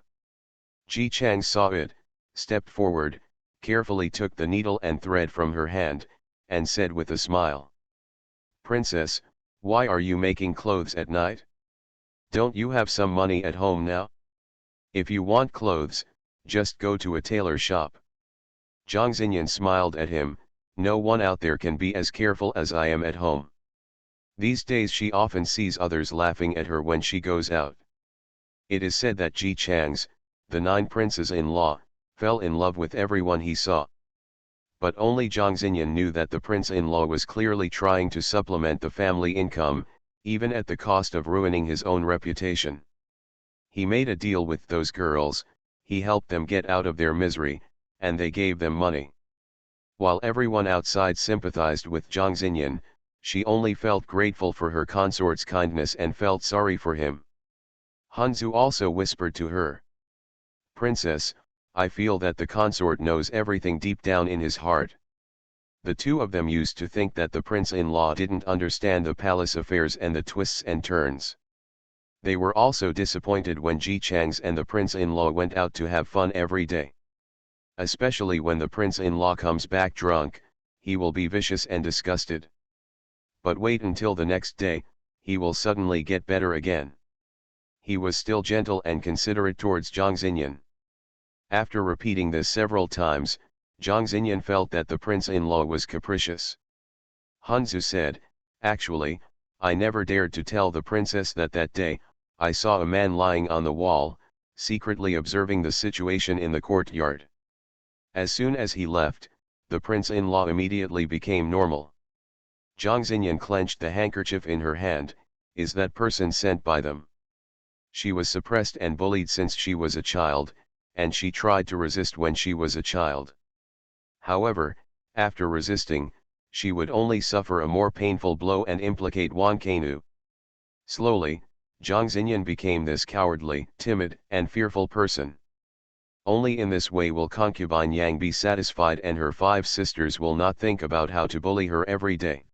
S1: Ji Chang saw it, stepped forward, carefully took the needle and thread from her hand, and said with a smile, "Princess, why are you making clothes at night? Don't you have some money at home now? If you want clothes, just go to a tailor shop." Zhang Xinyan smiled at him, "No one out there can be as careful as I am at home." These days she often sees others laughing at her when she goes out. It is said that Ji Changs, the nine princes-in-law, fell in love with everyone he saw. But only Zhang Xinyan knew that the prince-in-law was clearly trying to supplement the family income, even at the cost of ruining his own reputation. He made a deal with those girls, he helped them get out of their misery, and they gave them money. While everyone outside sympathized with Zhang Xinyan, she only felt grateful for her consort's kindness and felt sorry for him. Hanzu also whispered to her, "Princess, I feel that the consort knows everything deep down in his heart." The two of them used to think that the prince-in-law didn't understand the palace affairs and the twists and turns. They were also disappointed when Ji Changs and the prince-in-law went out to have fun every day. Especially when the prince-in-law comes back drunk, he will be vicious and disgusted. But wait until the next day, he will suddenly get better again. He was still gentle and considerate towards Zhang Xinyan. After repeating this several times, Zhang Xinyan felt that the prince-in-law was capricious. Hanzu said, "Actually, I never dared to tell the princess that day, I saw a man lying on the wall, secretly observing the situation in the courtyard. As soon as he left, the prince-in-law immediately became normal." Zhang Xinyan clenched the handkerchief in her hand, "Is that person sent by them?" She was suppressed and bullied since she was a child, and she tried to resist when she was a child. However, after resisting, she would only suffer a more painful blow and implicate Wan Kainu. Slowly, Zhang Xinyan became this cowardly, timid, and fearful person. Only in this way will concubine Yang be satisfied and her five sisters will not think about how to bully her every day.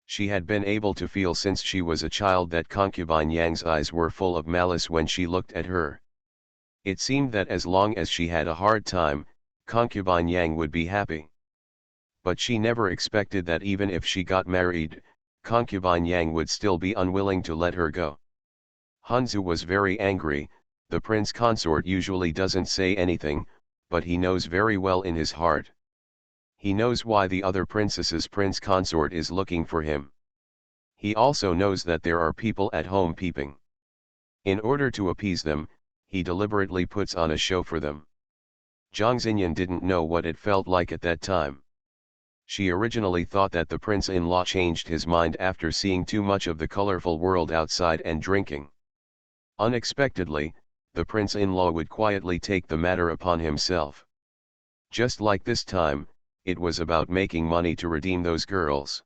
S1: She had been able to feel since she was a child that concubine Yang's eyes were full of malice when she looked at her. It seemed that as long as she had a hard time, concubine Yang would be happy. But she never expected that even if she got married, concubine Yang would still be unwilling to let her go. Hanzu was very angry. The prince consort usually doesn't say anything, but he knows very well in his heart. He knows why the other princess's prince consort is looking for him. He also knows that there are people at home peeping. In order to appease them, he deliberately puts on a show for them. Zhang Xinyan didn't know what it felt like at that time. She originally thought that the prince-in-law changed his mind after seeing too much of the colorful world outside and drinking. Unexpectedly, the prince-in-law would quietly take the matter upon himself. Just like this time, it was about making money to redeem those girls.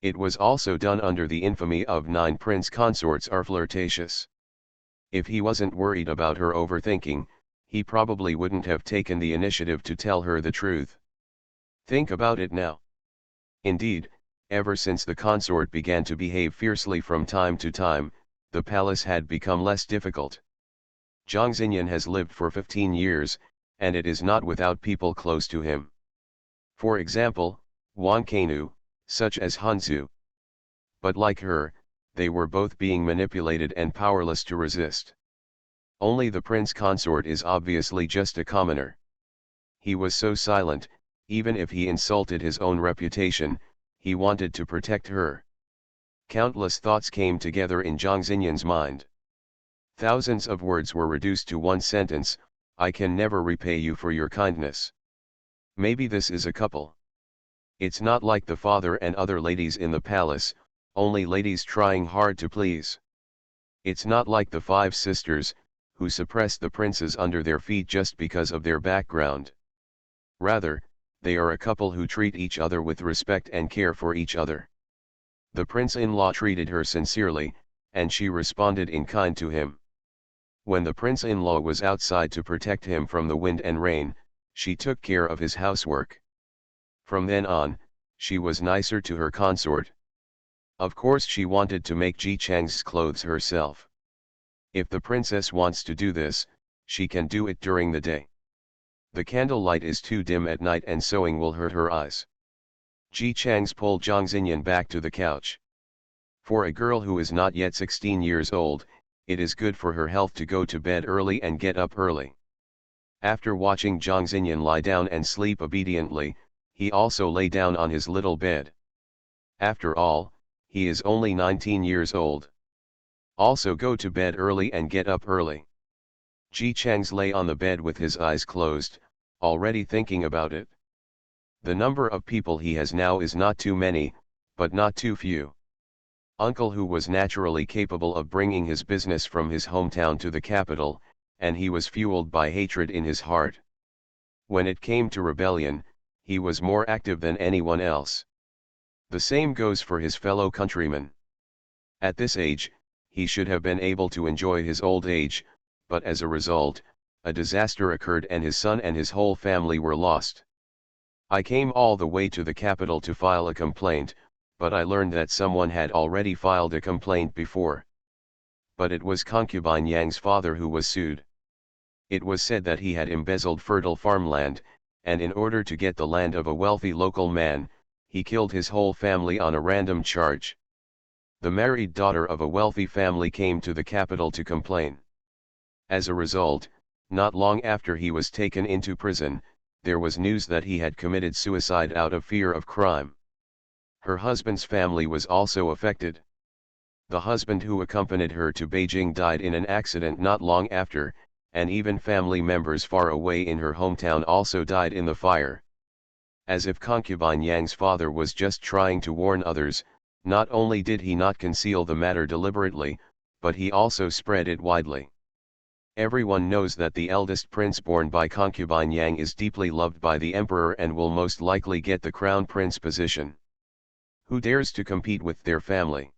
S1: It was also done under the infamy of 9 prince consorts are flirtatious. If he wasn't worried about her overthinking, he probably wouldn't have taken the initiative to tell her the truth. Think about it now. Indeed, ever since the consort began to behave fiercely from time to time, the palace had become less difficult. Zhang Xinyan has lived for 15 years, and it is not without people close to him. For example, Wan Kainu, such as Hanzu. But like her, they were both being manipulated and powerless to resist. Only the prince consort is obviously just a commoner. He was so silent, even if he insulted his own reputation, he wanted to protect her. Countless thoughts came together in Zhang Xinyan's mind. Thousands of words were reduced to one sentence: I can never repay you for your kindness. Maybe this is a couple. It's not like the father and other ladies in the palace, only ladies trying hard to please. It's not like the 5 sisters, who suppress the princes under their feet just because of their background. Rather, they are a couple who treat each other with respect and care for each other. The prince-in-law treated her sincerely, and she responded in kind to him. When the prince-in-law was outside to protect him from the wind and rain, she took care of his housework. From then on, she was nicer to her consort. Of course she wanted to make Ji Chang's clothes herself. If the princess wants to do this, she can do it during the day. The candlelight is too dim at night and sewing will hurt her eyes. Ji Chang's pulled Zhang Xinyan back to the couch. For a girl who is not yet 16 years old, it is good for her health to go to bed early and get up early. After watching Zhang Xinyan lie down and sleep obediently, he also lay down on his little bed. After all, he is only 19 years old. Also go to bed early and get up early. Ji Chang's lay on the bed with his eyes closed, already thinking about it. The number of people he has now is not too many, but not too few. Uncle, who was naturally capable of bringing his business from his hometown to the capital, and he was fueled by hatred in his heart. When it came to rebellion, he was more active than anyone else. The same goes for his fellow countrymen. At this age, he should have been able to enjoy his old age, but as a result, a disaster occurred and his son and his whole family were lost. I came all the way to the capital to file a complaint, but I learned that someone had already filed a complaint before. But it was concubine Yang's father who was sued. It was said that he had embezzled fertile farmland, and in order to get the land of a wealthy local man, he killed his whole family on a random charge. The married daughter of a wealthy family came to the capital to complain. As a result, not long after he was taken into prison, there was news that he had committed suicide out of fear of crime. Her husband's family was also affected. The husband who accompanied her to Beijing died in an accident not long after, and even family members far away in her hometown also died in the fire. As if concubine Yang's father was just trying to warn others, not only did he not conceal the matter deliberately, but he also spread it widely. Everyone knows that the eldest prince born by concubine Yang is deeply loved by the emperor and will most likely get the crown prince position. Who dares to compete with their family?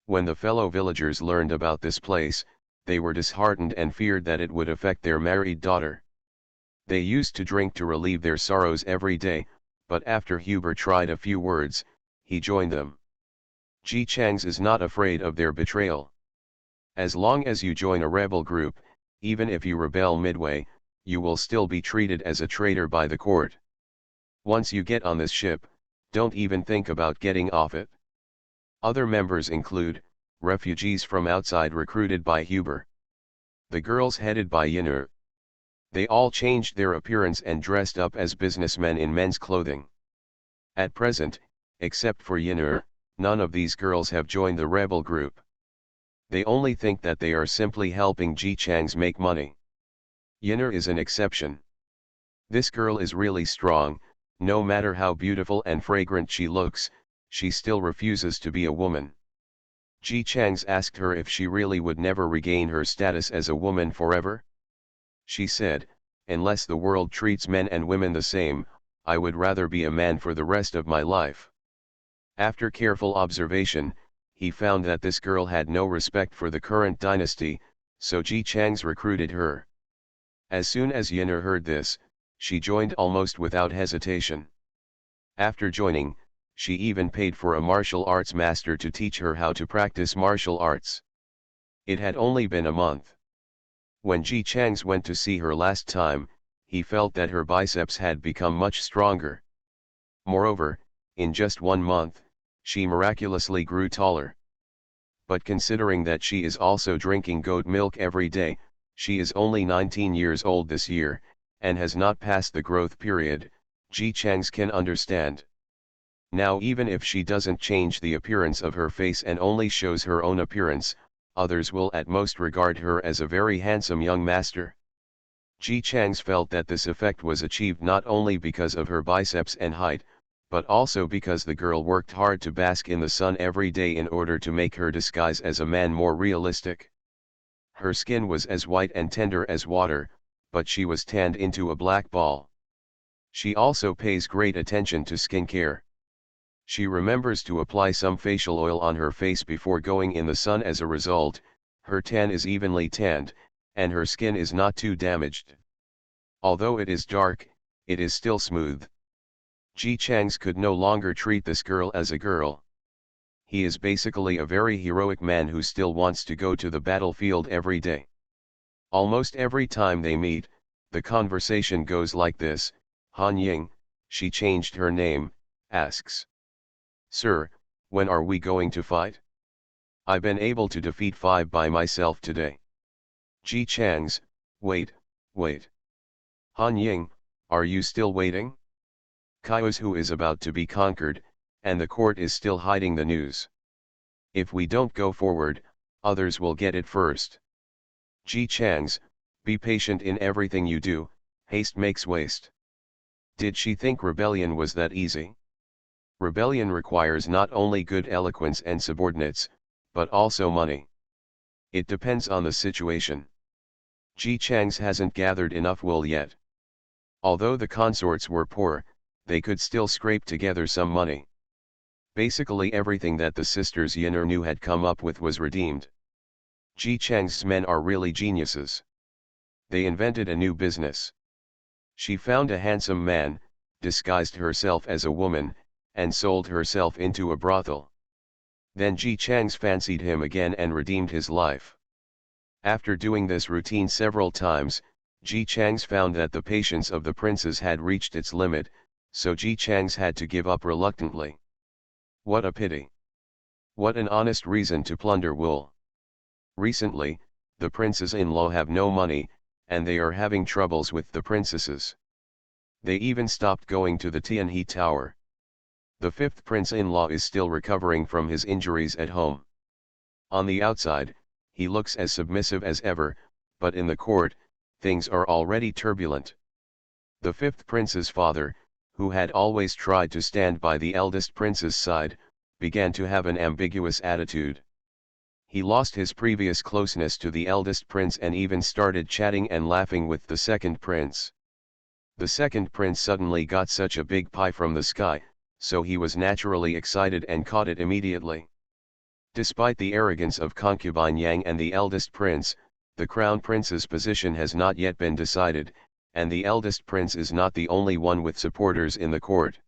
S1: When the fellow villagers learned about this place, they were disheartened and feared that it would affect their married daughter. They used to drink to relieve their sorrows every day, but after Huber tried a few words, he joined them. Ji Chang's is not afraid of their betrayal. As long as you join a rebel group, even if you rebel midway, you will still be treated as a traitor by the court. Once you get on this ship, don't even think about getting off it. Other members include refugees from outside recruited by Huber. The girls headed by Yin'er. They all changed their appearance and dressed up as businessmen in men's clothing. At present, except for Yin'er, none of these girls have joined the rebel group. They only think that they are simply helping Ji Chang's make money. Yin'er is an exception. This girl is really strong. No matter how beautiful and fragrant she looks, she still refuses to be a woman. Ji Chang's asked her if she really would never regain her status as a woman forever. She said, "Unless the world treats men and women the same, I would rather be a man for the rest of my life." After careful observation, he found that this girl had no respect for the current dynasty, so Ji Chang's recruited her. As soon as Yin'er heard this, she joined almost without hesitation. After joining, she even paid for a martial arts master to teach her how to practice martial arts. It had only been a month. When Ji Chang's went to see her last time, he felt that her biceps had become much stronger. Moreover, in just 1 month, she miraculously grew taller. but considering that she is also drinking goat milk every day, she is only 19 years old this year, and has not passed the growth period, Ji Changs can understand. Now even if she doesn't change the appearance of her face and only shows her own appearance, others will at most regard her as a very handsome young master. Ji Changs felt that this effect was achieved not only because of her biceps and height, but also because the girl worked hard to bask in the sun every day in order to make her disguise as a man more realistic. Her skin was as white and tender as water, but she was tanned into a black ball. She also pays great attention to skincare. She remembers to apply some facial oil on her face before going in the sun. As a result, her tan is evenly tanned, and her skin is not too damaged. Although it is dark, it is still smooth. Ji Changs could no longer treat this girl as a girl. He is basically a very heroic man who still wants to go to the battlefield every day. Almost every time they meet, the conversation goes like this: Han Ying, she changed her name, asks, "Sir, when are we going to fight? I've been able to defeat 5 by myself today." Ji Changs, wait. Han Ying, are you still waiting? Chaos who is about to be conquered, and the court is still hiding the news. If we don't go forward, others will get it first. Ji Changs, be patient in everything you do, haste makes waste. Did she think rebellion was that easy? Rebellion requires not only good eloquence and subordinates, but also money. It depends on the situation. Ji Changs hasn't gathered enough wool yet. Although the consorts were poor, they could still scrape together some money. Basically everything that the sisters Yinner knew had come up with was redeemed. Ji Chang's men are really geniuses. They invented a new business. She found a handsome man, disguised herself as a woman, and sold herself into a brothel. Then Ji Changs fancied him again and redeemed his life. After doing this routine several times, Ji Changs found that the patience of the princes had reached its limit, so Ji Changs had to give up reluctantly. What a pity! What an honest reason to plunder wool! Recently, the princes-in-law have no money, and they are having troubles with the princesses. They even stopped going to the Tianhe Tower. The 5th prince-in-law is still recovering from his injuries at home. On the outside, he looks as submissive as ever, but in the court, things are already turbulent. The 5th prince's father, who had always tried to stand by the eldest prince's side, began to have an ambiguous attitude. He lost his previous closeness to the eldest prince and even started chatting and laughing with the 2nd prince. The 2nd prince suddenly got such a big pie from the sky, so he was naturally excited and caught it immediately. Despite the arrogance of concubine Yang and the eldest prince, the crown prince's position has not yet been decided, and the eldest prince is not the only one with supporters in the court.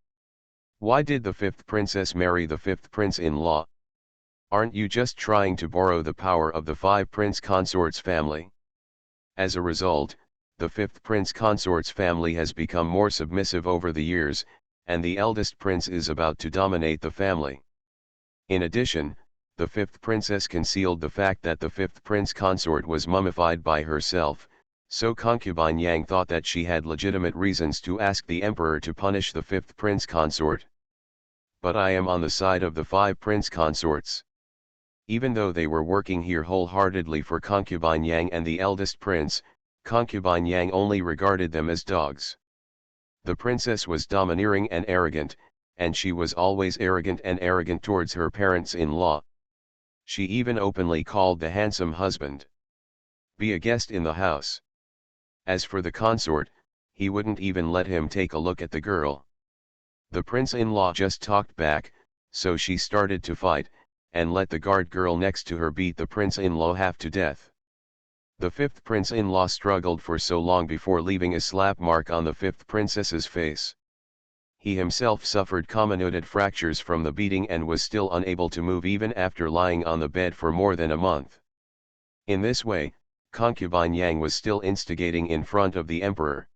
S1: Why did the 5th princess marry the 5th prince-in-law? Aren't you just trying to borrow the power of the 5 prince consorts family? As a result, the 5th prince consorts family has become more submissive over the years, and the eldest prince is about to dominate the family. In addition, the 5th princess concealed the fact that the 5th prince consort was mummified by herself, so concubine Yang thought that she had legitimate reasons to ask the emperor to punish the 5th prince consort. But I am on the side of the 5 prince consorts. Even though they were working here wholeheartedly for concubine Yang and the eldest prince, concubine Yang only regarded them as dogs. The princess was domineering and arrogant, and she was always arrogant towards her parents-in-law. She even openly called the handsome husband "Be a guest in the house." As for the consort, he wouldn't even let him take a look at the girl. The prince-in-law just talked back, so she started to fight, and let the guard girl next to her beat the prince-in-law half to death. The 5th prince-in-law struggled for so long before leaving a slap mark on the 5th princess's face. He himself suffered comminuted fractures from the beating and was still unable to move even after lying on the bed for more than a month. In this way, concubine Yang was still instigating in front of the emperor.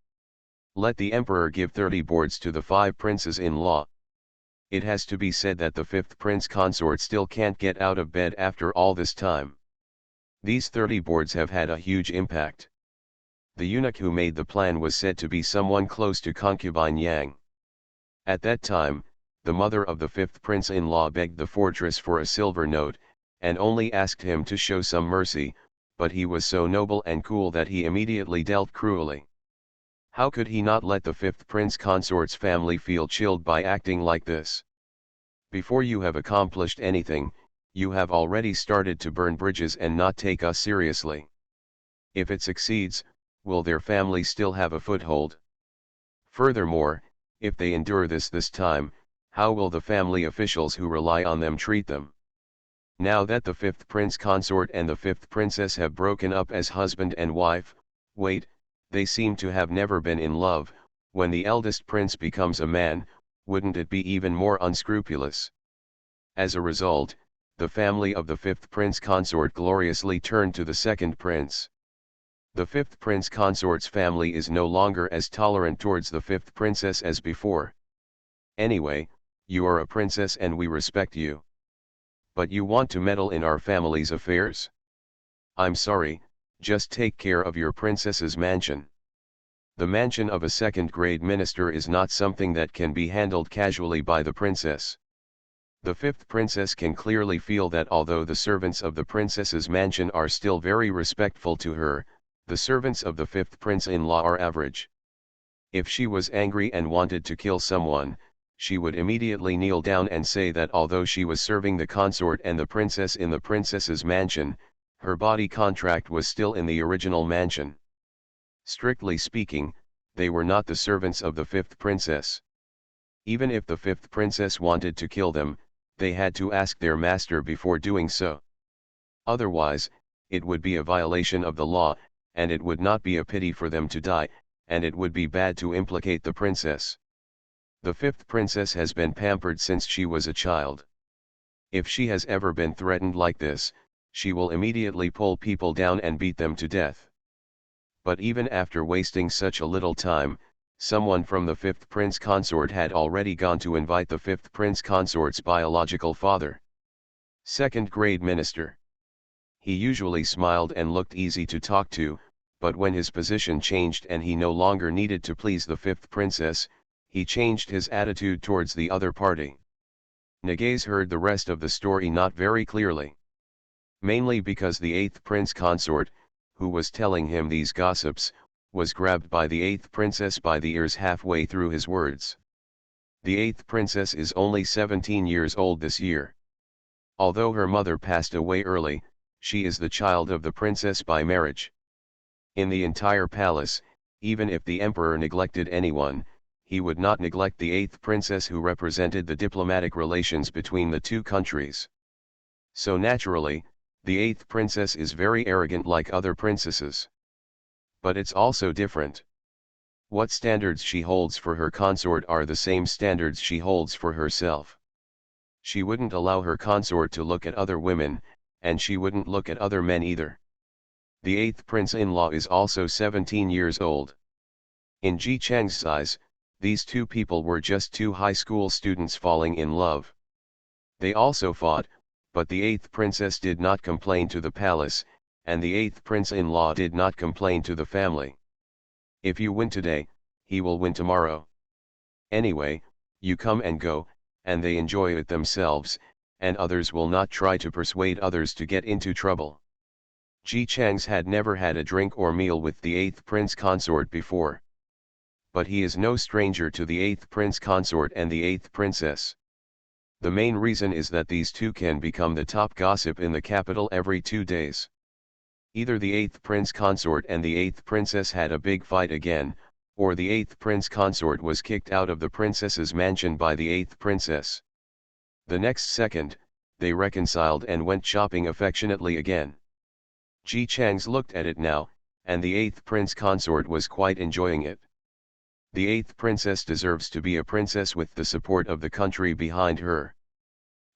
S1: Let the emperor give 30 boards to the 5 princes-in-law. It has to be said that the fifth prince consort still can't get out of bed after all this time. These 30 boards have had a huge impact. The eunuch who made the plan was said to be someone close to concubine Yang. At that time, the mother of the fifth prince-in-law begged the fortress for a silver note, and only asked him to show some mercy, but he was so noble and cool that he immediately dealt cruelly. How could he not let the fifth prince consort's family feel chilled by acting like this? Before you have accomplished anything, you have already started to burn bridges and not take us seriously. If it succeeds, will their family still have a foothold? Furthermore, if they endure this time, how will the family officials who rely on them treat them? Now that the fifth prince consort and the fifth princess have broken up as husband and wife, wait, they seem to have never been in love, when the eldest prince becomes a man, wouldn't it be even more unscrupulous? As a result, the family of the fifth prince consort gloriously turned to the second prince. The fifth prince consort's family is no longer as tolerant towards the fifth princess as before. Anyway, you are a princess and we respect you. But you want to meddle in our family's affairs? I'm sorry, just take care of your princess's mansion. The mansion of a second-grade minister is not something that can be handled casually by the princess. The fifth princess can clearly feel that although the servants of the princess's mansion are still very respectful to her, the servants of the fifth prince-in-law are average. If she was angry and wanted to kill someone, she would immediately kneel down and say that although she was serving the consort and the princess in the princess's mansion, her body contract was still in the original mansion. Strictly speaking, they were not the servants of the fifth princess. Even if the fifth princess wanted to kill them, they had to ask their master before doing so. Otherwise, it would be a violation of the law, and it would not be a pity for them to die, and it would be bad to implicate the princess. The fifth princess has been pampered since she was a child. If she has ever been threatened like this, she will immediately pull people down and beat them to death. But even after wasting such a little time, someone from the fifth prince consort had already gone to invite the fifth prince consort's biological father. Second-grade minister. He usually smiled and looked easy to talk to, but when his position changed and he no longer needed to please the fifth princess, he changed his attitude towards the other party. Nagays heard the rest of the story not very clearly. Mainly because the eighth prince consort, who was telling him these gossips, was grabbed by the eighth princess by the ears halfway through his words. The eighth princess is only 17 years old this year. Although her mother passed away early, she is the child of the princess by marriage. In the entire palace, even if the emperor neglected anyone, he would not neglect the eighth princess who represented the diplomatic relations between the two countries. So naturally, the eighth princess is very arrogant like other princesses. But it's also different. What standards she holds for her consort are the same standards she holds for herself. She wouldn't allow her consort to look at other women, and she wouldn't look at other men either. The eighth prince-in-law is also 17 years old. In Ji Chang's eyes, these two people were just two high school students falling in love. They also fought, but the eighth princess did not complain to the palace, and the eighth prince-in-law did not complain to the family. If you win today, he will win tomorrow. Anyway, you come and go, and they enjoy it themselves, and others will not try to persuade others to get into trouble. Ji Chang's had never had a drink or meal with the eighth prince consort before. But he is no stranger to the eighth prince consort and the eighth princess. The main reason is that these two can become the top gossip in the capital every 2 days. Either the eighth prince consort and the eighth princess had a big fight again, or the eighth prince consort was kicked out of the princess's mansion by the eighth princess. The next second, they reconciled and went shopping affectionately again. Ji Chang's looked at it now, and the eighth prince consort was quite enjoying it. The eighth princess deserves to be a princess with the support of the country behind her.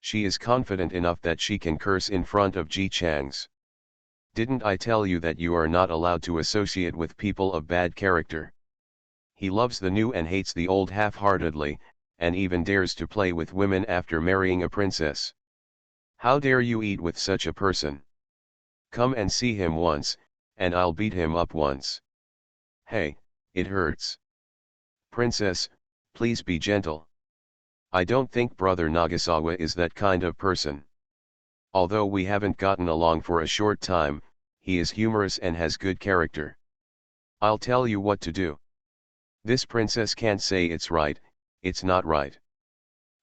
S1: She is confident enough that she can curse in front of Ji Chang's. Didn't I tell you that you are not allowed to associate with people of bad character? He loves the new and hates the old half-heartedly, and even dares to play with women after marrying a princess. How dare you eat with such a person? Come and see him once, and I'll beat him up once. Hey, it hurts. Princess, please be gentle. I don't think Brother Nagasawa is that kind of person. Although we haven't gotten along for a short time, he is humorous and has good character. I'll tell you what to do. This princess can't say it's right, it's not right.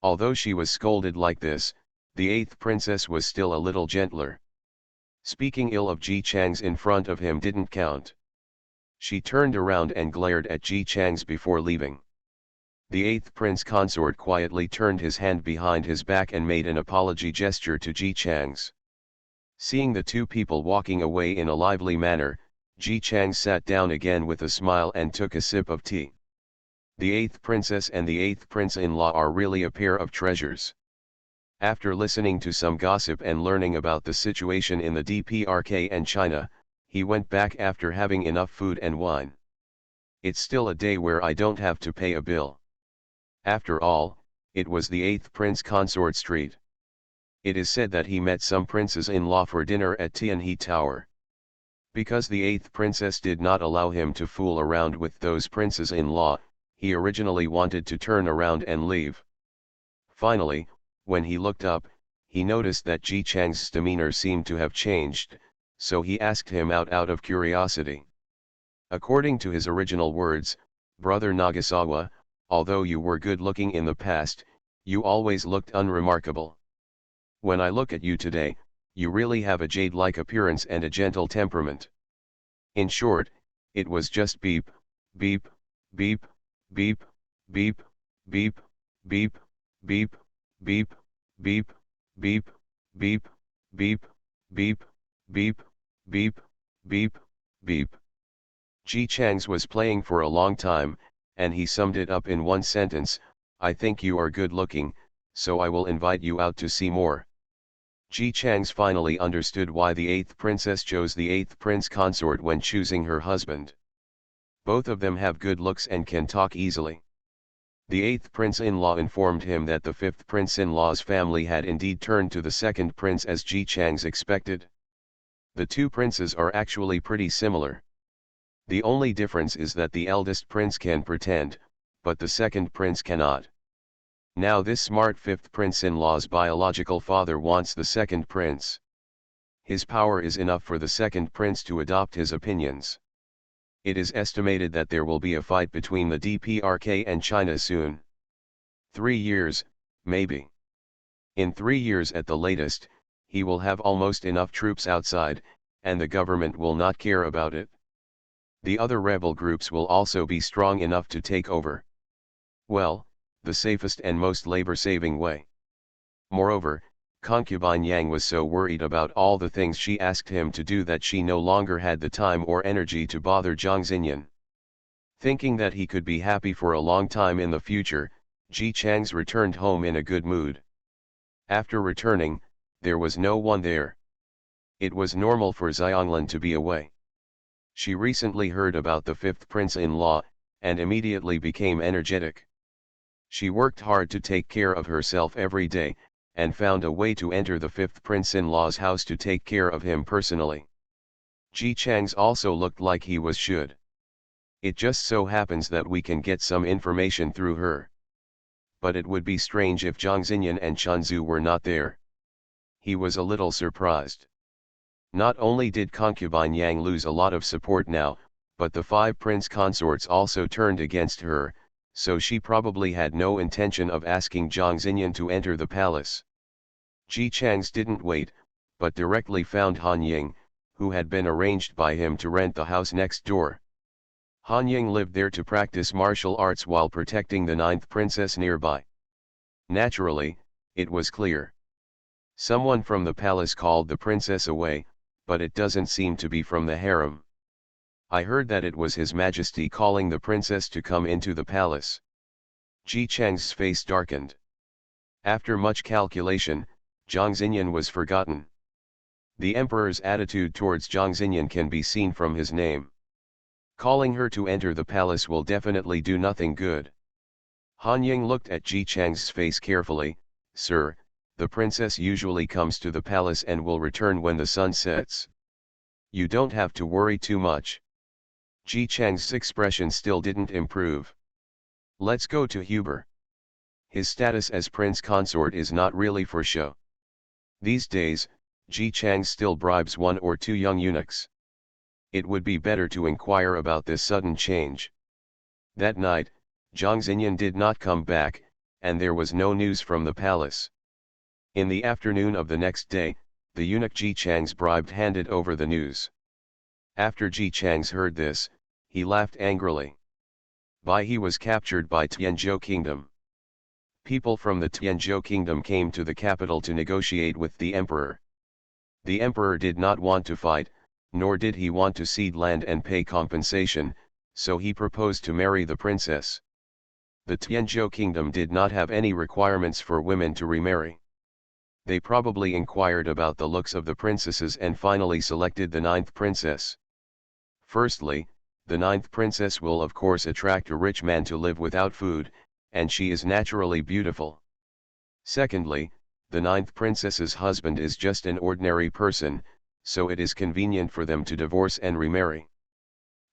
S1: Although she was scolded like this, the eighth princess was still a little gentler. Speaking ill of Ji Chang's in front of him didn't count. She turned around and glared at Ji Chang's before leaving. The eighth prince consort quietly turned his hand behind his back and made an apology gesture to Ji Chang's. Seeing the two people walking away in a lively manner, Ji Chang sat down again with a smile and took a sip of tea. The eighth princess and the eighth prince-in-law are really a pair of treasures. After listening to some gossip and learning about the situation in the DPRK and China, he went back after having enough food and wine. It's still a day where I don't have to pay a bill. After all, it was the eighth prince consort street. It is said that he met some princes-in-law for dinner at Tianhe Tower. Because the eighth princess did not allow him to fool around with those princes-in-law, he originally wanted to turn around and leave. Finally, when he looked up, he noticed that Ji Chang's demeanor seemed to have changed, so he asked him out of curiosity. According to his original words, Brother Nagasawa, although you were good-looking in the past, you always looked unremarkable. When I look at you today, you really have a jade-like appearance and a gentle temperament. In short, it was just beep, beep, beep, beep, beep, beep, beep, beep, beep, beep, beep, beep, beep, beep, beep, beep, beep, beep. Ji Chang's was playing for a long time, and he summed it up in one sentence: I think you are good looking, so I will invite you out to see more. Ji Chang's finally understood why the eighth princess chose the eighth prince consort when choosing her husband. Both of them have good looks and can talk easily. The eighth prince-in-law informed him that the fifth prince-in-law's family had indeed turned to the second prince as Ji Chang's expected. The two princes are actually pretty similar. The only difference is that the eldest prince can pretend, but the second prince cannot. Now this smart fifth prince-in-law's biological father wants the second prince. His power is enough for the second prince to adopt his opinions. It is estimated that there will be a fight between the DPRK and China soon. 3 years, maybe. In 3 years at the latest, he will have almost enough troops outside, and the government will not care about it. The other rebel groups will also be strong enough to take over. Well, the safest and most labor-saving way. Moreover, concubine Yang was so worried about all the things she asked him to do that she no longer had the time or energy to bother Zhang Xinyan. Thinking that he could be happy for a long time in the future, Ji Chang's returned home in a good mood. After returning, there was no one there. It was normal for Xianglan to be away. She recently heard about the fifth prince-in-law, and immediately became energetic. She worked hard to take care of herself every day, and found a way to enter the fifth prince-in-law's house to take care of him personally. Ji Chang's also looked like he was should. It just so happens that we can get some information through her. But it would be strange if Zhang Xinyan and Chunzu were not there. He was a little surprised. Not only did concubine Yang lose a lot of support now, but the 5 prince consorts also turned against her, so she probably had no intention of asking Zhang Xinyan to enter the palace. Ji Chang's didn't wait, but directly found Han Ying, who had been arranged by him to rent the house next door. Han Ying lived there to practice martial arts while protecting the 9th princess nearby. Naturally, it was clear. Someone from the palace called the princess away, but it doesn't seem to be from the harem. I heard that it was His Majesty calling the princess to come into the palace. Ji Chang's face darkened. After much calculation, Zhang Xinyan was forgotten. The emperor's attitude towards Zhang Xinyan can be seen from his name. Calling her to enter the palace will definitely do nothing good. Han Ying looked at Ji Chang's face carefully. Sir, the princess usually comes to the palace and will return when the sun sets. You don't have to worry too much. Ji Chang's expression still didn't improve. Let's go to Huber. His status as prince consort is not really for show. These days, Ji Chang still bribes one or two young eunuchs. It would be better to inquire about this sudden change. That night, Zhang Xinyan did not come back, and there was no news from the palace. In the afternoon of the next day, the eunuch Ji Chang's bribed handed over the news. After Ji Chang's heard this, he laughed angrily. He was captured by Tianzhou Kingdom. People from the Tianzhou Kingdom came to the capital to negotiate with the emperor. The emperor did not want to fight, nor did he want to cede land and pay compensation, so he proposed to marry the princess. The Tianzhou Kingdom did not have any requirements for women to remarry. They probably inquired about the looks of the princesses and finally selected the ninth princess. Firstly, the ninth princess will of course attract a rich man to live without food, and she is naturally beautiful. Secondly, the ninth princess's husband is just an ordinary person, so it is convenient for them to divorce and remarry.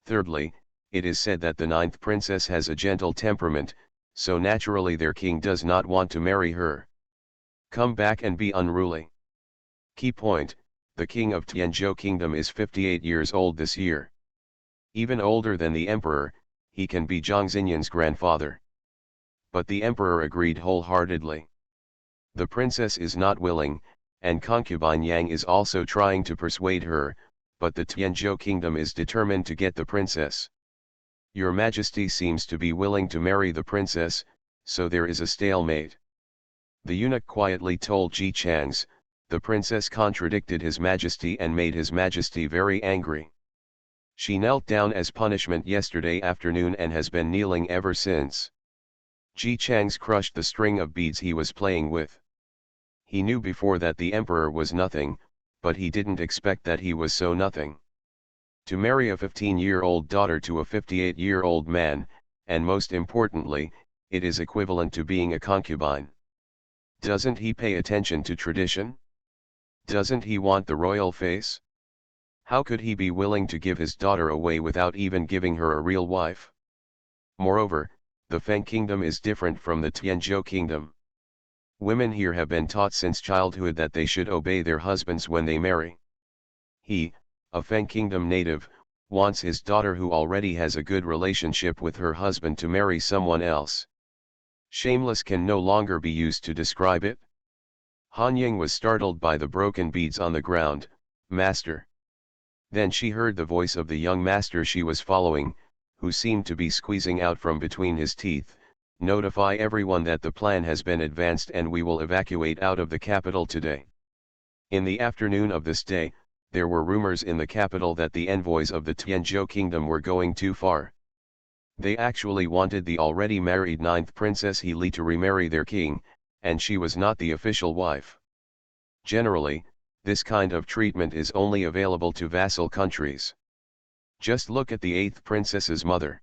S1: Thirdly, it is said that the ninth princess has a gentle temperament, so naturally their king does not want to marry her. Come back and be unruly. Key point, the king of Tianzhou Kingdom is 58 years old this year. Even older than the emperor, he can be Zhang Xinyan's grandfather. But the emperor agreed wholeheartedly. The princess is not willing, and concubine Yang is also trying to persuade her, but the Tianzhou Kingdom is determined to get the princess. Your Majesty seems to be willing to marry the princess, so there is a stalemate. The eunuch quietly told Ji Chang's. The princess contradicted His Majesty and made His Majesty very angry. She knelt down as punishment yesterday afternoon and has been kneeling ever since. Ji Chang's crushed the string of beads he was playing with. He knew before that the emperor was nothing, but he didn't expect that he was so nothing. To marry a 15-year-old daughter to a 58-year-old man, and most importantly, it is equivalent to being a concubine. Doesn't he pay attention to tradition? Doesn't he want the royal face? How could he be willing to give his daughter away without even giving her a real wife? Moreover, the Feng Kingdom is different from the Tianzhou Kingdom. Women here have been taught since childhood that they should obey their husbands when they marry. He, a Feng Kingdom native, wants his daughter who already has a good relationship with her husband to marry someone else. Shameless can no longer be used to describe it. Han Ying was startled by the broken beads on the ground. Master. Then she heard the voice of the young master she was following, who seemed to be squeezing out from between his teeth. Notify everyone that the plan has been advanced and we will evacuate out of the capital today. In the afternoon of this day, there were rumors in the capital that the envoys of the Tianzhou Kingdom were going too far. They actually wanted the already married ninth princess He Li to remarry their king, and she was not the official wife. Generally, this kind of treatment is only available to vassal countries. Just look at the eighth princess's mother.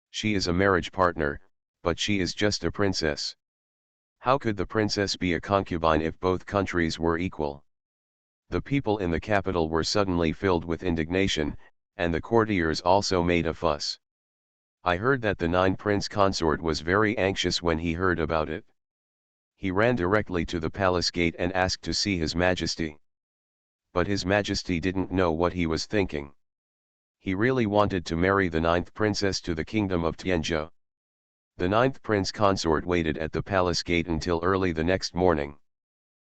S1: She is a marriage partner, but she is just a princess. How could the princess be a concubine if both countries were equal? The people in the capital were suddenly filled with indignation, and the courtiers also made a fuss. I heard that the ninth prince consort was very anxious when he heard about it. He ran directly to the palace gate and asked to see His Majesty. But His Majesty didn't know what he was thinking. He really wanted to marry the ninth princess to the kingdom of Tianzhou. The ninth prince consort waited at the palace gate until early the next morning.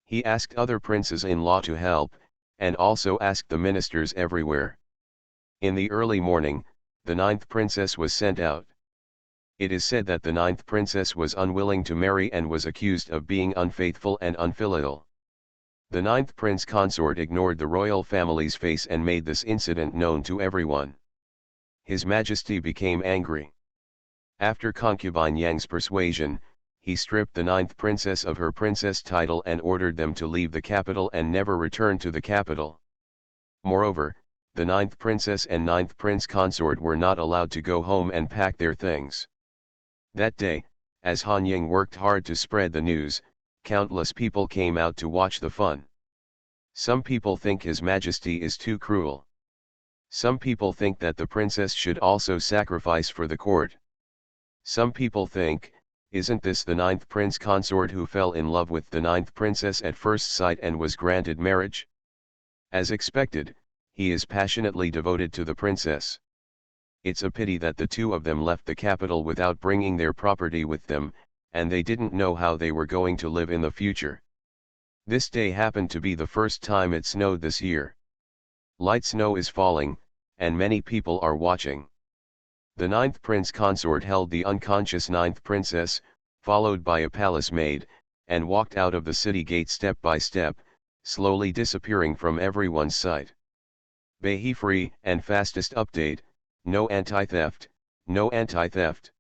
S1: He asked other princes-in-law to help, and also asked the ministers everywhere. In the early morning, the ninth princess was sent out. It is said that the ninth princess was unwilling to marry and was accused of being unfaithful and unfilial. The ninth prince consort ignored the royal family's face and made this incident known to everyone. His Majesty became angry. After concubine Yang's persuasion, he stripped the ninth princess of her princess title and ordered them to leave the capital and never return to the capital. Moreover, the ninth princess and ninth prince consort were not allowed to go home and pack their things. That day, As Han Ying worked hard to spread the news, countless people came out to watch the fun. Some people think His Majesty is too cruel. Some people think that the princess should also sacrifice for the court. Some people think, isn't this the 9th prince consort who fell in love with the 9th princess at first sight and was granted marriage? As expected, he is passionately devoted to the princess. It's a pity that the two of them left the capital without bringing their property with them, and they didn't know how they were going to live in the future. This day happened to be the first time it snowed this year. Light snow is falling, and many people are watching. The 9th prince consort held the unconscious 9th princess, followed by a palace maid, and walked out of the city gate step by step, slowly disappearing from everyone's sight. Free and fastest update, no anti-theft, no anti-theft.